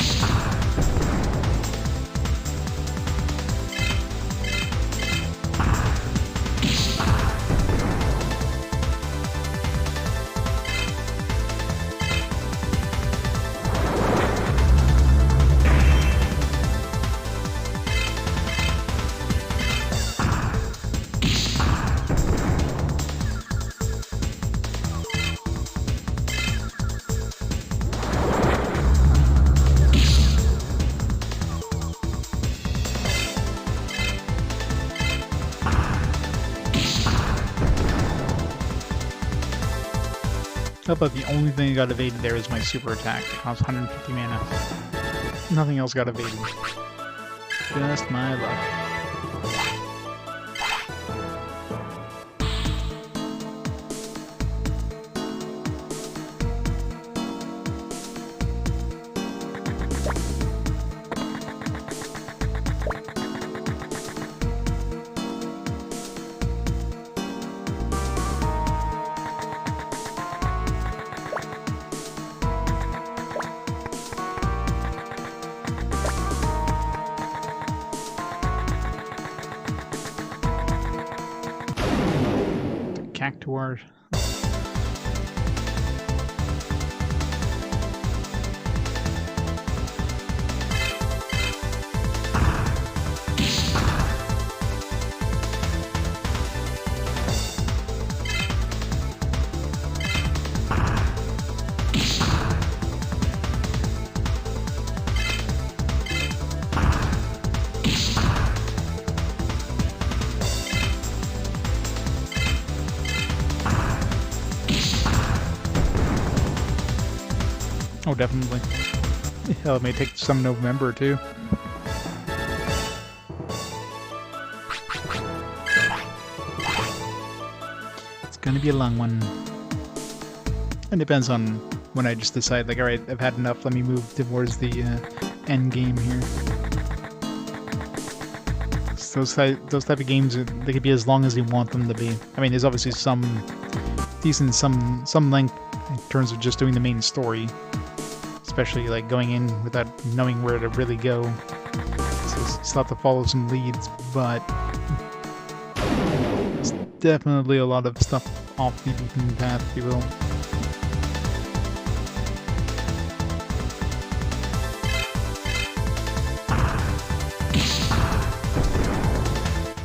How about the only thing that got evaded there is my super attack. It costs 150 mana. Nothing else got evaded. Just my luck. Cactuar. Oh, definitely. Hell, it may take some November, too. It's gonna be a long one. It depends on when I just decide, like, alright, I've had enough, let me move towards the end game here. Those type of games, they could be as long as you want them to be. I mean, there's obviously some decent, some length in terms of just doing the main story. Especially like going in without knowing where to really go. So you still have to follow some leads, but there's definitely a lot of stuff off the beaten path, if you will.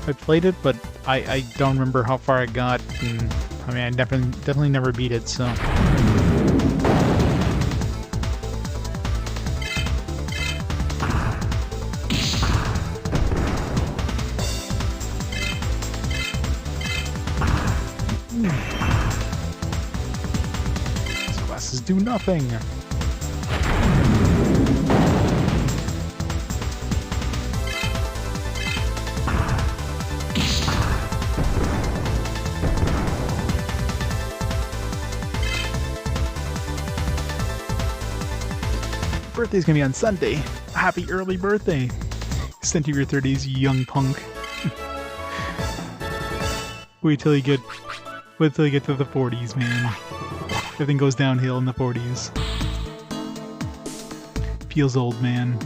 I played it, but I don't remember how far I got, and I mean I definitely never beat it, so. Glasses do nothing. Birthday's gonna be on Sunday. Happy early birthday. Sent you your 30s, you young punk. Wait till you get to the 40s, man. Everything goes downhill in the 40s. Feels old, man.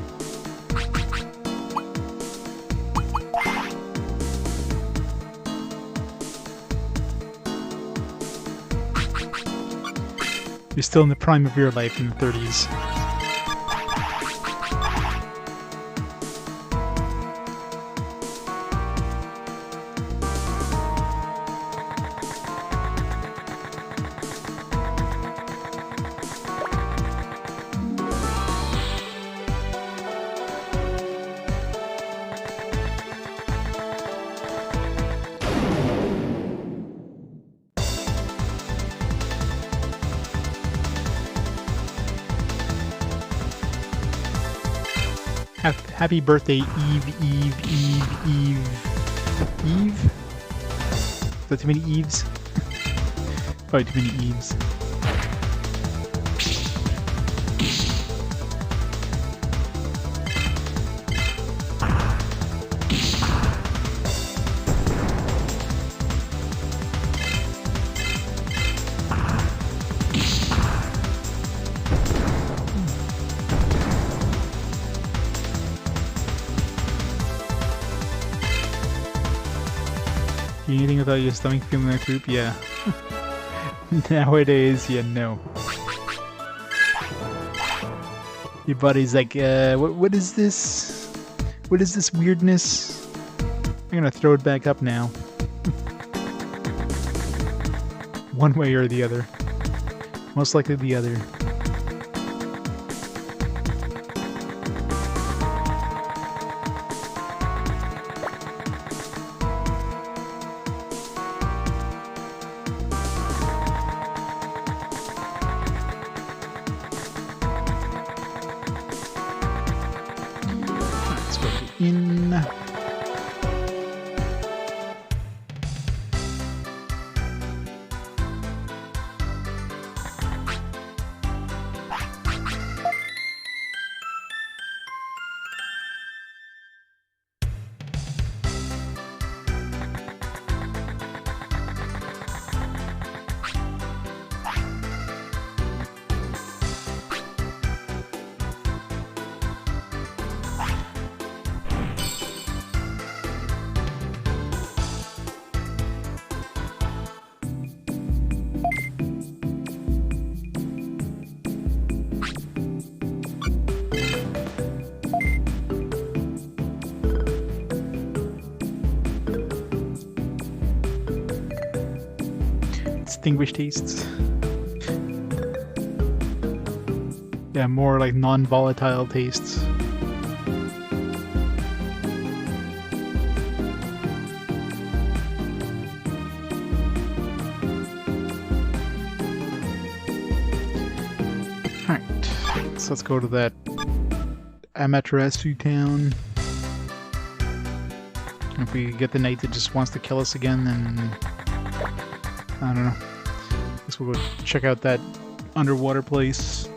You're still in the prime of your life in the 30s. Happy birthday, Eve. Eve? Is that too many Eves? Probably too many Eves. Eating without your stomach feeling like poop? Yeah. Nowadays, yeah, no. Your body's like, what is this? What is this weirdness? I'm gonna throw it back up now. One way or the other. Most likely the other. In. Distinguished tastes. Yeah, more like non-volatile tastes. Alright, so let's go to that Amaterasu town. If we get the knight that just wants to kill us again, then I don't know. Guess we'll go check out that underwater place.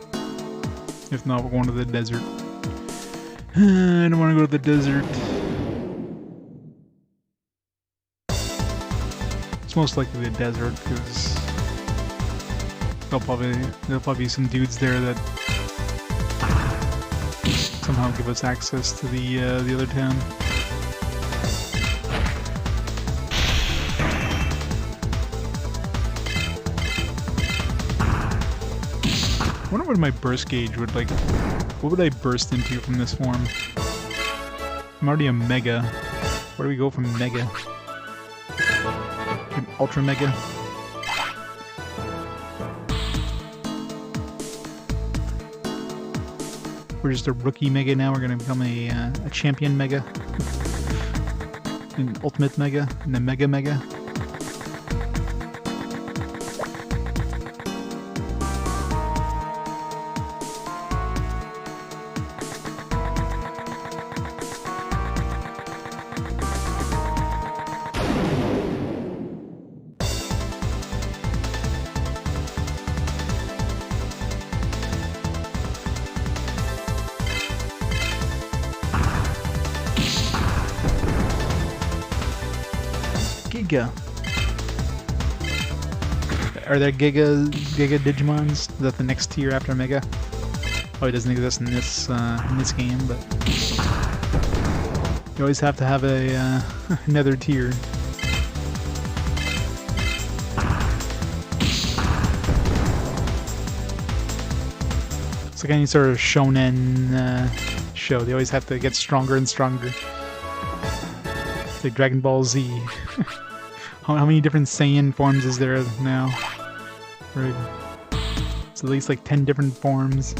If not, we're going to the desert. I don't want to go to the desert. It's most likely the desert because there'll probably be some dudes there that somehow give us access to the other town. I wonder what my burst gauge would like. What would I burst into from this form? I'm already a mega. Where do we go from mega? An ultra mega? We're just a rookie mega now. We're gonna become a champion mega, an ultimate mega, and a mega mega. Giga. Are there Giga Digimons? Is that the next tier after Mega? Oh, it doesn't exist in this game, but you always have to have a another tier. It's like any sort of shonen show. They always have to get stronger and stronger. It's like Dragon Ball Z. How many different Saiyan forms is there now? Right. It's at least like 10 different forms.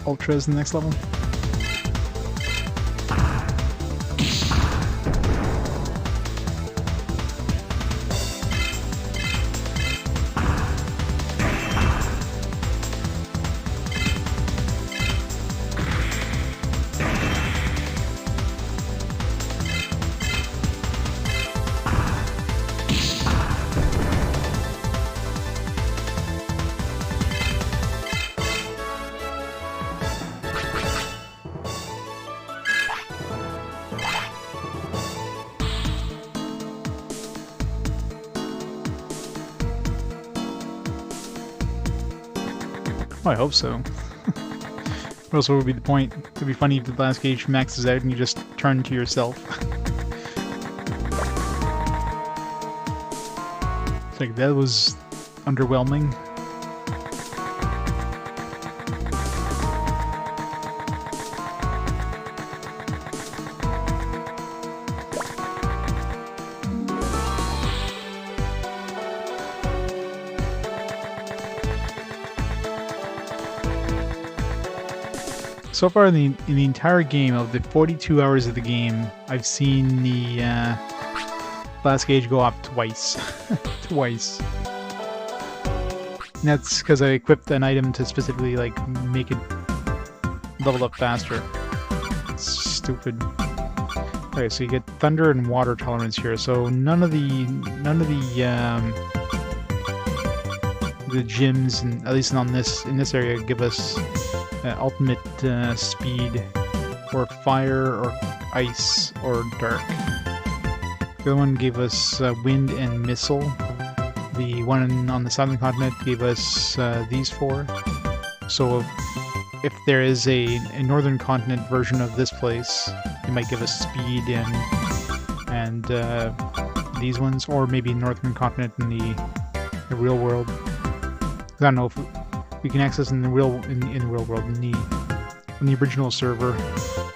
Ultra is the next level. Oh, I hope so. Or else what would be the point? It would be funny if the last gauge maxes out and you just turn to yourself. It's like, that was underwhelming. So far in the entire game, of the 42 hours of the game, I've seen the blast gauge go up twice. Twice. And that's because I equipped an item to specifically like make it level up faster. It's stupid. Okay, so you get thunder and water tolerance here. So none of the gyms, and at least in this area, give us ultimate speed, or fire, or ice, or dark. The other one gave us wind and missile. The one on the southern continent gave us these four. So if there is a northern continent version of this place, it might give us speed and these ones, or maybe northern continent in the real world. I don't know if we can access in the real world, in the original server.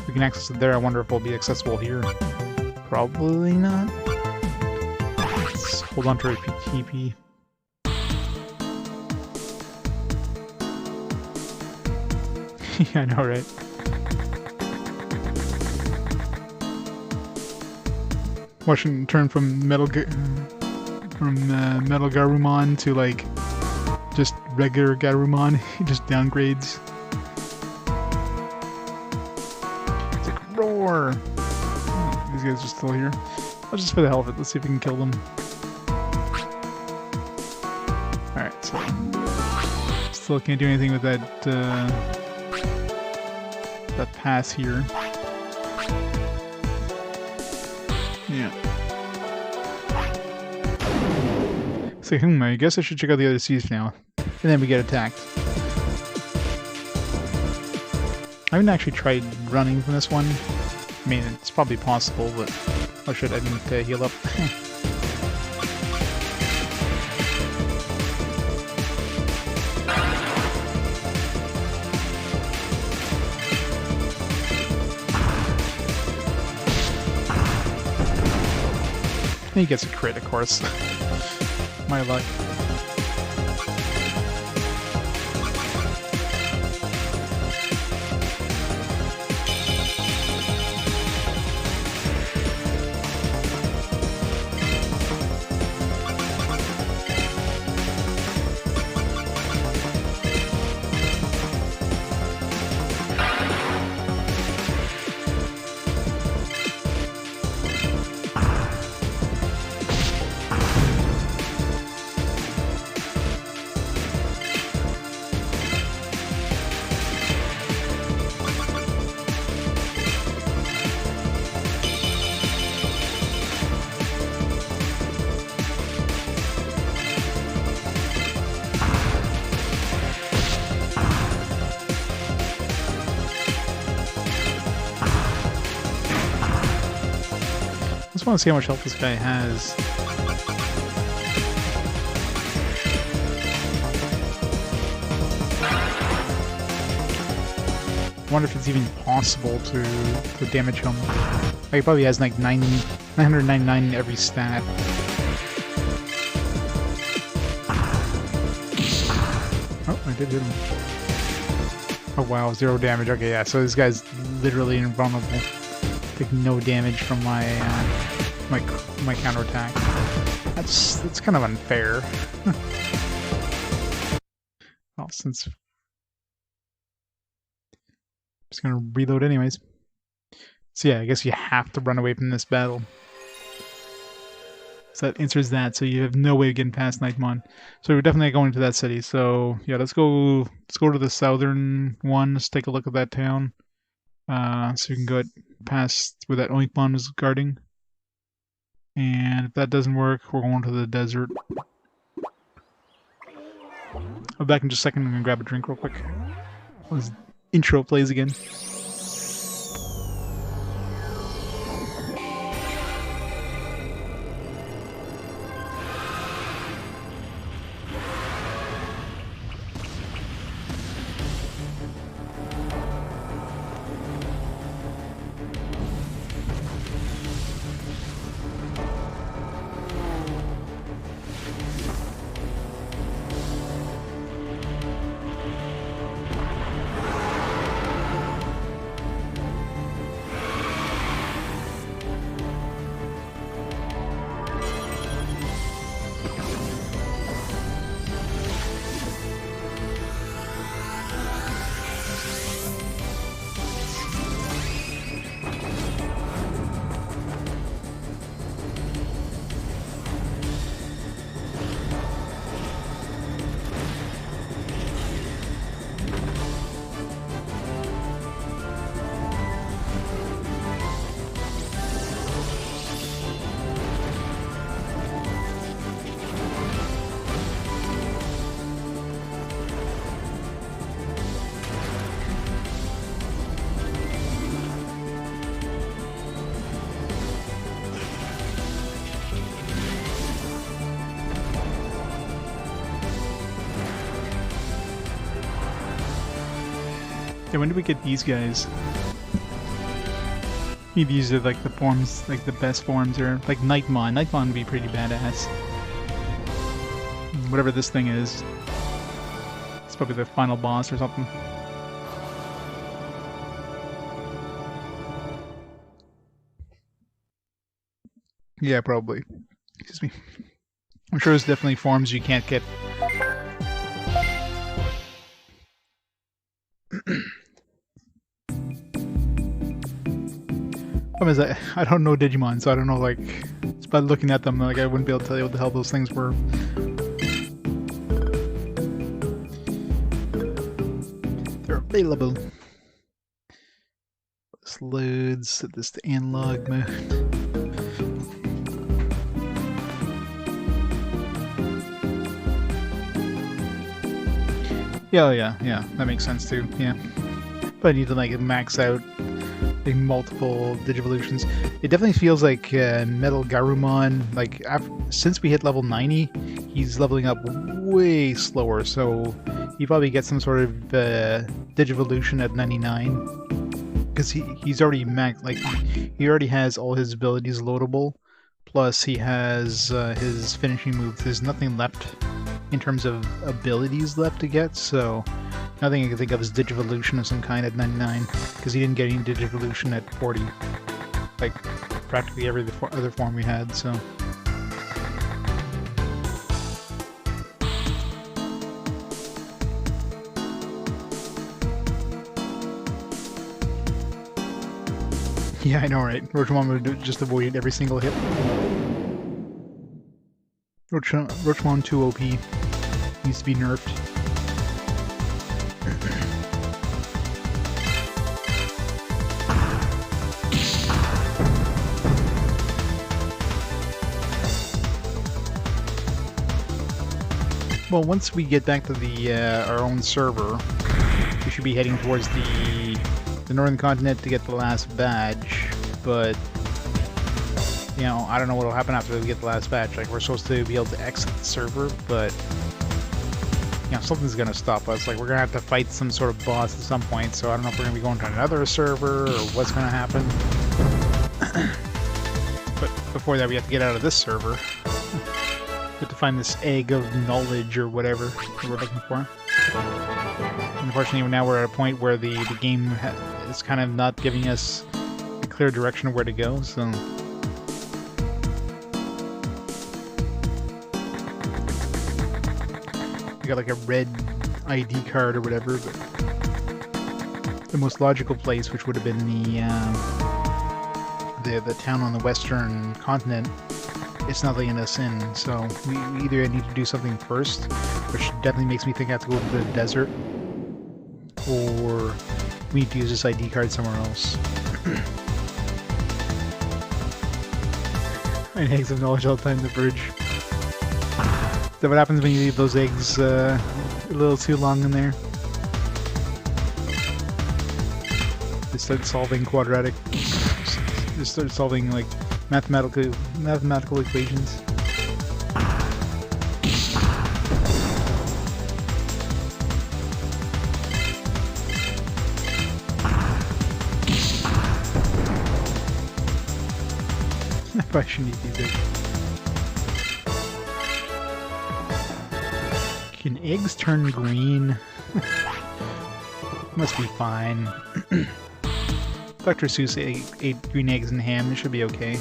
We can access it there. I wonder if it'll be accessible here. Probably not. Let's hold on to our TP. Yeah, I know, right? Watching turn from Metal Garurumon to like just regular Garurumon. He just downgrades. It's like, roar! These guys are still here. I'll just for the hell of it, let's see if we can kill them. Alright, so still can't do anything with that that pass here. Yeah. So, I guess I should check out the other seas now. And then we get attacked. I haven't actually tried running from this one. I mean, it's probably possible, but... Oh shit, I didn't heal up. He gets a crit, of course. My luck. want to see how much health this guy has. I wonder if it's even possible to damage him. Like, he probably has like 999 in every stat. Oh, I did hit him. Oh wow, 0 damage. Okay, yeah, so this guy's literally invulnerable. Take no damage from my my counterattack. That's kind of unfair. Well, since I'm just gonna reload anyways. So yeah, I guess you have to run away from this battle. So that answers that. So you have no way of getting past Nightmon. So we're definitely going to that city. So yeah, let's go to the southern one. Let's take a look at that town. So you can go past where that Oinkmon is guarding. And if that doesn't work, we're going to the desert. I'll be back in just a second. I'm gonna grab a drink real quick. This intro plays again. Yeah, when do we get these guys? Maybe these are like the forms, like the best forms, or like Nightmon. Nightmon would be pretty badass. Whatever this thing is. It's probably the final boss or something. Yeah, probably. Excuse me. I'm sure there's definitely forms you can't get. Problem is, I don't know Digimon, so I don't know, like, just by looking at them, like, I wouldn't be able to tell you what the hell those things were. They're available. This loads, set this to analog mode. Yeah, that makes sense too, yeah. But I need to, like, max out multiple Digivolutions. It definitely feels like Metal Garurumon, like, since we hit level 90, he's leveling up way slower, so he probably gets some sort of Digivolution at 99. Because he's already maxed, like, he already has all his abilities loadable, plus he has his finishing moves. There's nothing left in terms of abilities left to get, so nothing I can think of is Digivolution of some kind at 99, because he didn't get any Digivolution at 40. Like, practically every other form we had, so. Yeah, I know, right? Roachmon would just avoid every single hit. Roachmon 2 OP needs to be nerfed. Well, once we get back to the our own server, we should be heading towards the northern continent to get the last badge. But you know, I don't know what'll happen after we get the last patch. Like, we're supposed to be able to exit the server, but you know, something's gonna stop us. Like, we're gonna have to fight some sort of boss at some point, so I don't know if we're gonna be going to another server or what's gonna happen. But before that, we have to get out of this server. We have to find this egg of knowledge or whatever that we're looking for. Unfortunately, now we're at a point where the game is kind of not giving us a clear direction of where to go, so... We got like a red ID card or whatever, but the most logical place, which would have been the town on the western continent, it's not letting us in, so we either need to do something first, which definitely makes me think I have to go to the desert, or we need to use this ID card somewhere else. And eggs of knowledge all the time in the fridge. Is that what happens when you leave those eggs a little too long in there? They start solving quadratic... They start solving, like, mathematical equations. I probably shouldn't eat these eggs. Can eggs turn green? Must be fine. Dr. Seuss ate green eggs and ham. It should be okay.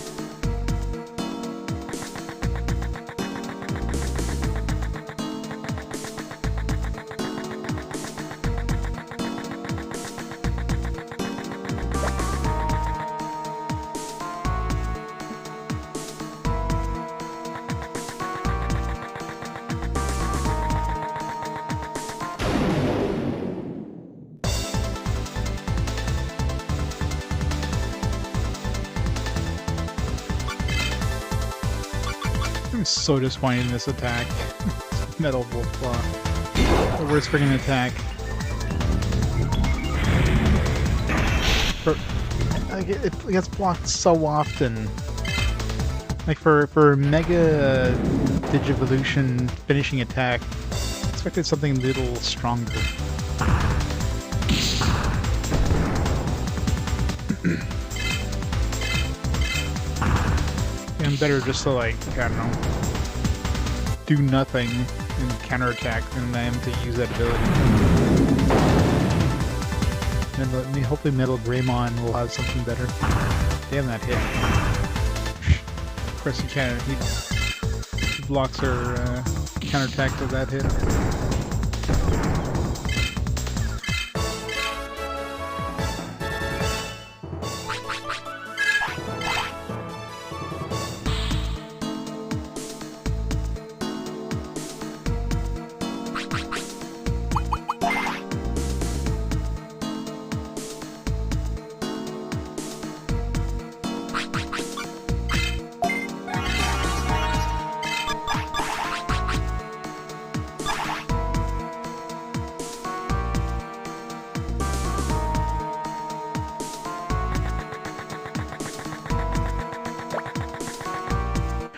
I'm so disappointed in this attack. Metal Wolf Claw. The worst friggin' attack. Like, it gets blocked so often. Like, for Mega Digivolution finishing attack, I expected something a little stronger. I'm better just to, like, I don't know, do nothing and counterattack than I am to use that ability. And hopefully Wargreymon will have something better. Damn, that hit. Of course you can't, he blocks her counterattack with that hit.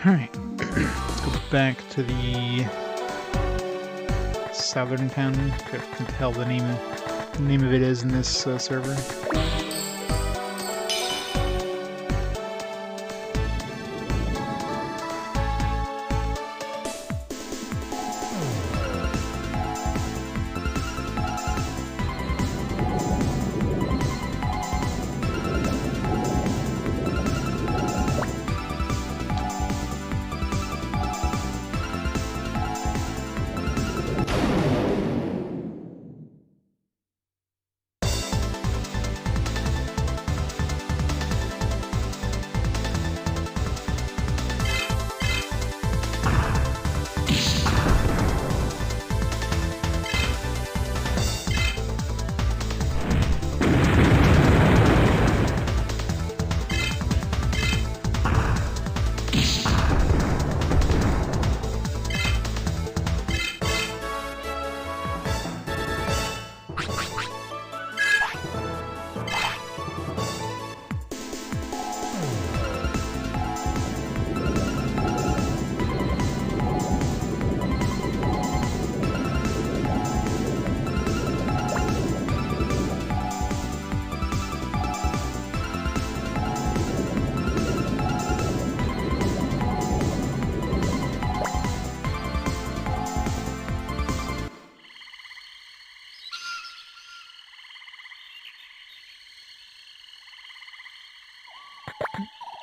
Alright, let's go back to the southern town. I can tell the name of it is in this server.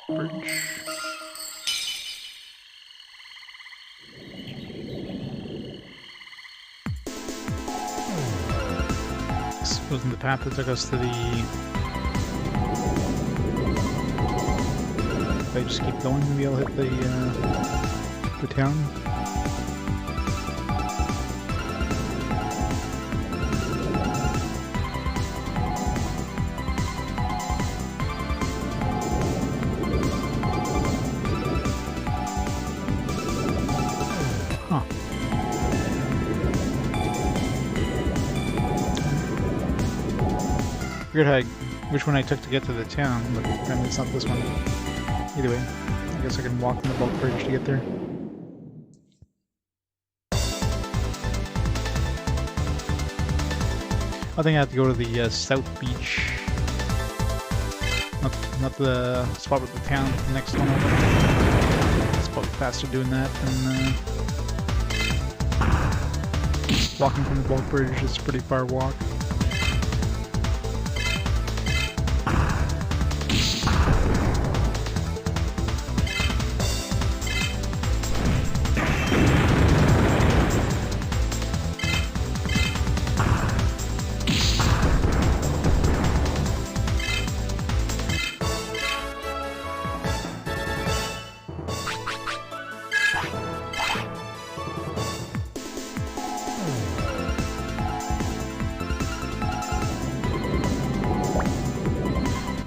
bridge. This wasn't the path that took us to the... If I just keep going, maybe I'll hit the town. Huh. Forget which one I took to get to the town, but apparently it's not this one. Either way, I guess I can walk on the bulk bridge to get there. I think I have to go to the South Beach. Not the spot with the town, the next one over. It's probably faster doing that than walking from the bulk bridge. It's a pretty far walk.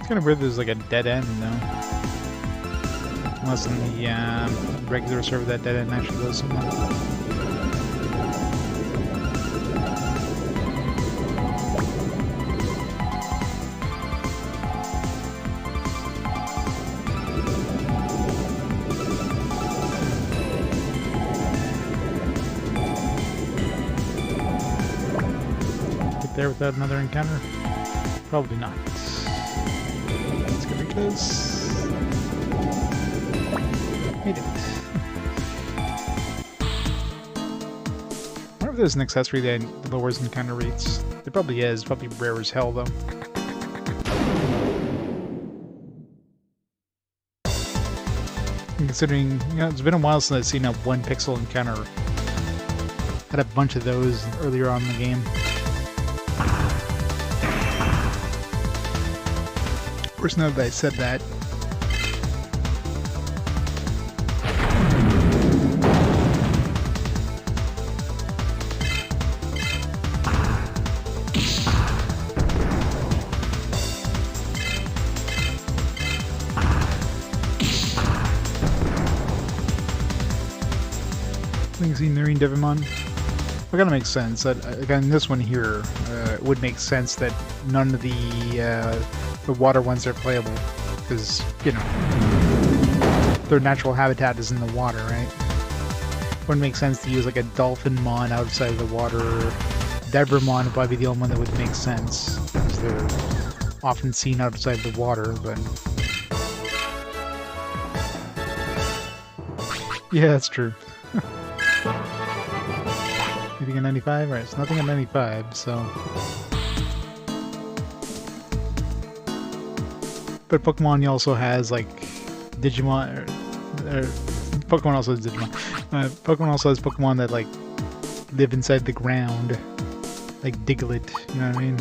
Kind of weird there's like a dead end though. Unless in the regular server that dead end actually goes somewhere. Get there without another encounter? Probably not. Close. Made it. I wonder if there's an accessory that lowers encounter rates. There probably is. Probably rare as hell though. And considering, you know, it's been a while since I've seen a 1 pixel encounter. Had a bunch of those earlier on in the game. Of course, now that I said that, things in Marine Digimon. It kind of makes sense that again, this one here, it would make sense that none of the water ones are playable, because, you know, their natural habitat is in the water, right? Wouldn't make sense to use like a Dolphinmon outside of the water. Debremon would probably be the only one that would make sense, because they're often seen outside the water, but... Yeah, that's true. Anything at 95? Right, it's nothing at 95, so... But Pokemon also has like Digimon, Pokemon also has Digimon. Pokemon also has Pokemon that like live inside the ground, like Diglett. You know what I mean?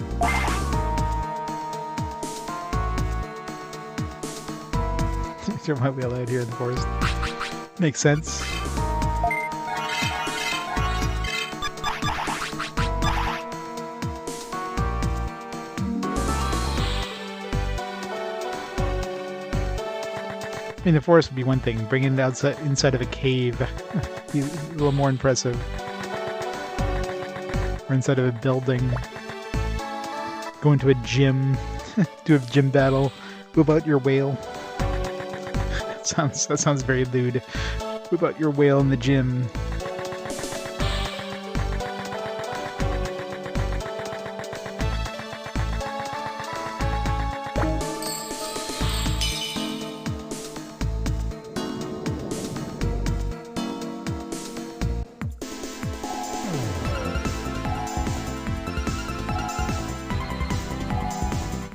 There might be allowed here in the forest. Makes sense. I mean, the forest would be one thing. Bringing it outside, inside of a cave, be a little more impressive. Or inside of a building. Go into a gym, do a gym battle. Whip out your whale. That sounds very lewd. Whip out your whale in the gym.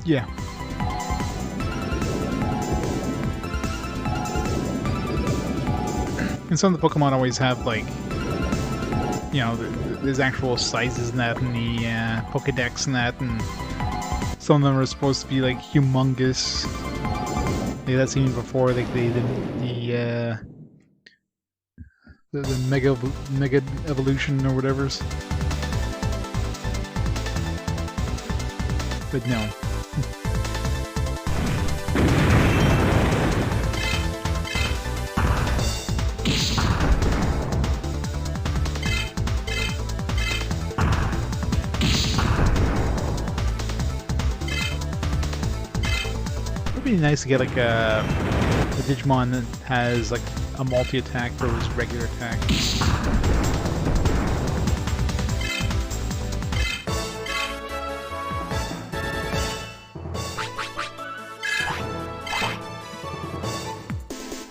Yeah. And some of the Pokemon always have, like, you know, there's actual sizes in that, and the Pokedex and that, and some of them are supposed to be, like, humongous. Like, that's even before, like, the mega evolution or whatever's. But no. It'd be nice to get like a Digimon that has like a multi-attack versus regular attack.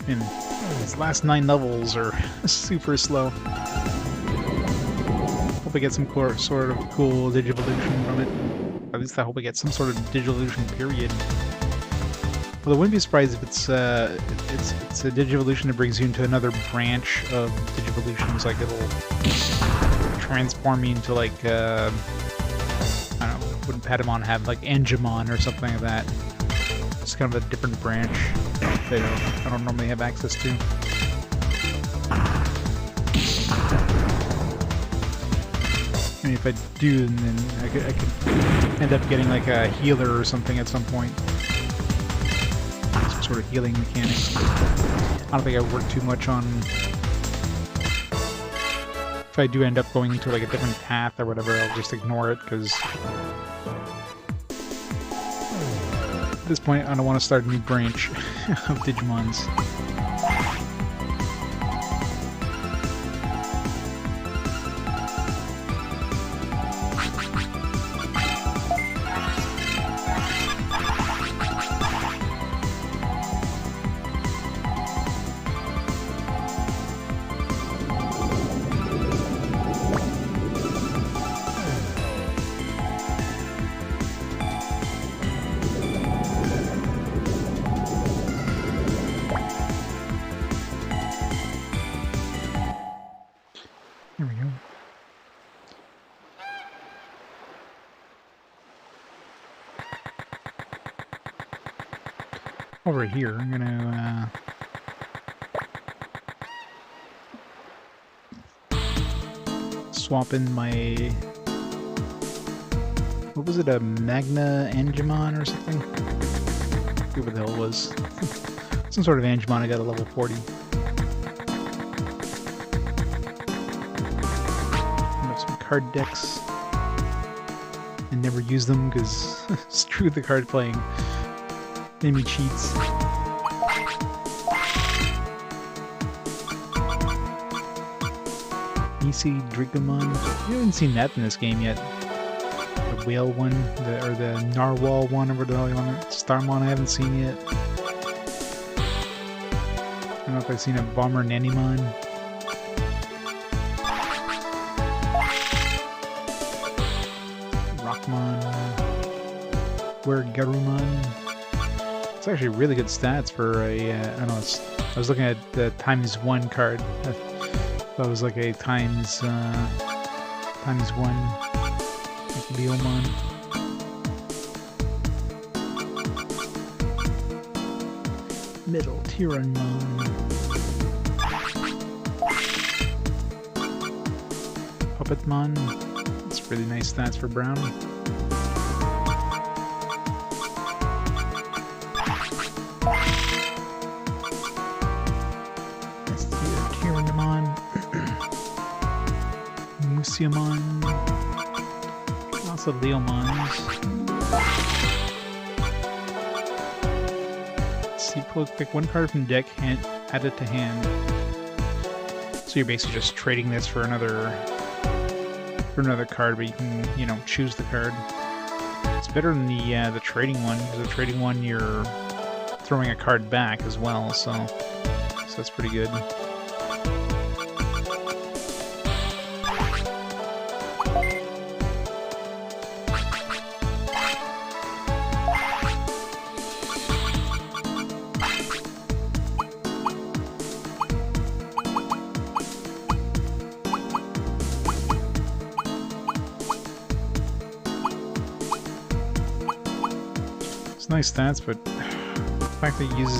And these last 9 levels are super slow. Hope I get some sort of cool Digivolution from it. At least I hope I get some sort of Digivolution period. Well, I wouldn't be surprised if it's a Digivolution that brings you into another branch of Digivolutions. Like it'll transform you into like I don't know, wouldn't Patamon have like Angemon or something like that? It's kind of a different branch that I don't normally have access to. I mean, if I do, then I could end up getting like a healer or something at some point. Some sort of healing mechanics. I don't think I work too much on... If I do end up going into like a different path or whatever, I'll just ignore it, because... At this point, I don't want to start a new branch of Digimons. There we go. Over here, I'm gonna swap in my... What was it, a Magna Angemon or something? I forget what the hell it was. Some sort of Angemon I got at level 40. Card decks and never use them because screw the card playing. Enemy cheats. EC Digimon. You haven't seen that in this game yet. The whale one, or the narwhal one, or whatever the hell you want it. Starmon I haven't seen yet. I don't know if I've seen a Bomber Nanimon. Wargreymon. It's actually really good stats for a, I don't know, I was looking at the ×1 card. That was like a ×1 like Leomon. Middle Tyranmon. Puppetmon. That's really nice stats for Brown. Musiamon. Lots of Leomons. Let's see, pick one card from deck, add it to hand. So you're basically just trading this for another card, but you can, you know, choose the card. It's better than the trading one, because the trading one you're throwing a card back as well, so that's pretty good. It's nice stats, but the fact that he uses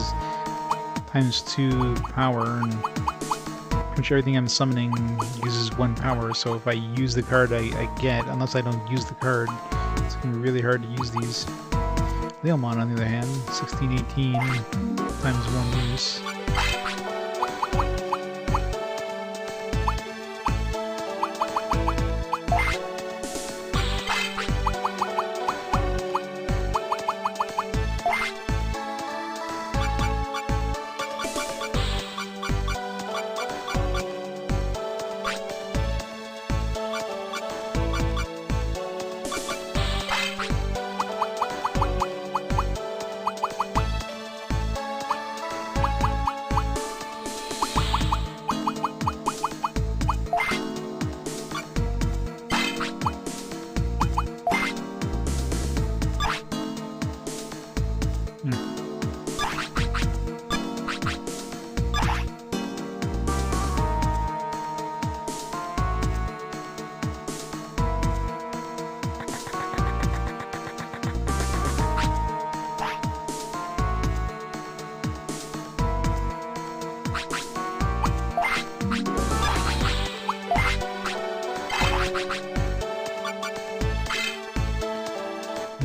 ×2 power and pretty much everything I'm summoning uses 1 power, so if I use the card I get, unless I don't use the card, it's going to be really hard to use these. Leomon, on the other hand, 1618 ×1 use.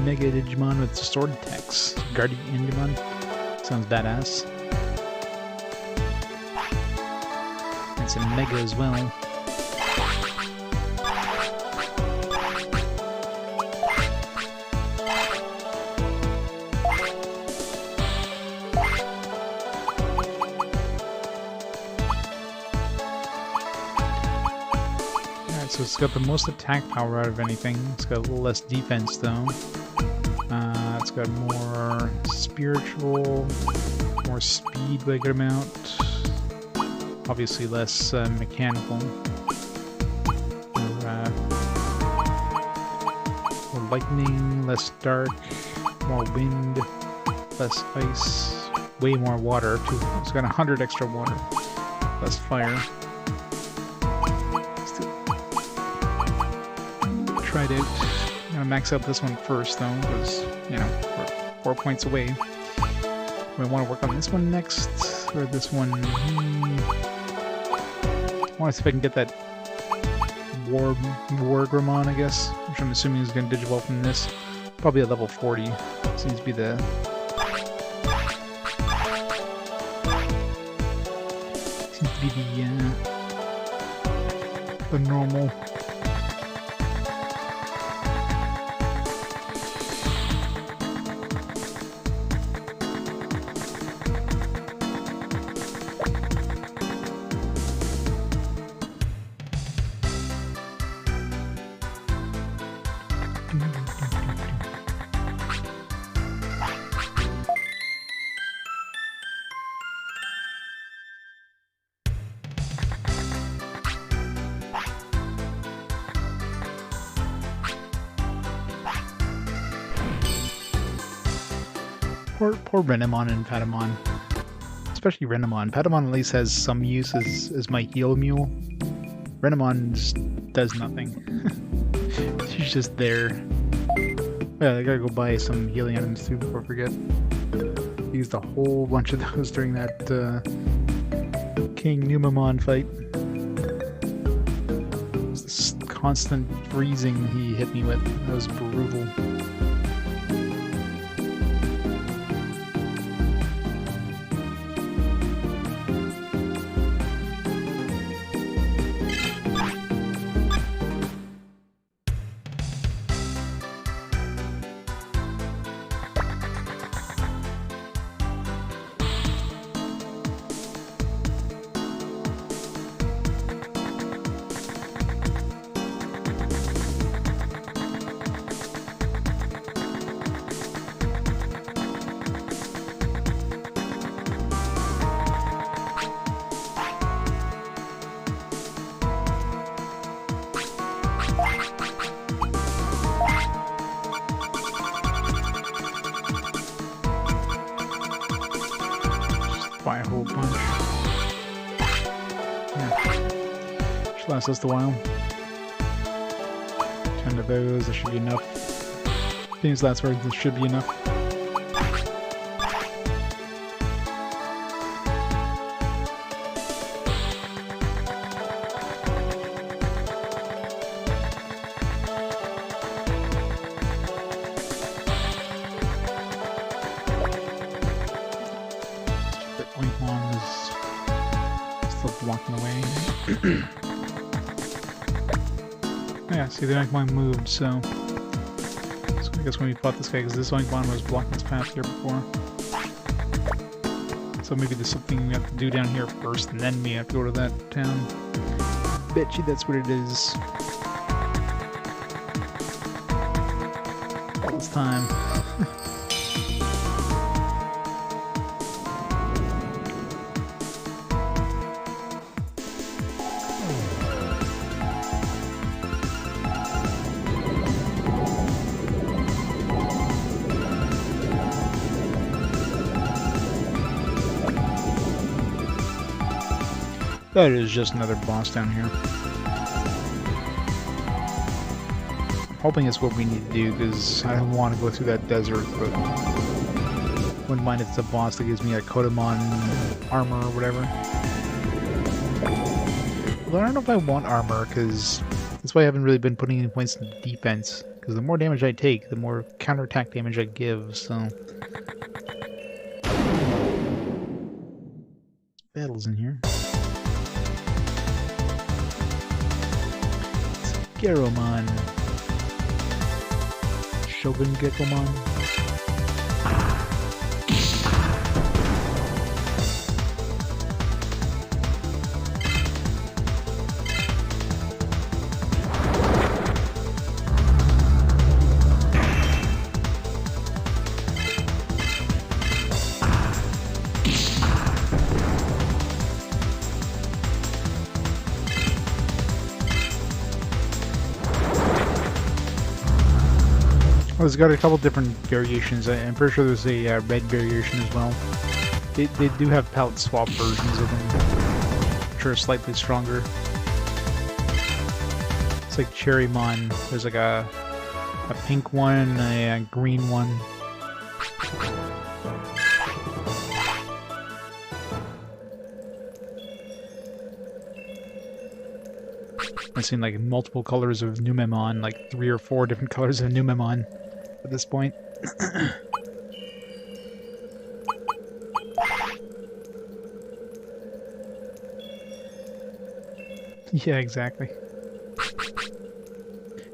Mega Digimon with sword attacks. Guardian Digimon. Sounds badass. It's a Mega as well. Alright, so it's got the most attack power out of anything. It's got a little less defense though. It's got more spiritual, more speed by a good amount, obviously less mechanical, more lightning, less dark, more wind, less ice, way more water too. It's got 100 extra water, less fire. Try it out. I'm gonna max out this one first though, because, you know, we're 4 points away. Do I want to work on this one next, or this one? I want to see if I can get that Wargreymon, I guess, which I'm assuming is going to digivolve from this. Probably at level 40. Seems to be the... the normal... Poor Renamon and Patamon. Especially Renamon. Patamon at least has some use as my heal mule. Renamon just does nothing. She's just there. Yeah, I gotta go buy some healing items too before I forget. Used a whole bunch of those during that King Numamon fight. This constant freezing he hit me with. That was brutal. Buy a whole bunch. Yeah. Should last us a while. 10 of those, that should be enough. These last words, this should be enough. walking away. Yeah, see, the Oinkmon moved, so I guess when we fought this guy, because this Oinkmon was blocking his path here before. So maybe there's something we have to do down here first, and then we have to go to that town. Bet you that's what it is. All this time. That is just another boss down here. I'm hoping it's what we need to do, because I don't want to go through that desert, but wouldn't mind if it's a boss that gives me a Kodomon armor or whatever. Although I don't know if I want armor, because that's why I haven't really been putting any points in defense. Because the more damage I take, the more counterattack damage I give, so... Battles in here. Wargreymon. Shogun Gekomon. Well, it's got a couple different variations. I'm pretty sure there's a red variation as well. They do have palette swap versions of them, which are slightly stronger. It's like Cherrymon. There's like a pink one, a green one. I've seen like multiple colors of Numemon, like 3 or 4 different colors of Numemon at this point. Yeah, exactly.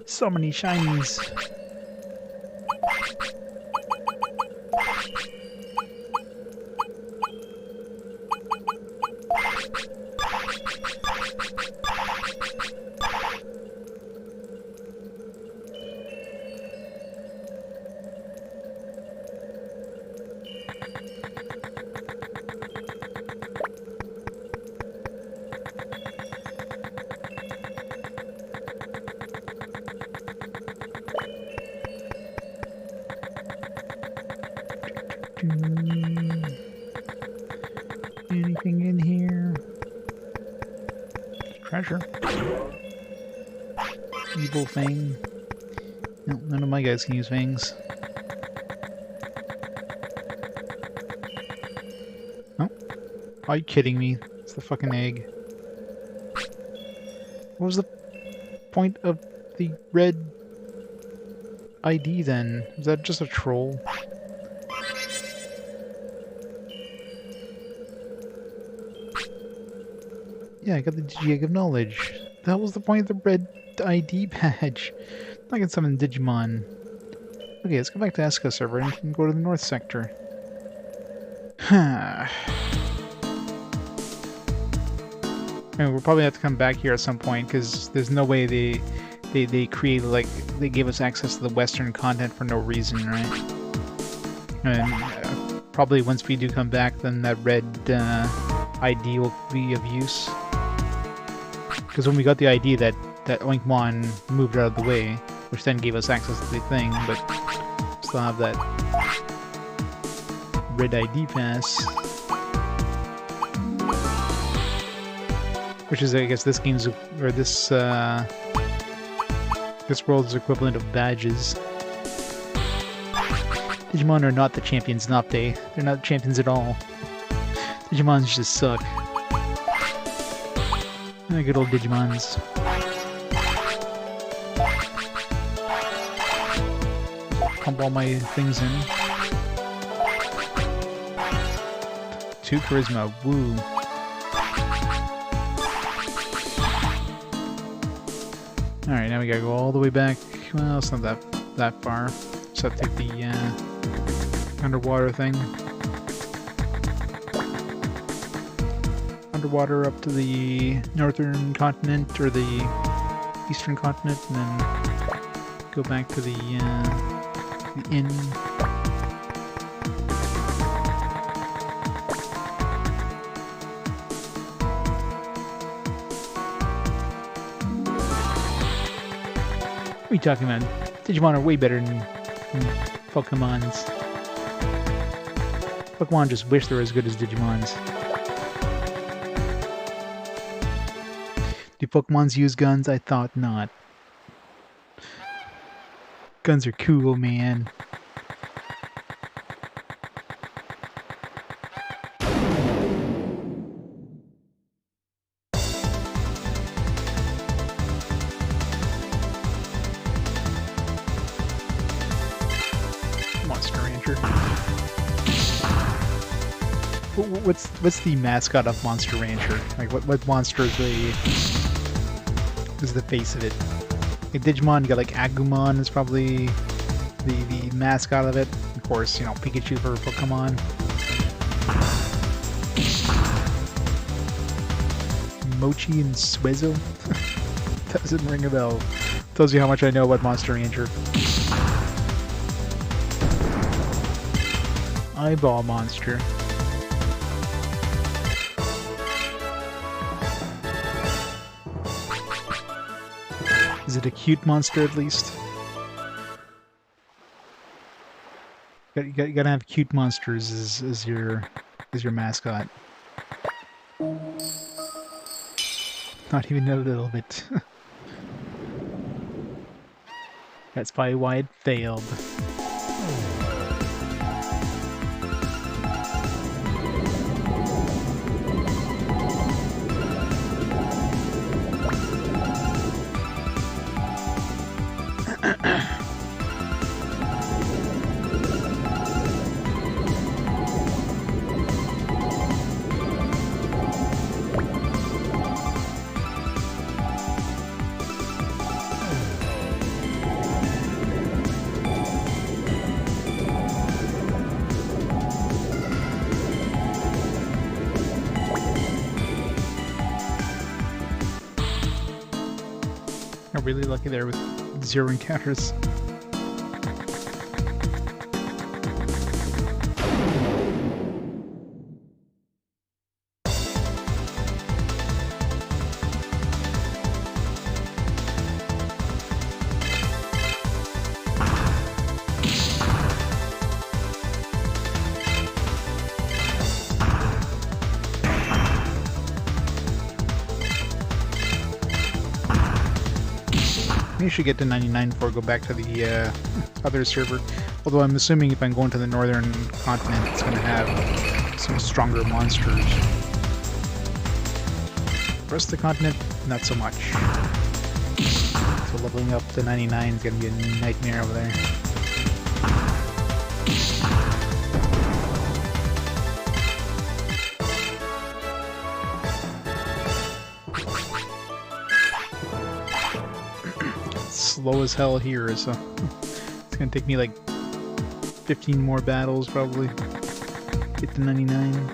So many shinies. Anything in here? Treasure. Evil Fang. No, none of my guys can use fangs. Oh. Are you kidding me? It's the fucking egg. What was the point of the red ID then? Was that just a troll? Yeah, I got the Digi Egg of Knowledge. That was the point of the red ID badge. I can summon Digimon. Okay, let's go back to Eska server and go to the north sector. I mean, we'll probably have to come back here at some point, because there's no way they created, like, they gave us access to the western content for no reason, right? And probably once we do come back, then that red ID will be of use. Because when we got the ID, that Oinkmon moved out of the way, which then gave us access to the thing, but still have that red ID pass. Which is, I guess, this game's, or this world's equivalent of badges. Digimon are not the champions, not they. They're not champions at all. Digimons just suck. Good old Digimons. Pump all my things in. 2 charisma, woo. now we gotta go all the way back. Well, it's not that far. Just have to take the underwater thing. Underwater up to the northern continent or the eastern continent, and then go back to the inn. What are you talking about? Digimon are way better than Pokemon's. Pokemon just wish they were as good as Digimon's. Do Pokemons use guns? I thought not. Guns are cool, man. Monster Ranger. What's the mascot of Monster Ranger? Like what monster is the face of it? Like Digimon, you got like Agumon is probably the mascot of it. Of course, you know, Pikachu for Pokemon. Mochi and Suezo? Doesn't ring a bell. Tells you how much I know about Monster Ranger. Eyeball monster. Is it a cute monster at least? You gotta have cute monsters as your mascot. Not even a little bit. That's probably why it failed. I'm really lucky there with 0 encounters. You should get to 99 before I go back to the other server. Although I'm assuming if I'm going to the northern continent, it's going to have some stronger monsters. The rest of the continent, not so much. So leveling up to 99 is going to be a nightmare over there. Slow as hell here, so it's gonna take me like 15 more battles probably. Get to 99.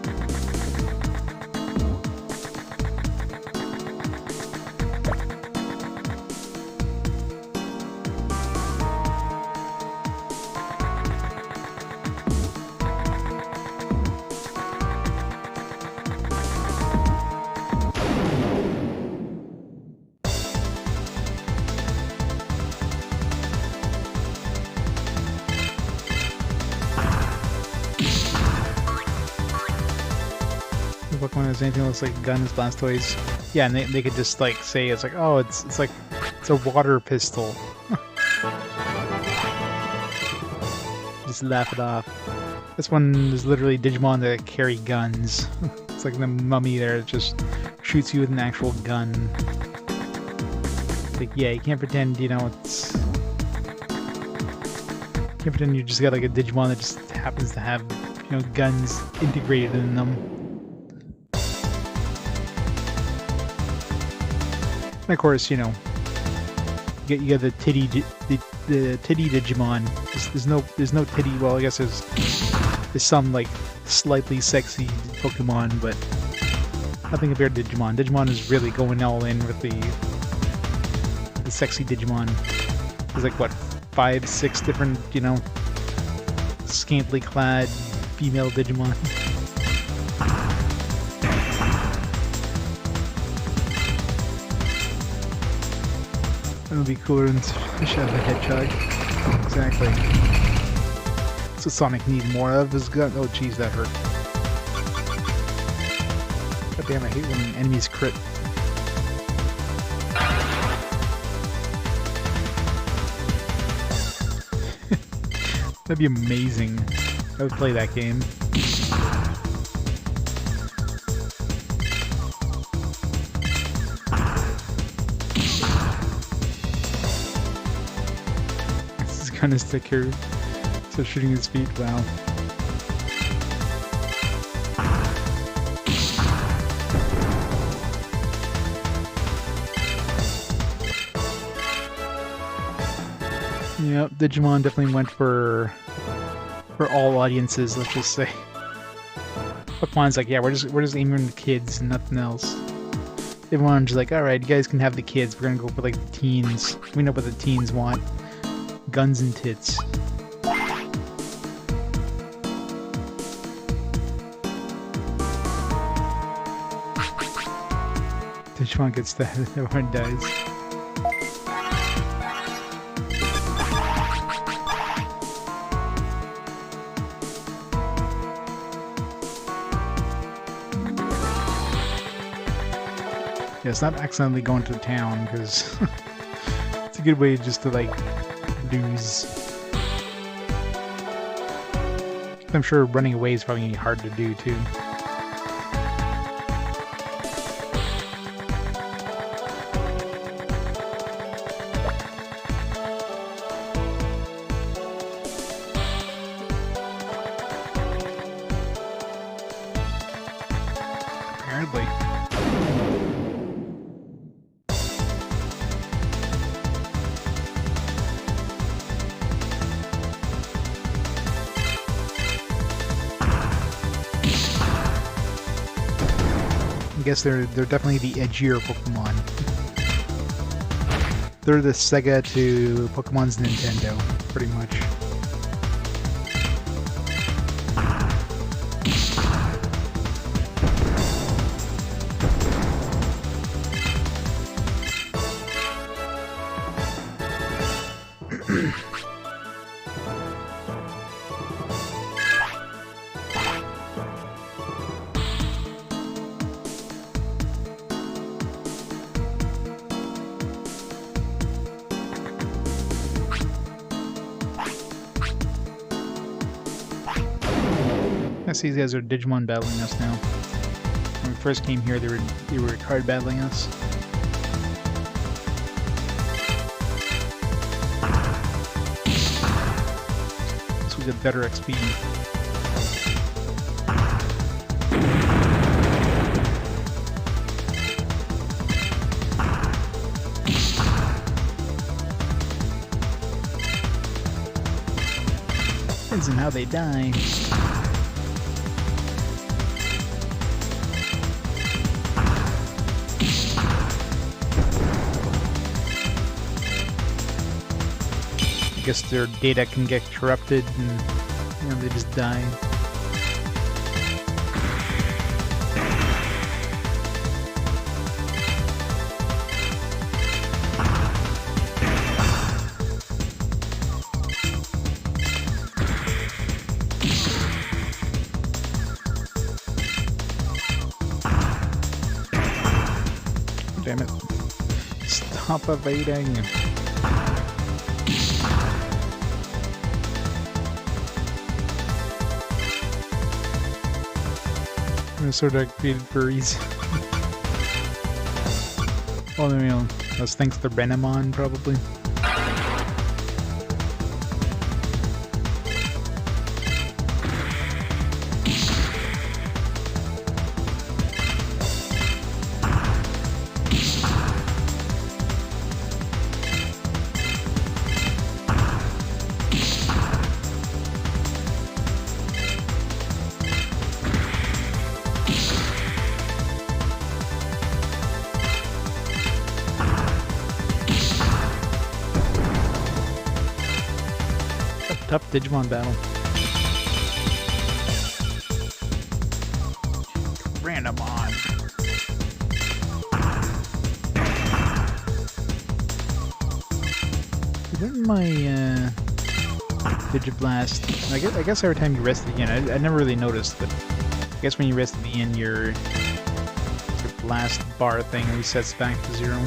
Pokemon has anything that looks like guns, Blastoise. Yeah, and they could just like say it's like, oh, it's like it's a water pistol. Just laugh it off. This one is literally Digimon that carry guns. It's like the mummy there that just shoots you with an actual gun. It's like, yeah, you can't pretend, you know, it's... You can't pretend you just got like a Digimon that just happens to have, you know, guns integrated in them. And of course, you know, you you get the titty the titty Digimon. There's no titty. Well, I guess there's some like slightly sexy Pokemon, but nothing compared to Digimon. Digimon is really going all in with the sexy Digimon. There's like what 5, 6 different scantily clad female Digimon. That would be cooler than Shadow the Hedgehog. Exactly. That's what Sonic needs more of. His gun. Oh, jeez, that hurt. God damn, I hate when enemies crit. That'd be amazing. I would play that game. This is kind of stick here. So shooting his feet, wow. Yep, Digimon definitely went for all audiences, let's just say. Pokemon's like, yeah, we're just aiming at the kids and nothing else. Everyone's just like, alright, you guys can have the kids, we're gonna go for like the teens. We know what the teens want. Guns and tits. Digimon gets that, everyone dies. Yeah, it's not accidentally going to town, because it's a good way just to, like, lose. I'm sure running away is probably hard to do, too. Apparently. I guess they're definitely the edgier Pokemon. They're the Sega to Pokemon's Nintendo, pretty much. I see these guys are Digimon battling us now. When we first came here, they were card battling us. This will get better XP. Depends on how they die. I guess their data can get corrupted and they just die. Damn it. Stop evading. Sort of created furries. Well, that's thanks to Renamon, probably. tough Digimon battle. Randomon. Didn't my Digiblast? I guess every time you rest at the end, I never really noticed, but I guess when you rest at the end, your blast bar thing resets back to 0.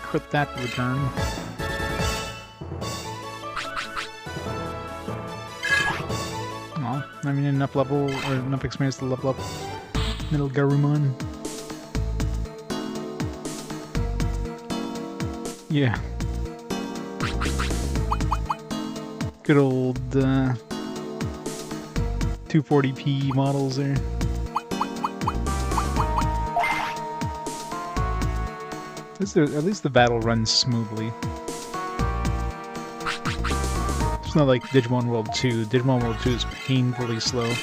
Quit that return. Well, I mean, enough level or enough experience to level up Middle Garurumon. Yeah. Good old 240p models there. At least the battle runs smoothly. It's not like Digimon World 2. Digimon World 2 is painfully slow.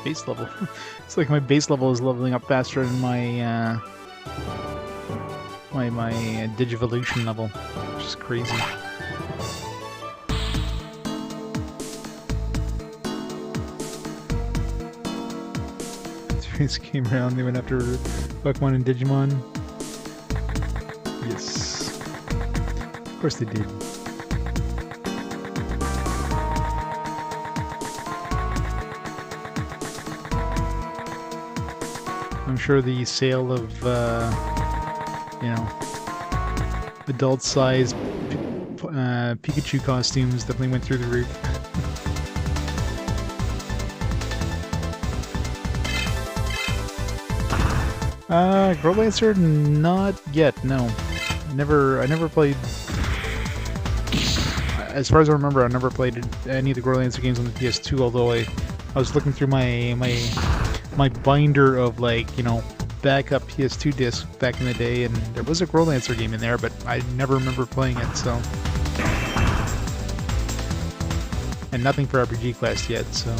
Base level. It's like my base level is leveling up faster than my my Digivolution level, which is crazy. This came around, they went after Pokemon and Digimon. Yes. Of course they did. I'm sure the sale of, you know, adult-sized Pikachu costumes definitely went through the roof. Growlancer, not yet. No, I never played. As far as I remember, I never played any of the Growlancer games on the PS2. Although I was looking through my binder of, like, you know, backup PS2 discs back in the day, and there was a Growlancer game in there, but I never remember playing it, so. And nothing for RPG Quest yet, so.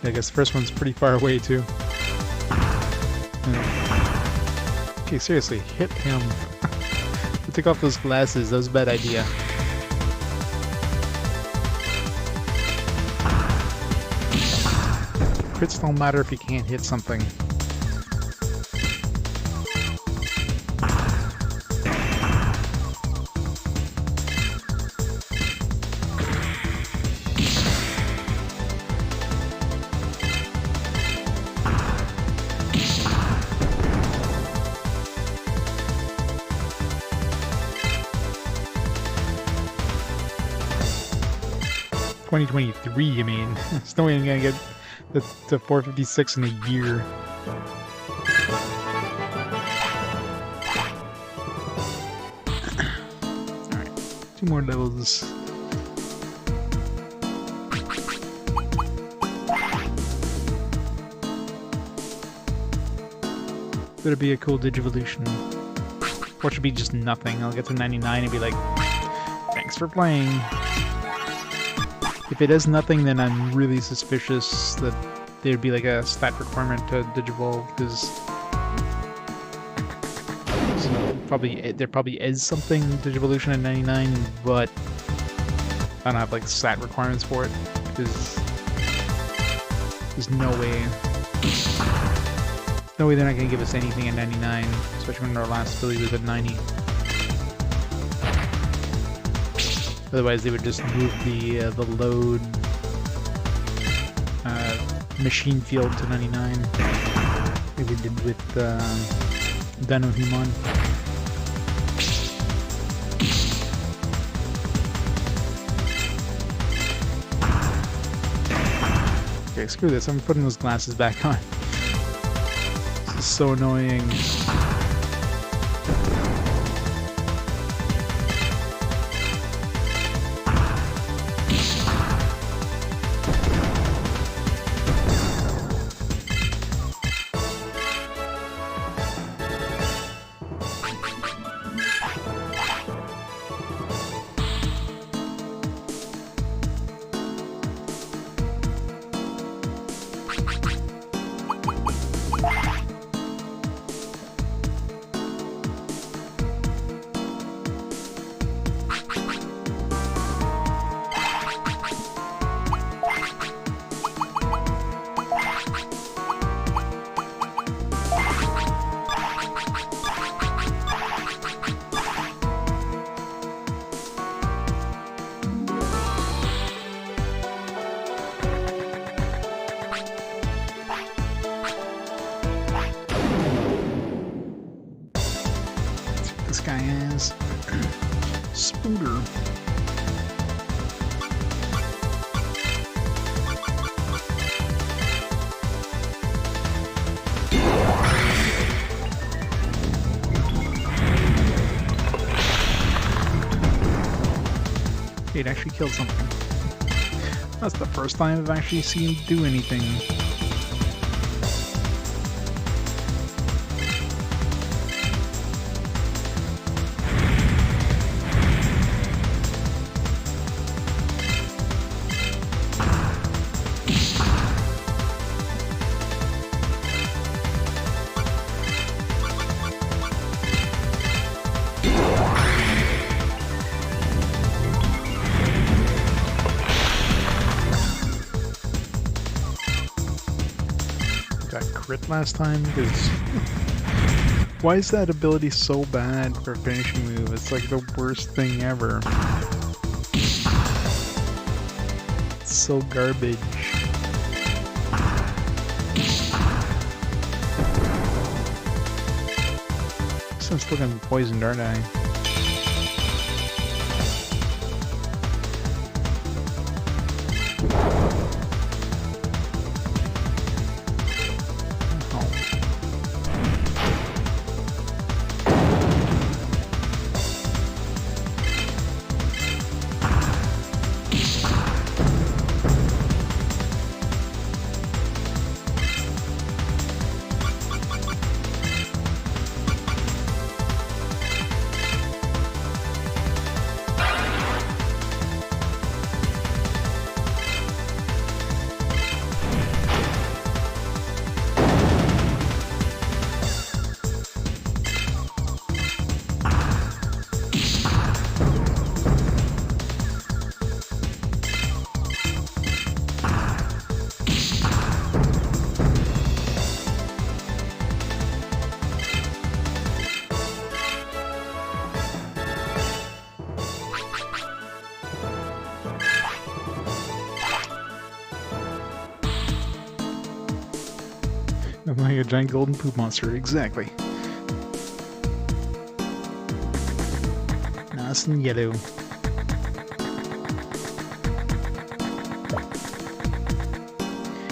I guess the first one's pretty far away, too. Okay, seriously, hit him. Take off those glasses, that was a bad idea. Crits don't matter if you can't hit something. $2023, I mean. There's no way I'm gonna get to 456 in a year. Alright, 2 more levels. Better be a cool Digivolution. Or it should be just nothing. I'll get to 99 and be like, thanks for playing. If it is nothing, then I'm really suspicious that there'd be like a stat requirement to Digivolve, because there probably is something in Digivolution at 99, but I don't have like stat requirements for it, because there's no way No way they're not going to give us anything at 99, especially when our last ability was at 90. Otherwise, they would just move the load machine field to 99, like they did with Digimon. Okay, screw this. I'm putting those glasses back on. This is so annoying. This guy has Spooter. It actually killed something. That's the first time I've actually seen it do anything. Got crit last time because why is that ability so bad for a finishing move? It's like the worst thing ever. It's so garbage. So I'm still gonna be poisoned, aren't I? I'm like a giant golden poop monster, exactly. Nice and yellow.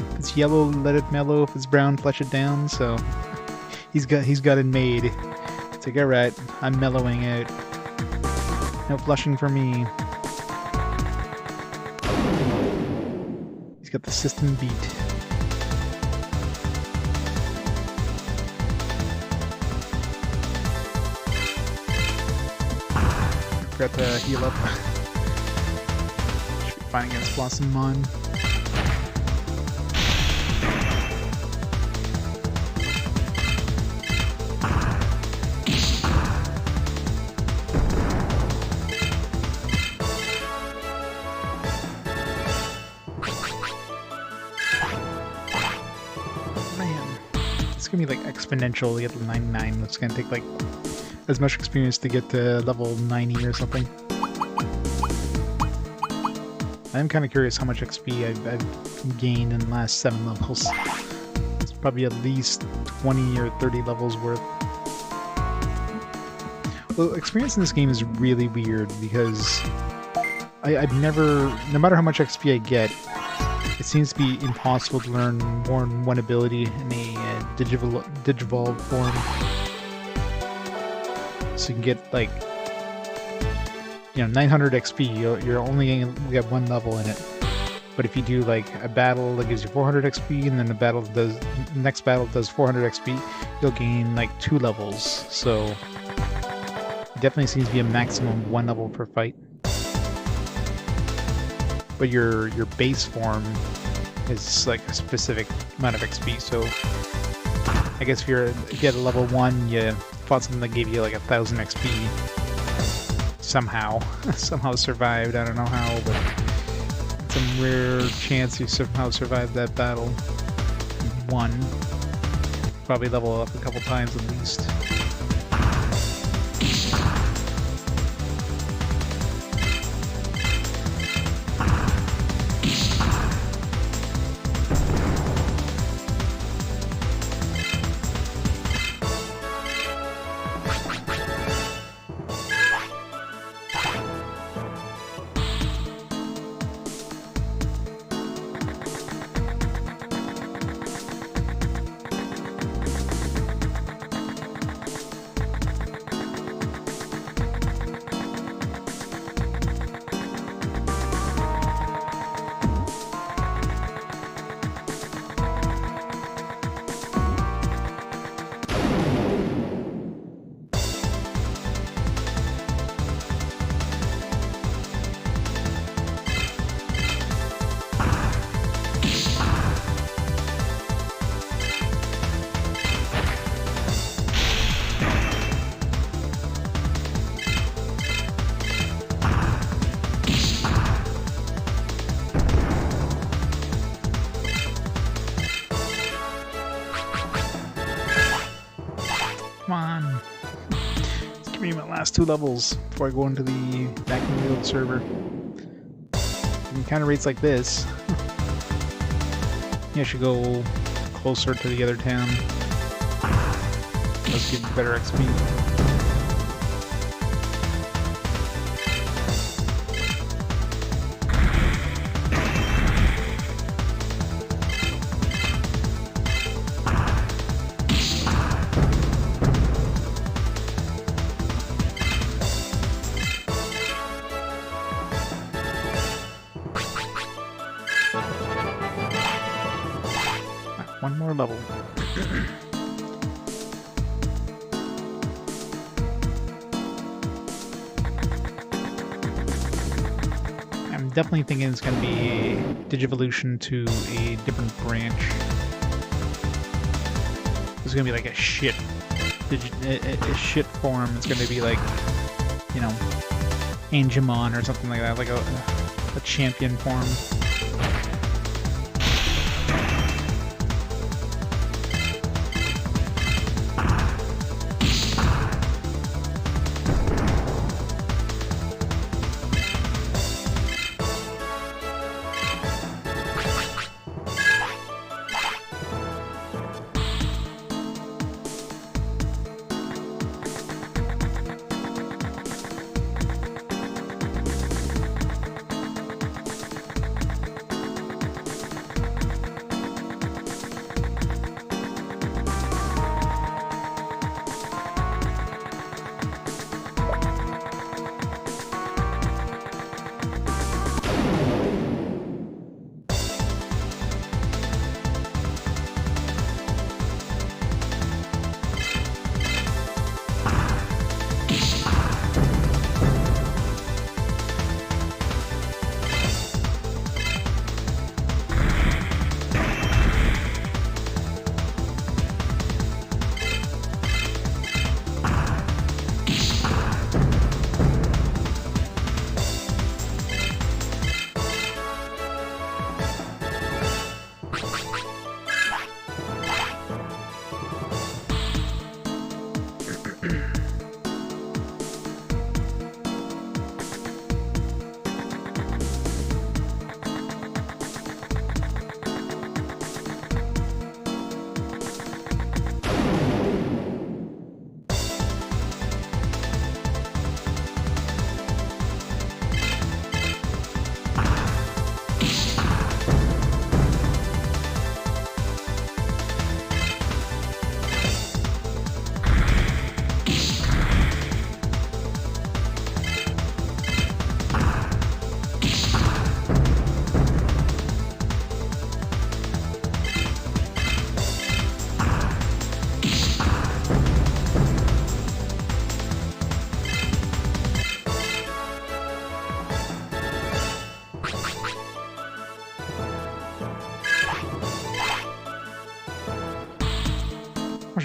If it's yellow, let it mellow. If it's brown, flesh it down. So he's got it made. It's like, alright, I'm mellowing out. No flushing for me. He's got the system beat. Got to heal up. Should be fine against Blossomon. gonna be like exponential to get to 99. It's gonna take like as much experience to get to level 90 or something. I'm kind of curious how much XP I've gained in the last 7 levels. It's probably at least 20 or 30 levels worth. Well, experience in this game is really weird because I've never, no matter how much XP I get, it seems to be impossible to learn more than one ability in a Digivolve form. So you can get like, 900 XP, you're only going to get 1 level in it. But if you do like a battle that gives you 400 XP, and then the next battle does 400 XP, you'll gain like 2 levels. So it definitely seems to be a maximum 1 level per fight. But your base form is like a specific amount of XP. So I guess if you get a level 1, you fought something that gave you like 1000 XP. Somehow survived. I don't know how, but it's a rare chance you somehow survived that battle. One. Probably level up a couple times at least. Come on. Just give me my last 2 levels before I go into the vacuum wheeled server. And kind of rates like this. I should go closer to the other town. Let's get better XP. One more level. I'm definitely thinking it's going to be a Digivolution to a different branch. It's going to be like a shit form. It's going to be like, Digimon or something like that, like a champion form.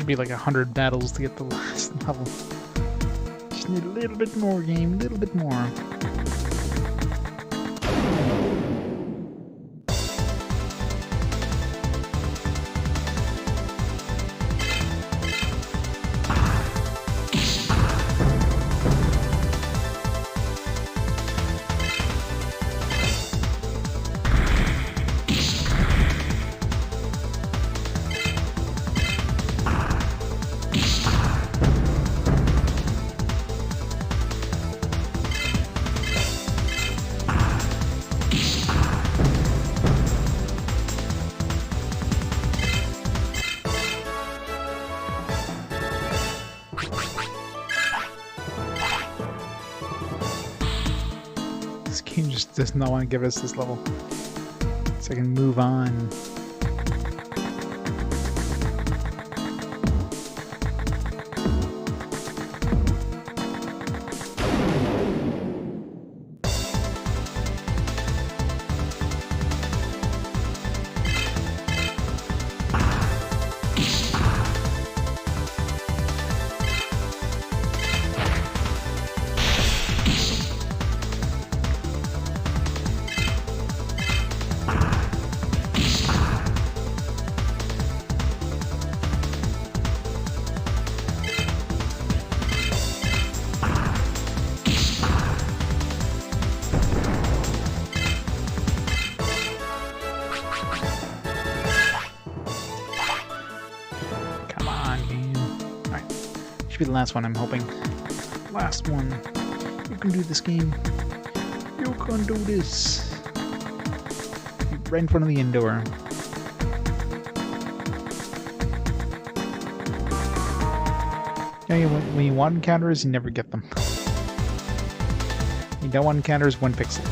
should be like 100 battles to get the last level. Just need a little bit more, game, a little bit more. This game just does not want to give us this level, so I can move on. Should be the last one, I'm hoping. Last one. You can do this, game. You can do this. Right in front of the indoor. Yeah, when you want encounters, you never get them. You don't want encounters, 1 pixel.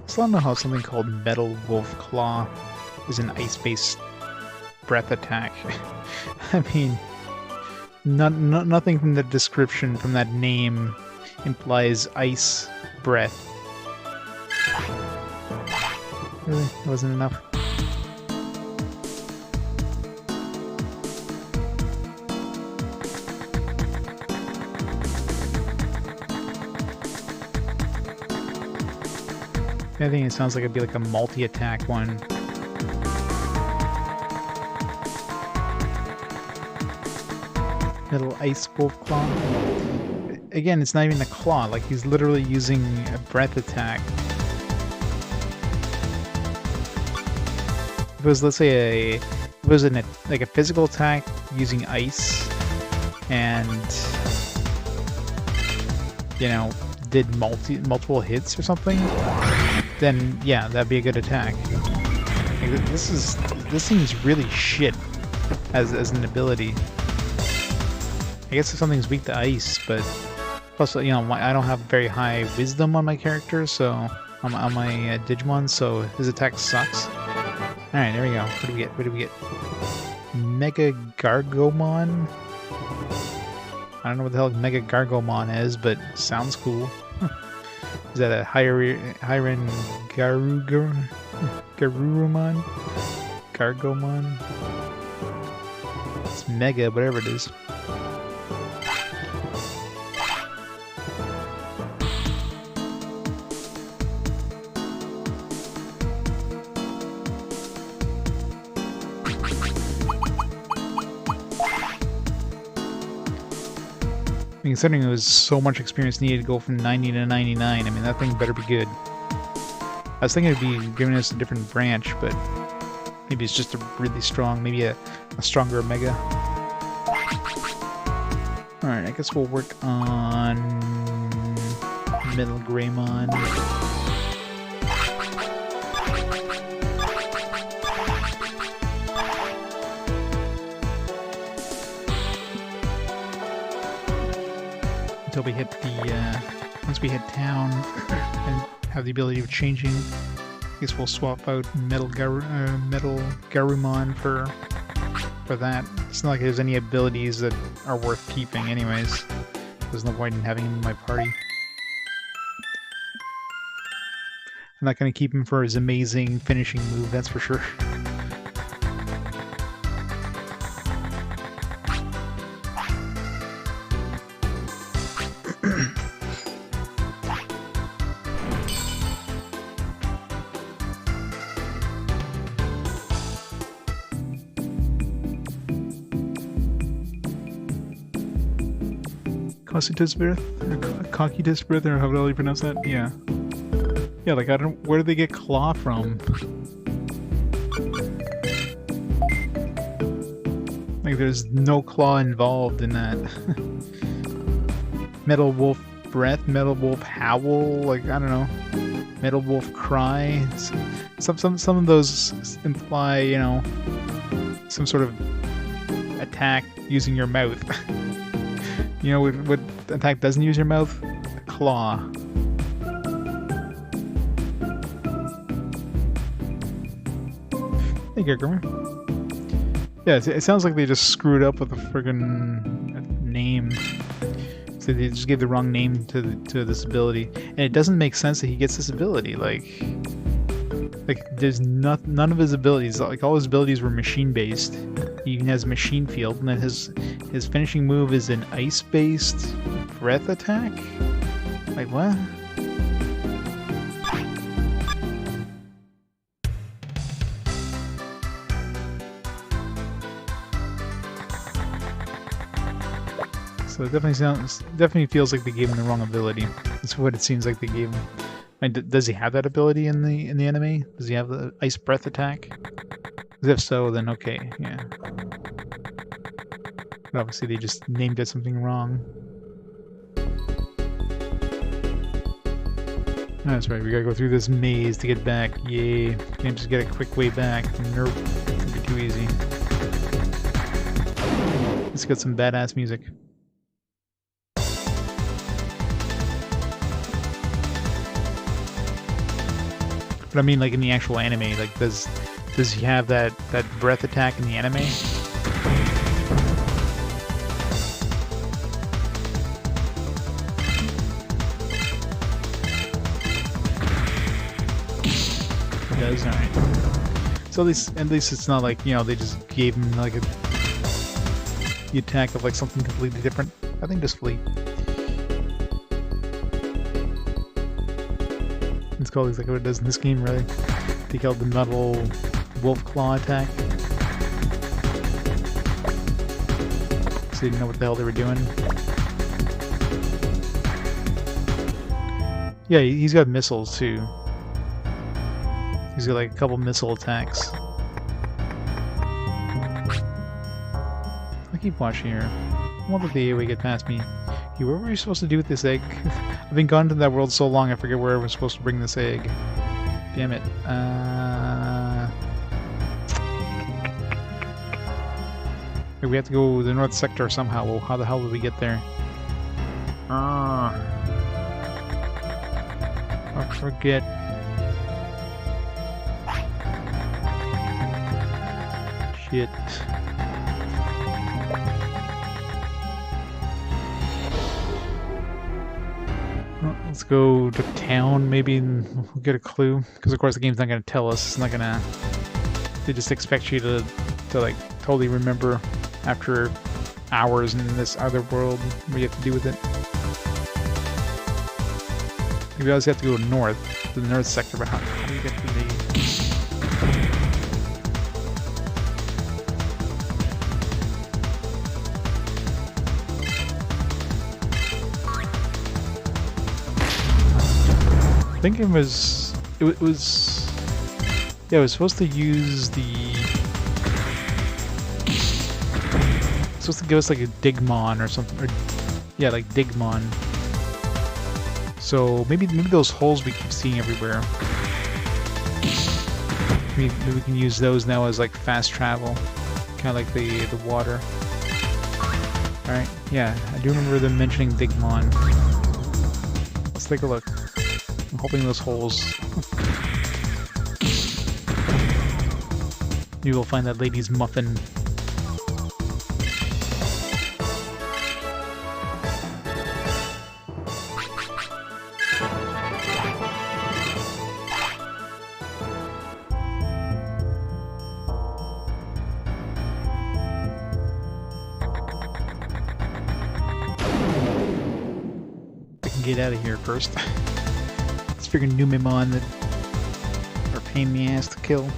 I still don't know how something called Metal Wolf Claw is an ice-based breath attack. I mean, nothing from the description, from that name, implies ice breath. Really? That wasn't enough? I think it sounds like it'd be like a multi-attack one. Little ice wolf claw. Again, it's not even a claw, like he's literally using a breath attack. If it was, let's say, like a physical attack using ice, and you know, did multiple hits or something, then yeah, that'd be a good attack. Like, this seems really shit as an ability. I guess if something's weak to ice, but plus, you know, I don't have very high wisdom on my character, so on my Digimon, so his attack sucks. All right, there we go. What do we get? What do we get? Mega Gargomon. I don't know what the hell Mega Gargomon is, but sounds cool. Is that a Hyren Garurumon? Gargomon? It's Mega, whatever it is. Considering it was so much experience needed to go from 90 to 99, I mean, that thing better be good. I was thinking it'd be giving us a different branch, but maybe it's just a really strong, maybe a stronger Mega. Alright, I guess we'll work on Wargreymon. Until we hit the, once we hit town and have the ability of changing guess we'll swap out Metal Garurumon for that. It's not like there's any abilities that are worth keeping anyways. There's no point in having him in my party. I'm not going to keep him for his amazing finishing move, that's for sure. Cocytus breath? Or Cocytus breath, or however you pronounce that? Yeah. Yeah, like, I don't... Where do they get claw from? Like, there's no claw involved in that. Metal Wolf breath? Metal Wolf howl? Like, I don't know. Metal Wolf cry? Some of those imply, you know, some sort of attack using your mouth. You know what attack doesn't use your mouth? A claw. Hey, Gurgler. Yeah, it sounds like they just screwed up with the friggin' name. So they just gave the wrong name to this ability, and it doesn't make sense that he gets this ability. Like there's none of his abilities. Like all his abilities were machine based. He even has machine field, and then his finishing move is an ice based breath attack. Like what? So it definitely feels like they gave him the wrong ability. That's what it seems like they gave him. I mean, does he have that ability in the anime? Does he have the ice breath attack? If so, then okay, yeah. But obviously they just named it something wrong. That's right, we gotta go through this maze to get back. Yay. Can't just get a quick way back. Nope. It'd be too easy. Let's get some badass music. But I mean, like in the actual anime, like does he have that breath attack in the anime? It does, alright. So at least it's not like, you know, they just gave him like the attack of like something completely different. I think just flee. It's called exactly what it does in this game, really. They called the metal wolf claw attack. So they didn't know what the hell they were doing. Yeah, he's got missiles too. He's got like a couple missile attacks. I keep watching here. I won't let the AoE get past me. What were we supposed to do with this egg? I've been gone to that world so long I forget where I was supposed to bring this egg. Damn it. We have to go to the north sector somehow. Well, how the hell did we get there? I forget. Shit. Let's go to town, maybe, and we'll get a clue. Because of course the game's not going to tell us. It's not going to... They just expect you to like totally remember after hours in this other world what you have to do with it. Maybe I always have to go north, to the north sector, but how do you get to the... I think it was yeah, it was supposed to use supposed to give us like a Digimon or something, or yeah, like Digimon. So maybe those holes we keep seeing everywhere, maybe we can use those now as like fast travel, kind of like the water. All right, yeah, I do remember them mentioning Digimon. Let's take a look. I'm hoping those holes. Maybe we'll find that lady's muffin. Get out of here first. Let's figure Numemon that are pain in the ass to kill.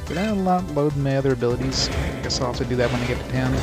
Did I load my other abilities? I guess I'll also do that when I get to town.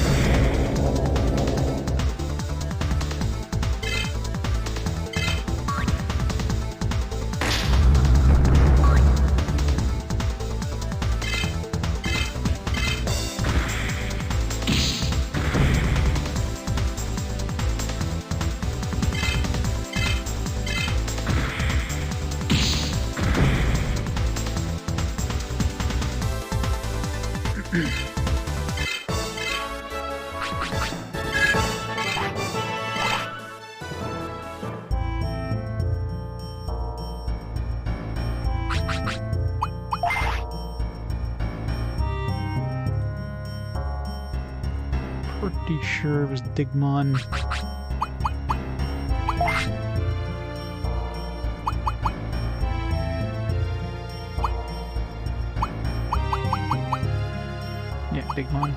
Pretty sure it was Digimon. Yeah, Digimon.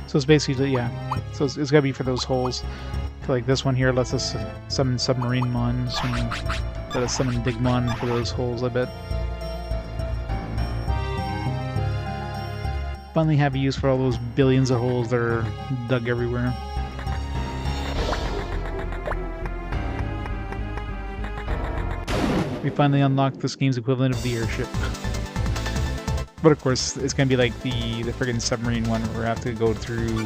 So it's basically, yeah. So it's gotta be for those holes. I feel like this one here lets us summon submarine mons and let us summon Digimon for those holes, I bet. Finally have a use for all those billions of holes that are dug everywhere. We finally unlocked this game's equivalent of the airship. But of course, it's gonna be like the friggin' submarine one where we have to go through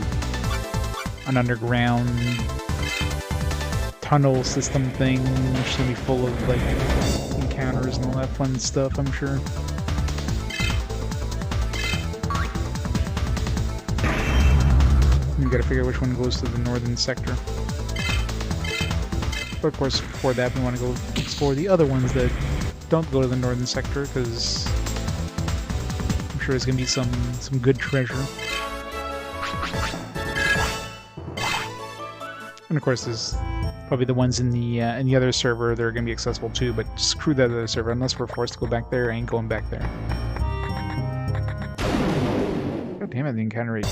an underground tunnel system thing, which is gonna be full of like encounters and all that fun stuff, I'm sure. We gotta figure out which one goes to the northern sector. But of course, before that, we want to go explore the other ones that don't go to the northern sector, because I'm sure there's gonna be some good treasure. And of course, there's probably the ones in the other server that are gonna be accessible too. But screw that other server. Unless we're forced to go back there, I ain't going back there. God damn it, the encounter rate.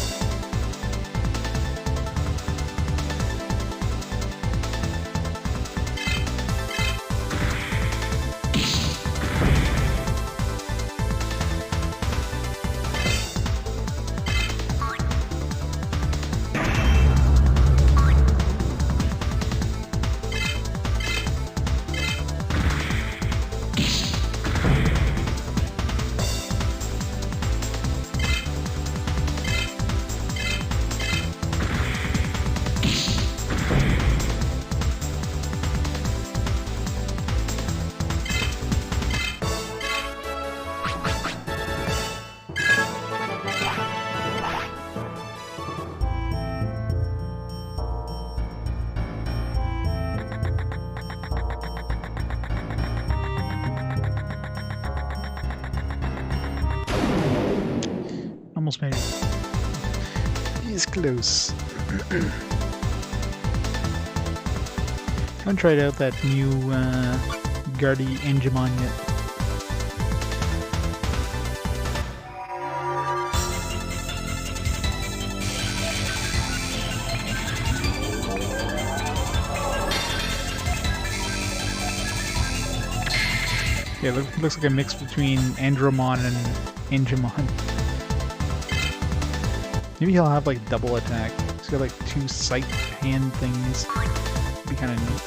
Almost made it. He's close. Haven't tried out that new Digimon yet. Yeah, looks like a mix between Andromon and Angemon. Maybe he'll have like double attack. He's got like two sight hand things. It'd be kind of neat.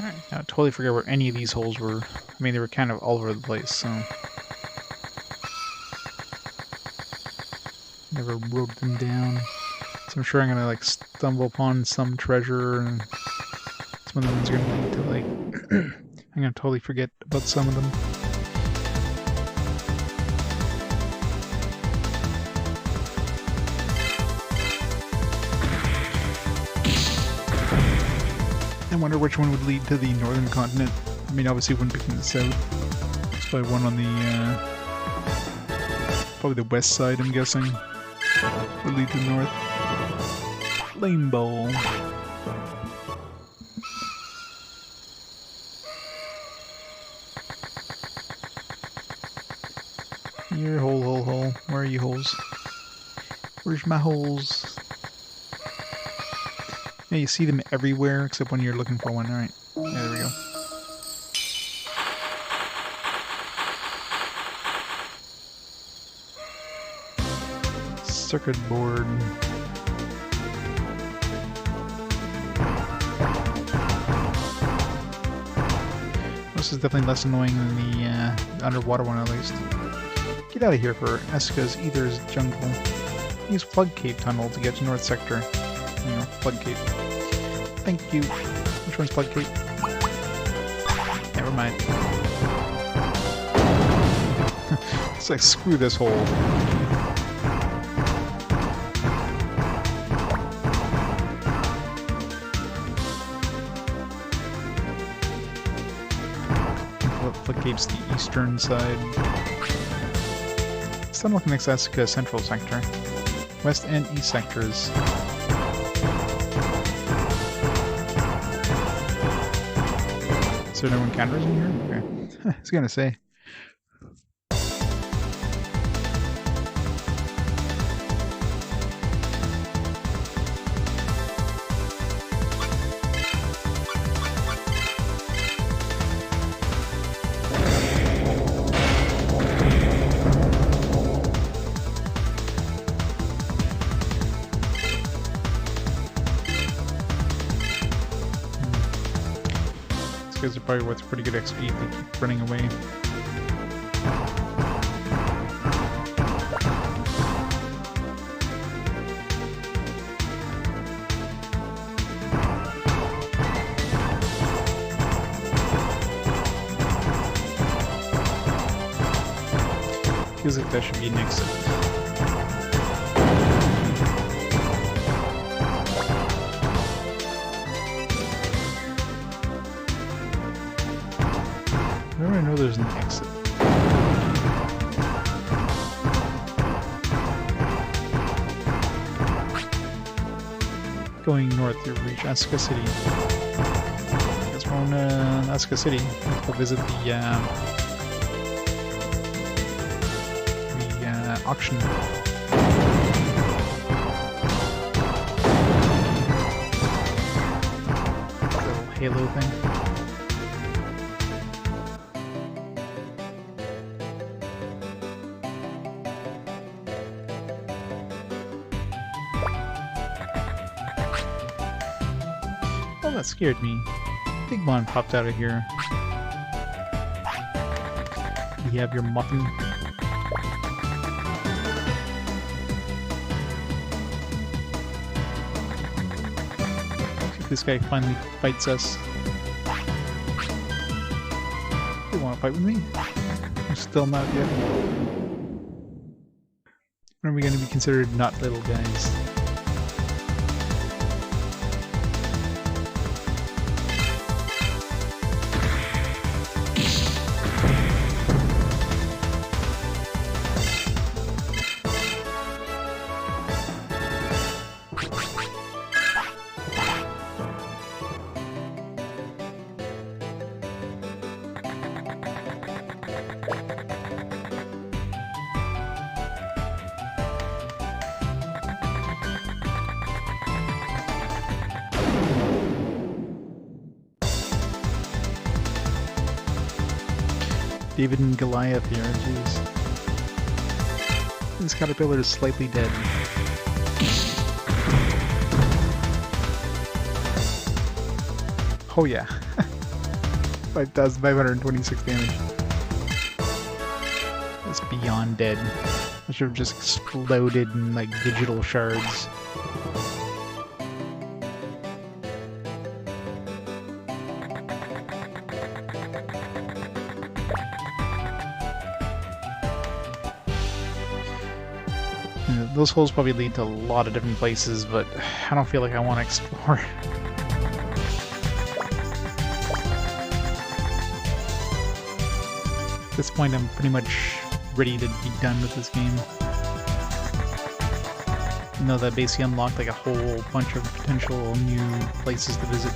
Alright, now I totally forget where any of these holes were. I mean, they were kind of all over the place, so... Never wrote them down. So I'm sure I'm gonna, like, stumble upon some treasure, and some of the ones are gonna lead to, like... I'm gonna totally forget about some of them. I wonder which one would lead to the northern continent. I mean, obviously it wouldn't be from the south. It's probably one on the, probably the west side, I'm guessing. Would lead to the north. Flame Bowl. Here, hole, hole, hole. Where are you holes? Where's my holes? Yeah, you see them everywhere except when you're looking for one. Alright. Yeah, there we go. Circuit board. This is definitely less annoying than the underwater one, at least. Get out of here for Eska's Ether's jungle. Use Plug Cave Tunnel to get to North Sector. You know, Plug Cave. Thank you. Which one's Plug Cave? Never mind. It's like, screw this hole. Plug Cave's the eastern side. This tunnel connects Asuka Central Sector. West and East sectors. Is there no encounters in here? Okay. I was gonna say. These guys are probably worth pretty good XP if they keep running away. Feels like that should be an exit. I know there's an exit. Going north, you reach Asuka City. I guess we're on Asuka City. We'll visit the auction. Little halo thing. Oh, that scared me. Digimon popped out of here. You have your muffin. This guy finally fights us. You want to fight with me? I'm still not yet. When are we going to be considered not little guys? David and Goliath here, jeez. This caterpillar is slightly dead. Oh yeah. 5,526 damage. That's beyond dead. I should have just exploded in like digital shards. Those holes probably lead to a lot of different places, but I don't feel like I want to explore. At this point, I'm pretty much ready to be done with this game. You know, that basically unlocked like a whole bunch of potential new places to visit.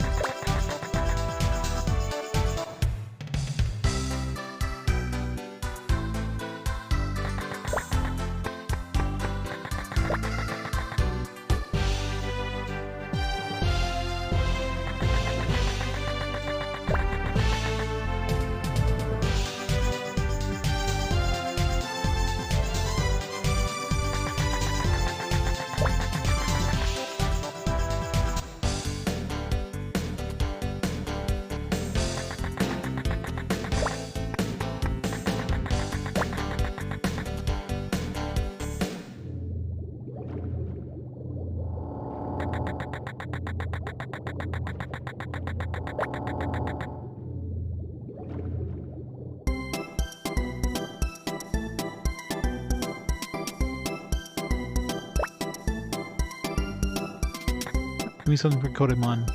Give me something for Kodamon.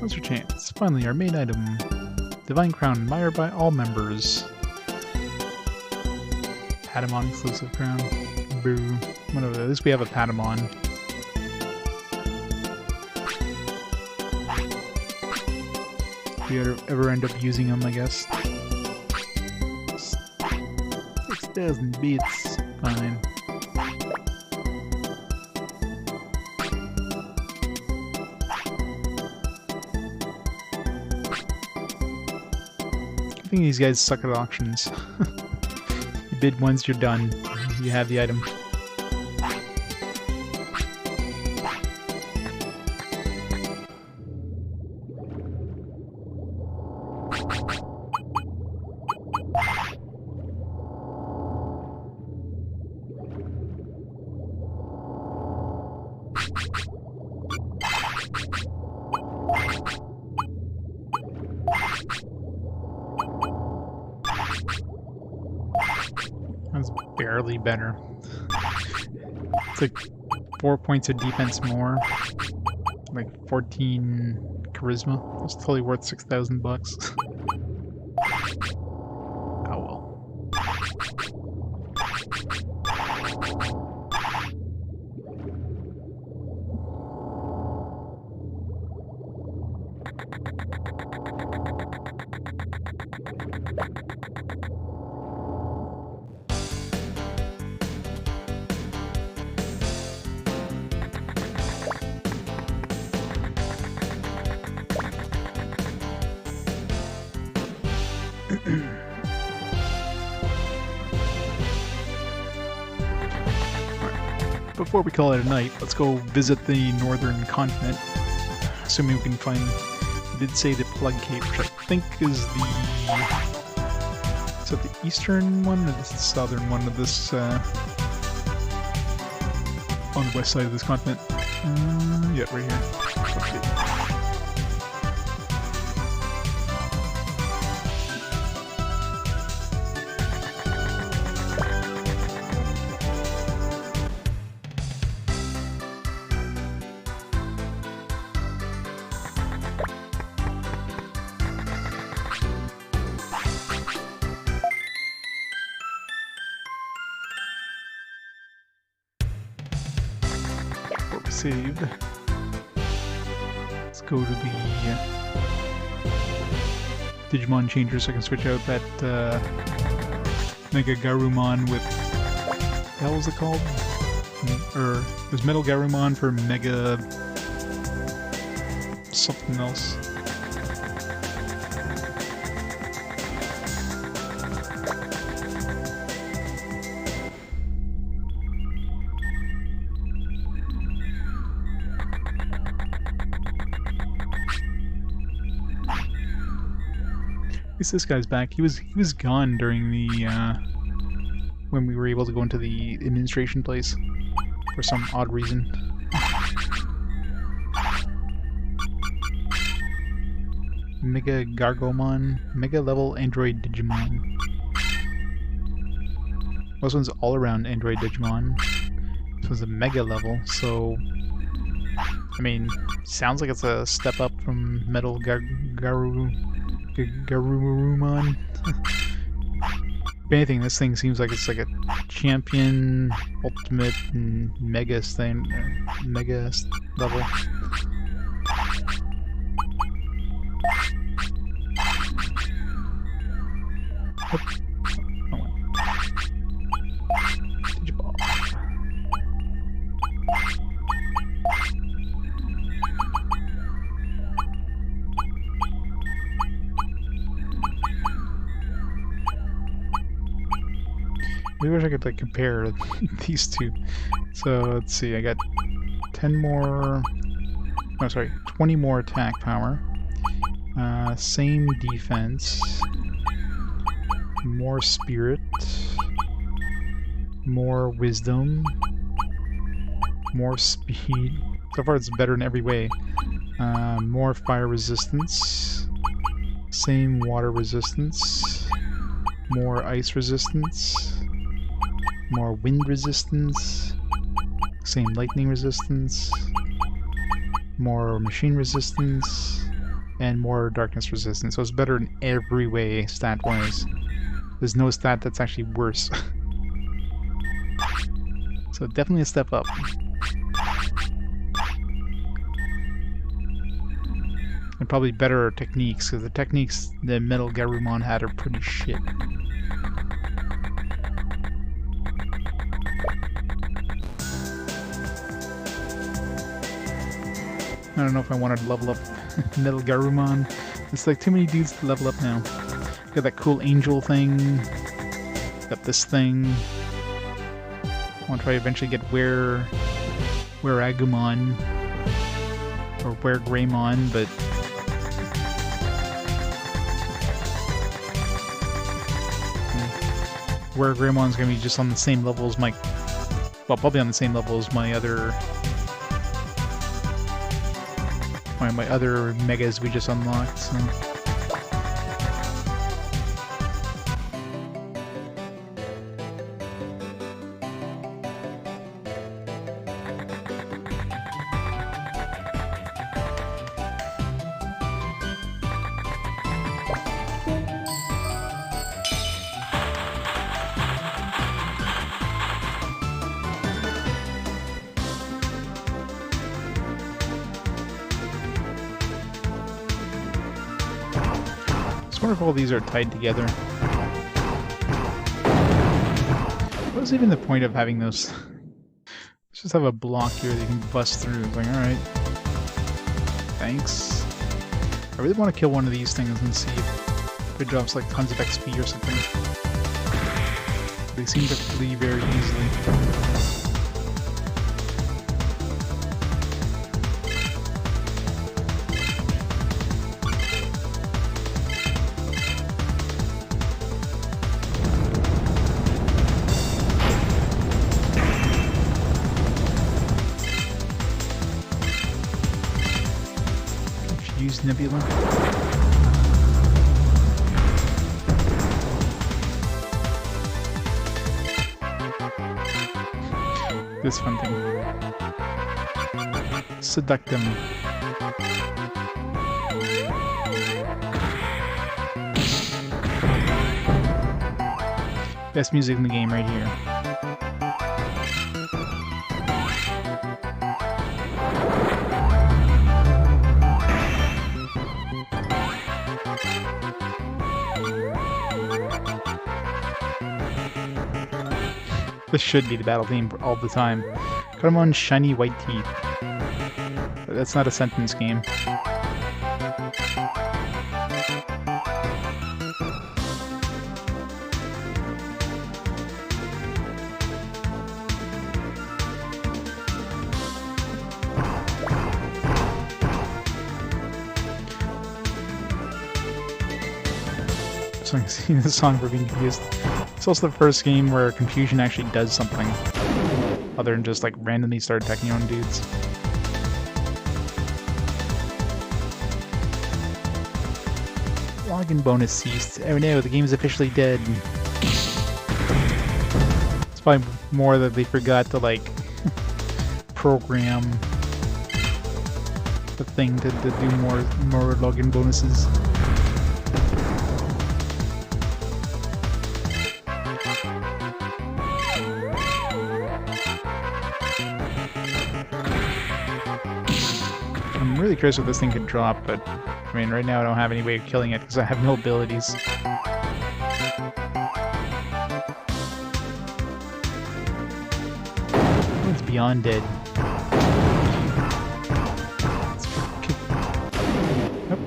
What's your chance? Finally, our main item. Divine Crown, admired by all members. Patamon exclusive crown. Boo. Whatever, at least we have a Patamon. If we ever end up using them, I guess. 6,000 bits. Fine. I think these guys suck at auctions. You bid once, you're done. You have the item. That's barely better. It's like 4 points of defense more. Like 14 charisma. It's totally worth 6,000 bucks. Oh well. Before we call it a night, let's go visit the northern continent. Assuming we can find... We did say the Plug Cave, which I think is the... Is that the eastern one or the southern one of this... on the west side of this continent? Yeah, right here. Okay. Saved. Let's go to the Digimon changer so I can switch out that Mega Garurumon with... What the hell was it called? Or it was Metal Garurumon for Mega... something else. least this guy's back. He was gone during the when we were able to go into the administration place for some odd reason. Mega Gargomon, Mega level Android Digimon. This one's all around Android Digimon. This one's a Mega level, so I mean, sounds like it's a step up from Metal Garurumon. If anything, this thing seems like it's like a champion, ultimate, and mega thing, mega level. Oop. Oh, Digiball. Maybe I wish I could like compare these two. So let's see, I got 10 more, no sorry, 20 more attack power, same defense, more spirit, more wisdom, more speed. So far it's better in every way. More fire resistance, same water resistance, more ice resistance, more wind resistance, same lightning resistance, more machine resistance, and more darkness resistance. So it's better in every way, stat-wise. There's no stat that's actually worse. So definitely a step up. And probably better techniques, because the techniques the Metal Garurumon had are pretty shit. I don't know if I want to level up Metal Garurumon. It's like too many dudes to level up now. Got that cool angel thing. Got this thing. I want to try to eventually get Wargreymon or Wargreymon, but Wargreymon's gonna be just on the same level as my, well, probably on the same level as my other. My other megas we just unlocked, so. I wonder if all these are tied together. What was even the point of having those? Let's just have a block here that you can bust through. It's like, alright. Thanks. I really want to kill one of these things and see if it drops like tons of XP or something. They seem to flee very easily. Nebula. This fun thing. Seductum. Best music in the game right here. This should be the battle theme all the time. Come on, shiny white teeth. That's not a sentence game. So I can see the song for being confused. It's also the first game where confusion actually does something other than just like randomly start attacking your own dudes. Login bonus ceased. Oh no, the game is officially dead. It's probably more that they forgot to like program the thing to do more login bonuses. I'm really curious what this thing could drop, but I mean, right now I don't have any way of killing it because I have no abilities. Oh, it's beyond dead. Oh,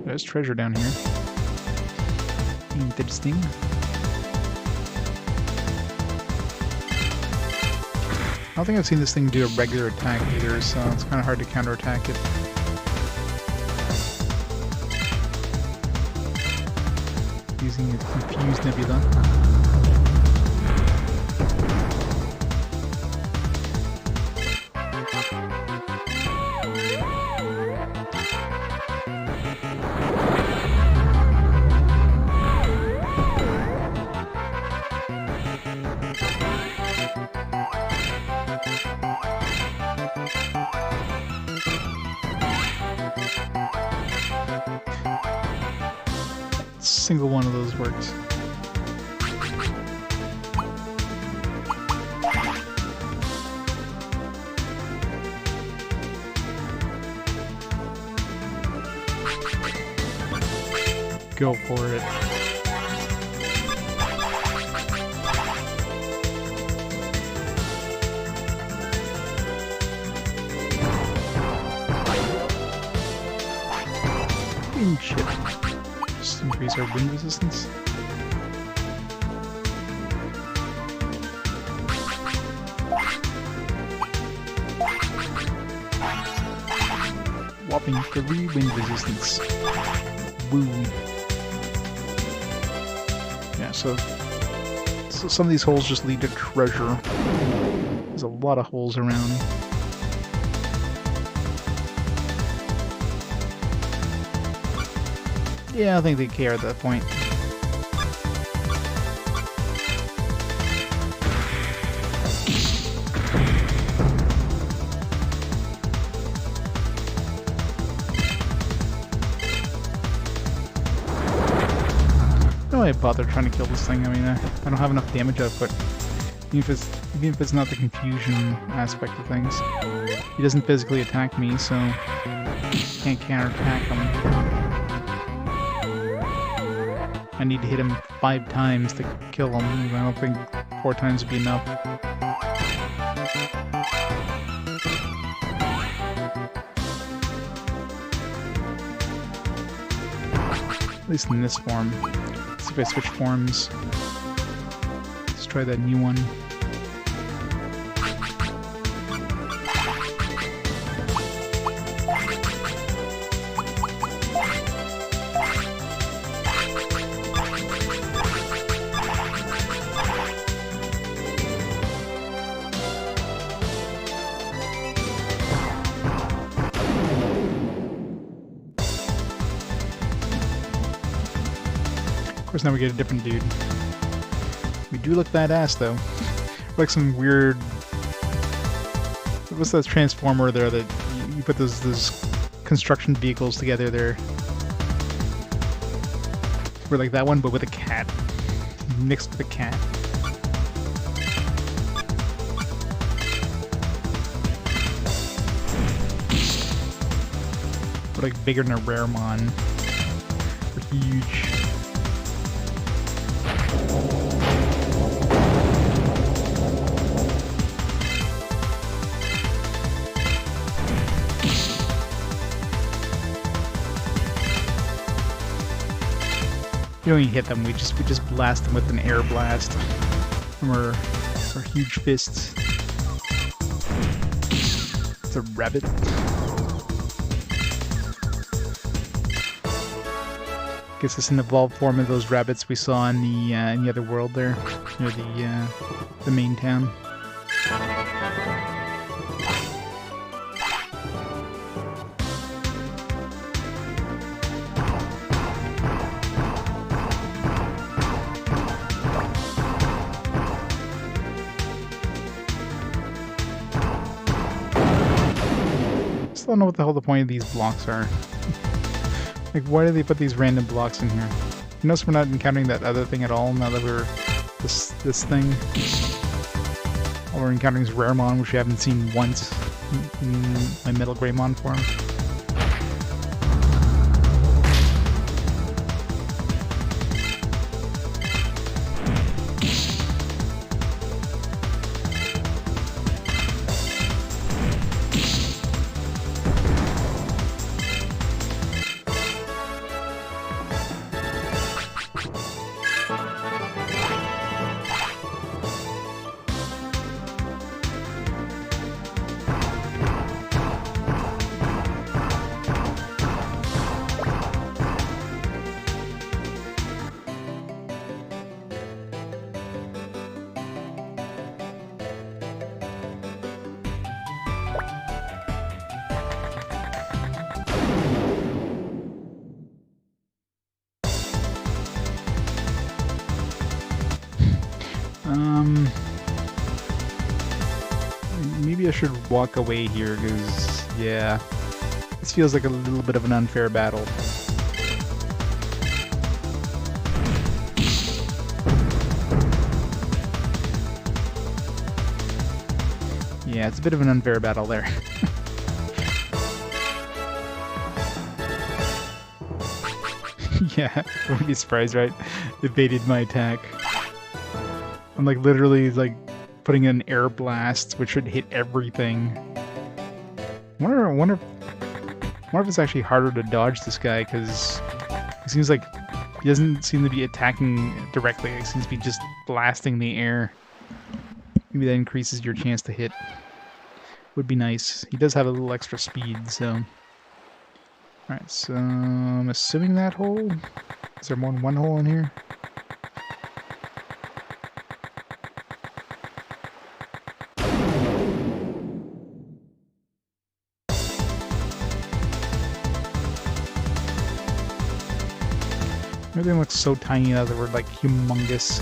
there's treasure down here. Interesting. I don't think I've seen this thing do a regular attack either, so it's kind of hard to counterattack it. Using a confused nebula. Single one of those works. Go for it. Wind chip. Just increase our wind resistance. Whopping 3 wind resistance. Woo. Yeah, so some of these holes just lead to treasure. There's a lot of holes around. Yeah, I think they care at that point. No way I bother trying to kill this thing. I mean, I don't have enough damage output. Even if it's not the confusion aspect of things. He doesn't physically attack me, so I can't counterattack him. I need to hit him 5 times to kill him. I don't think 4 times would be enough. At least in this form. Let's see if I switch forms. Let's try that new one. Of course, now we get a different dude. We do look badass, though. Like some weird... What's that transformer there that you put those construction vehicles together there? We're like that one, but with a cat. Mixed with a cat. We're like bigger than a Wargreymon. We're huge. We don't even hit them, we just blast them with an air blast from our huge fists. It's a rabbit. Guess it's an evolved form of those rabbits we saw in the other world there, near the main town. I don't know what the hell the point of these blocks are. Like, why do they put these random blocks in here? You notice we're not encountering that other thing at all now that we're this thing. All we're encountering is Raremon, which we haven't seen once in my Metal Greymon form. Maybe I should walk away here, because, yeah, this feels like a little bit of an unfair battle. Yeah, it's a bit of an unfair battle there. Yeah, I wouldn't be surprised, right? Evaded my attack. I'm like literally like putting in an air blast, which should hit everything. I wonder if it's actually harder to dodge this guy, because it seems like he doesn't seem to be attacking directly. He seems to be just blasting the air. Maybe that increases your chance to hit. Would be nice. He does have a little extra speed, so. Alright, so I'm assuming that hole. Is there more than one hole in here? Everything looks so tiny now that we're like humongous.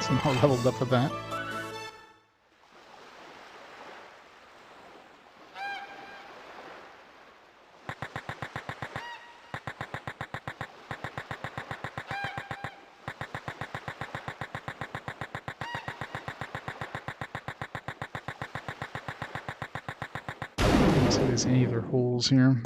Somehow leveled up with that. See if there's any other holes here.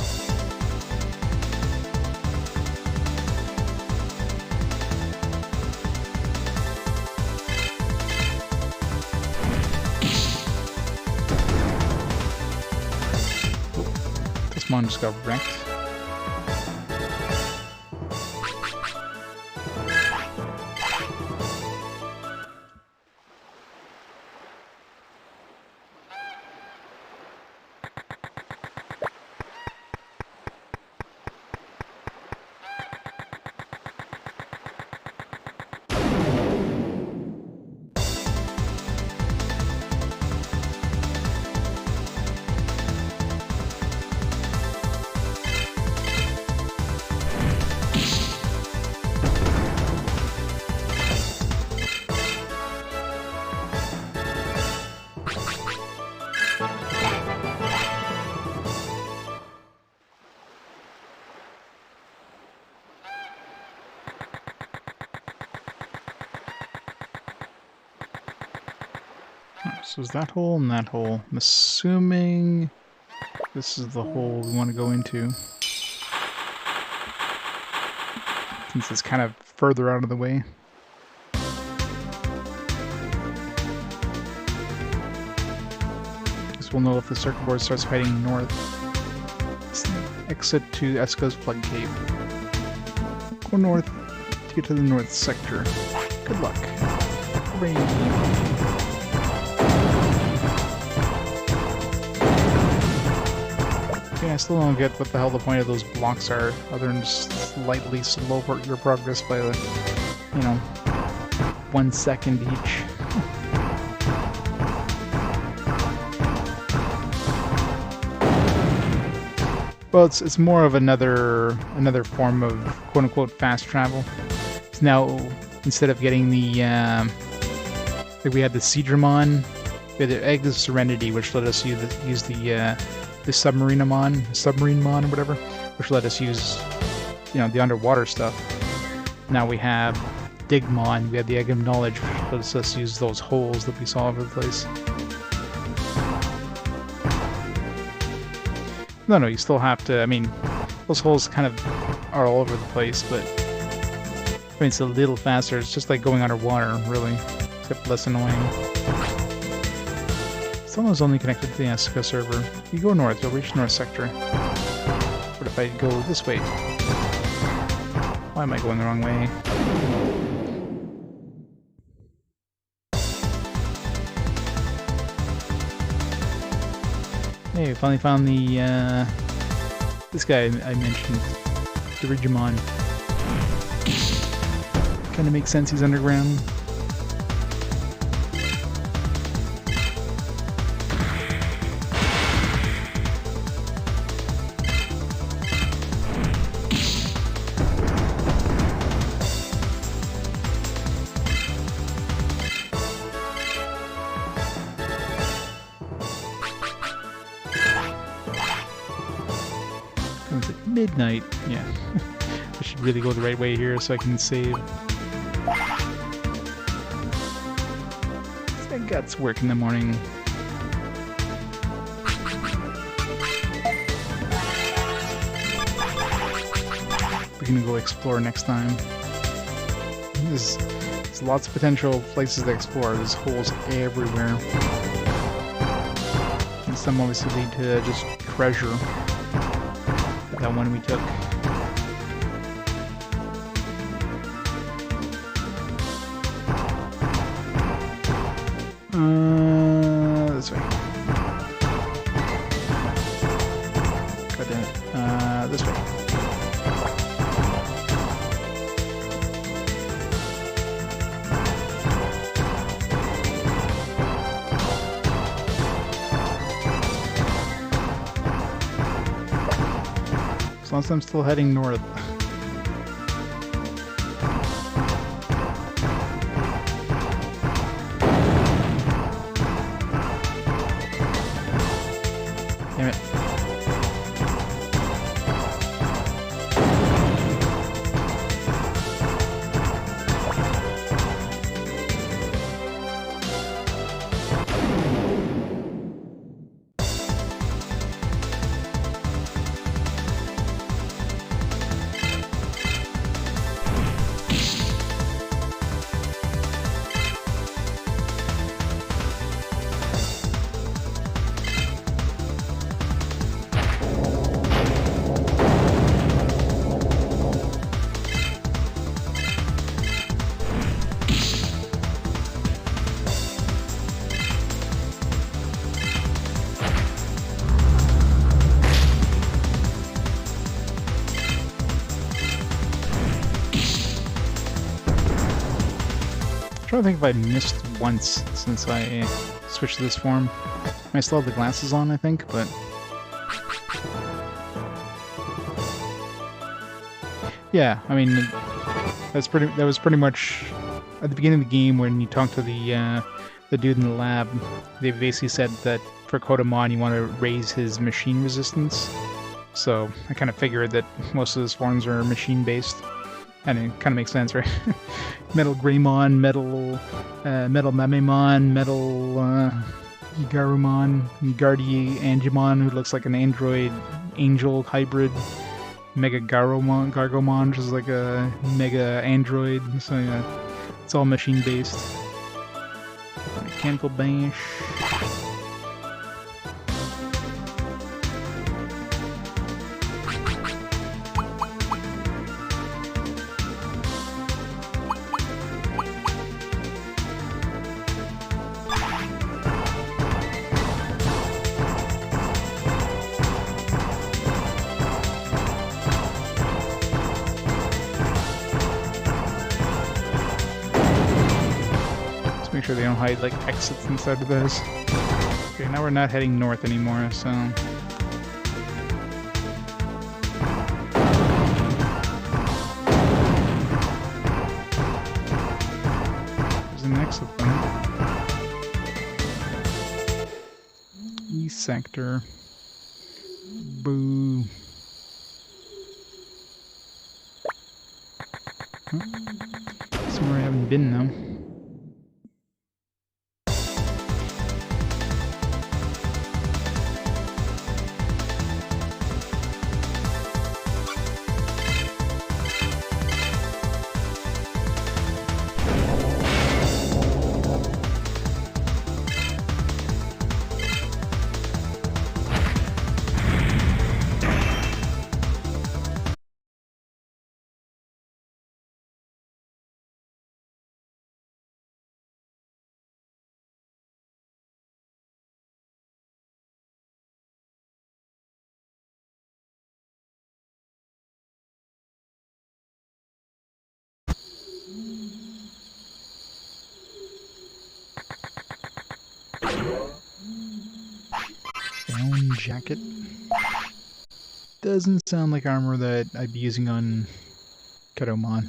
This one just got wrecked. So is that hole and that hole? I'm assuming this is the hole we want to go into, since it's kind of further out of the way. Guess we'll know if the circuit board starts heading north. Exit to Esko's Plug Cave. Go north get to the north sector. Good luck. Hooray. Okay, I still don't get what the hell the point of those blocks are, other than just slightly slow your progress by, you know, 1 second each. Well, it's more of another form of quote-unquote fast travel. It's now, instead of getting the, like we had the Digimon, we had the Egg of Serenity, which let us use the Submarinamon or whatever, which let us use, you know, the underwater stuff. Now we have Digimon, we have the Egg of Knowledge, which lets us use those holes that we saw all over the place. No, you still have to, I mean, those holes kind of are all over the place, but I mean, it's a little faster. It's just like going underwater, really, except less annoying. Still is only connected to the Asuka server. If you go north, you'll reach north sector. What if I go this way? Why am I going the wrong way? Hey, we finally found the, this guy I mentioned, the Digimon. Kinda makes sense, he's underground. It's like midnight. Yeah. I should really go the right way here so I can save. I got work in the morning. We're gonna go explore next time. There's lots of potential places to explore. There's holes everywhere. And some obviously lead to just treasure. That one we took. This way. God damn it. This way. As long as I'm still heading north. Damn it. I'm trying to think if I missed once since I switched to this form. I still have the glasses on, I think, but yeah, I mean, that was pretty much at the beginning of the game when you talk to the dude in the lab. They basically said that for Kodamon you want to raise his machine resistance. So I kind of figured that most of his forms are machine based. And it kind of makes sense, right? Metal Greymon, Metal Mamemon, Metal Garumon, Angimon, who looks like an android angel hybrid, Mega Gargomon, which is like a mega android. So yeah, it's all machine based. Mechanical Bash. sure they don't hide like exits inside of those. Okay, now we're not heading north anymore, so... There's an exit then. East sector. Boo. Somewhere I haven't been though. Down jacket. Doesn't sound like armor that I'd be using on Kadomon.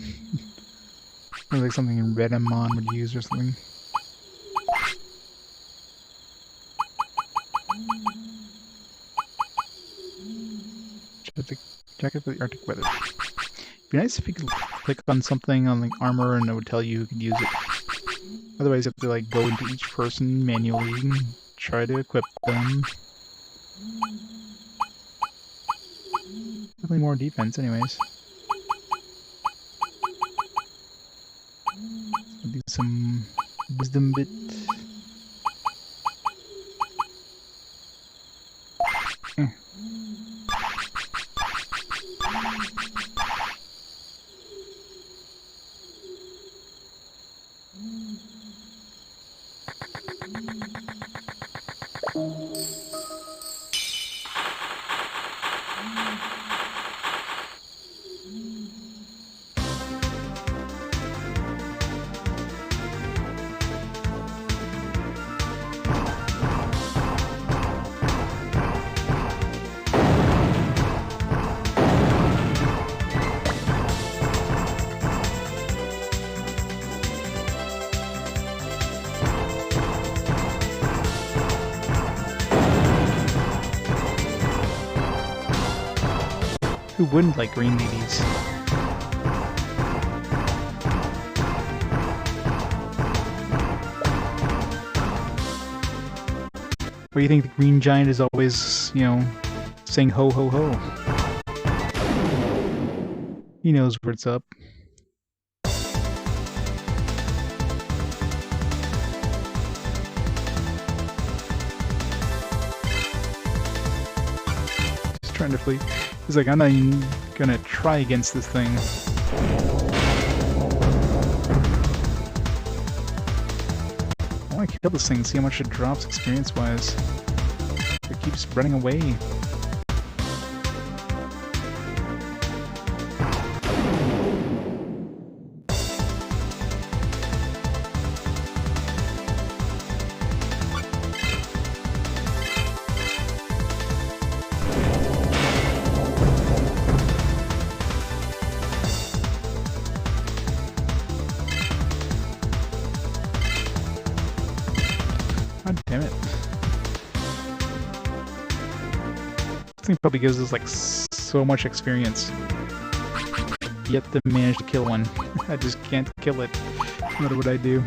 Or like something in Redamon would use or something. Jacket for the Arctic weather. It'd be nice if you could click on something on like armor and it would tell you who could use it. Otherwise you have to like go into each person manually and try to equip them. Definitely more defense anyways. I'll do some wisdom bit. Who wouldn't like green ladies? What do you think the green giant is always, you know, saying ho ho ho? He knows what's up. Just trying to flee. He's like, I'm not even gonna try against this thing. I want to kill this thing and see how much it drops experience-wise. It keeps running away. God damn it. This thing probably gives us like so much experience. Yet to manage to kill one. I just can't kill it. No matter what I do.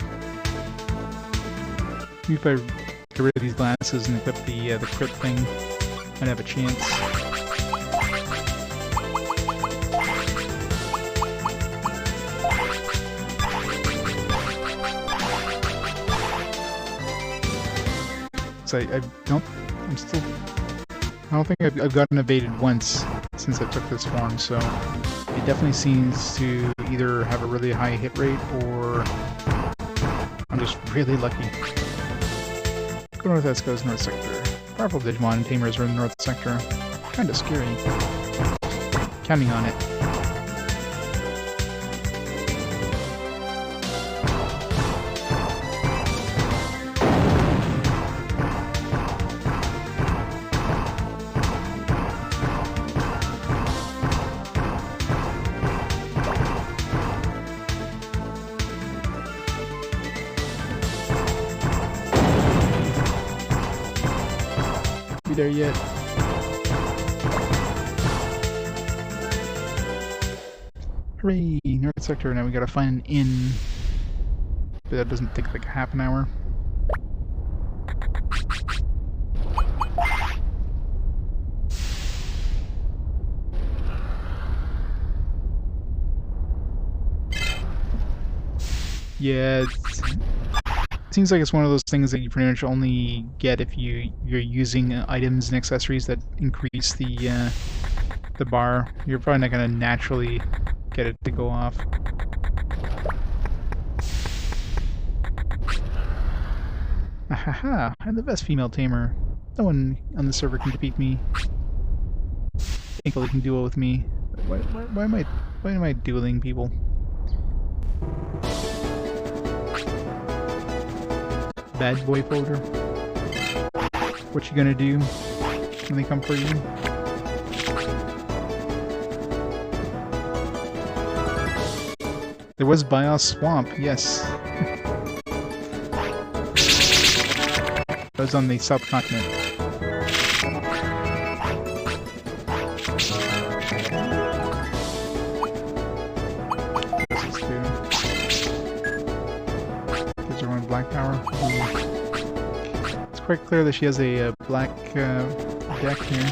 Maybe if I get rid of these glasses and equip the crit thing, I'd have a chance. I don't think I've gotten evaded once since I took this form, so it definitely seems to either have a really high hit rate or I'm just really lucky. Go northwest goes north sector. Powerful Digimon and Tamers are in the north sector. Kinda scary. Counting on it. there yet. Hooray! North Sector. Now we gotta find an inn. But that doesn't take like half an hour. Yeah, it seems like it's one of those things that you pretty much only get if you're using items and accessories that increase the bar. You're probably not gonna naturally get it to go off. Ahaha! I'm the best female tamer. No one on the server can defeat me. Thankfully, can duel with me. Why am I dueling people? Bad boy folder. What you gonna do when they come for you? There was Bios Swamp, yes. That was on the South Continent. This is too. Gives everyone black power. Ooh. It's quite clear that she has a black deck here.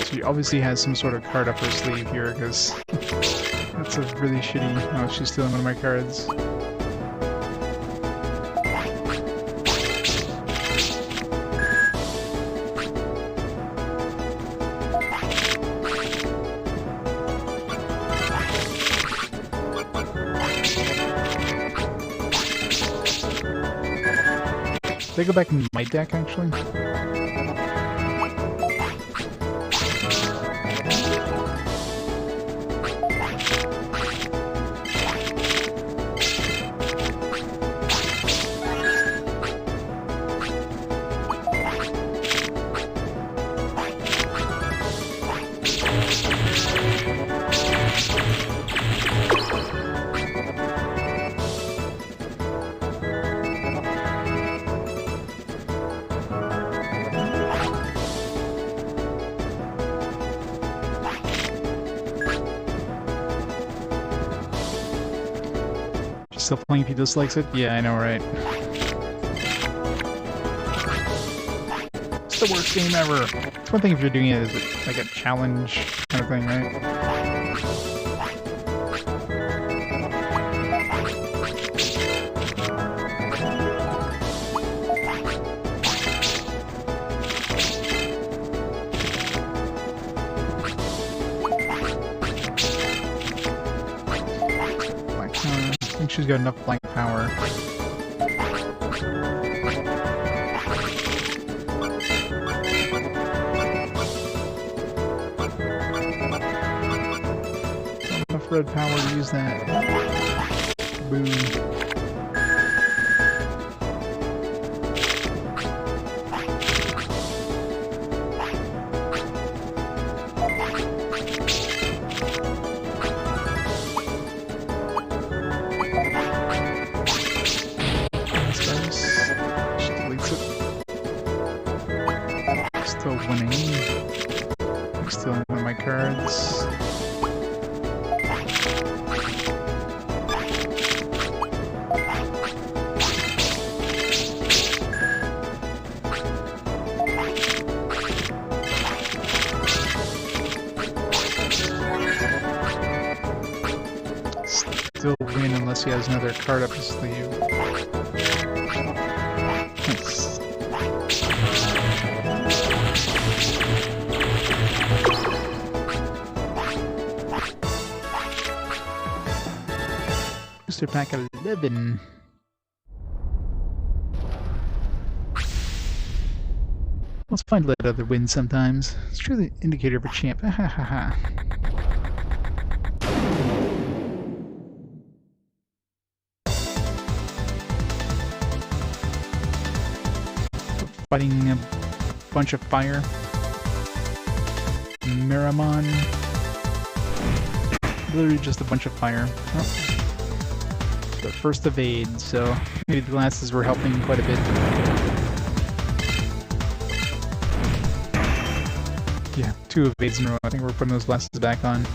She obviously has some sort of card up her sleeve here, because that's a really shitty... Oh, she's stealing one of my cards. Did I go back into my deck, actually? Still playing if he dislikes it? Yeah, I know, right? It's the worst game ever. It's one thing if you're doing it as like a challenge kind of thing, right? I think she's got enough blank power. Not enough red power to use that. Boom. Still winning. I'm stealing one of my cards. Still win unless he has another card up his sleeve. Nice. Booster pack 11. Let's find let other win sometimes. It's truly an indicator of a champ. Ha ha ha. Fighting a bunch of fire. Miramon. literally just a bunch of fire. Oh. The first evade, so maybe the glasses were helping quite a bit. Yeah, 2 evades in a row. I think we're putting those glasses back on.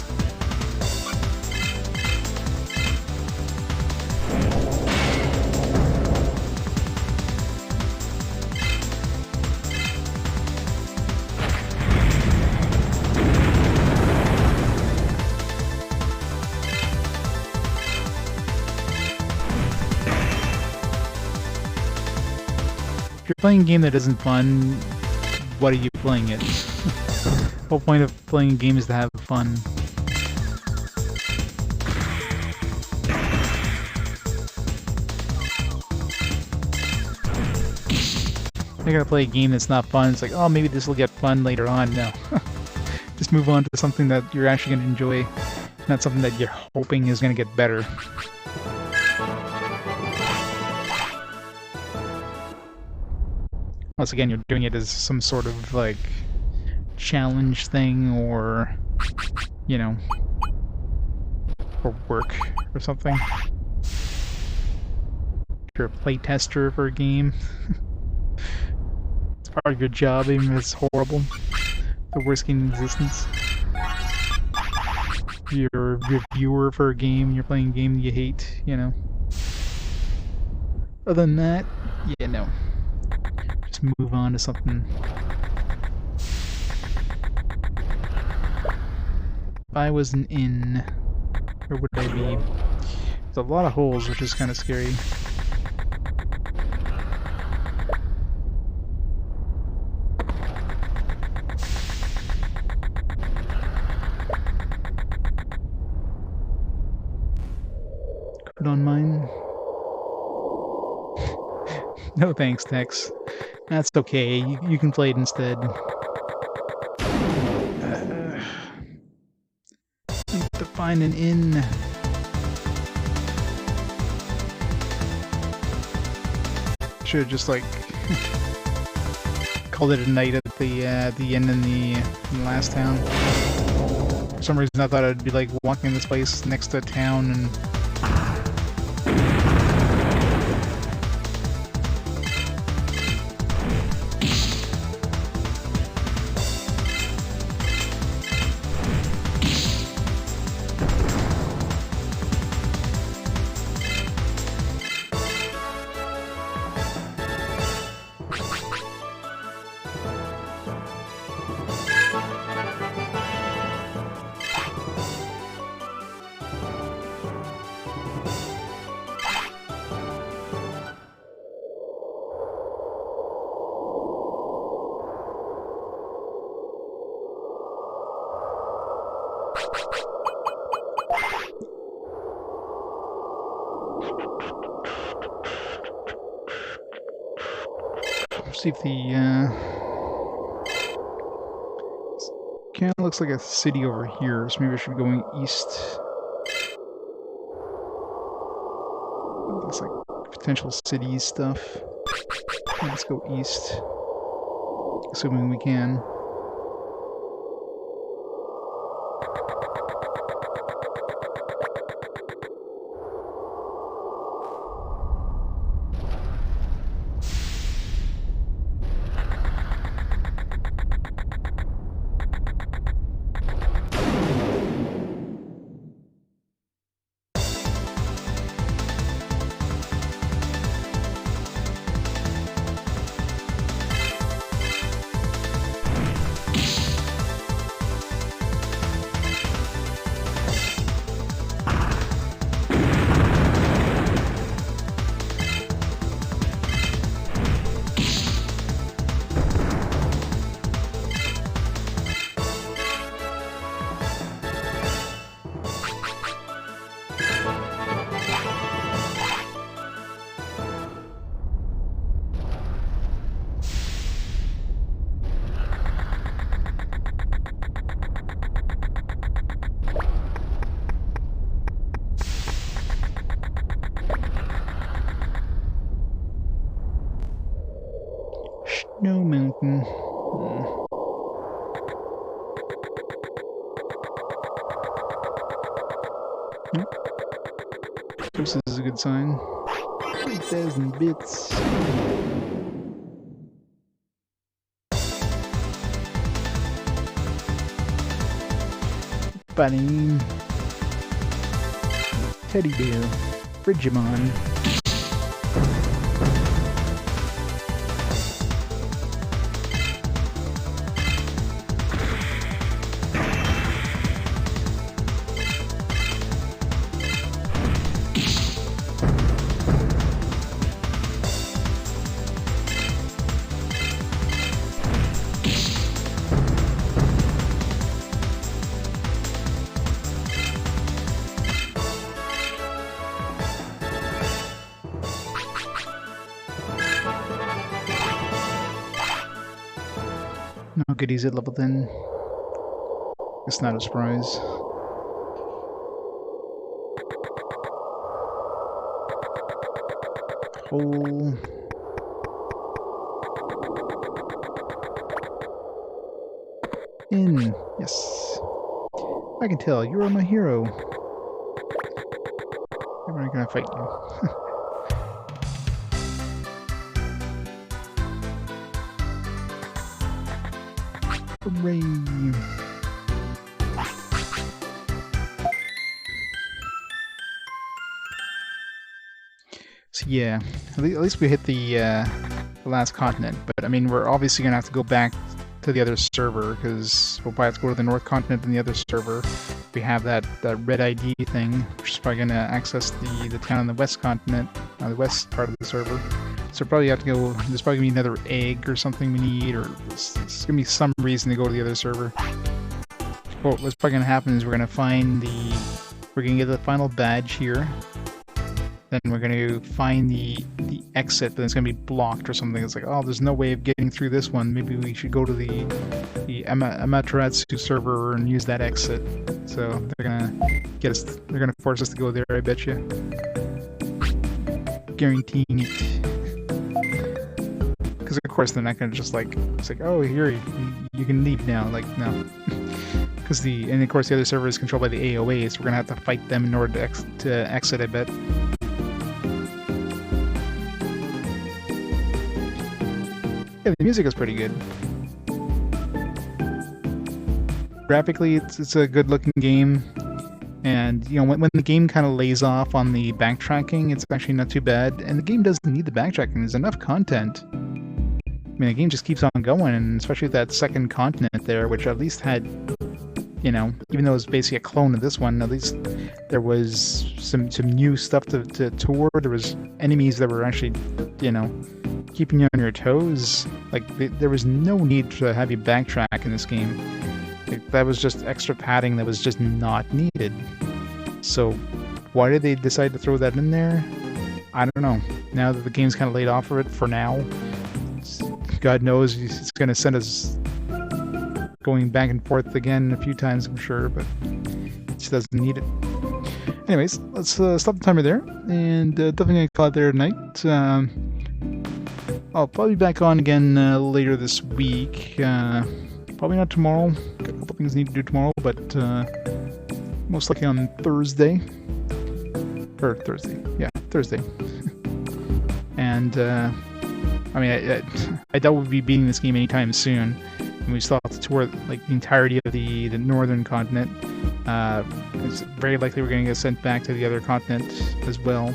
If you're playing a game that isn't fun, what are you playing it? The whole point of playing a game is to have fun. You're gonna play a game that's not fun, it's like, oh, maybe this will get fun later on. No. Just move on to something that you're actually gonna enjoy, not something that you're hoping is gonna get better. Once again, you're doing it as some sort of, like, challenge thing, or, you know, for work or something. If you're a playtester for a game, it's part of your job, even if it's horrible. The worst game in existence. If you're a reviewer for a game, you're playing a game that you hate, you know. Other than that, yeah, no. Just move on to something. If I was an inn, where would I be? There's a lot of holes, which is kind of scary. Could on mine. No thanks, Tex. That's okay. You can play it instead. Need to find an inn. Should have just like called it a night at the inn in the last town. For some reason, I thought I'd be like walking in this place next to a town and. See if the kind of looks like a city over here, so maybe I should be going east. Looks like potential city stuff. Let's go east, assuming we can. Snow Mountain. This is a good sign. 3,000 bits. Bunny. Teddy bear. Digimon. No goodies at level 10. It's not a surprise. Hole. In. Yes. I can tell. You're my hero. Never gonna fight you. Hooray! So yeah, at least we hit the last continent. But I mean, we're obviously gonna have to go back to the other server because we'll probably have to go to the North Continent and the other server. We have that red ID thing, which is probably gonna access the town on the West Continent, the west part of the server. So probably have to go. There's probably gonna be another egg or something we need, or there's gonna be some reason to go to the other server. But what's probably gonna happen is we're gonna get the final badge here. Then we're gonna find the exit, but it's gonna be blocked or something. It's like, oh, there's no way of getting through this one. Maybe we should go to the Amaterasu server and use that exit. So they're gonna get us. They're gonna force us to go there. I bet you. Guaranteeing it. Because of course they're not gonna just like, it's like, oh, here you can leave now. Like, no. Because and of course the other server is controlled by the AOA, so we're gonna have to fight them in order to exit, I bet. Yeah, the music is pretty good. Graphically, it's a good-looking game, and you know when the game kind of lays off on the backtracking, it's actually not too bad. And the game doesn't need the backtracking. There's enough content. I mean, the game just keeps on going, and especially with that second continent there, which at least had, you know, even though it was basically a clone of this one, at least there was some new stuff to tour. There was enemies that were actually, you know, keeping you on your toes. Like, there was no need to have you backtrack in this game. Like, that was just extra padding that was just not needed. So why did they decide to throw that in there? I don't know. Now that the game's kind of laid off of it for now, God knows it's going to send us going back and forth again a few times, I'm sure, but it just doesn't need it. Anyways, let's stop the timer there, and definitely going to call it there tonight. I'll probably be back on again later this week. Probably not tomorrow. Got a couple things I need to do tomorrow, but most likely on Thursday. Or Thursday. Yeah, Thursday. And, I mean, I doubt we'll be beating this game anytime soon. And we still have to tour like the entirety of the northern continent. It's very likely we're going to get sent back to the other continent as well.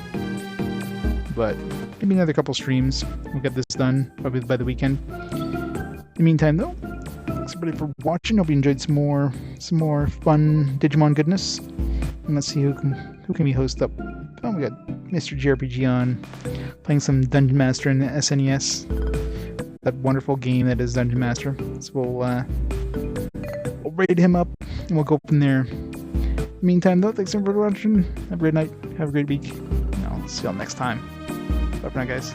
But maybe another couple streams. We'll get this done probably by the weekend. In the meantime, though, thanks everybody for watching. Hope you enjoyed some more fun Digimon goodness. And let's see who can we host up. Oh, we got Mr. JRPG on, playing some Dungeon Master in the SNES. That wonderful game that is Dungeon Master. So we'll raid him up and we'll go from there. In the meantime, though, thanks everybody for watching. Have a great night. Have a great week. And I'll see y'all next time. Bye for now, guys.